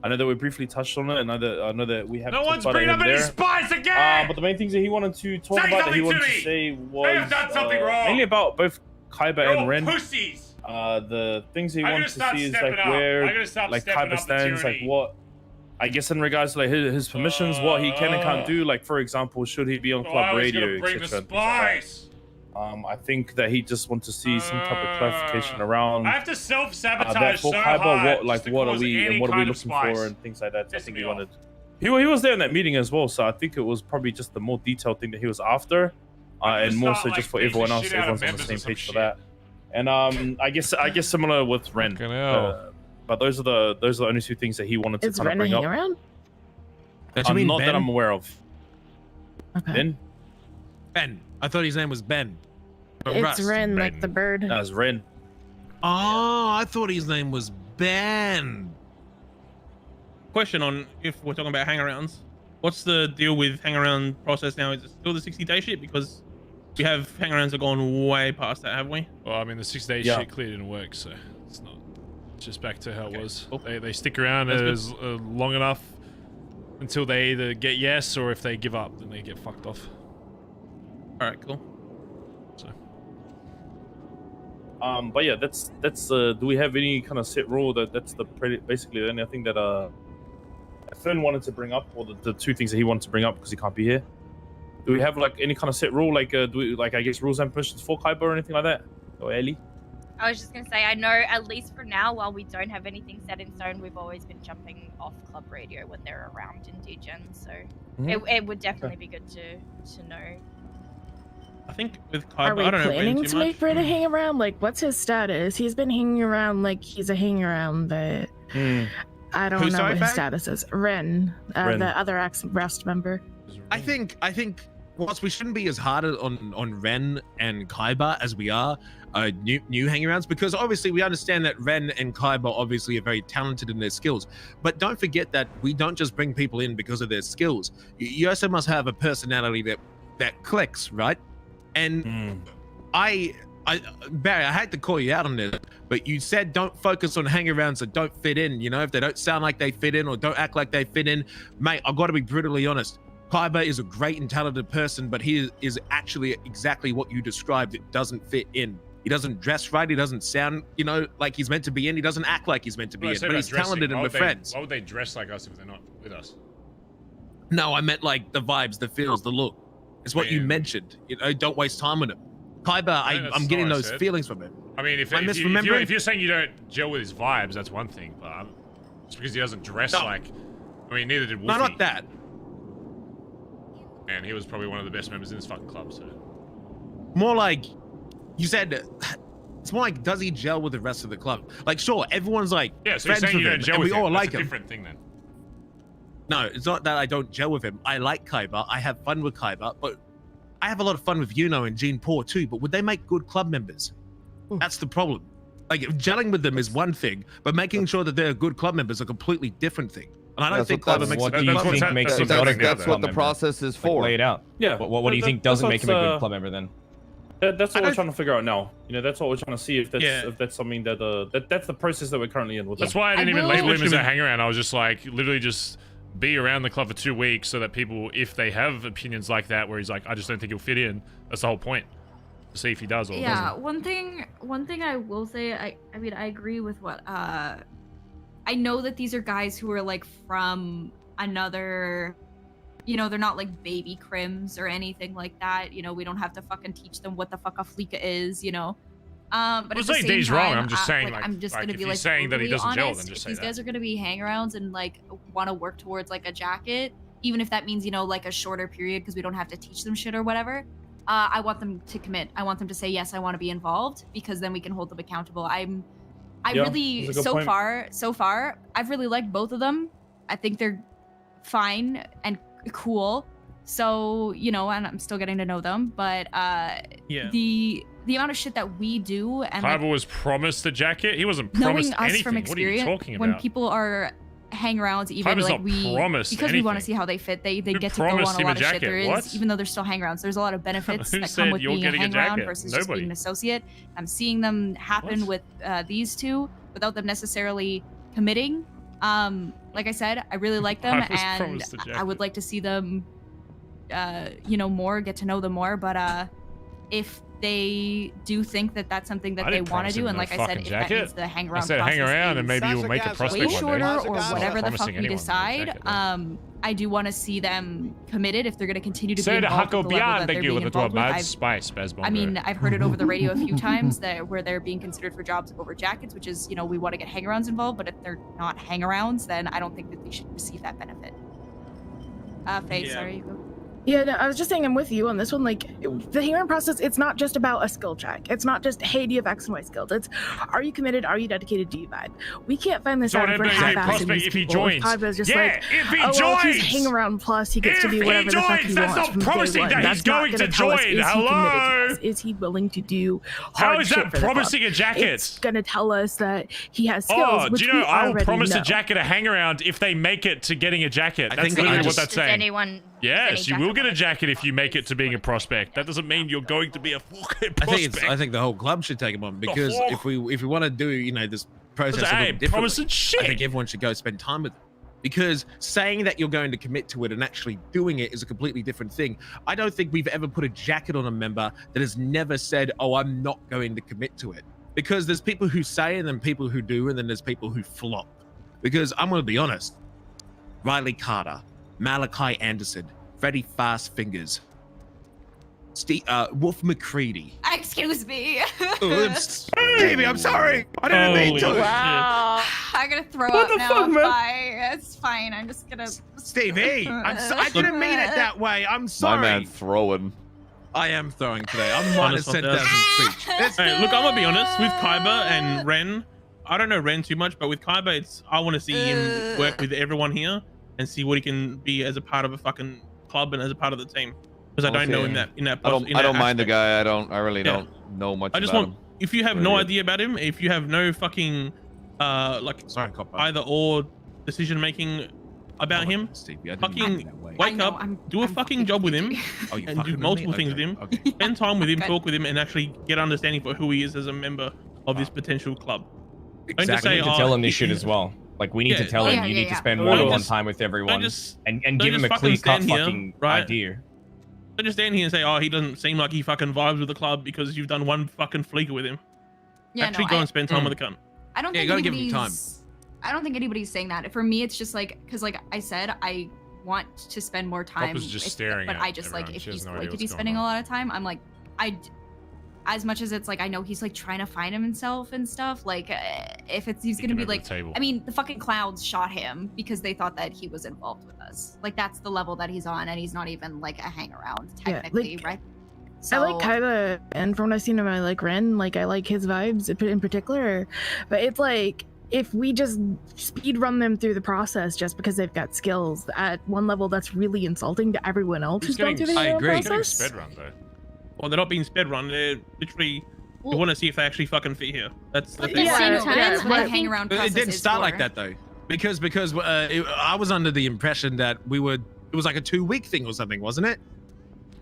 I know that we briefly touched on it, and I know that we have. No one's bringing up any spies again. But the main things that he wanted to talk about, that he wanted to say was have done something wrong. mainly about both Kaiba and Ren. Pussies. The things he wanted to see is like where like Kaiba stands, like what. I guess in regards to like his permissions, what he can and can't do. Like for example, should he be on club radio, etc. I think that he just wants to see some type of clarification around. I have to self-sabotage that for so Kaiba, hard. what are we looking for and things like that. I think he wanted. He was there in that meeting as well, so I think it was probably just the more detailed thing that he was after, and more so just for everyone else. Everyone's on the same page for that. And I guess similar with Ren. But those are the only two things that he wanted to kind of bring up. Around? Not that I'm aware of. Okay. Ben. I thought his name was Ben. It's Ren, like the bird. That's Ren. Oh, I thought his name was Ben. Question on if we're talking about hangarounds. What's the deal with hangaround process now? Is it still the 60-day shit? Because we have hangarounds have gone way past that, have we? Well, I mean, the 6-day shit clearly didn't work, so it's not. It's just back to how it was. Cool. They stick around as long enough until they either get yes, or if they give up, then they get fucked off. All right, cool. So, but yeah, that's do we have any kind of set rule that's basically the only thing that Finn wanted to bring up, or the two things that he wanted to bring up because he can't be here? Do we have like any kind of set rule, like do we like I guess rules and permissions for Kaiba or anything like that, or Ellie? I was just gonna say, I know at least for now, while we don't have anything set in stone, we've always been jumping off club radio when they're around in DGen, so it would definitely be good to know. I think with Kaiba, Are we I don't know planning to make Fred a much. hang around? Like, what's his status? He's been hanging around like he's a hang around, but I don't know what his status is. Ren, the other ex-Rust member. I think whilst we shouldn't be as hard on Ren and Kaiba as we are new hangarounds, because obviously we understand that Ren and Kaiba obviously are very talented in their skills, but don't forget that we don't just bring people in because of their skills. You also must have a personality that clicks, right? And Barry, I hate to call you out on this, but you said don't focus on hangarounds that don't fit in. You know, if they don't sound like they fit in or don't act like they fit in, mate, I've got to be brutally honest. Kaiba is a great and talented person, but he is actually exactly what you described. It doesn't fit in. He doesn't dress right. He doesn't sound, like he's meant to be in. He doesn't act like he's meant to be in. But he's talented and we're friends. Why would they dress like us if they're not with us? No, I meant like the vibes, the feels, the look. It's what you mentioned. Don't waste time with him. Kaiba, I'm getting those feelings from him. I mean, if you're saying you don't gel with his vibes, that's one thing. But just because he doesn't dress like, I mean, neither did Wolfie. No, not that. And he was probably one of the best members in this fucking club. So more like you said. It's more like, does he gel with the rest of the club? Like, sure, everyone's like so friends with him, and we all like him. Different thing then. No, it's not that I don't gel with him. I like Kaiba. I have fun with Kaiba, but I have a lot of fun with Yuno and Gene Poor too. But would they make good club members? That's the problem. Like, gelling with them is one thing, but making sure that they're good club members is a completely different thing. And I don't think Kaiba makes a good club member. That's what the process is for. Lay it out. Yeah. What do you think doesn't make him a good club member then? That's what we're trying to figure out now. That's what we're trying to see if that's something that's the process that we're currently in with. That's why I didn't even label him as a hangaround. I was just like, literally just be around the club for 2 weeks so that people, if they have opinions like that, where he's like, I just don't think he'll fit in. That's the whole point. To see if he does or doesn't. One thing I will say, I mean, I agree with what I know that these are guys who are like from another, they're not like baby crims or anything like that. We don't have to fucking teach them what the fuck a fleeka is, But I'm at the saying same D's time, wrong. I'm just saying, I'm just gonna if be he's like, saying that he doesn't gel, honest, then just if say these that. guys are gonna be hangarounds and like want to work towards like a jacket, even if that means like a shorter period because we don't have to teach them shit or whatever. I want them to commit. I want them to say yes, I want to be involved, because then we can hold them accountable. Really so far I've really liked both of them. I think they're fine and cool. So, and I'm still getting to know them, but the amount of shit that we do and Kaiba was promised the jacket. He wasn't promised knowing us anything. from experience, what are you talking about? when people are hang-arounds, even Kyber's like not promised because we want to anything. see how they fit. They get to go promised on a him a lot of shit. jacket? There is, What? even though they're still hang-arounds, there's a lot of benefits Who that said come with you're being a getting a hang-around jacket? versus just Nobody. being an associate. I'm seeing them happen with these two without them necessarily committing. Like I said, I really like them, I was and promised a I jacket. would like to see them, more, get to know them more. But if they do think that that's something that I they didn't want promise to do, him and no like I said, fucking if jacket. that means the hang around I said hang process around and is maybe you'll make a prospect way one day. shorter or whatever the fuck Promising we anyone a decide. jacket, though. I do want to see them committed if they're going to continue to be Said involved at the level that they're being with the 12 involved with. mad spice, I mean, I've heard it over the radio a few times that where they're being considered for jobs over jackets, which is, we want to get hang-arounds involved, but if they're not hang-arounds, then I don't think that they should receive that benefit. Faye, sorry, you go. Yeah, no, I was just saying I'm with you on this one. Like, the hang-around process, it's not just about a skill check. It's not just, hey, do you have X and Y skills? It's, are you committed? Are you dedicated? Do you vibe? We can't find this So out what if we're if they half-assing these if he people. joins? Kaiba's just Yeah, like, if he oh, well, if he's joins! hang-around plus, he gets to do If whatever he the fuck he joins, that's wants not from promising day that one. he's That's not going gonna to tell us, join. is he committed Hello? to this? Is he willing to do How hard is shit that for the club? promising a jacket? It's gonna tell us that he has skills, Oh, which do you know, we I will already promise know. a jacket a hang around if they make it to getting a jacket. That's think literally I what just- that's Does saying. anyone? Yes, you will get a jacket if you make it to being a prospect. That doesn't mean you're going to be a fucking prospect. I think the whole club should take him on because if we want to do this process a Hey, little differently, promising shit. I think everyone should go spend time with them. Because saying that you're going to commit to it and actually doing it is a completely different thing. I don't think we've ever put a jacket on a member that has never said, "Oh, I'm not going to commit to it." Because there's people who say and then people who do, and then there's people who flop. Because I'm going to be honest, Riley Carter, Malachi Anderson, Freddie Fast Fingers, Wolf McCready. Excuse me. Baby, I'm sorry. I didn't mean to. Wow. I'm gonna throw What up the now. fuck, man? Bye. It's fine. I'm just gonna. Stevie, I didn't mean it that way. I'm sorry. My man throwing. I am throwing today. I'm minus 10,000 speech. Hey, look, I'm gonna be honest with Kaiba and Ren. I don't know Ren too much, but with Kaiba, I want to see him work with everyone here and see what he can be as a part of a fucking club and as a part of the team. Because I don't know in that I don't mind the guy. I really don't know much. I just about want him. if you have no idea about him, if you have no fucking either or decision making about him, fucking wake up, do a fucking job with him, and do multiple things with him. Spend time with him, talk with him, and actually get understanding for who he is as a member of this potential club. Don't just We say, need to tell him this shit as well. Like, we need to tell him you need to spend one-on-one time with everyone and give him a clear-cut fucking idea. Don't just stand here and say, "Oh, he doesn't seem like he fucking vibes with the club because you've done one fucking fleeker with him." Yeah, Actually, no, go and spend time with the cunt. I don't Yeah, think you gotta give him anybody's. I don't think anybody's saying that. For me, it's just like because, like I said, I want to spend more time. Papa's just with- staring but at I just like everyone. if She has he's no going idea to be what's going spending a on. lot of time, I'm like, as much as it's like I know he's like trying to find himself and stuff. Like, if he's gonna be over like, the table. I mean, the fucking clowns shot him because they thought that he was involved with us. Like that's the level that he's on, and he's not even like a hang around technically, right? I like Kaiba, and from what I've seen of him, I like Ren. Like, I like his vibes in particular. But it's like, if we just speed run them through the process just because they've got skills at one level, that's really insulting to everyone else who's going through the process. Sped run though. Well, they're not being sped run. They're literally. We want to see if they actually fucking fit here. That's the At thing. the same time, I hang think around It process didn't is start like for. that though, because I was under the impression that it was like a 2-week thing or something, wasn't it?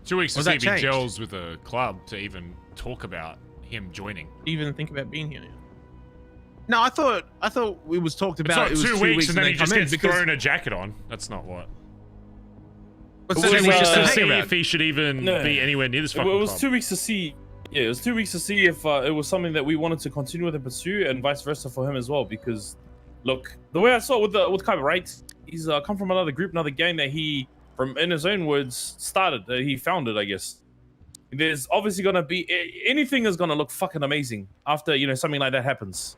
2 weeks to Was see that if he changed? gels with a club to even talk about him joining. Even think about being here. No, I thought we was talked It's about. not It was 2 weeks and then he come just in gets because- thrown a jacket on. That's not what. But It so was then 2 we weeks just to hang see around. if he should even No. be anywhere near this It fucking was club. 2 weeks to see. Yeah, it was 2 weeks to see if it was something that we wanted to continue with and pursue, and vice versa for him as well. Because, look, the way I saw it with Kaiba, right? He's come from another group, another gang that he, from in his own words, started. He founded, I guess. There's obviously gonna be anything is gonna look fucking amazing after something like that happens,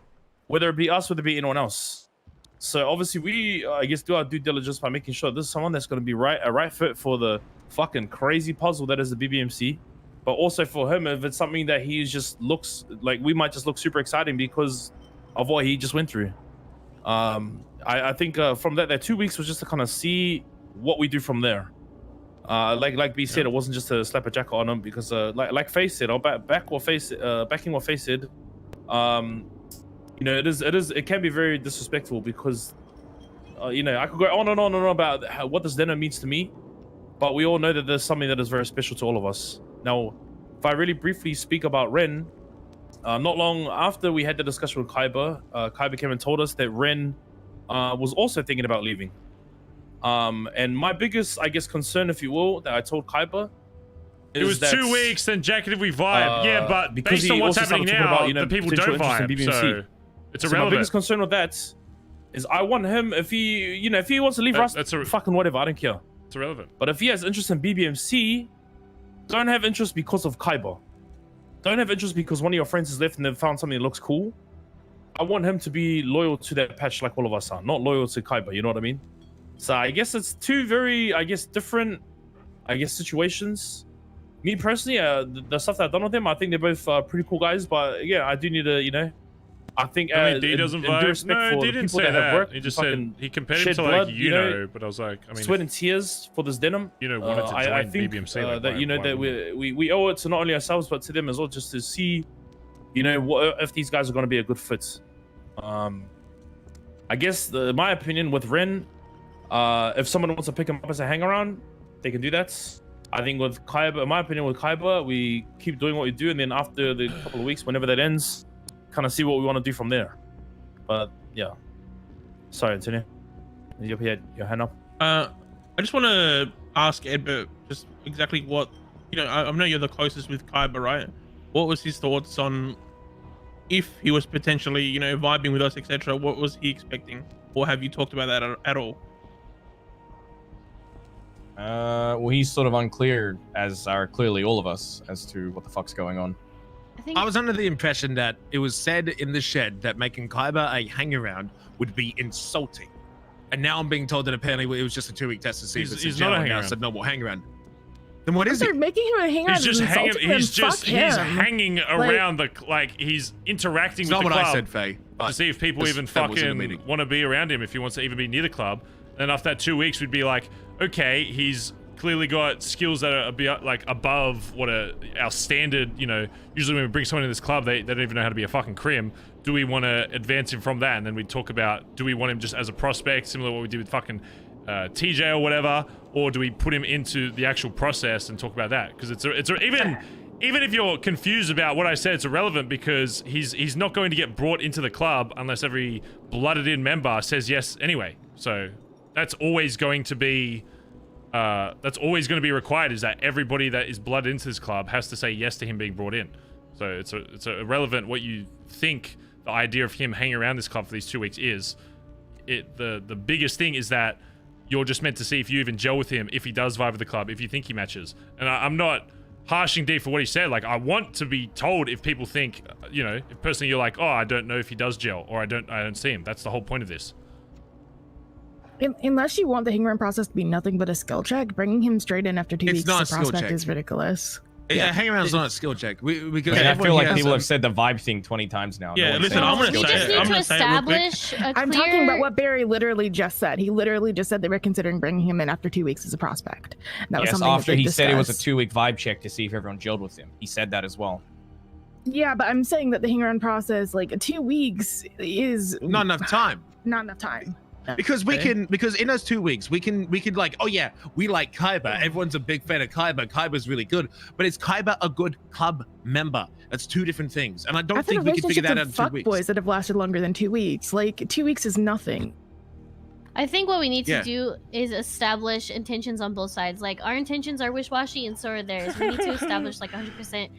whether it be us, whether it be anyone else. So obviously we, I guess, do our due diligence by making sure this is someone that's gonna be a right fit for the fucking crazy puzzle that is the BBMC. But also for him, if it's something that he just looks like, we might just look super exciting because of what he just went through. I think from that 2 weeks was just to kind of see what we do from there. Like B said, it wasn't just to slap a jacket on him because, like Faye said, I'll backing what Faye said. It can be very disrespectful because you know, I could go on and on and on about what this dinner means to me, but we all know that there's something that is very special to all of us. Now, if I really briefly speak about Ren, not long after we had the discussion with Kaiba, Kaiba came and told us that Ren was also thinking about leaving. And my biggest, I guess, concern, if you will, that I told Kaiba, it was 2 weeks, then Jack, if we vibe. Yeah, but based on what's happening now, about, you know, the people don't vibe, so it's irrelevant. My biggest concern with that is I want him, if he, you know, if he wants to leave Rust, fucking whatever, I don't care. It's irrelevant. But if he has interest in BBMC, don't have interest because of Kaiba. Don't have interest because one of your friends has left and they've found something that looks cool. I want him to be loyal to that patch like all of us are, not loyal to Kaiba, you know what I mean? So I guess it's two very, I guess, different, situations. Me personally, the stuff that I've done with him, I think they're both pretty cool guys, but yeah, I do need to, you know, I think D doesn't vibe. No, D didn't say that. He just said he compared him to like you know, but I was like, I mean, sweat and tears for this denim. You know, wanted to join I think, BBMC. Like, that you know that we owe it to not only ourselves but to them as well, just to see, you know, what if these guys are going to be a good fit. I guess my opinion with Ren, if someone wants to pick him up as a hang around, they can do that. I think with Kaiba, in my opinion, with Kaiba, we keep doing what we do, and then after the couple of weeks, whenever that ends, kind of see what we want to do from there. But yeah, sorry, Antonio, you had your hand up. I just want to ask Edbert just exactly what, you know, I know you're the closest with Kaiba, right? What was his thoughts on if he was potentially, you know, vibing with us, etc.? What was he expecting, or have you talked about that at all? Well, he's sort of unclear, as are clearly all of us, as to what the fuck's going on. I was under the impression that it was said in the shed that making Kaiba a hang-around would be insulting. And now I'm being told that apparently it was just a 2-week test to see if it's he's not a hang-around. said no more hang-around. Then what is it? Making him a hang-around. He's just hanging. He's hanging around the he's interacting with the club. Not what I said, Faye. To see if people even fucking want to be around him, if he wants to even be near the club. And after that 2 weeks, we'd be like, okay, he's clearly got skills that are like above what our standard, you know, usually when we bring someone in this club, they don't even know how to be a fucking crim. Do we want to advance him from that? And then we talk about, do we want him just as a prospect, similar to what we did with fucking TJ or whatever, or do we put him into the actual process and talk about that? Because even if you're confused about what I said, it's irrelevant because he's not going to get brought into the club unless every blooded in member says yes anyway. So that's always going to be required, is that everybody that is blooded into this club has to say yes to him being brought in. So it's irrelevant what you think the idea of him hanging around this club for these 2 weeks is. The biggest thing is that you're just meant to see if you even gel with him, if he does vibe with the club, if you think he matches. And I'm not harshing D for what he said. Like, I want to be told if people think, you know, if personally you're like, oh, I don't know if he does gel, or I don't see him. That's the whole point of this. Unless you want the hang-around process to be nothing but a skill check, bringing him straight in after 2 weeks as a prospect is ridiculous. Yeah, hang-around's not a skill check. I feel like people have said the vibe thing 20 times now. Yeah, no listen, I'm going to say it. I'm going to establish I'm talking about what Barry literally just said. He literally just said they were considering bringing him in after 2 weeks as a prospect. That was something after that he said it was a 2-week vibe check to see if everyone gelled with him. He said that as well. Yeah, but I'm saying that the hang-around process, like 2 weeks, is not enough time. Not enough time. Because because in those 2 weeks we can like, oh yeah, we like Kaiba, everyone's a big fan of Kaiba's really good, but is Kaiba a good club member? That's two different things, and I don't think we can figure that out in 2 weeks. Boys that have lasted longer than 2 weeks, like 2 weeks is nothing. I think what we need to do is establish intentions on both sides. Like, our intentions are wish-washy and so are theirs. We need to establish like 100%.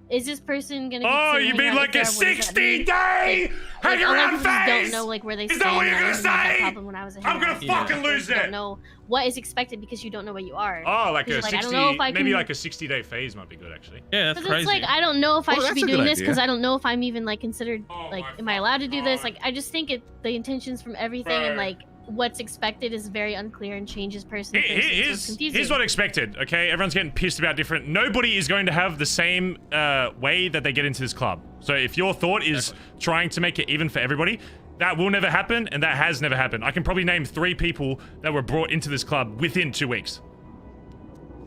Is this person gonna? Oh, you mean like a 60-day hang around phase? Don't know like where they stand. Is that what you're gonna say? I'm gonna fucking lose it. Don't know what is expected because you don't know where you are. Oh, like a 60, I don't know if I maybe can... like a 60-day phase might be good actually. Yeah, that's crazy. It's like I don't know if I should be doing this because I don't know if I'm even like considered like am I allowed to do this? Like I just think the intentions from everything and like what's expected is very unclear and changes person to person. Here's what expected, okay? Everyone's getting pissed about different. Nobody is going to have the same way that they get into this club. So if your thought is trying to make it even for everybody, that will never happen, and that has never happened. I can probably name 3 people that were brought into this club within 2 weeks.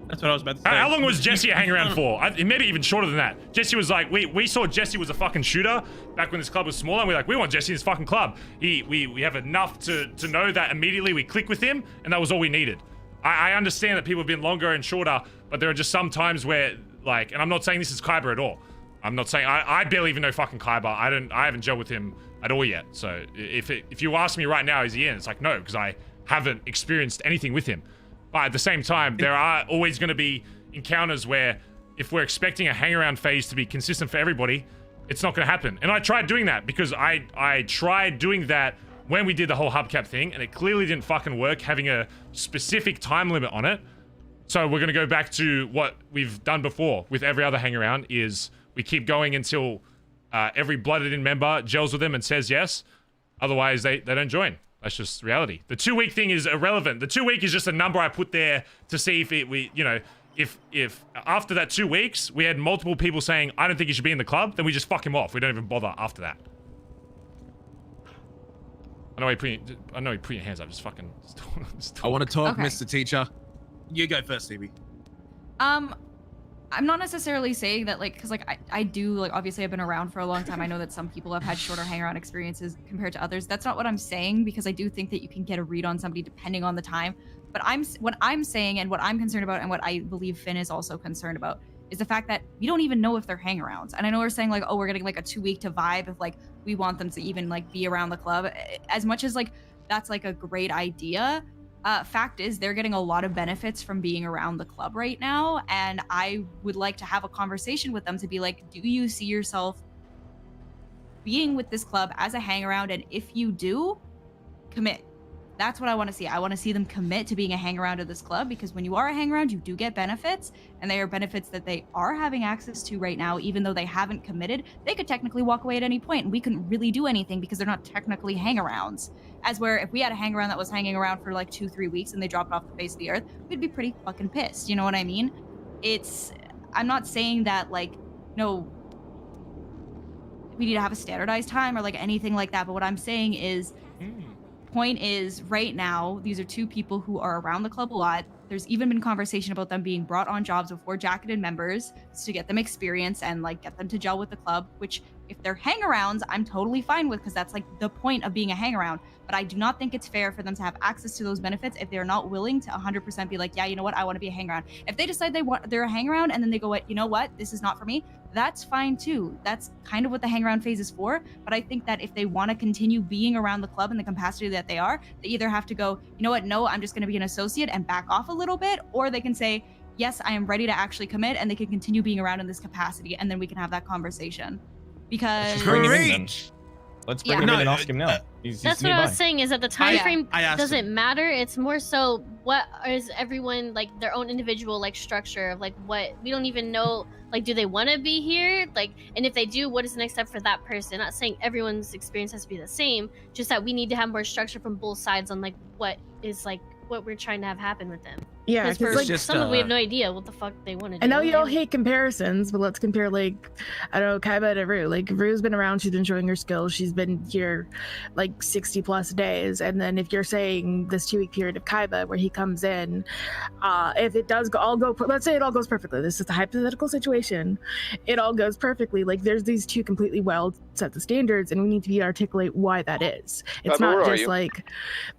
That's what I was about to say. How long was Jesse a hang around for? Maybe even shorter than that. Jesse was like, we saw Jesse was a fucking shooter back when this club was smaller, and we're like, we want Jesse in this fucking club. We have enough to know that immediately we click with him, and that was all we needed. I understand that people have been longer and shorter, but there are just some times where, like, and I'm not saying this is Kyber at all. I'm not saying, I barely even know fucking Kyber. I haven't gelled with him at all yet. So if you ask me right now, is he in? It's like, no, because I haven't experienced anything with him. But at the same time, there are always going to be encounters where if we're expecting a hang-around phase to be consistent for everybody, it's not going to happen. And I tried doing that because I tried doing that when we did the whole hubcap thing, and it clearly didn't fucking work, having a specific time limit on it. So we're going to go back to what we've done before with every other hang-around, is we keep going until every blooded-in member gels with them and says yes. Otherwise, they don't join. That's just reality. The 2-week thing is irrelevant. The 2-week is just a number I put there to see if if after that 2 weeks we had multiple people saying I don't think you should be in the club, then we just fuck him off. We don't even bother after that. I know you put your hands up. Just fucking. I want to talk, Okay. Mr. Teacher. You go first, Stevie. I'm not necessarily saying that, like, because, like, I do, like, obviously I've been around for a long time. I know that some people have had shorter hang-around experiences compared to others. That's not what I'm saying, because I do think that you can get a read on somebody depending on the time. But what I'm saying and what I'm concerned about, and what I believe Finn is also concerned about, is the fact that we don't even know if they're hang-arounds. And I know we're saying, like, oh, we're getting, like, a 2-week to vibe if, like, we want them to even, like, be around the club. As much as, like, that's, like, a great idea, fact is they're getting a lot of benefits from being around the club right now, and I would like to have a conversation with them to be like, do you see yourself being with this club as a hang around? And if you do, commit. That's what I want to see. I want to see them commit to being a hang around of this club, because when you are a hang around, you do get benefits, and they are benefits that they are having access to right now. Even though they haven't committed, they could technically walk away at any point, and we couldn't really do anything because they're not technically hang arounds. As where if we had a hang around that was hanging around for like 2-3 weeks and they dropped off the face of the earth, we'd be pretty fucking pissed. You know what I mean? I'm not saying that, like, no, we need to have a standardized time or like anything like that. But what I'm saying is, point is, right now, these are two people who are around the club a lot. There's even been conversation about them being brought on jobs before jacketed members to get them experience and like get them to gel with the club, which if they're hang-arounds, I'm totally fine with, because that's like the point of being a hang-around. But I do not think it's fair for them to have access to those benefits if they're not willing to 100% be like, yeah, you know what, I want to be a hang-around. If they decide they're a hang-around and then they go, you know what, this is not for me, that's fine too. That's kind of what the hang-around phase is for. But I think that if they want to continue being around the club in the capacity that they are, they either have to go, you know what, no, I'm just going to be an associate and back off a little bit, or they can say, yes, I am ready to actually commit, and they can continue being around in this capacity, and then we can have that conversation. Because Let's bring him in and ask him now. He's That's what nearby. I was saying, is that the time frame I asked doesn't him. matter. It's more so what is everyone, like, their own individual, like, structure of, like, what we don't even know, like, do they want to be here, like, and if they do, what is the next step for that person? Not saying everyone's experience has to be the same, just that we need to have more structure from both sides on, like, what is, like, what we're trying to have happen with them. Yeah, because for it's like- just, some of them we have no idea what the fuck they want to do. I know you all hate comparisons, but let's compare, like, I don't know, Kaiba to Rue. Like, Rue's been around, she's been showing her skills, she's been here like 60 plus days. And then if you're saying this 2-week period of Kaiba where he comes in, if it does let's say it all goes perfectly. This is a hypothetical situation. It all goes perfectly. Like, there's these two completely well set the standards, and we need to be articulate why that is. It's Kaiba, where not are just you? like,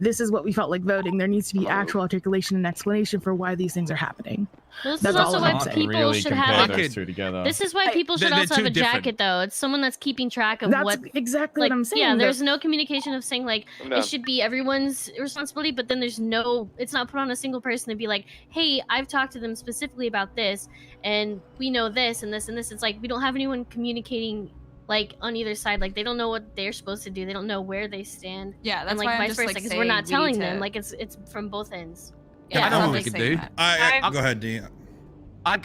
this is what we felt like voting. There needs to be actual articulation and explanation for why these things are happening. This That's is also all why I'm saying. people really should compare have. those two together. This is why people should They're also have two a different. jacket, though. It's someone that's keeping track of That's what. exactly like, what I'm saying. Yeah, that- there's no communication of saying like I'm done. it should be everyone's responsibility, but then there's no. It's not put on a single person to be like, hey, I've talked to them specifically about this, and we know this and this and this. It's like we don't have anyone communicating. Like on either side, like they don't know what they're supposed to do. They don't know where they stand. Yeah, that's and like why I'm vice just, versa, like, because saying we're not we telling need them. to- Like it's from both ends. Yeah, I know I'm what we like could saying do. that. Go ahead, D.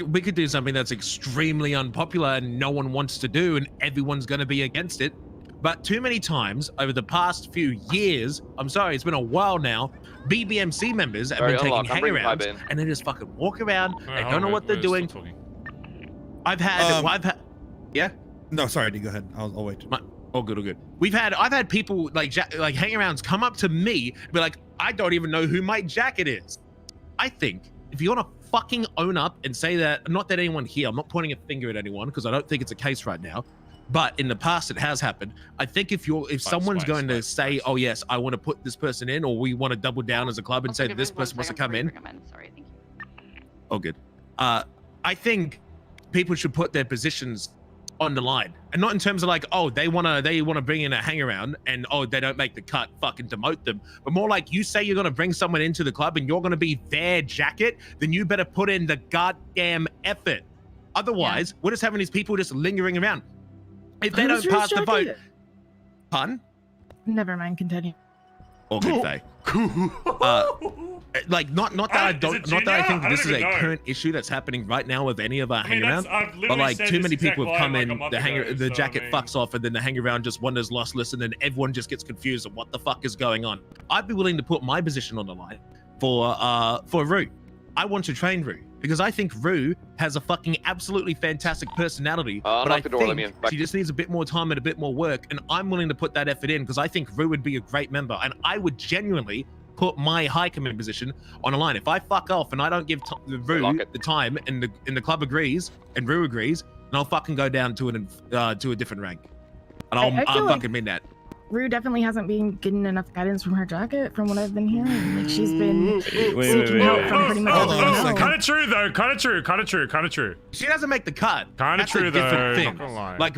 We could do something that's extremely unpopular and no one wants to do, and everyone's going to be against it. But too many times over the past few years, I'm sorry, it's been a while now, BBMC members have Alright, been taking unlock. I'm bringing hang-arounds, Kaiba in. and they just fucking walk around. They hold don't know on, what they're we're doing. still talking. I've had. Yeah. No, sorry, D. Go ahead. I'll wait. Oh, good, oh, good. I've had people like hang-arounds come up to me and be like, I don't even know who my jacket is. I think if you want to fucking own up and say that, not that anyone here, I'm not pointing a finger at anyone because I don't think it's a case right now, but in the past it has happened. I think if someone's going to say, oh yes, I want to put this person in, or we want to double down as a club and say that this person wants to come in. Sorry, thank you. Oh, good. I think people should put their positions on the line, and not in terms of like, oh, they wanna bring in a hang around, and oh, they don't make the cut, fucking demote them, but more like, you say you're gonna bring someone into the club and you're gonna be their jacket, then you better put in the goddamn effort. Otherwise, we're just having these people just lingering around. If they don't pass the vote, pun? Never mind, continue. Or good day. Like not that I think this is a current issue that's happening right now with any of our hang around, but like too many people have come in, the jacket fucks off, and then the hang around just wanders lossless, and then everyone just gets confused on what the fuck is going on. I'd be willing to put my position on the line for Rue. I want to train Rue because I think Rue has a fucking absolutely fantastic personality, but I think she just needs a bit more time and a bit more work, and I'm willing to put that effort in because I think Rue would be a great member, and I would genuinely put my high command position on a line. If I fuck off and I don't give Rue the time, and the club agrees and Rue agrees, then I'll fucking go down to a different rank, and I'll fucking mean that. Rue definitely hasn't been getting enough guidance from her jacket, from what I've been hearing. Like, she's been seeking help from pretty much everyone. Kind of true though. Kind of true. She doesn't make the cut. Kind of true though. Thing. Like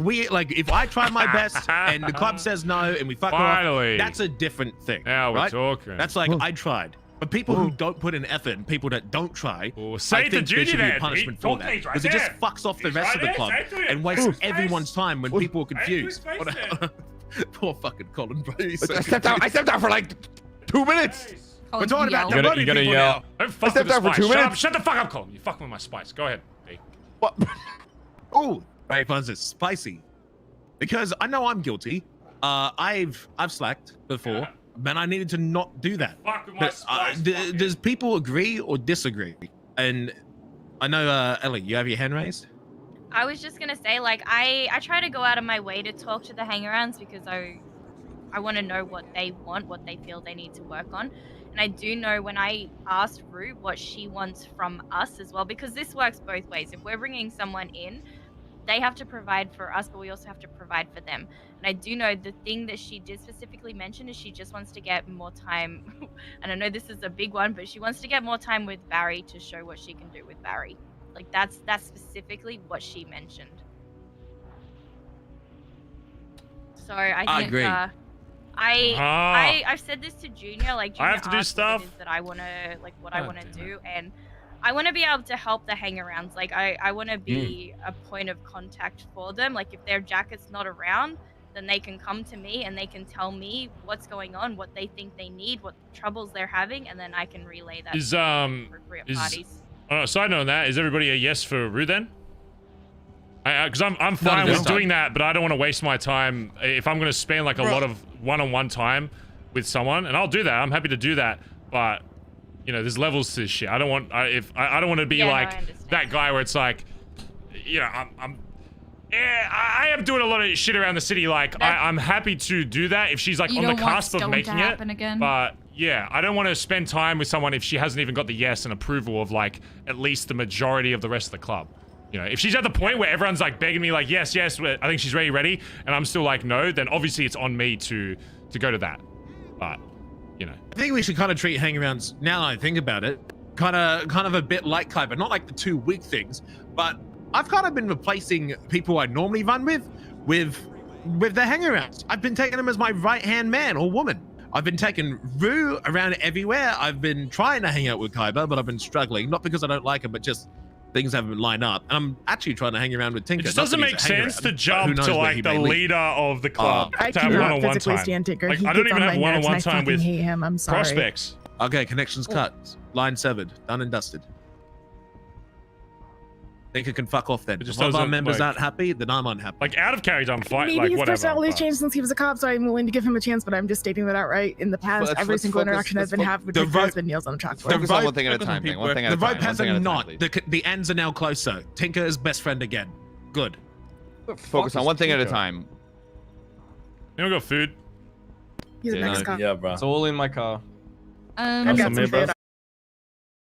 if I try my best and the club says no and we fuck off, that's a different thing. Now we're talking. That's like I tried. But people who don't put in effort and people that don't try, say I think there should be a punishment for that, because it just fucks off the rest of the club and wastes everyone's time when people are confused. Poor fucking Collin, bro. I stepped out for like 2 minutes. We're talking about the money people now. Don't fuck with the spice. For 2 minutes. Shut the fuck up, Collin. You fucking with my spice. Go ahead. What? Oh, hey, Buns, it's spicy. Because I know I'm guilty. I've slacked before, but I needed to not do that. Fuck with my spice. Does people agree or disagree? And I know, Ellie, you have your hand raised? I was just gonna say, like, I try to go out of my way to talk to the hangarounds because I want to know what they want, what they feel they need to work on. And I do know when I asked Rue what she wants from us as well, because this works both ways. If we're bringing someone in, they have to provide for us, but we also have to provide for them. And I do know the thing that she did specifically mention is she just wants to get more time. And I know this is a big one, but she wants to get more time with Barry to show what she can do with Barry. Like that's specifically what she mentioned. So I think agree. I've said this to Junior, like Junior I have to do stuff that I want to, like what I want to do, and I want to be able to help the hangarounds. Like I want to be a point of contact for them. Like if their jacket's not around, then they can come to me and they can tell me what's going on, what they think they need, what troubles they're having, and then I can relay that to the appropriate parties. Side note on that, is everybody a yes for Rue then? Because I'm fine with doing that, but I don't want to waste my time if I'm going to spend like a lot of one-on-one time with someone, and I'll do that. I'm happy to do that, but you know, there's levels to this shit. I don't want I don't want to be like that guy where it's like, you know, I am doing a lot of shit around the city. Like I'm happy to do that if she's like on the cusp of making it. But yeah, I don't want to spend time with someone if she hasn't even got the yes and approval of like at least the majority of the rest of the club. You know, if she's at the point where everyone's like begging me like, yes, I think she's ready, and I'm still like, no, then obviously it's on me to go to that. But, you know. I think we should kind of treat hangarounds, now that I think about it, kind of a bit like Kai, but not like the 2 weak things. But I've kind of been replacing people I normally run with the hangarounds. I've been taking them as my right-hand man or woman. I've been taking Rue around everywhere. I've been trying to hang out with Kaiba, but I've been struggling. Not because I don't like him, but just things haven't lined up. And I'm actually trying to hang around with Tinker. It just doesn't make sense to jump to like the leader of the club to have one-on-one time. Like, I don't even have one-on-one time with prospects. Okay, connections cut. Line severed. Done and dusted. Tinker can fuck off then. If one of our members aren't happy, then I'm unhappy. Like out of character, I'm fine. Maybe like his whatever. personality's changed since he was a cop, so I'm willing to give him a chance. But I'm just stating that outright. In the past, every single interaction I've been having with Tinker has been nails on the chalkboard. Focus on one thing at a time. One thing at a time. The rope has a knot. The ends are now closer. Tinker is best friend again. Good. Focus on one thing at a time. You don't got food? He's a next cop. Yeah, bro. It's all in my car. I've got some food.